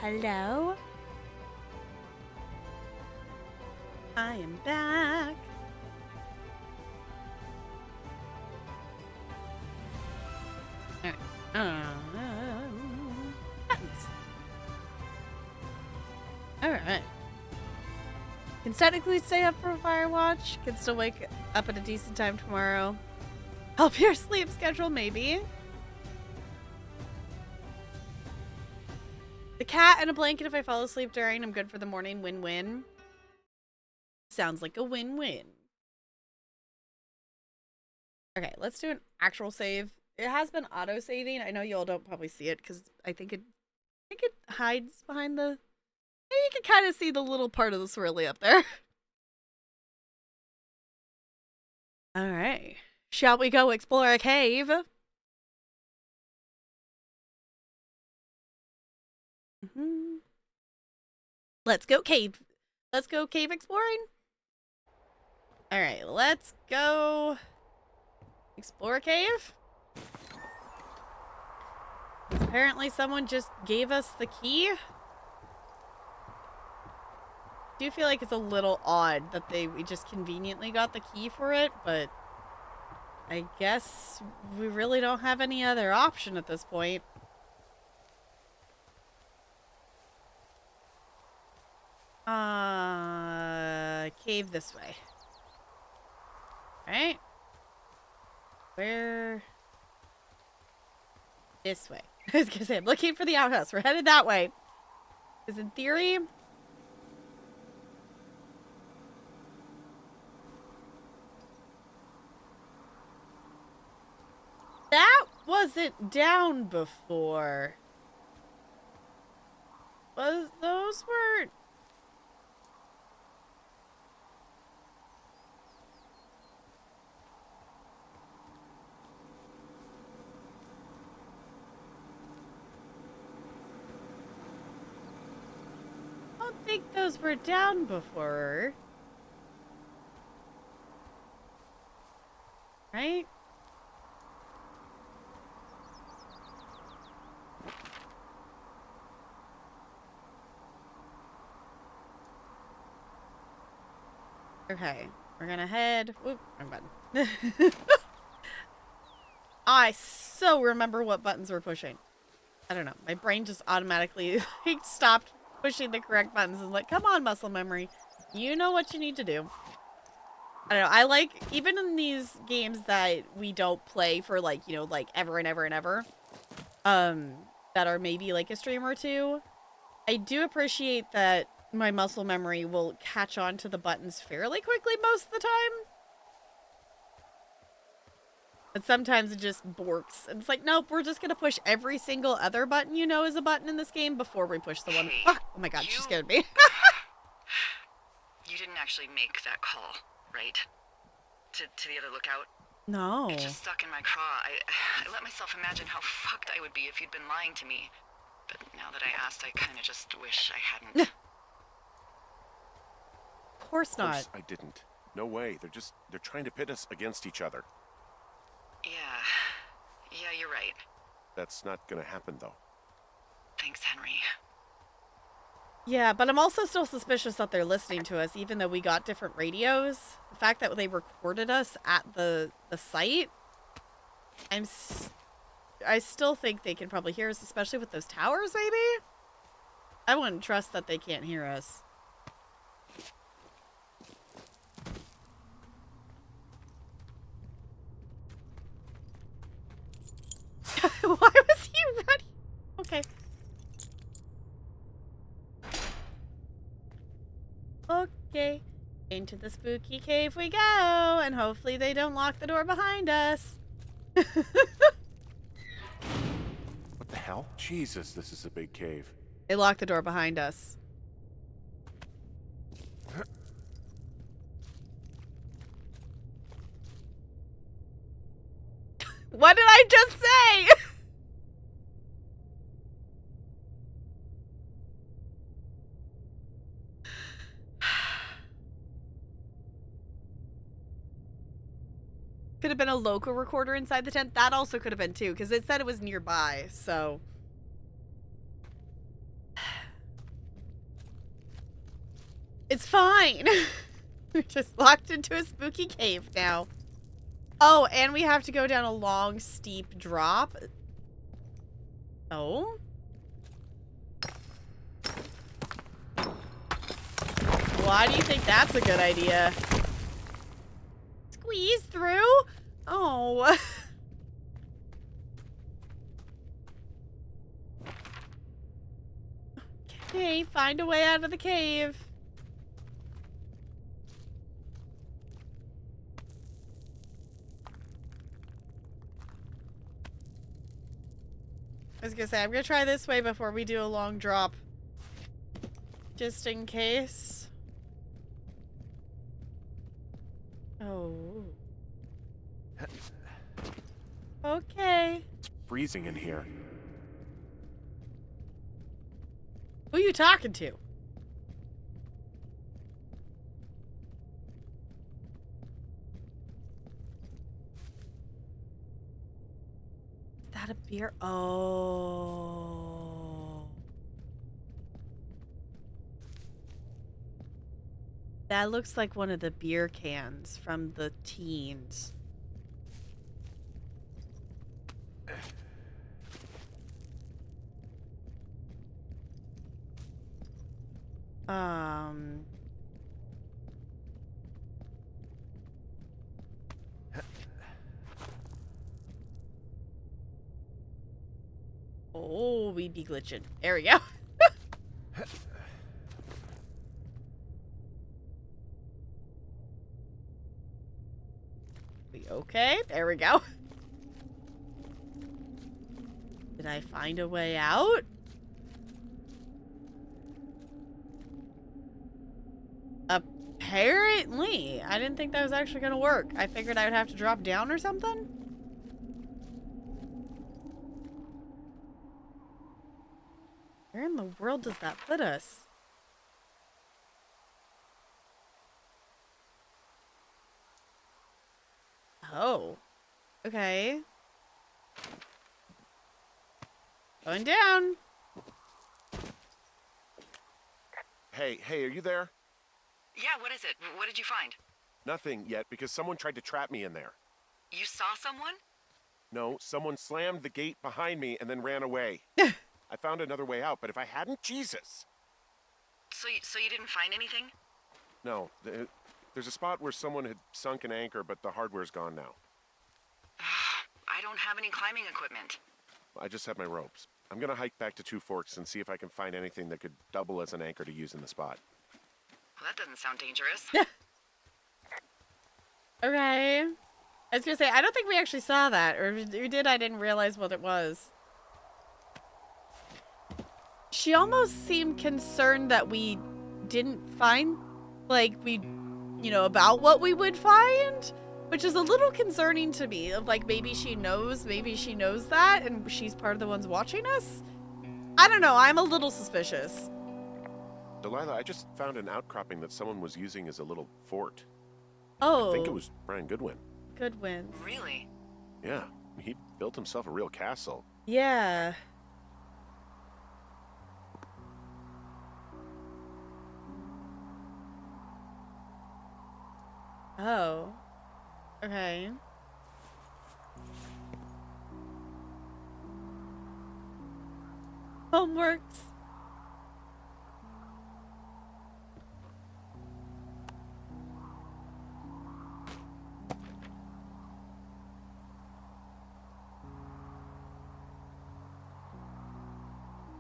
Hello? I am back. Buttons. Alright. Can technically stay up for Firewatch. Can still wake up at a decent time tomorrow. Help your sleep schedule, maybe. The cat and a blanket if I fall asleep during. I'm good for the morning. Win-win. Sounds like a win-win. Okay, let's do an actual save. It has been auto-saving. I know y'all don't probably see it because I think it hides behind the... You can kind of see the little part of the swirly up there. Alright. Shall we go explore a cave? Let's go cave. Let's go cave exploring. Alright, let's go explore a cave. Apparently someone just gave us the key. I do feel like it's a little odd that we just conveniently got the key for it, but I guess we really don't have any other option at this point. Cave this way. Alright. Where? This way. I was gonna say, I'm looking for the outhouse. We're headed that way. Because in theory... that wasn't down before. Those weren't... I don't think those were down before. Right? Okay, we're gonna head... Whoop, wrong button. I so remember what buttons we're pushing. I don't know. My brain just automatically stopped pushing the correct buttons and like, come on, muscle memory. You know what you need to do. I don't know. I like, even in these games that we don't play for like, you know, like ever and ever and ever, that are maybe like a stream or two, I do appreciate that my muscle memory will catch on to the buttons fairly quickly most of the time. But sometimes it just borks. And it's like, nope, we're just going to push every single other button you know is a button in this game before we push the one. Hey, Oh my god, she scared me. You didn't actually make that call, right? To the other lookout? No. It just stuck in my craw. I let myself imagine how fucked I would be if you'd been lying to me. But now that I asked, I kind of just wish I hadn't. Of course not. Of course I didn't. No way. They're trying to pit us against each other. Yeah, you're right. That's not gonna happen, though. Thanks, Henry. Yeah, but I'm also still suspicious that they're listening to us, even though we got different radios. The fact that they recorded us at the site, I still think they can probably hear us, especially with those towers, maybe? I wouldn't trust that they can't hear us. Why was he running? Okay. Okay. Into the spooky cave we go, and hopefully they don't lock the door behind us. What the hell? Jesus, this is a big cave. They locked the door behind us. What did I just say? Could have been a local recorder inside the tent. That also could have been too, because it said it was nearby, so. It's fine. We're just locked into a spooky cave now. Oh, and we have to go down a long, steep drop. Oh? Why do you think that's a good idea? Squeeze through? Oh. Okay, find a way out of the cave. I was gonna say, I'm gonna try this way before we do a long drop. Just in case. Oh. Okay. It's freezing in here. Who are you talking to? Is that a beer? Oh. That looks like one of the beer cans from the teens. Oh, we be glitching. There we go. We okay? There we go. Did I find a way out? Apparently. I didn't think that was actually gonna work. I figured I would have to drop down or something. Where in the world does that put us? Oh. Okay. Going down. Hey, are you there? Yeah, what is it? What did you find? Nothing yet, because someone tried to trap me in there. You saw someone? No, someone slammed the gate behind me and then ran away. I found another way out, but if I hadn't, Jesus. So you didn't find anything? No, there's a spot where someone had sunk an anchor, but the hardware's gone now. I don't have any climbing equipment. I just have my ropes. I'm gonna hike back to Two Forks and see if I can find anything that could double as an anchor to use in the spot. Well, that doesn't sound dangerous. Okay. I was gonna say, I don't think we actually saw that. Or if we did, I didn't realize what it was. She almost seemed concerned that we didn't find, like, about what we would find. Which is a little concerning to me. Of like, maybe she knows that, and she's part of the ones watching us? I don't know, I'm a little suspicious. Delilah, I just found an outcropping that someone was using as a little fort. Oh. I think it was Brian Goodwin. Good wins. Really? Yeah, he built himself a real castle. Yeah. Oh. Okay. Homeworks.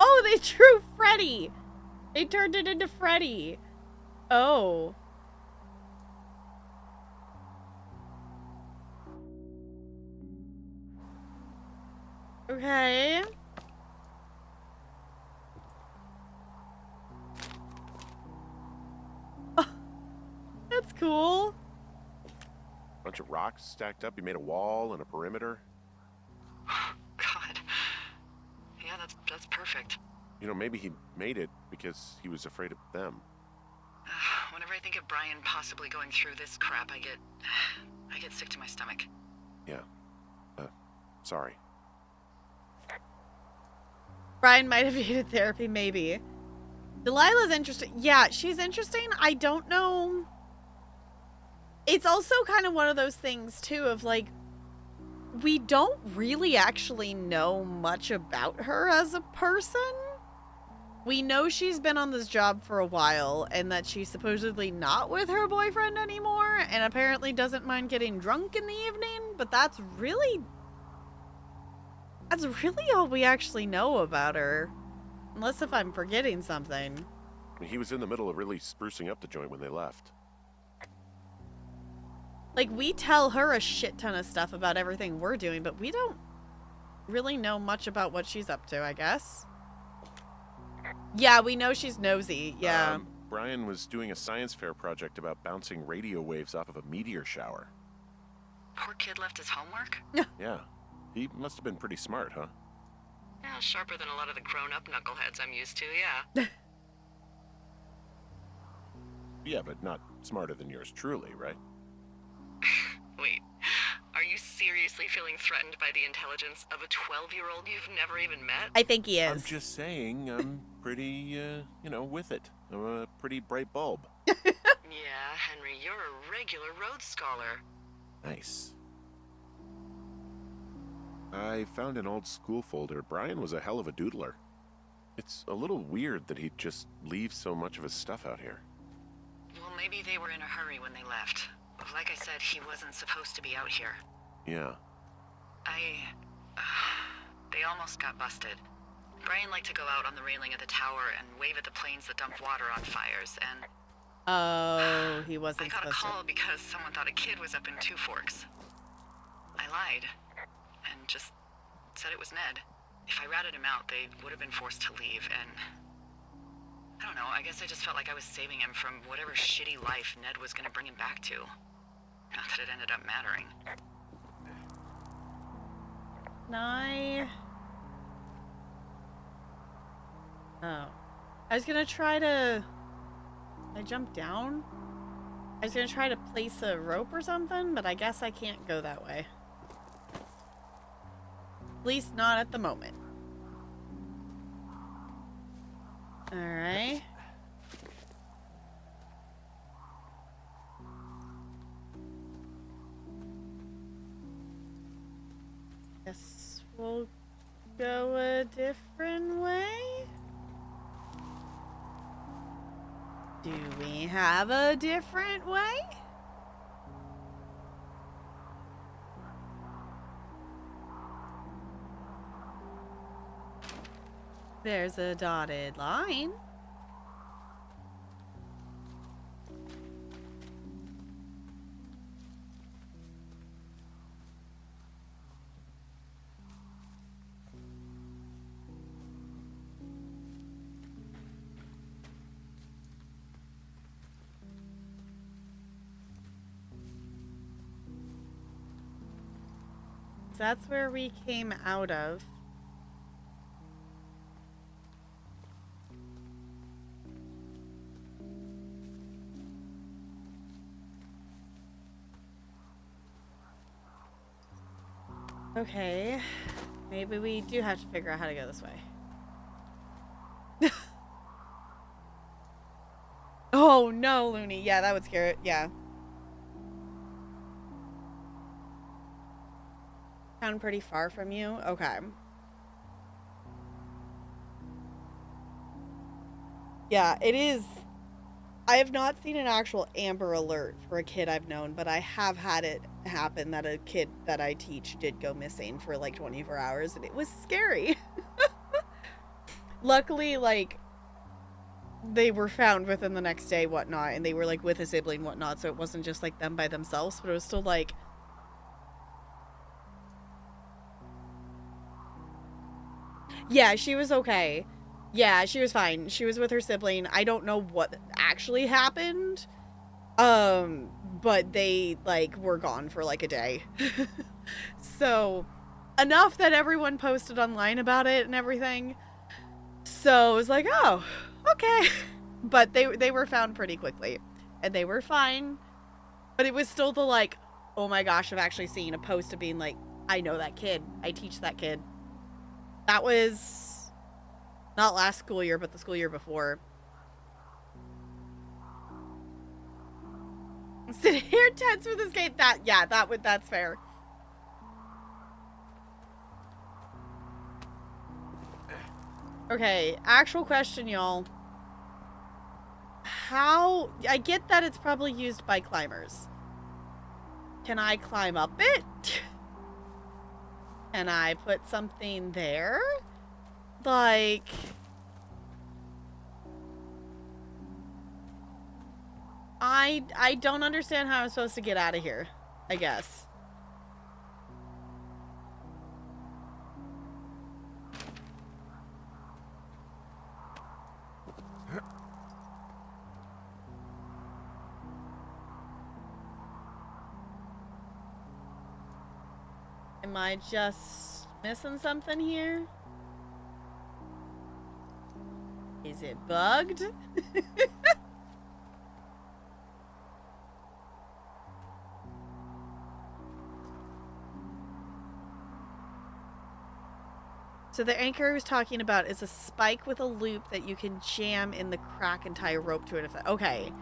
Oh, they drew Freddy. They turned it into Freddy. Oh. Okay. Oh, that's cool. Bunch of rocks stacked up. He made a wall and a perimeter. God. Yeah, that's perfect. You know, maybe he made it because he was afraid of them. Whenever I think of Brian possibly going through this crap, I get sick to my stomach. Yeah. Sorry. Brian might have needed therapy, maybe. Delilah's interesting. Yeah, she's interesting. I don't know. It's also kind of one of those things, too, of like, we don't really actually know much about her as a person. We know she's been on this job for a while and that she's supposedly not with her boyfriend anymore and apparently doesn't mind getting drunk in the evening, but that's really all we actually know about her. Unless if I'm forgetting something. He was in the middle of really sprucing up the joint when they left. Like, we tell her a shit ton of stuff about everything we're doing, but we don't really know much about what she's up to, I guess. Yeah, we know she's nosy, yeah. Brian was doing a science fair project about bouncing radio waves off of a meteor shower. Poor kid left his homework? Yeah. He must have been pretty smart, huh? Yeah, sharper than a lot of the grown-up knuckleheads I'm used to, yeah. Yeah, but not smarter than yours truly, right? Wait, are you seriously feeling threatened by the intelligence of a 12-year-old you've never even met? I think he is. I'm just saying, I'm pretty, with it. I'm a pretty bright bulb. Yeah, Henry, you're a regular Rhodes Scholar. Nice. I found an old school folder. Brian was a hell of a doodler. It's a little weird that he'd just leave so much of his stuff out here. Well, maybe they were in a hurry when they left. Like I said, he wasn't supposed to be out here. Yeah. They almost got busted. Brian liked to go out on the railing of the tower and wave at the planes that dumped water on fires, and... Oh, he wasn't I got a supposed call because someone thought a kid was up in Two Forks. I lied, and just said it was Ned. If I ratted him out, they would have been forced to leave, and... I don't know, I guess I just felt like I was saving him from whatever shitty life Ned was gonna bring him back to. Not that it ended up mattering. Oh. I was gonna try to... I jumped down? I was gonna try to place a rope or something, but I guess I can't go that way. At least not at the moment. Alright. Guess we'll go a different way? Do we have a different way? There's a dotted line. That's where we came out of. Okay, maybe we do have to figure out how to go this way. Oh no, Looney. Yeah, that would scare it. Yeah. Sound pretty far from you? Okay. Yeah, it is. I have not seen an actual Amber Alert for a kid I've known, but I have had it happen that a kid that I teach did go missing for like 24 hours, and it was scary. Luckily, like, they were found within the next day, whatnot, and they were like with a sibling, whatnot, so it wasn't just like them by themselves, but it was still like... Yeah, she was okay. Yeah, she was fine. She was with her sibling. I don't know what actually happened. But they, like, were gone for, like, a day. So, enough that everyone posted online about it and everything. So, it was like, oh, okay. But they were found pretty quickly. And they were fine. But it was still the, like, oh my gosh, I've actually seen a post of being like, I know that kid. I teach that kid. That was not last school year, but the school year before. Sit here tense for this game. That's fair. Okay, actual question, y'all. How... I get that it's probably used by climbers. Can I climb up it? Can I put something there? Like... I don't understand how I'm supposed to get out of here, I guess. Am I just missing something here? Is it bugged? So the anchor I was talking about is a spike with a loop that you can jam in the crack and tie a rope to it. Okay.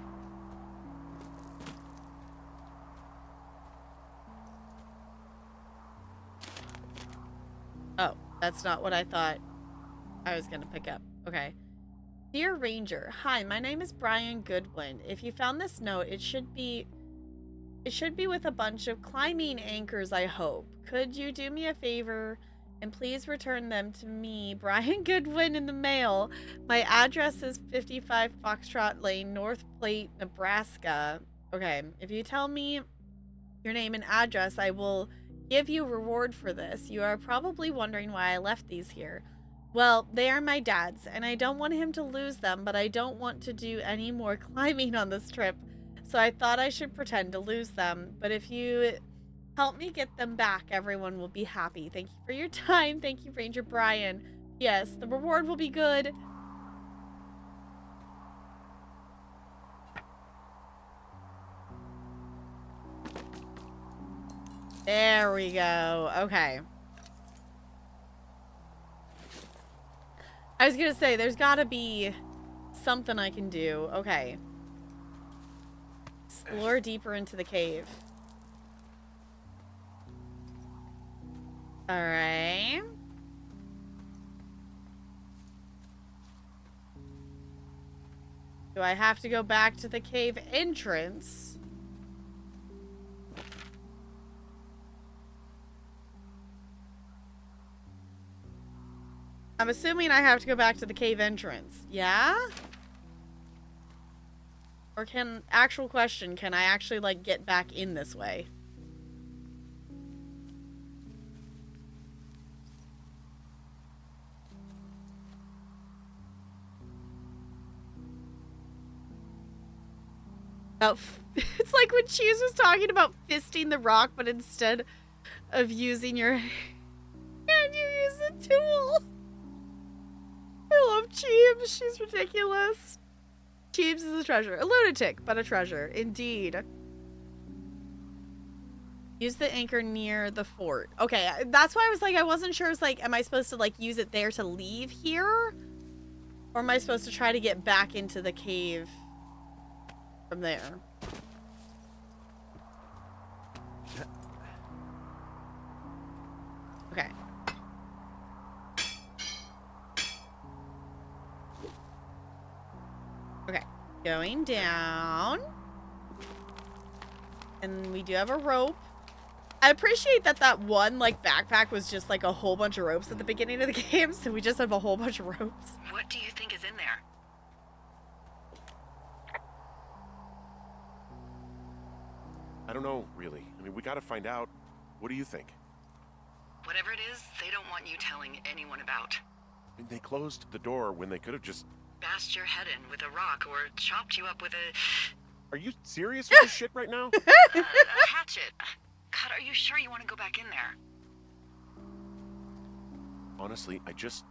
Oh, that's not what I thought I was going to pick up. Okay. Dear Ranger, hi, my name is Brian Goodwin. If you found this note, it should be with a bunch of climbing anchors, I hope. Could you do me a favor and please return them to me, Brian Goodwin, in the mail? My address is 55 Foxtrot Lane, North Platte, Nebraska. Okay, if you tell me your name and address, I will give you a reward for this. You are probably wondering why I left these here. Well, they are my dad's, and I don't want him to lose them, but I don't want to do any more climbing on this trip, so I thought I should pretend to lose them. But if you help me get them back, everyone will be happy. Thank you for your time. Thank you, Ranger Brian. Yes, the reward will be good. There we go. Okay. I was gonna say, there's gotta be something I can do. Okay. Explore deeper into the cave. Alright. Do I have to go back to the cave entrance? I'm assuming I have to go back to the cave entrance. Yeah? Or actual question, can I actually, like, get back in this way? It's like when Cheese was talking about fisting the rock, but instead of using your hand, you use a tool. I love Cheebs. She's ridiculous. Cheebs is a treasure. A lunatic, but a treasure. Indeed. Use the anchor near the fort. Okay, that's why I was like, I wasn't sure. It's like, am I supposed to, like, use it there to leave here? Or am I supposed to try to get back into the cave from there? Okay. Okay, going down. And we do have a rope. I appreciate that one, like, backpack was just, like, a whole bunch of ropes at the beginning of the game, so we just have a whole bunch of ropes. What do you think is in there? I don't know, really. I mean, we gotta find out. What do you think? Whatever it is, they don't want you telling anyone about. I mean, they closed the door when they could have just... Bashed your head in with a rock or chopped you up with a... Are you serious with this shit right now? a hatchet. God, are you sure you want to go back in there? Honestly, I just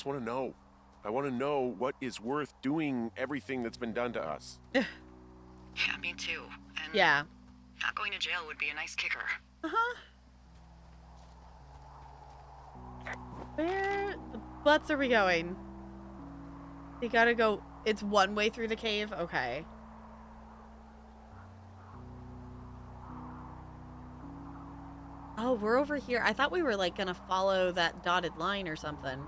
want to know. I want to know what is worth doing everything that's been done to us. Yeah, me too. And Yeah. not going to jail would be a nice kicker. Uh-huh. Where the butts are we going? We gotta go. It's one way through the cave? Okay. Oh, we're over here. I thought we were, like, gonna follow that dotted line or something.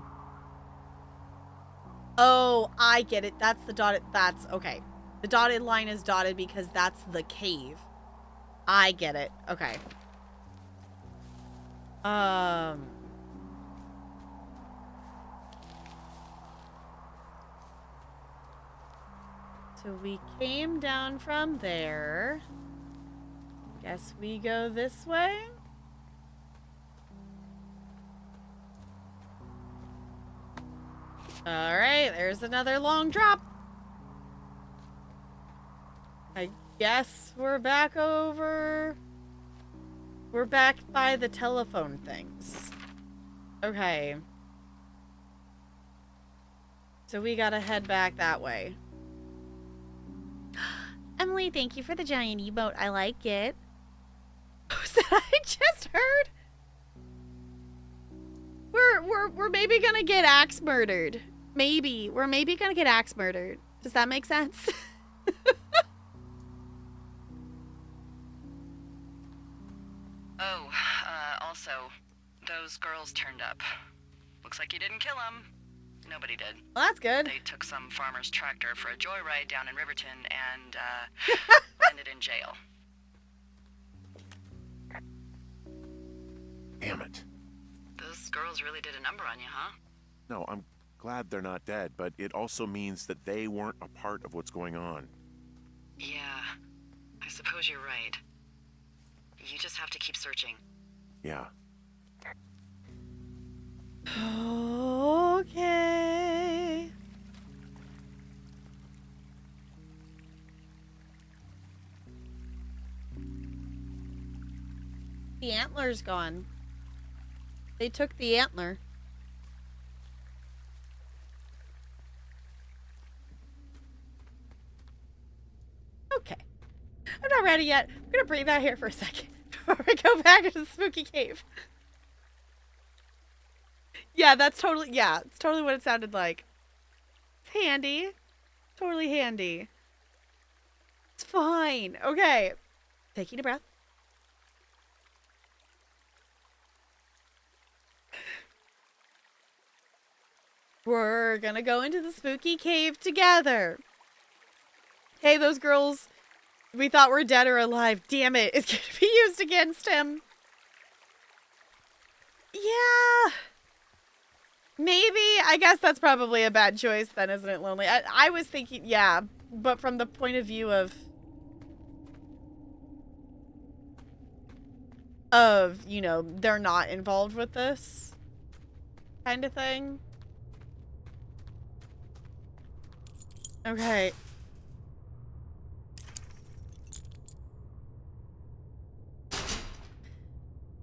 Oh, I get it. That's the dotted... That's... Okay. The dotted line is dotted because that's the cave. I get it. Okay. So we came down from there. Guess we go this way. Alright, there's another long drop. I guess we're back over. We're back by the telephone things. Okay. So we gotta head back that way. Emily, thank you for the giant emote. I like it. Who's that I just heard? We're maybe gonna get axe murdered. Maybe. We're maybe gonna get axe murdered. Does that make sense? Oh, also, those girls turned up. Looks like you didn't kill them. Nobody did. Well, that's good. They took some farmer's tractor for a joyride down in Riverton and, ended in jail. Damn it. Those girls really did a number on you, huh? No, I'm glad they're not dead, but it also means that they weren't a part of what's going on. Yeah, I suppose you're right. You just have to keep searching. Yeah. Okay. The antler's gone. They took the antler. Okay. I'm not ready yet. I'm gonna breathe out here for a second before we go back into the spooky cave. Yeah, that's totally, yeah, it's totally what it sounded like. It's handy. Totally handy. It's fine. Okay. Taking a breath. We're gonna go into the spooky cave together. Hey, those girls we thought were dead or alive. Damn it, it's gonna be used against him. Yeah. Maybe. I guess that's probably a bad choice then, isn't it, Lonely? I was thinking, yeah, but from the point of view of, you know, they're not involved with this kind of thing. Okay.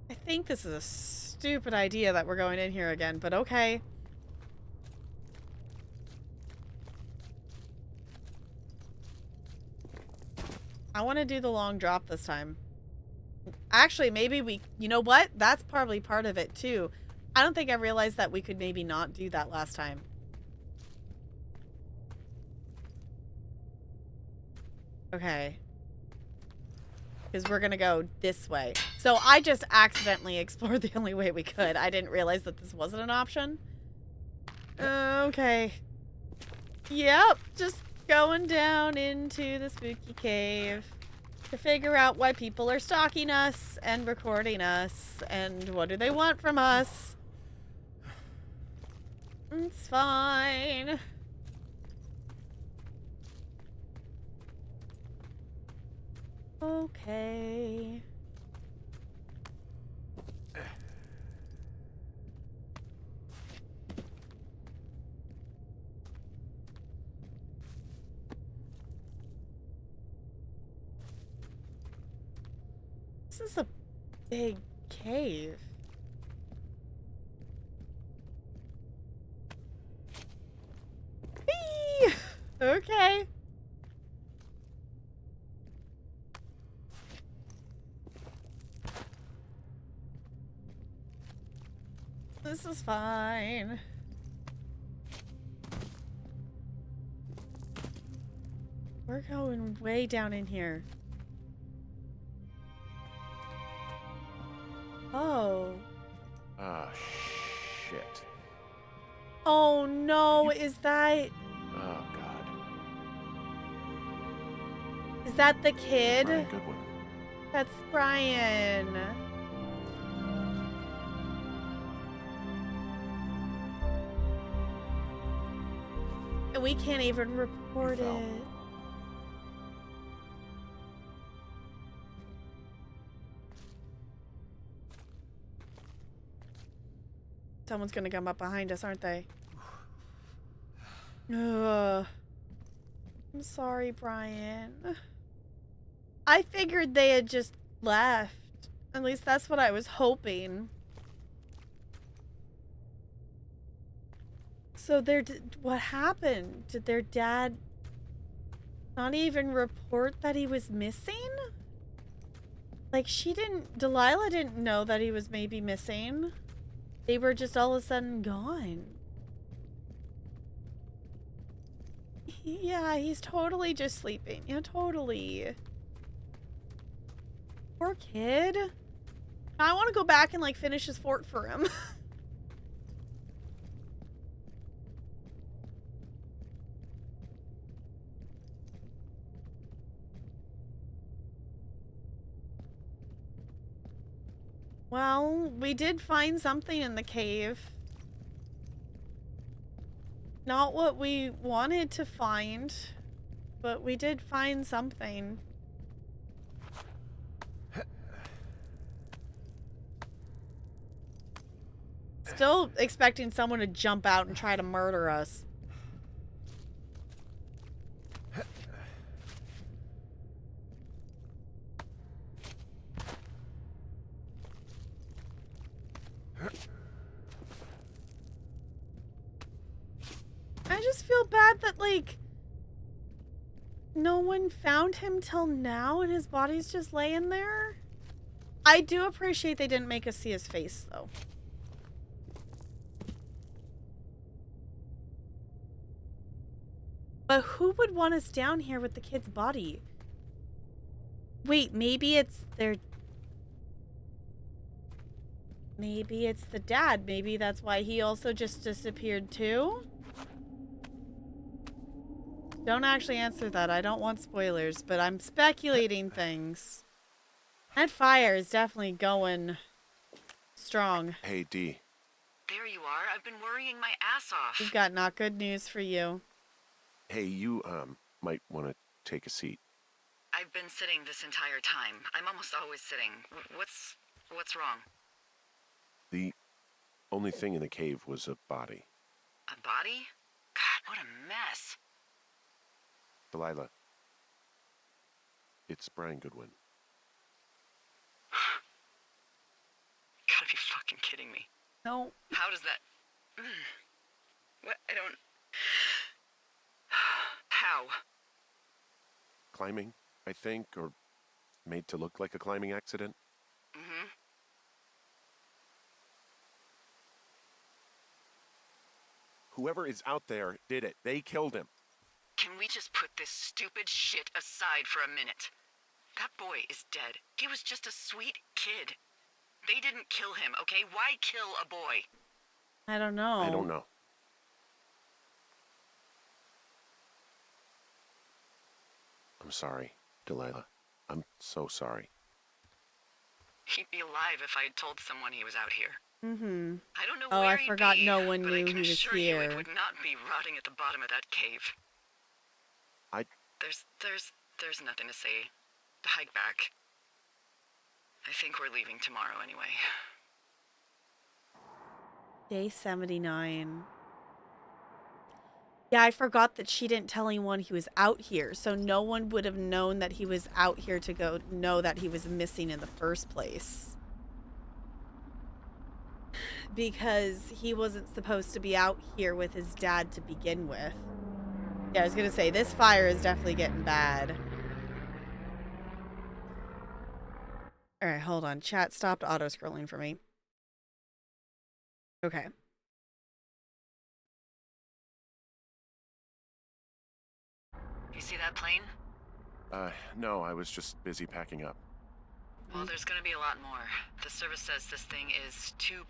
I think this is a stupid idea that we're going in here again, but okay. I want to do the long drop this time. Actually, maybe we... You know what? That's probably part of it, too. I don't think I realized that we could maybe not do that last time. Okay. Because we're going to go this way. So I just accidentally explored the only way we could. I didn't realize that this wasn't an option. Okay. Yep. Just going down into the spooky cave to figure out why people are stalking us and recording us and what do they want from us. It's fine. Okay. This is a big cave. Whee! Okay. This is fine. We're going way down in here. Fuck. that... Oh, God. Is that the kid? Brian Goodwin. That's Brian. And we can't even report fell. it. Someone's gonna come up behind us, aren't they? Ugh. I'm sorry, Brian. I figured they had just left. At least that's what I was hoping. So what happened? Did their dad not even report that he was missing? Like, Delilah didn't know that he was maybe missing. They were just all of a sudden gone. Yeah, he's totally just sleeping. Yeah, totally. Poor kid. I want to go back and, like, finish his fort for him. Well, we did find something in the cave. Not what we wanted to find, but we did find something. Still expecting someone to jump out and try to murder us. I just feel bad that, like, no one found him till now and his body's just laying there. I do appreciate they didn't make us see his face, though. But who would want us down here with the kid's body? Wait, maybe it's their... Maybe it's the dad. Maybe that's why he also just disappeared too? Don't actually answer that. I don't want spoilers, but I'm speculating things. That fire is definitely going strong. Hey, Dee. There you are. I've been worrying my ass off. We've got not good news for you. Hey, you, might want to take a seat. I've been sitting this entire time. I'm almost always sitting. What's wrong? The only thing in the cave was a body. A body? God, what a mess. Delilah. It's Brian Goodwin. Gotta be fucking kidding me. No. How does that... What? I don't... How? Climbing, I think, or made to look like a climbing accident. Mm-hmm. Whoever is out there did it. They killed him. Can we just put this stupid shit aside for a minute? That boy is dead. He was just a sweet kid. They didn't kill him, okay? Why kill a boy? I don't know. I don't know. I'm sorry, Delilah. I'm so sorry. He'd be alive if I had told someone he was out here. Mm-hmm. I don't know Oh, where I he'd forgot be, no one but knew I can he was assure you here. it would not be rotting at the bottom of that cave. There's nothing to say. Hike back. I think we're leaving tomorrow anyway. Day 79. Yeah, I forgot that she didn't tell anyone he was out here, so no one would have known that he was out here to go know that he was missing in the first place. Because he wasn't supposed to be out here with his dad to begin with. Yeah, I was gonna say, this fire is definitely getting bad. Alright, hold on. Chat stopped auto-scrolling for me. Okay. You see that plane? No, I was just busy packing up. Well, there's gonna be a lot more. The service says this thing is 2%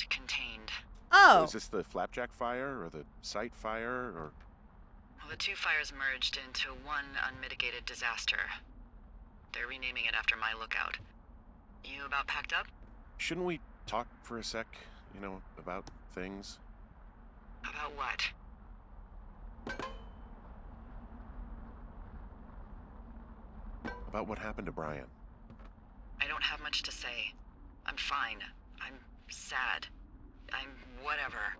contained. Oh. Is this the Flapjack fire or the site fire or? Well, the two fires merged into one unmitigated disaster. They're renaming it after my lookout. You about packed up? Shouldn't we talk for a sec? You know, about things. About what? About what happened to Brian. I don't have much to say. I'm fine. I'm sad. I'm whatever.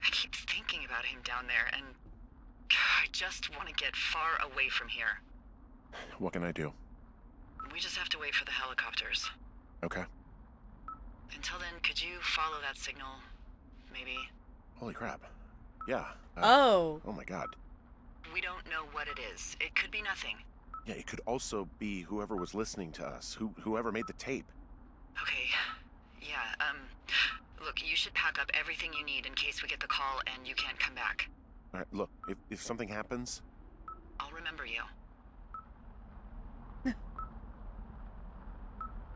I keep thinking about him down there, and I just want to get far away from here. What can I do? We just have to wait for the helicopters. Okay. Until then, could you follow that signal? Maybe? Holy crap. Yeah. Oh. Oh my god. We don't know what it is. It could be nothing. Yeah, it could also be whoever was listening to us, whoever made the tape. Okay. Yeah, look, you should pack up everything you need in case we get the call and you can't come back. All right, look, if something happens, I'll remember you.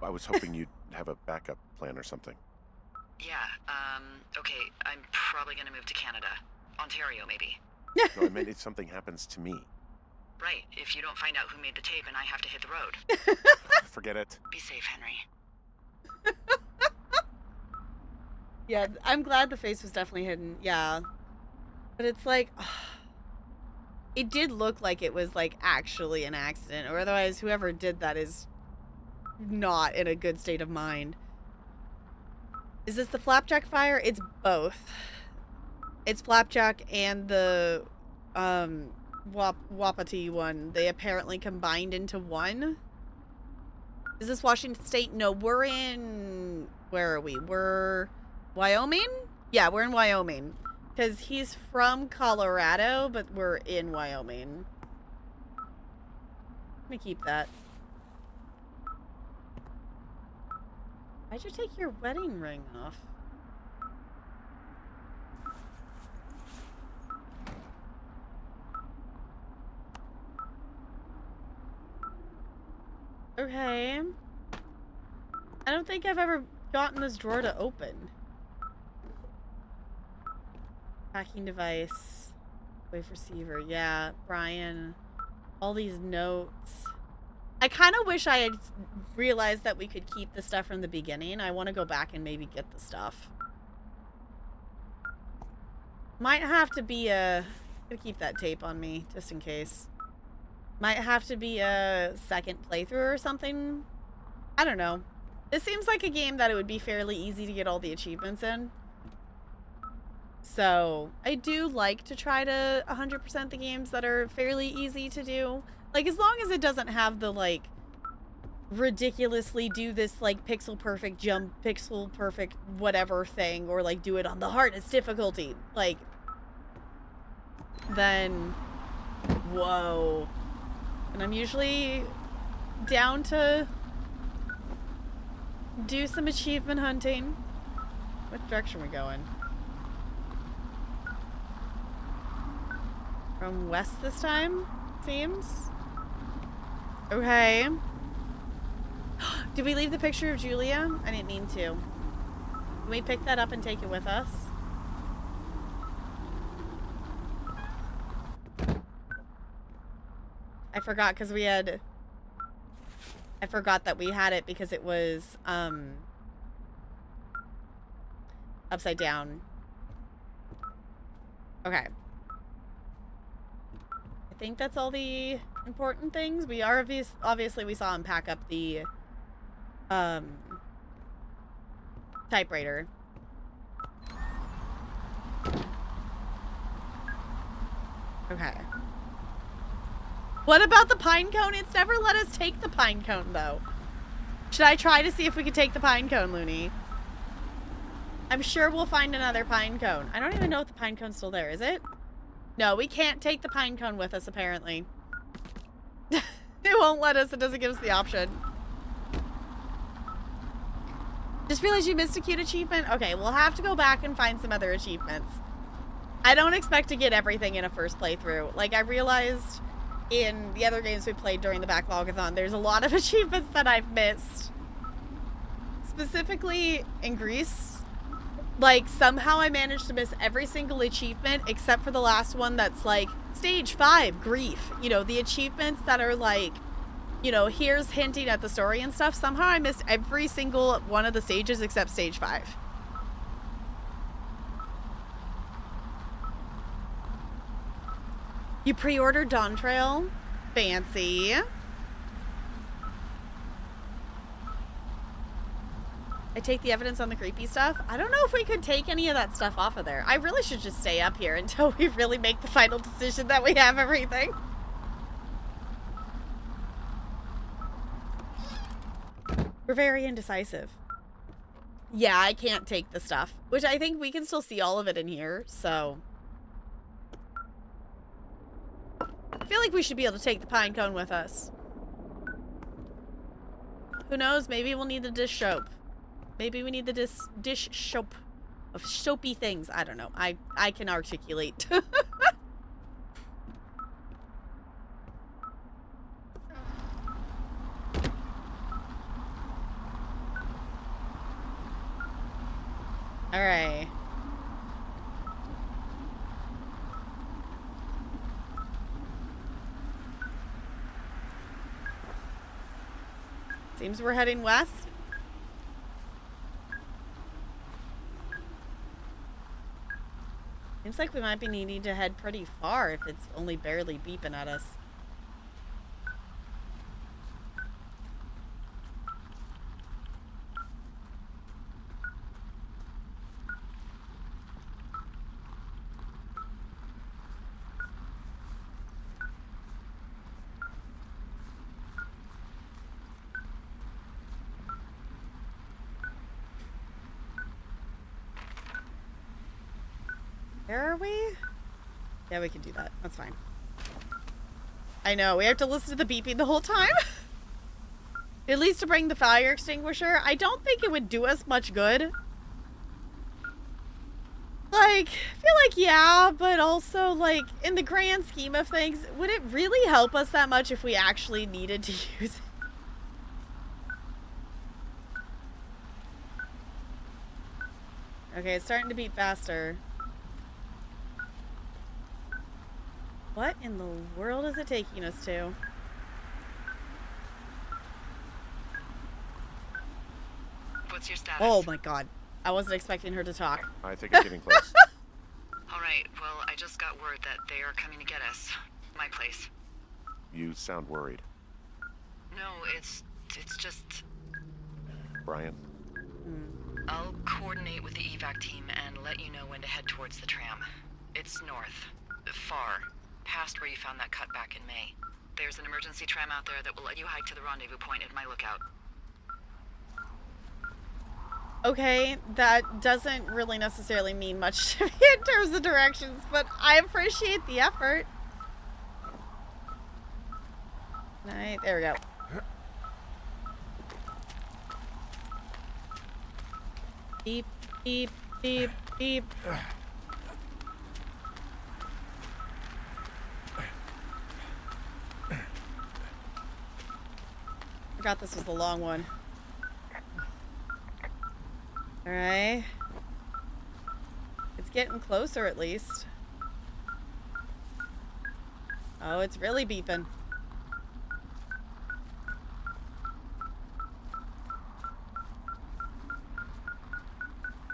I was hoping you'd have a backup plan or something. Yeah, okay, I'm probably gonna move to Canada. Ontario, maybe. No, I meant if something happens to me. Right, if you don't find out who made the tape and I have to hit the road. Forget it. Be safe, Henry. Yeah, I'm glad the face was definitely hidden. Yeah. But it's like, it did look like it was like actually an accident, or otherwise whoever did that is not in a good state of mind. Is this the Flapjack fire? It's both. It's Flapjack and the Wapiti one. They apparently combined into one. Is this Washington State? No, we're in... Where are we? We're... Wyoming? Yeah, we're in Wyoming. Because he's from Colorado, but we're in Wyoming. Let me keep that. Why'd you take your wedding ring off? Okay. I don't think I've ever gotten this drawer to open. Packing device. Wave receiver. Yeah, Brian. All these notes. I kind of wish I had realized that we could keep the stuff from the beginning. I want to go back and maybe get the stuff. Might have to be a... I'm gonna keep that tape on me, just in case. Might have to be a second playthrough or something. I don't know. This seems like a game that it would be fairly easy to get all the achievements in. So, I do like to try to 100% the games that are fairly easy to do. Like, as long as it doesn't have the, like, ridiculously do this, like, pixel perfect jump, pixel perfect whatever thing, or, like, do it on the hardest difficulty. Like, then, whoa. And I'm usually down to do some achievement hunting. What direction are we going? From west this time, seems. Okay. Did we leave the picture of Julia? I didn't mean to. Can we pick that up and take it with us? I forgot because we had... I forgot that we had it because it was, upside down. Okay. I think that's all the important things. We are obviously we saw him pack up the, typewriter. Okay. What about the pine cone? It's never let us take the pine cone, though. Should I try to see if we can take the pine cone, Looney? I'm sure we'll find another pine cone. I don't even know if the pine cone's still there, is it? No, we can't take the pine cone with us, apparently. It won't let us. It doesn't give us the option. Just realized you missed a cute achievement. Okay, we'll have to go back and find some other achievements. I don't expect to get everything in a first playthrough. Like, I realized in the other games we played during the Backlog-a-thon, there's a lot of achievements that I've missed. Specifically in Greece, Like, somehow I managed to miss every single achievement except for the last one that's like, stage 5, grief. You know, the achievements that are like, you know, here's hinting at the story and stuff. Somehow I missed every single one of the stages except stage 5. You pre-ordered Dawn Trail? Fancy. I take the evidence on the creepy stuff. I don't know if we could take any of that stuff off of there. I really should just stay up here until we really make the final decision that we have everything. We're very indecisive. Yeah, I can't take the stuff, which I think we can still see all of it in here, so. I feel like we should be able to take the pine cone with us. Who knows? Maybe we'll need the dish soap. Maybe we need the dish soap of soapy things. I don't know. I can articulate. All right. Seems we're heading west. Seems like we might be needing to head pretty far if it's only barely beeping at us. Where are we? Yeah, we can do that. That's fine. I know, we have to listen to the beeping the whole time. At least to bring the fire extinguisher. I don't think it would do us much good. Like, I feel like, yeah, but also, like, in the grand scheme of things, would it really help us that much if we actually needed to use it? Okay, it's starting to beat faster. What in the world is it taking us to? What's your status? Oh my god. I wasn't expecting her to talk. I think I'm getting close. All right, well, I just got word that they are coming to get us. My place. You sound worried. No, it's just... Brian? I'll coordinate with the evac team and let you know when to head towards the tram. It's north. Far. Past where you found that cut back in May. There's an emergency tram out there that will let you hike to the rendezvous point at my lookout. Okay, that doesn't really necessarily mean much to me in terms of directions, but I appreciate the effort. Alright, there we go. Beep, beep, beep, beep. Forgot this was the long one. Alright. It's getting closer at least. Oh, it's really beeping.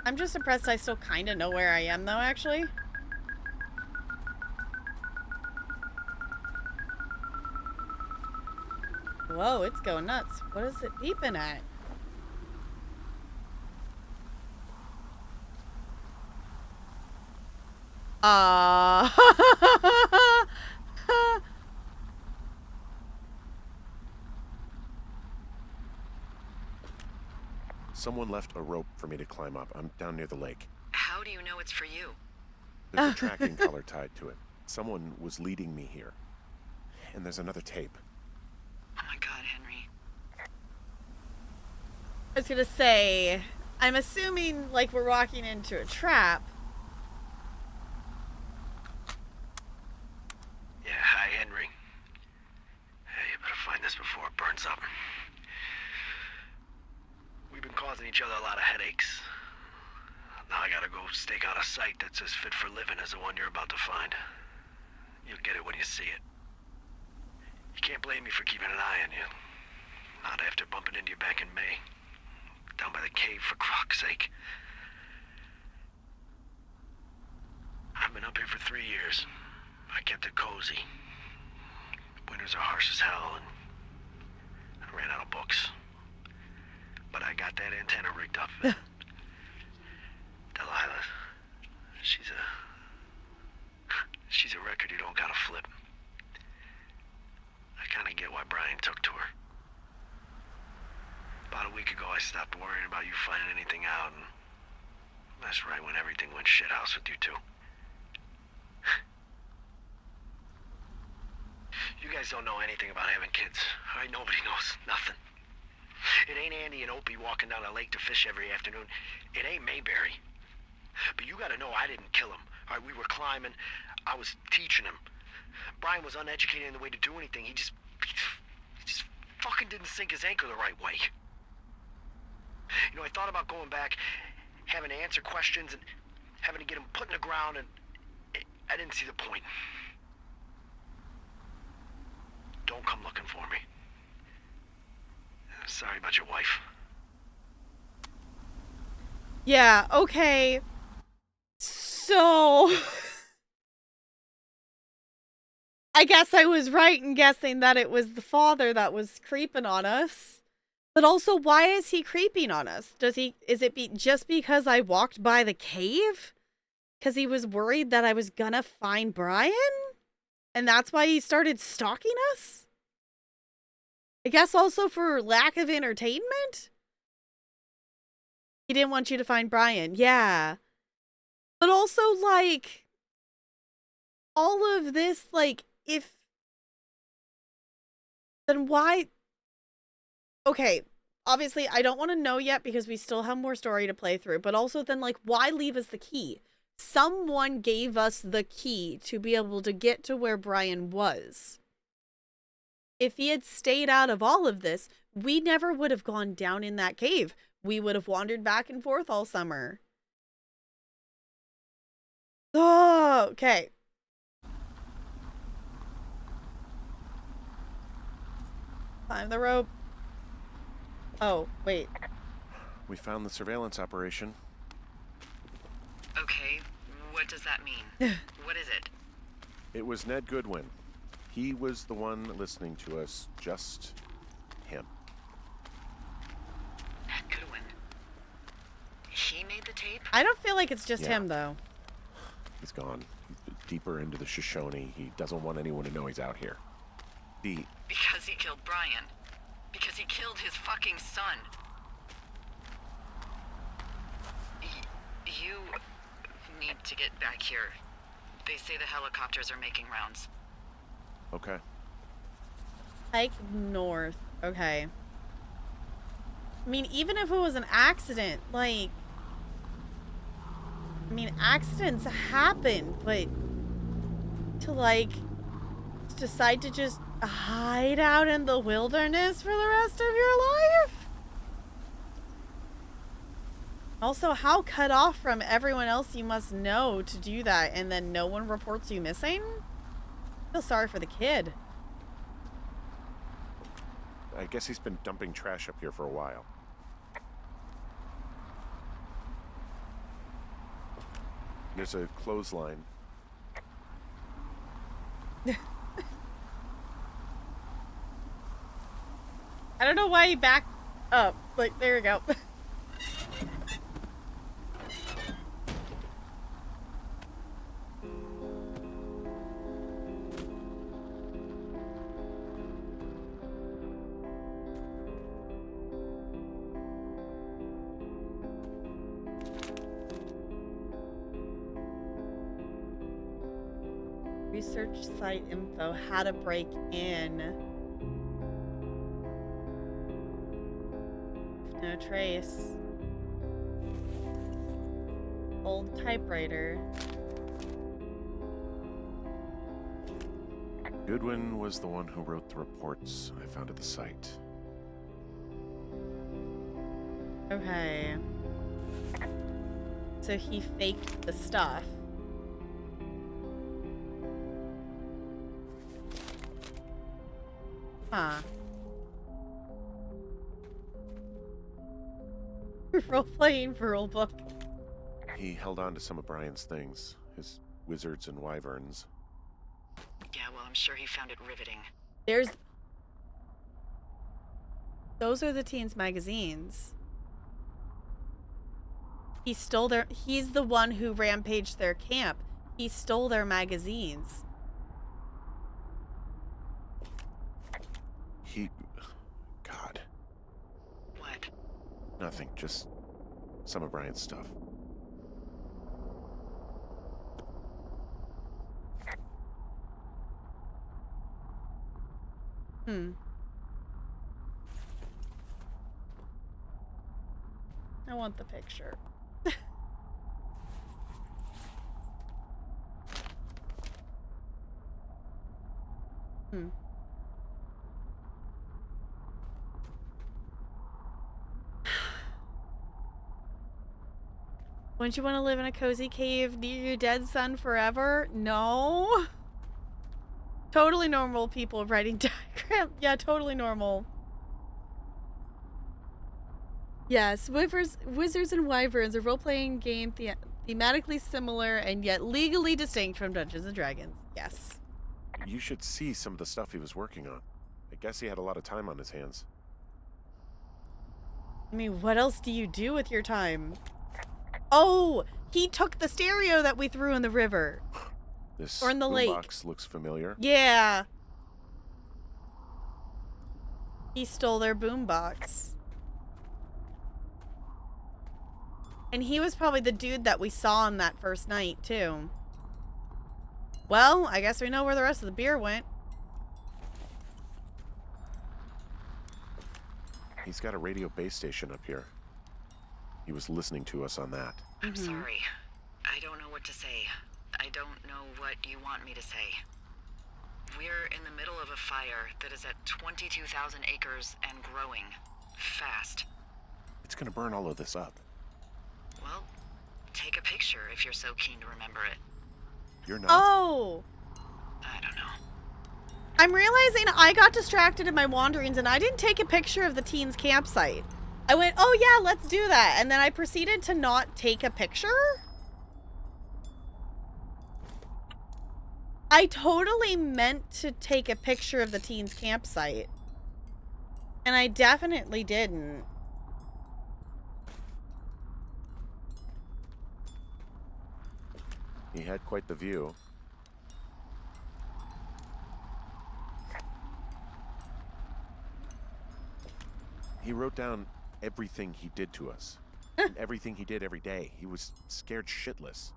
I'm just impressed I still kind of know where I am though, actually. Whoa, it's going nuts. What is it beeping at? Someone left a rope for me to climb up. I'm down near the lake. How do you know it's for you? There's a tracking collar tied to it. Someone was leading me here. And there's another tape. Oh my god, Henry. I was gonna say, I'm assuming like we're walking into a trap. Yeah, hi, Henry. Hey, you better find this before it burns up. We've been causing each other a lot of headaches. Now I gotta go stake out a site that's as fit for living as the one you're about to find. You'll get it when you see it. You can't blame me for keeping an eye on you. Not after bumping into you back in May. Down by the cave, for croc's sake. I've been up here for 3 years. I kept it cozy. Winters are harsh as hell, and I ran out of books. But I got that antenna rigged up. Delilah, she's a record you don't gotta flip. I kinda get why Brian took to her. About a week ago, I stopped worrying about you finding anything out, and that's right when everything went shithouse with you two. You guys don't know anything about having kids. All right, nobody knows nothing. It ain't Andy and Opie walking down a lake to fish every afternoon. It ain't Mayberry. But you gotta know I didn't kill him. All right, we were climbing. I was teaching him. Brian was uneducated in the way to do anything. He just fucking didn't sink his anchor the right way. You know, I thought about going back, having to answer questions, and having to get him put in the ground, and I didn't see the point. Don't come looking for me. Sorry about your wife. Yeah, okay. So I guess I was right in guessing that it was the father that was creeping on us. But also, why is he creeping on us? Is it just because I walked by the cave? Because he was worried that I was gonna find Brian? And that's why he started stalking us? I guess also for lack of entertainment? He didn't want you to find Brian. Yeah. But also, like, all of this, like, then why? Okay, obviously, I don't want to know yet because we still have more story to play through. But also, then, like, why leave us the key? Someone gave us the key to be able to get to where Brian was. If he had stayed out of all of this, we never would have gone down in that cave. We would have wandered back and forth all summer. Oh, okay. Climb the rope. Oh, wait. We found the surveillance operation. Okay, what does that mean? What is it? It was Ned Goodwin. He was the one listening to us, just him. Ned Goodwin. He made the tape? I don't feel like it's just him, though. He's gone. He's deeper into the Shoshone. He doesn't want anyone to know he's out here. Because he killed Brian. Because he killed his fucking son. You need to get back here. They say the helicopters are making rounds. Okay. Hike north. Okay. I mean, even if it was an accident, like... I mean, accidents happen, but... to, like... decide to just hide out in the wilderness for the rest of your life? Also, how cut off from everyone else you must know to do that and then no one reports you missing? I feel sorry for the kid. I guess he's been dumping trash up here for a while. There's a clothesline. I don't know why he backed up. Like, there we go. Research site info, how to break in. No trace. Old typewriter. Goodwin was the one who wrote the reports I found at the site. Okay. So he faked the stuff. Huh. Role-playing rule book. He held on to some of Brian's things, his wizards and wyverns. Yeah, well, I'm sure he found it riveting. Those are the teens' magazines. He's the one who rampaged their camp. He stole their magazines. God. What? Nothing, just some of Brian's stuff. I want the picture. Wouldn't you want to live in a cozy cave near your dead son forever? No. Totally normal people writing diagrams. Yeah, totally normal. Yes, Wizards and Wyverns, a role-playing game thematically similar and yet legally distinct from Dungeons and Dragons. Yes. You should see some of the stuff he was working on. I guess he had a lot of time on his hands. I mean, what else do you do with your time? Oh, he took the stereo that we threw in the river. This or in the lake. Boombox looks familiar. Yeah. He stole their boombox. And he was probably the dude that we saw on that first night, too. Well, I guess we know where the rest of the beer went. He's got a radio base station up here. He was listening to us on that. I'm sorry. I don't know what to say. I don't know what you want me to say. We're in the middle of a fire that is at 22,000 acres and growing. Fast. It's gonna burn all of this up. Well, take a picture if you're so keen to remember it. You're not. Oh! I don't know. I'm realizing I got distracted in my wanderings and I didn't take a picture of the teens' campsite. I went, oh yeah, let's do that. And then I proceeded to not take a picture. I totally meant to take a picture of the teens' campsite. And I definitely didn't. He had quite the view. He wrote down everything he did to us. And everything he did every day. He was scared shitless.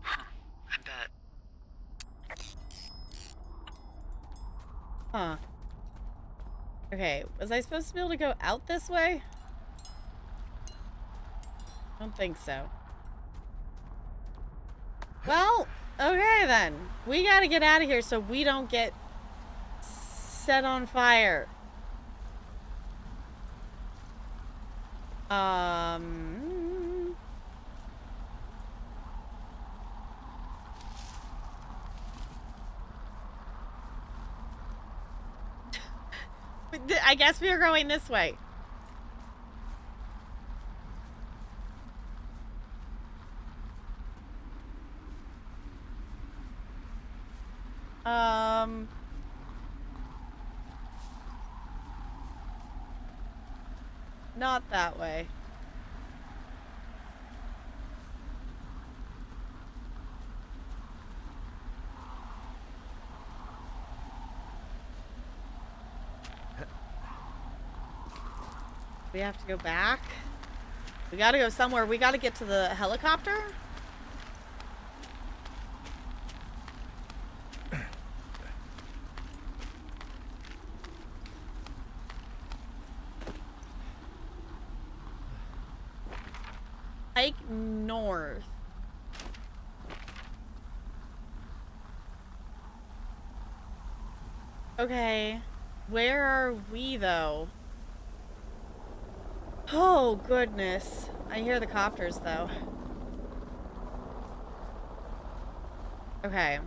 Huh. I bet. Huh. Okay, was I supposed to be able to go out this way? I don't think so. Well, okay then. We gotta get out of here so we don't get set on fire. I guess we are going this way. Not that way. We have to go back. We gotta go somewhere. We gotta get to the helicopter. Hike north. Okay. Where are we, though? Oh, goodness. I hear the copters, though. Okay.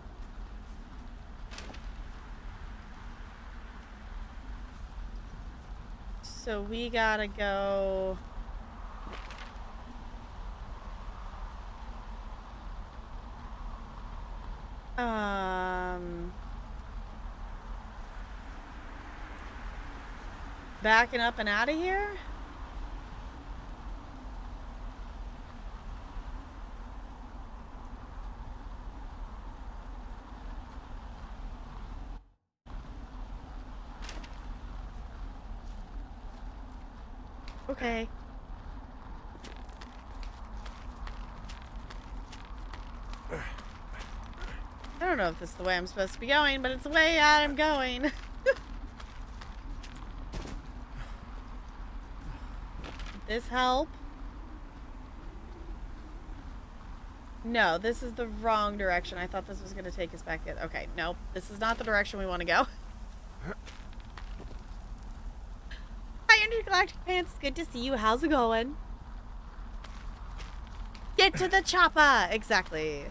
So we gotta go... Backing up and out of here? Okay. I don't know if this is the way I'm supposed to be going, but it's the way I'm going. This help? No, this is the wrong direction. I thought this was going to take us back in. Okay, nope. This is not the direction we want to go. Hi, Intergalactic Pants. Good to see you. How's it going? Get to the chopper! Exactly.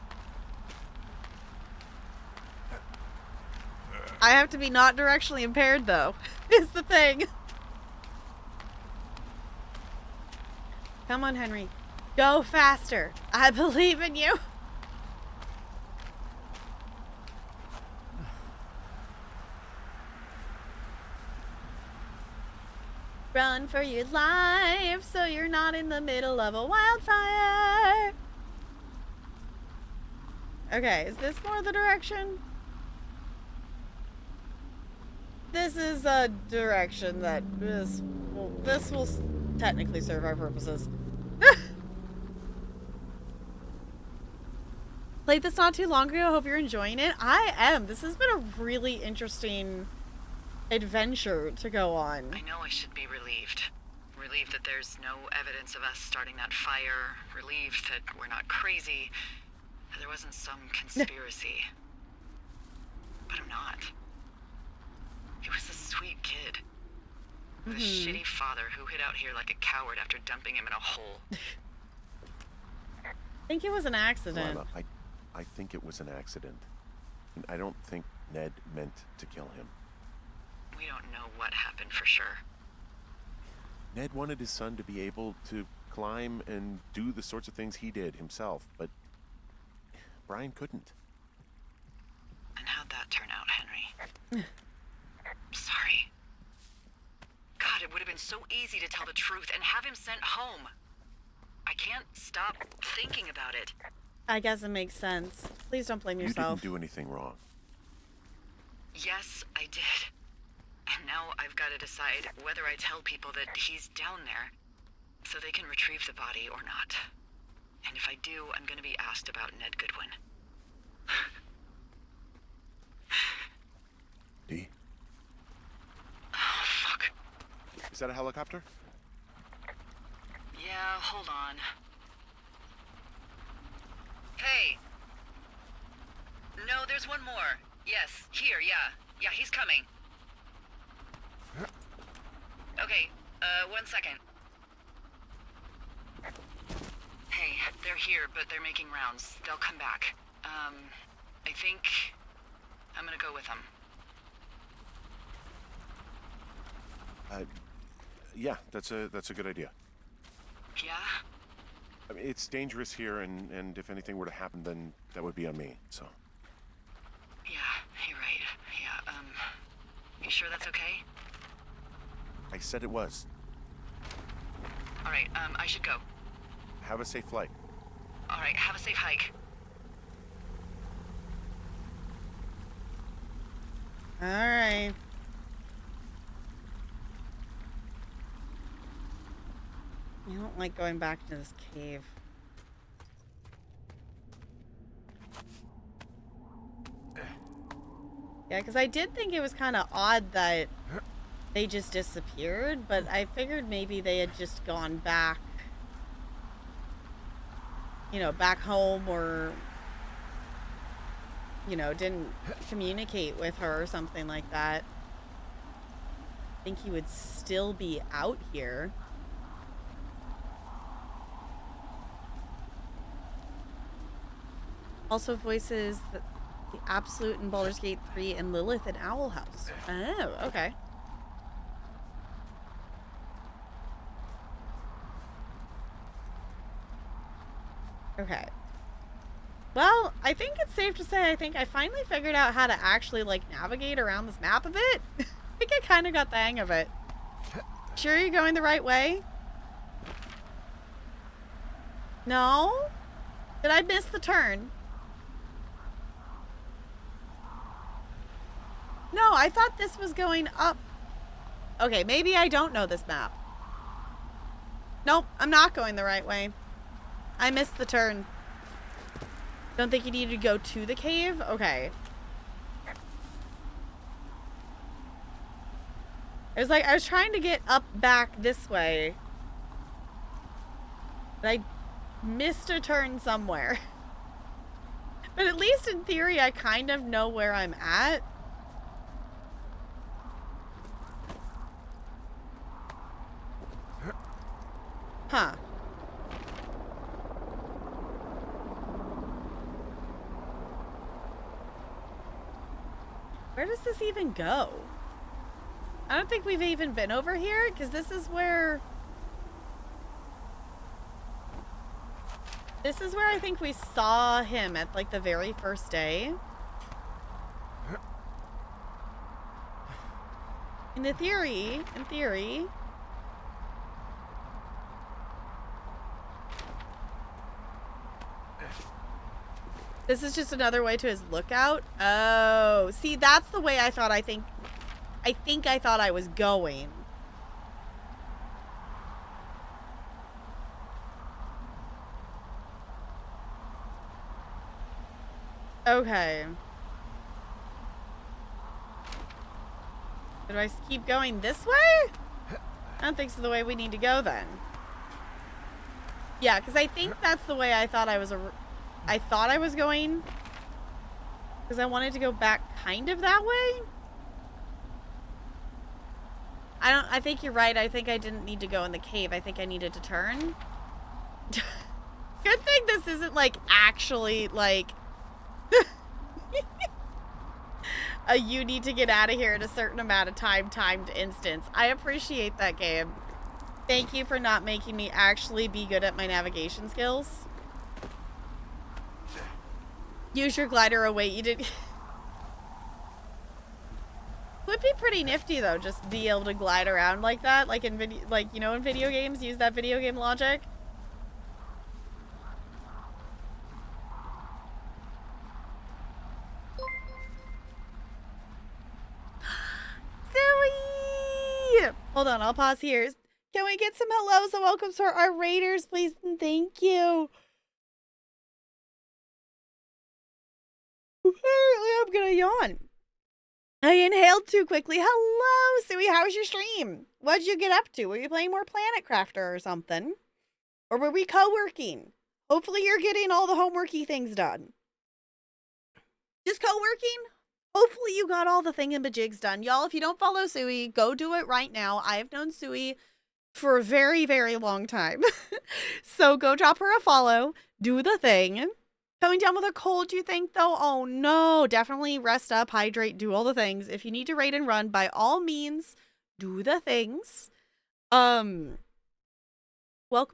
I have to be not directionally impaired, though. Is the thing. Come on, Henry. Go faster. I believe in you. Run for your life so you're not in the middle of a wildfire. Okay, is this more the direction? This is a direction that this will technically serve our purposes. Played this not too long ago. Hope you're enjoying it. I am. This has been a really interesting adventure to go on. I know I should be relieved. Relieved that there's no evidence of us starting that fire. Relieved that we're not crazy. That there wasn't some conspiracy. But I'm not. He was a sweet kid. With a shitty father who hid out here like a coward after dumping him in a hole. I think it was an accident. Lana, I think it was an accident. And I don't think Ned meant to kill him. We don't know what happened for sure. Ned wanted his son to be able to climb and do the sorts of things he did himself, but Brian couldn't. And how'd that turn out, Henry? Sorry. God, it would have been so easy to tell the truth and have him sent home. I can't stop thinking about it. I guess it makes sense. Please don't blame yourself. You didn't do anything wrong. Yes, I did. And now I've got to decide whether I tell people that he's down there so they can retrieve the body or not. And if I do, I'm going to be asked about Ned Goodwin. Dee? Oh, fuck. Is that a helicopter? Yeah, hold on. Hey. No, there's one more. Yes, here, yeah. Yeah, he's coming. Okay, 1 second. Hey, they're here, but they're making rounds. They'll come back. I think I'm gonna go with them. Yeah, that's a good idea. Yeah? I mean, it's dangerous here, and if anything were to happen, then that would be on me, so. Yeah, you're right. Yeah, you sure that's okay? I said it was. Alright, I should go. Have a safe flight. Alright, have a safe hike. Alright. I don't like going back to this cave. Yeah, because I did think it was kind of odd that they just disappeared, but I figured maybe they had just gone back, you know, back home, or, you know, didn't communicate with her or something like that. I think he would still be out here. Also voices the Absolute in Baldur's Gate 3 and Lilith in Owl House. Oh, okay. Okay. Well, I think it's safe to say I think I finally figured out how to actually, like, navigate around this map a bit. I think I kind of got the hang of it. Sure you're going the right way? No? Did I miss the turn? No, I thought this was going up. Okay, maybe I don't know this map. Nope, I'm not going the right way. I missed the turn. Don't think you need to go to the cave? Okay. I was trying to get up back this way. But I missed a turn somewhere. But at least in theory, I kind of know where I'm at. Huh. Where does this even go? I don't think we've even been over here, because this is where... This is where I think we saw him at, like, the very first day. In theory... This is just another way to his lookout. Oh, see, that's the way I thought I thought I was going. Okay. Do I keep going this way? I don't think it's the way we need to go then. Yeah, because I think that's the way I thought I was going. Because I wanted to go back kind of that way. I think you're right. I think I didn't need to go in the cave. I think I needed to turn. Good thing this isn't, like, actually, like... you need to get out of here in a certain amount of time timed instance. I appreciate that game. Thank you for not making me actually be good at my navigation skills. Use your glider. Oh wait, you did. Would be pretty nifty though, just be able to glide around like that, like in video, like, you know, in video games, use that video game logic. Zoe! Hold on, I'll pause here. Can we get some hellos and welcomes for our raiders, please? And thank you. Apparently, I'm gonna yawn. I inhaled too quickly. Hello, Suey. How was your stream? What'd you get up to? Were you playing more Planet Crafter or something? Or were we co-working? Hopefully you're getting all the homeworky things done. Just co-working? Hopefully you got all the thingamajigs done. Y'all, if you don't follow Suey, go do it right now. I have known Suey for a very, very long time. So go drop her a follow. Do the thing. Coming down with a cold, you think, though? Oh, no. Definitely rest up, hydrate, do all the things. If you need to raid and run, by all means, do the things. Welcome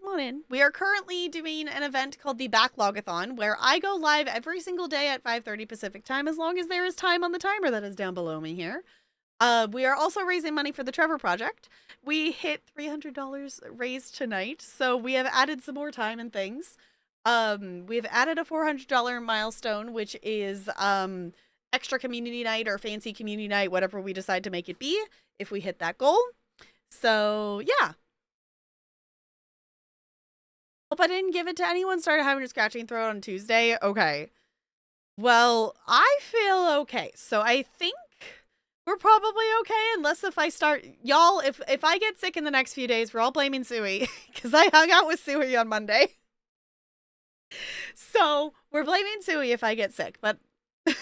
on in. We are currently doing an event called the Backlog-a-thon, where I go live every single day at 5:30 Pacific time, as long as there is time on the timer that is down below me here. We are also raising money for the Trevor Project. We hit $300 raised tonight, so we have added some more time and things. We've added a $400 milestone, which is extra community night or fancy community night, whatever we decide to make it be, if we hit that goal. So, yeah. Hope I didn't give it to anyone. Started having a scratching throat on Tuesday. Okay. Well, I feel okay. So I think we're probably okay, unless if I start... Y'all, if I get sick in the next few days, we're all blaming Suey, because I hung out with Suey on Monday. So we're blaming Suey if I get sick, but but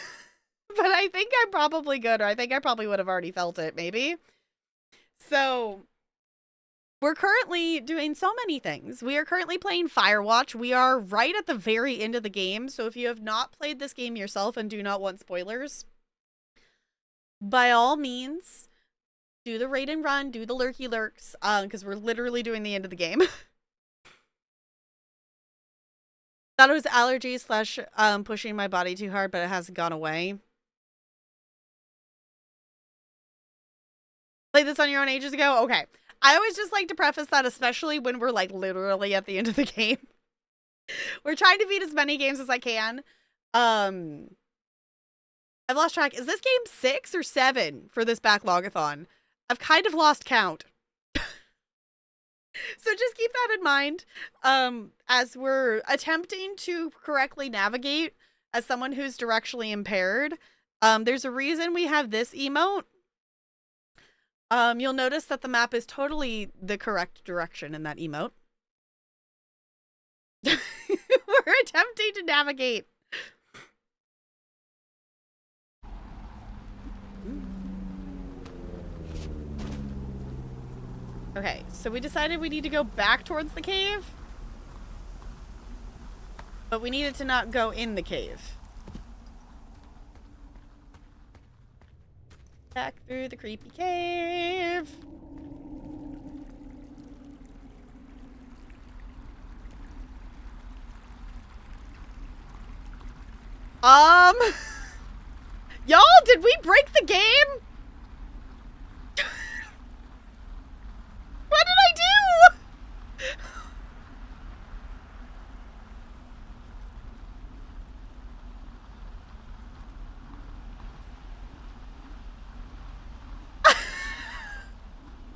I think I'm probably good, or I think I probably would have already felt it, maybe. So we're currently doing so many things. We are currently playing Firewatch. We are right at the very end of the game. So if you have not played this game yourself and do not want spoilers, by all means, do the raid and run, do the lurky lurks, because we're literally doing the end of the game. Thought it was allergies / pushing my body too hard, but it hasn't gone away. Played this on your own ages ago? Okay. I always just like to preface that, especially when we're like literally at the end of the game. We're trying to beat as many games as I can. I've lost track. Is this game 6 or 7 for this Backlog-a-thon? I've kind of lost count. So just keep that in mind as we're attempting to correctly navigate as someone who's directionally impaired. There's a reason we have this emote. You'll notice that the map is totally the correct direction in that emote. We're attempting to navigate. Okay, so we decided we need to go back towards the cave. But we needed to not go in the cave. Back through the creepy cave. Y'all, did we break the game? What did I do?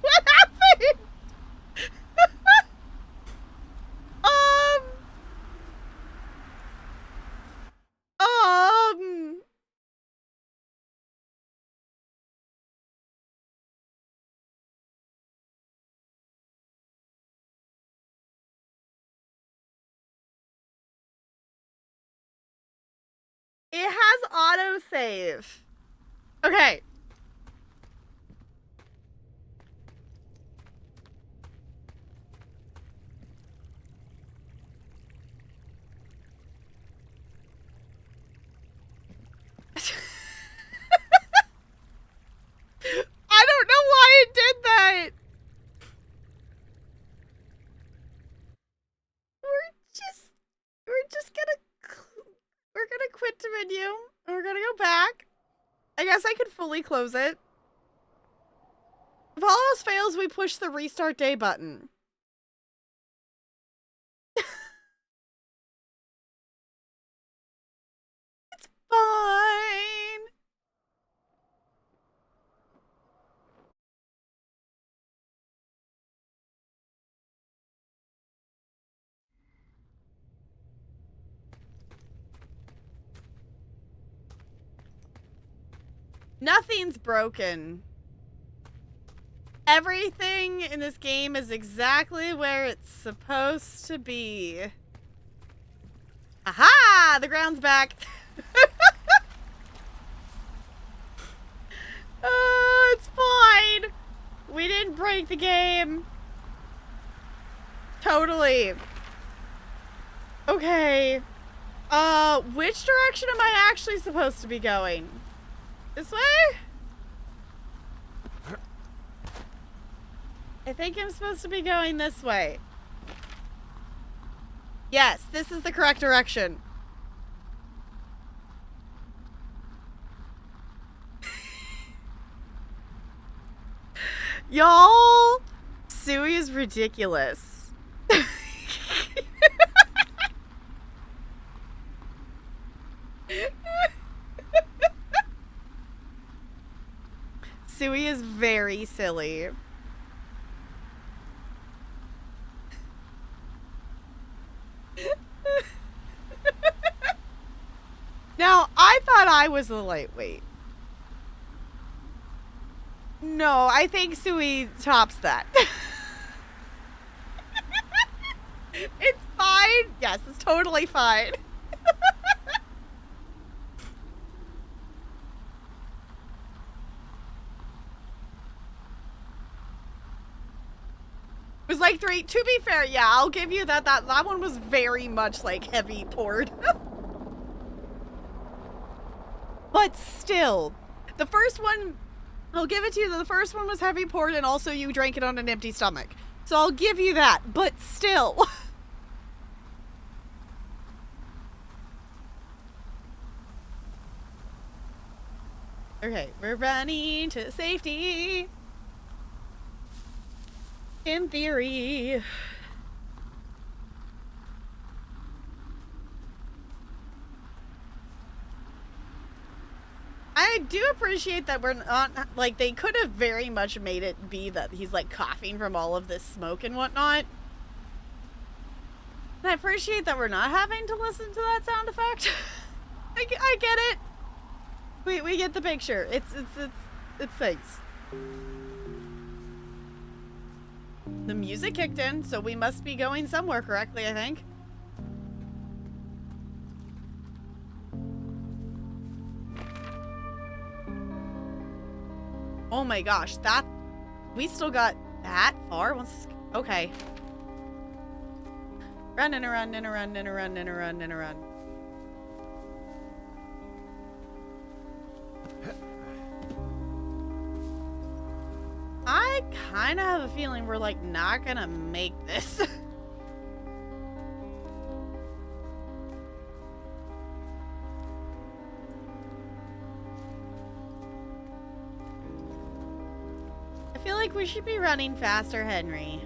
What happened? It has autosave. Okay. I don't know why it did that. We're gonna quit the menu and we're gonna go back. I guess I could fully close it. If all else fails, we push the restart day button. It's fine. Nothing's broken. Everything in this game is exactly where it's supposed to be. Aha! The ground's back. It's fine. We didn't break the game. Totally. Okay. Which direction am I actually supposed to be going? This way? I think I'm supposed to be going this way. Yes, this is the correct direction. Y'all, Suey is ridiculous. Suey is very silly. Now, I thought I was the lightweight. No, I think Suey tops that. It's fine. Yes, it's totally fine. was like 3. To be fair, yeah, I'll give you that. That one was very much like heavy poured. But still, the first one, I'll give it to you that the first one was heavy poured and also you drank it on an empty stomach. So I'll give you that, but still. Okay, we're running to safety. In theory. I do appreciate that we're not, like, they could have very much made it be that he's, like, coughing from all of this smoke and whatnot. And I appreciate that we're not having to listen to that sound effect. I get it. We get the picture. It's things. The music kicked in, so we must be going somewhere correctly, I think. Oh my gosh, that... We still got that far? Okay. Run and a run and a run and a run and a run and a run. I kind of have a feeling we're, like, not gonna make this. I feel like we should be running faster, Henry.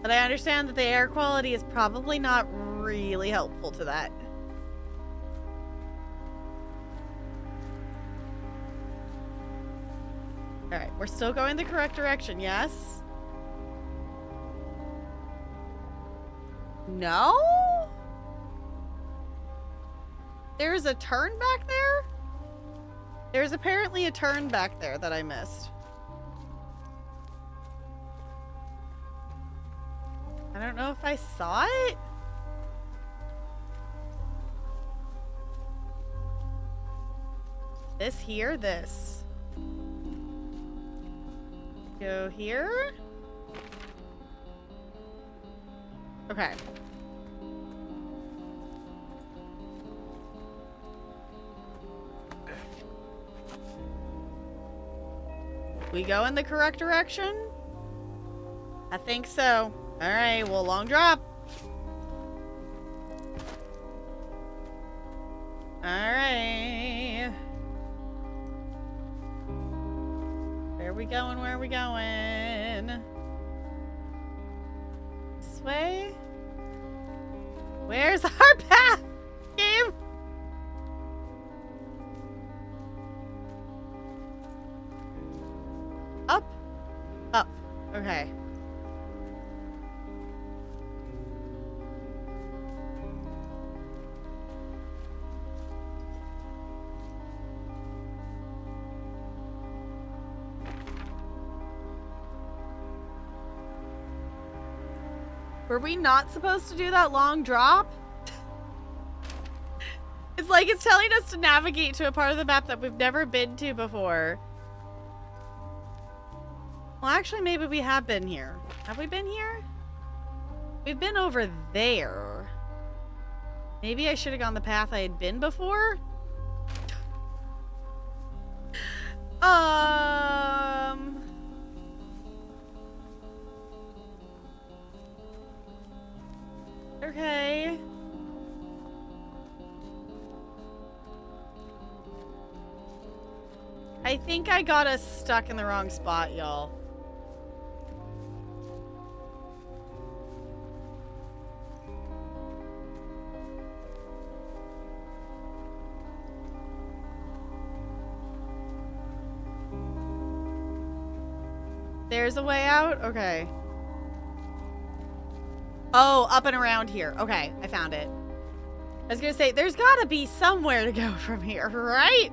But I understand that the air quality is probably not really helpful to that. Alright, we're still going the correct direction, yes? No? There's a turn back there? There's apparently a turn back there that I missed. I don't know if I saw it. This here, this. Go here. Okay. We go in the correct direction? I think so. Alright, well, long drop. Alright. Where are we going? Where are we going? This way? Where's our path? Game? Up? Up. Okay. Were we not supposed to do that long drop? It's like it's telling us to navigate to a part of the map that we've never been to before. Well, actually, maybe we have been here. Have we been here? We've been over there. Maybe I should have gone the path I had been before? Okay. I think I got us stuck in the wrong spot, y'all. There's a way out? Okay. Oh, up and around here. Okay, I found it. I was gonna say, there's gotta be somewhere to go from here, right?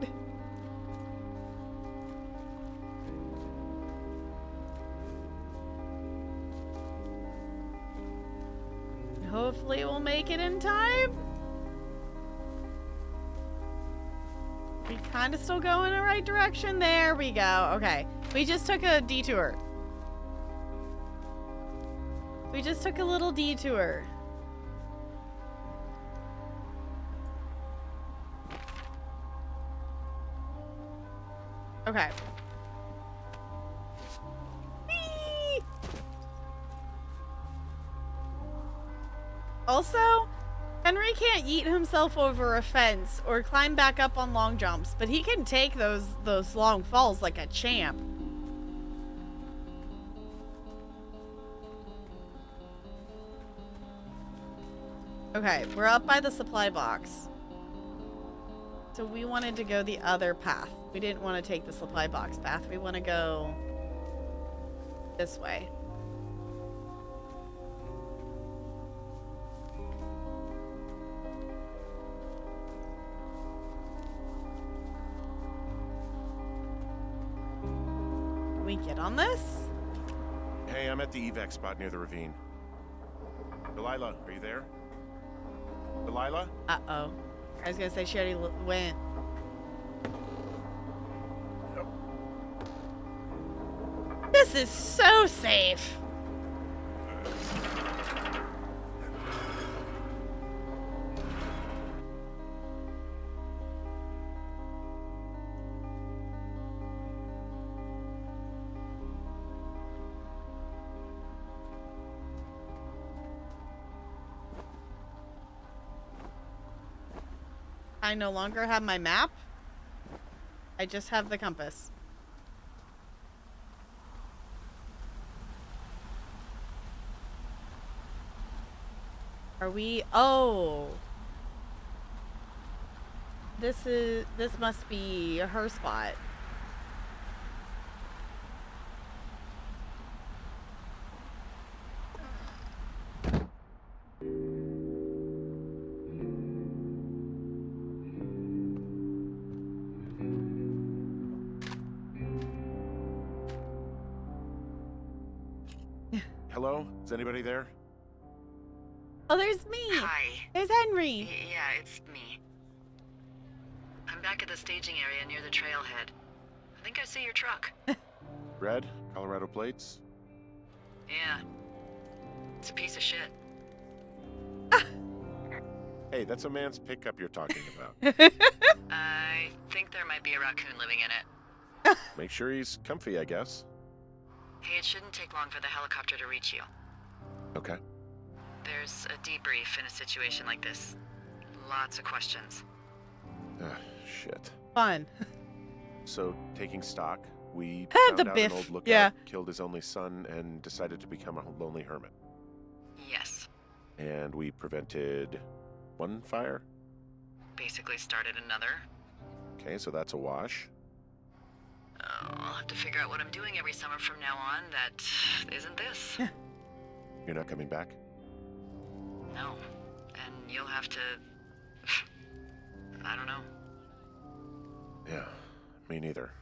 Hopefully we'll make it in time. We kind of still go in the right direction. There we go. Okay. We just took a detour. We just took a little detour. Okay. Whee! Also, Henry can't yeet himself over a fence or climb back up on long jumps, but he can take those long falls like a champ. Okay, we're up by the supply box. So we wanted to go the other path. We didn't want to take the supply box path. We want to go this way. Can we get on this? Hey, I'm at the evac spot near the ravine. Delilah, are you there? Delilah? Uh-oh. I was gonna say she already went. This is so safe. I no longer have my map. I just have the compass. Are we? Oh. This must be her spot. Hello? Is anybody there? Oh, there's me. Hi. There's Henry. Yeah, it's me. I'm back at the staging area near the trailhead. I think I see your truck. Red? Colorado plates? Yeah. It's a piece of shit. Hey, that's a man's pickup you're talking about. I think there might be a raccoon living in it. Make sure he's comfy, I guess. Hey, it shouldn't take long for the helicopter to reach you. Okay. There's a debrief in a situation like this. Lots of questions. Shit. Fun. So, taking stock, we The found out Biff, an old lookout yeah. killed his only son and decided to become a lonely hermit. Yes. And we prevented one fire? Basically started another. Okay, so that's a wash. I'll have to figure out what I'm doing every summer from now on that isn't this. You're not coming back? No. And you'll have to... I don't know. Yeah, me neither.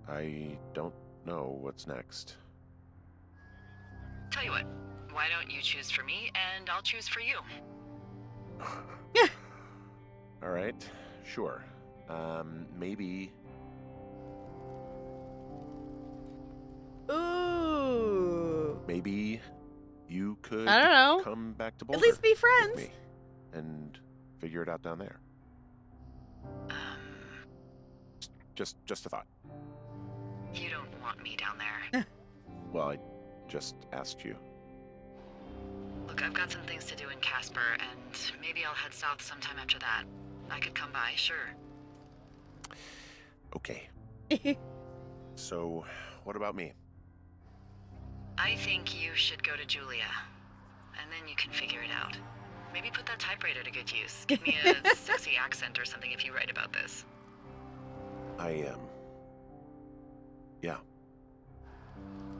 I don't know what's next. Tell you what, why don't you choose for me and I'll choose for you? All right, sure. Maybe... Ooh. Maybe you could I don't know. come back to Boulder At least be with friends. me and figure it out down there. Just a thought. You don't want me down there. Well, I just asked you. Look, I've got some things to do in Casper, and maybe I'll head south sometime after that. I could come by, sure. Okay. So, what about me? I think you should go to Julia, and then you can figure it out. Maybe put that typewriter to good use. Give me a sexy accent or something if you write about this. I am. Yeah.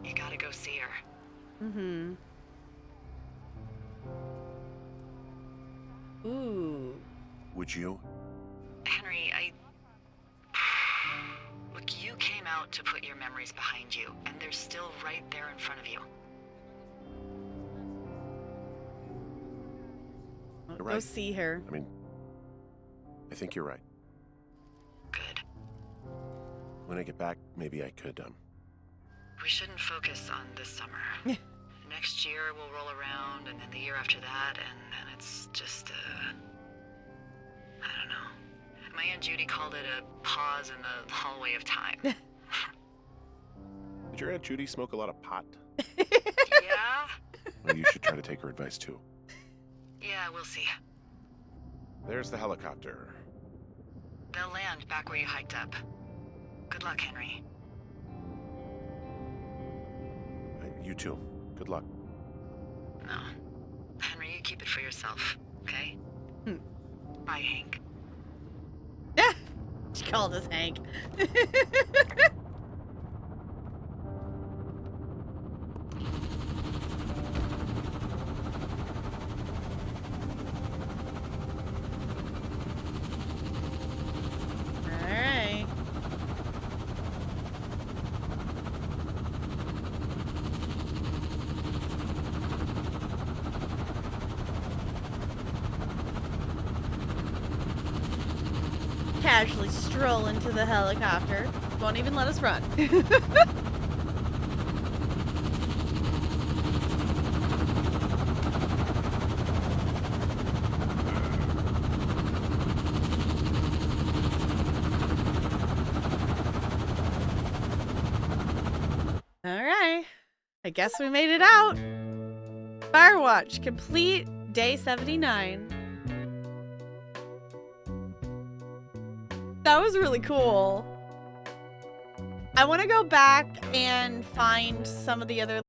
You gotta go see her. Mm-hmm. Ooh. Would you? Henry, Look, you came out to put your memories behind you, and they're still right there in front of you. Well, You're go right. see her. I mean, I think you're right. Good. When I get back, maybe I could, We shouldn't focus on this summer. next year will roll around, and then the year after that, and then it's just, I don't know. My Aunt Judy called it a pause in the hallway of time. Did your Aunt Judy smoke a lot of pot? Yeah? Well, you should try to take her advice too. Yeah, we'll see. There's the helicopter. They'll land back where you hiked up. Good luck, Henry. You too. Good luck. No. Henry, you keep it for yourself, okay? Hmm. Bye, Hank. She called us Hank. Alright. Casually stroll into the helicopter. Won't even let us run. Alright. I guess we made it out. Firewatch complete, day 79. That was really cool. I want to go back and find some of the other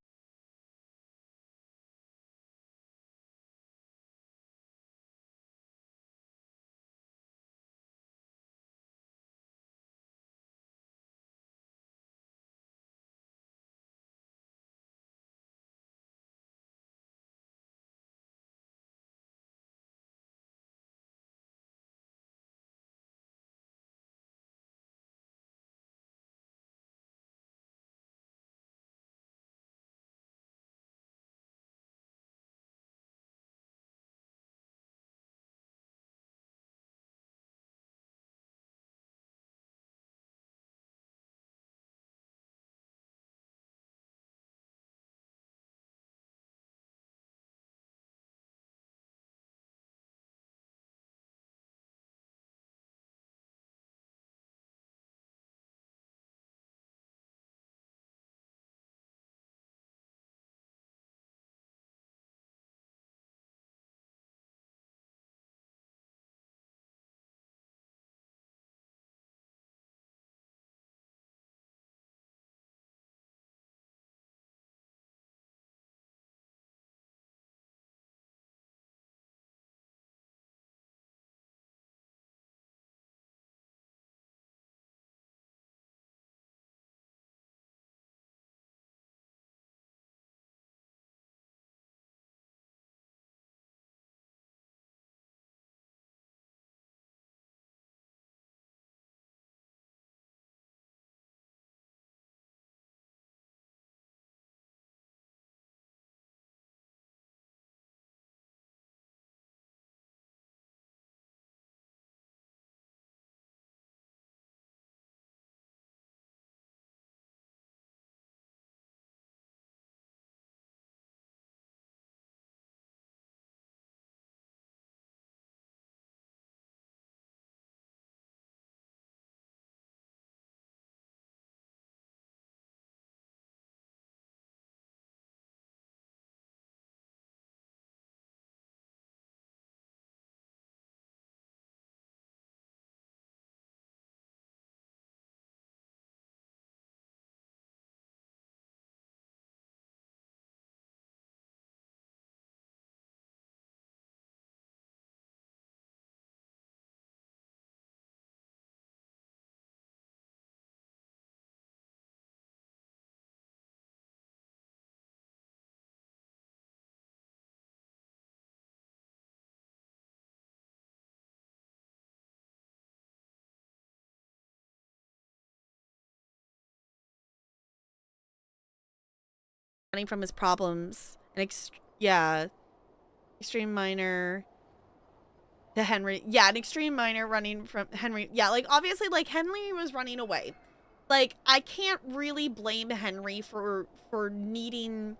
running from his problems. Extreme minor to Henry. Yeah, an extreme minor running from Henry. Yeah, like obviously like Henry was running away. Like I can't really blame Henry for needing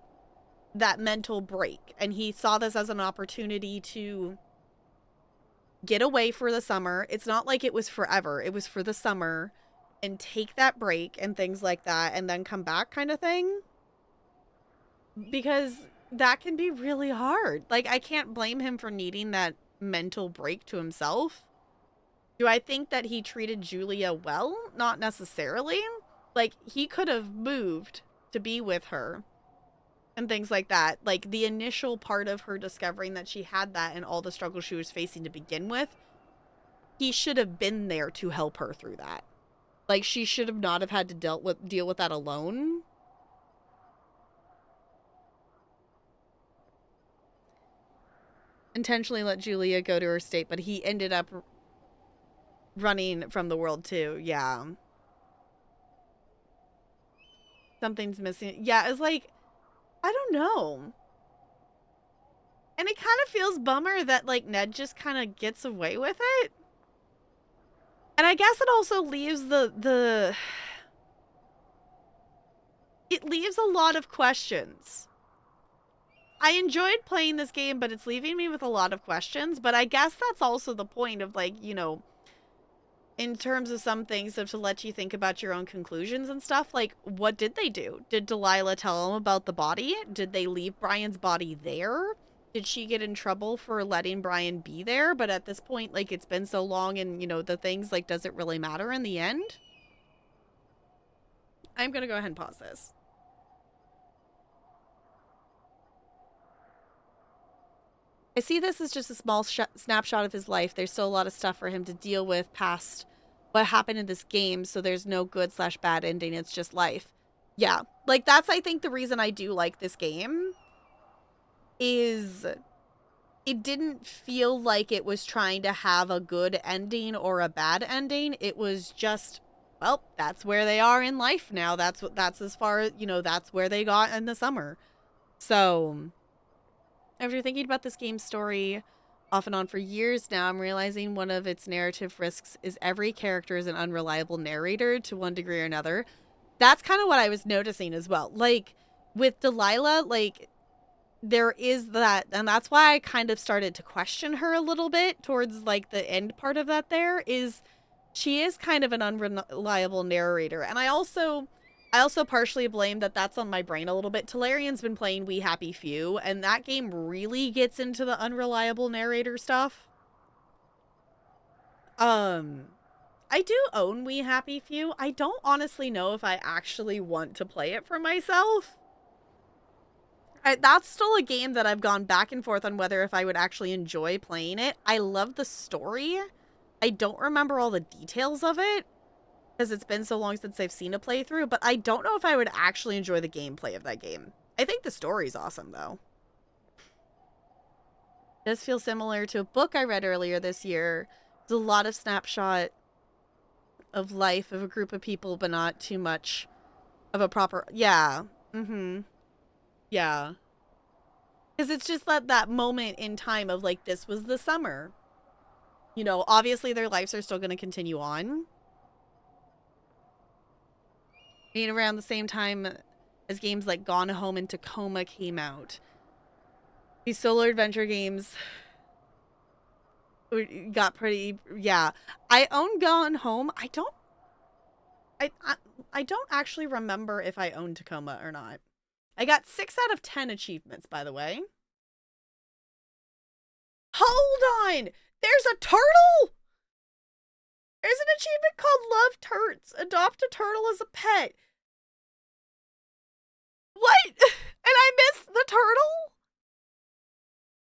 that mental break, and he saw this as an opportunity to get away for the summer. It's not like it was forever. It was for the summer, and take that break and things like that, and then come back kind of thing. Because that can be really hard. Like, I can't blame him for needing that mental break to himself. Do I think that he treated Julia well? Not necessarily. Like, he could have moved to be with her and things like that. Like, the initial part of her discovering that she had that and all the struggles she was facing to begin with, he should have been there to help her through that. Like, she should have not have had to deal with that alone. Intentionally let Julia go to her state, but he ended up running from the world too. Yeah. Something's missing. Yeah, it's like, I don't know. And it kind of feels bummer that, like, Ned just kind of gets away with it. And I guess it also leaves it leaves a lot of questions. I enjoyed playing this game, but it's leaving me with a lot of questions. But I guess that's also the point of, like, you know, in terms of some things, of to let you think about your own conclusions and stuff. Like, what did they do? Did Delilah tell them about the body? Did they leave Brian's body there? Did she get in trouble for letting Brian be there? But at this point, like, it's been so long and, you know, the things, like, does it really matter in the end? I'm gonna go ahead and pause this. I see this as just a small snapshot of his life. There's still a lot of stuff for him to deal with past what happened in this game, so there's no good/bad ending. It's just life. Yeah, like, that's, I think, the reason I do like this game, is it didn't feel like it was trying to have a good ending or a bad ending. It was just, well, that's where they are in life now. That's as far, you know, that's where they got in the summer. So, after thinking about this game's story off and on for years now, I'm realizing one of its narrative risks is every character is an unreliable narrator to one degree or another. That's kind of what I was noticing as well. Like, with Delilah, like, there is that, and that's why I kind of started to question her a little bit towards, like, the end part of that. There is, she is kind of an unreliable narrator. And I also partially blame that that's on my brain a little bit. Talarian's been playing We Happy Few, and that game really gets into the unreliable narrator stuff. I do own We Happy Few. I don't honestly know if I actually want to play it for myself. That's still a game that I've gone back and forth on whether if I would actually enjoy playing it. I love the story. I don't remember all the details of it, because it's been so long since I've seen a playthrough, but I don't know if I would actually enjoy the gameplay of that game. I think the story's awesome, though. It does feel similar to a book I read earlier this year. There's a lot of snapshot of life of a group of people, but not too much of a proper... Yeah. Mm-hmm. Yeah. Because it's just that moment in time of, like, this was the summer. You know, obviously their lives are still going to continue on. I mean, around the same time as games like Gone Home and Tacoma came out. These solo adventure games got pretty... Yeah. I own Gone Home. I don't actually remember if I own Tacoma or not. I got 6 out of 10 achievements, by the way. Hold on! There's a turtle? There's an achievement called Love Turts. Adopt a turtle as a pet. What? And I missed the turtle?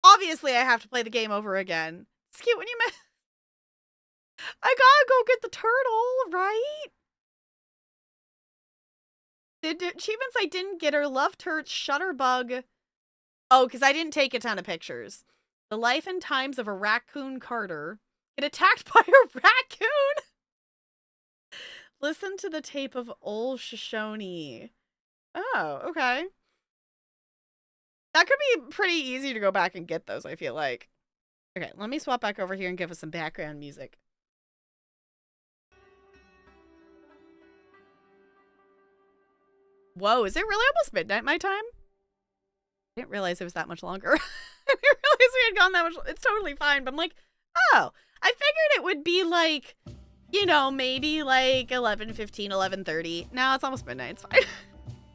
Obviously, I have to play the game over again. It's cute when you miss. I gotta go get the turtle, right? The achievements I didn't get are Love Turts, Shutterbug. Oh, because I didn't take a ton of pictures. The life and times of a raccoon Carter. Get attacked by a raccoon. Listen to the tape of Old Shoshone. Oh, okay. That could be pretty easy to go back and get those, I feel like. Okay, let me swap back over here and give us some background music. Whoa, is it really almost midnight my time? I didn't realize it was that much longer. I didn't realize we had gone that much. It's totally fine. But I'm like, oh, I figured it would be like, you know, maybe like 11:15, 11:30. Now it's almost midnight. It's fine.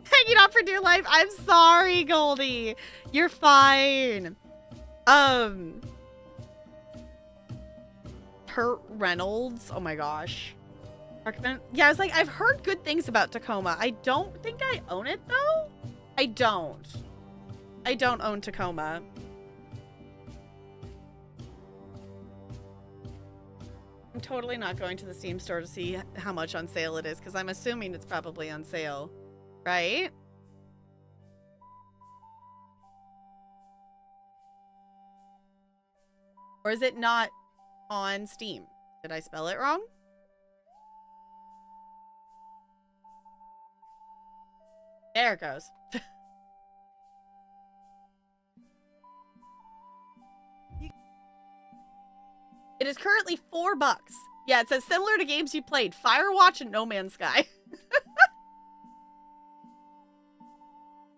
Hanging out for dear life. I'm sorry, Goldie. You're fine. Kurt Reynolds. Oh my gosh. Recommend. Yeah, I was like, I've heard good things about Tacoma. I don't think I own it though. I don't own Tacoma. I'm totally not going to the Steam store to see how much on sale it is because I'm assuming it's probably on sale, right? Or is it not on Steam? Did I spell it wrong? There it goes. It is currently $4. Yeah, it says similar to games you played. Firewatch and No Man's Sky.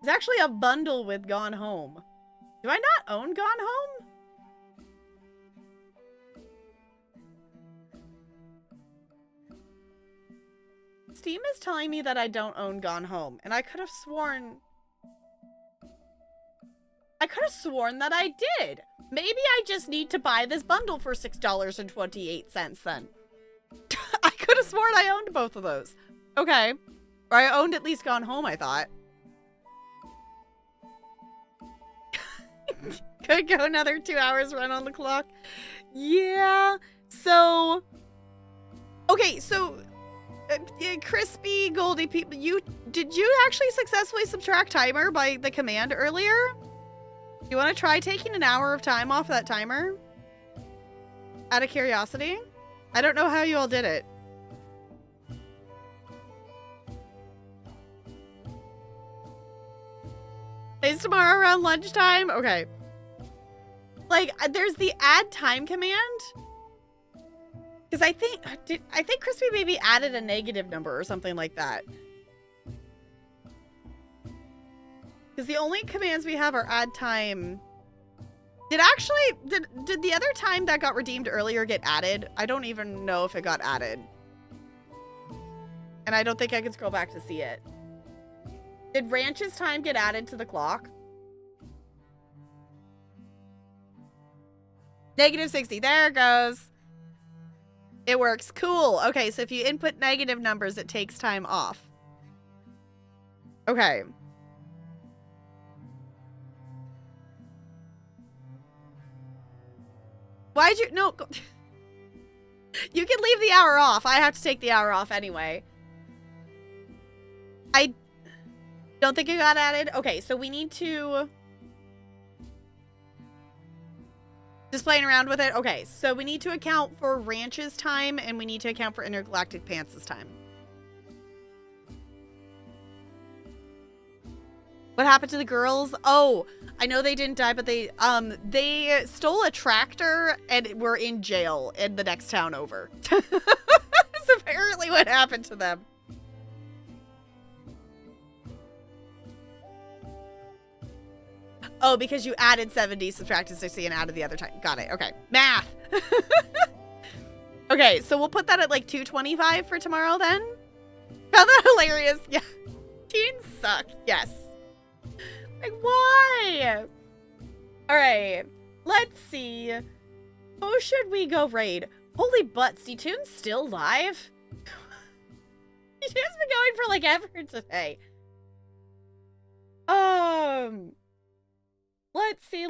It's actually a bundle with Gone Home. Do I not own Gone Home? Steam is telling me that I don't own Gone Home, and I could have sworn that I did. Maybe I just need to buy this bundle for $6.28 then. I could have sworn I owned both of those. Okay. Or I owned at least Gone Home, I thought. Could go another 2 hours run on the clock. Yeah. So. Okay, so. Crispy Goldie people, did you actually successfully subtract timer by the command earlier? You want to try taking an hour of time off that timer? Out of curiosity? I don't know how you all did it. Is tomorrow around lunchtime? Okay. Like, there's the add time command. Because I think Crispy maybe added a negative number or something like that. Because the only commands we have are add time. Did the other time that got redeemed earlier get added? I don't even know if it got added. And I don't think I can scroll back to see it. Did Ranch's time get added to the clock? -60. There it goes. It works. Cool. Okay, so if you input negative numbers, it takes time off. Okay. Why'd you... No. You can leave the hour off. I have to take the hour off anyway. I don't think it got added. Okay, so we need to... Just playing around with it? Okay, so we need to account for Ranch's time, and we need to account for Intergalactic Pants' time. What happened to the girls? Oh, I know they didn't die, but they stole a tractor and were in jail in the next town over. That's apparently what happened to them. Oh, because you added 70, subtracted 60, and added the other time. Got it. Okay. Math. Okay, so we'll put that at like 225 for tomorrow then. Found that hilarious. Yeah. Teens suck. Yes. Like, why? All right. Let's see. Who should we go raid? Holy butts. D-Tune's still live? He's been going for like ever today.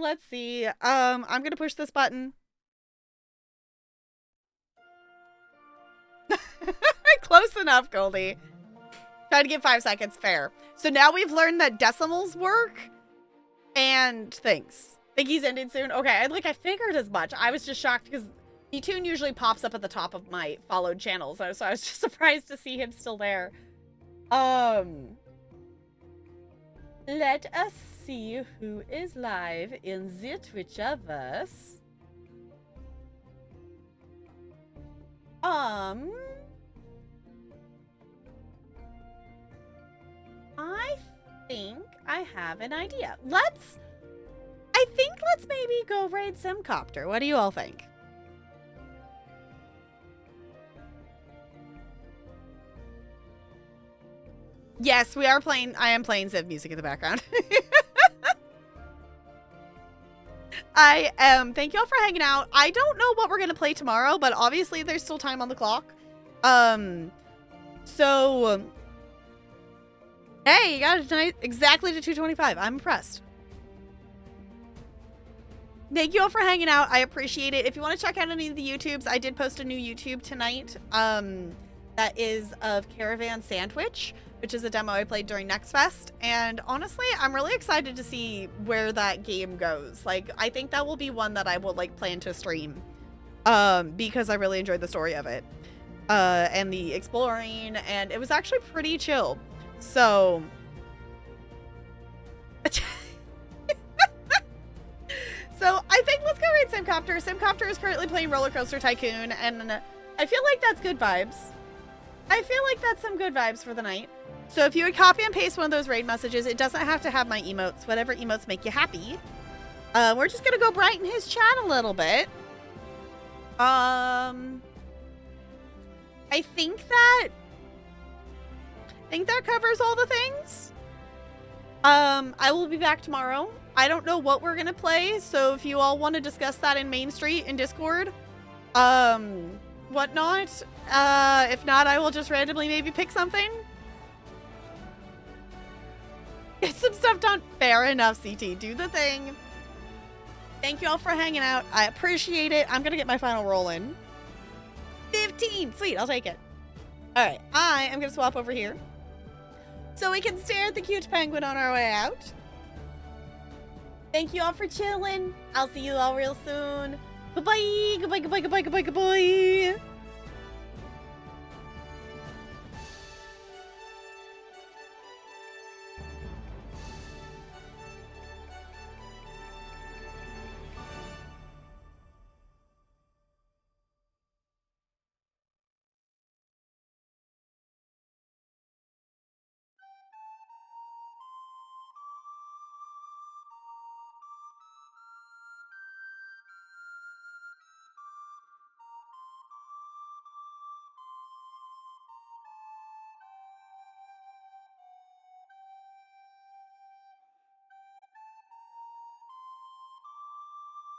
Let's see. I'm gonna push this button. Close enough, Goldie. Trying to get 5 seconds. Fair. So now we've learned that decimals work and things. Think he's ending soon? Okay, I figured as much. I was just shocked because D-Tune usually pops up at the top of my followed channels, so I was just surprised to see him still there. Let us see who is live in the Twitchiverse. I think I have an idea. Let's maybe go raid Simcopter. What do you all think? Yes, we are playing. I am playing Civ music in the background. I am. Thank y'all for hanging out. I don't know what we're gonna play tomorrow, but obviously there's still time on the clock. So hey, you got it tonight exactly to 2:25. I'm impressed. Thank you all for hanging out. I appreciate it. If you want to check out any of the YouTubes, I did post a new YouTube tonight. That is of Caravan Sandwich, which is a demo I played during Next Fest. And honestly, I'm really excited to see where that game goes. Like, I think that will be one that I will like plan to stream. Because I really enjoyed the story of it. And the exploring, and it was actually pretty chill. So So I think let's go raid Simcopter. Simcopter is currently playing Roller Coaster Tycoon, and I feel like that's good vibes. I feel like that's some good vibes for the night. So if you would copy and paste one of those raid messages, it doesn't have to have my emotes. Whatever emotes make you happy. We're just gonna go brighten his chat a little bit. I think that covers all the things. I will be back tomorrow. I don't know what we're gonna play, so if you all want to discuss that in Main Street in Discord, whatnot. If not, I will just randomly maybe pick something. Get some stuff done. Fair enough, CT. Do the thing. Thank you all for hanging out. I appreciate it. I'm gonna get my final roll in. 15. Sweet, I'll take it. All right, I am gonna swap over here so we can stare at the cute penguin on our way out. Thank you all for chilling. I'll see you all real soon. Goodbye, goodbye, goodbye, goodbye, goodbye, goodbye.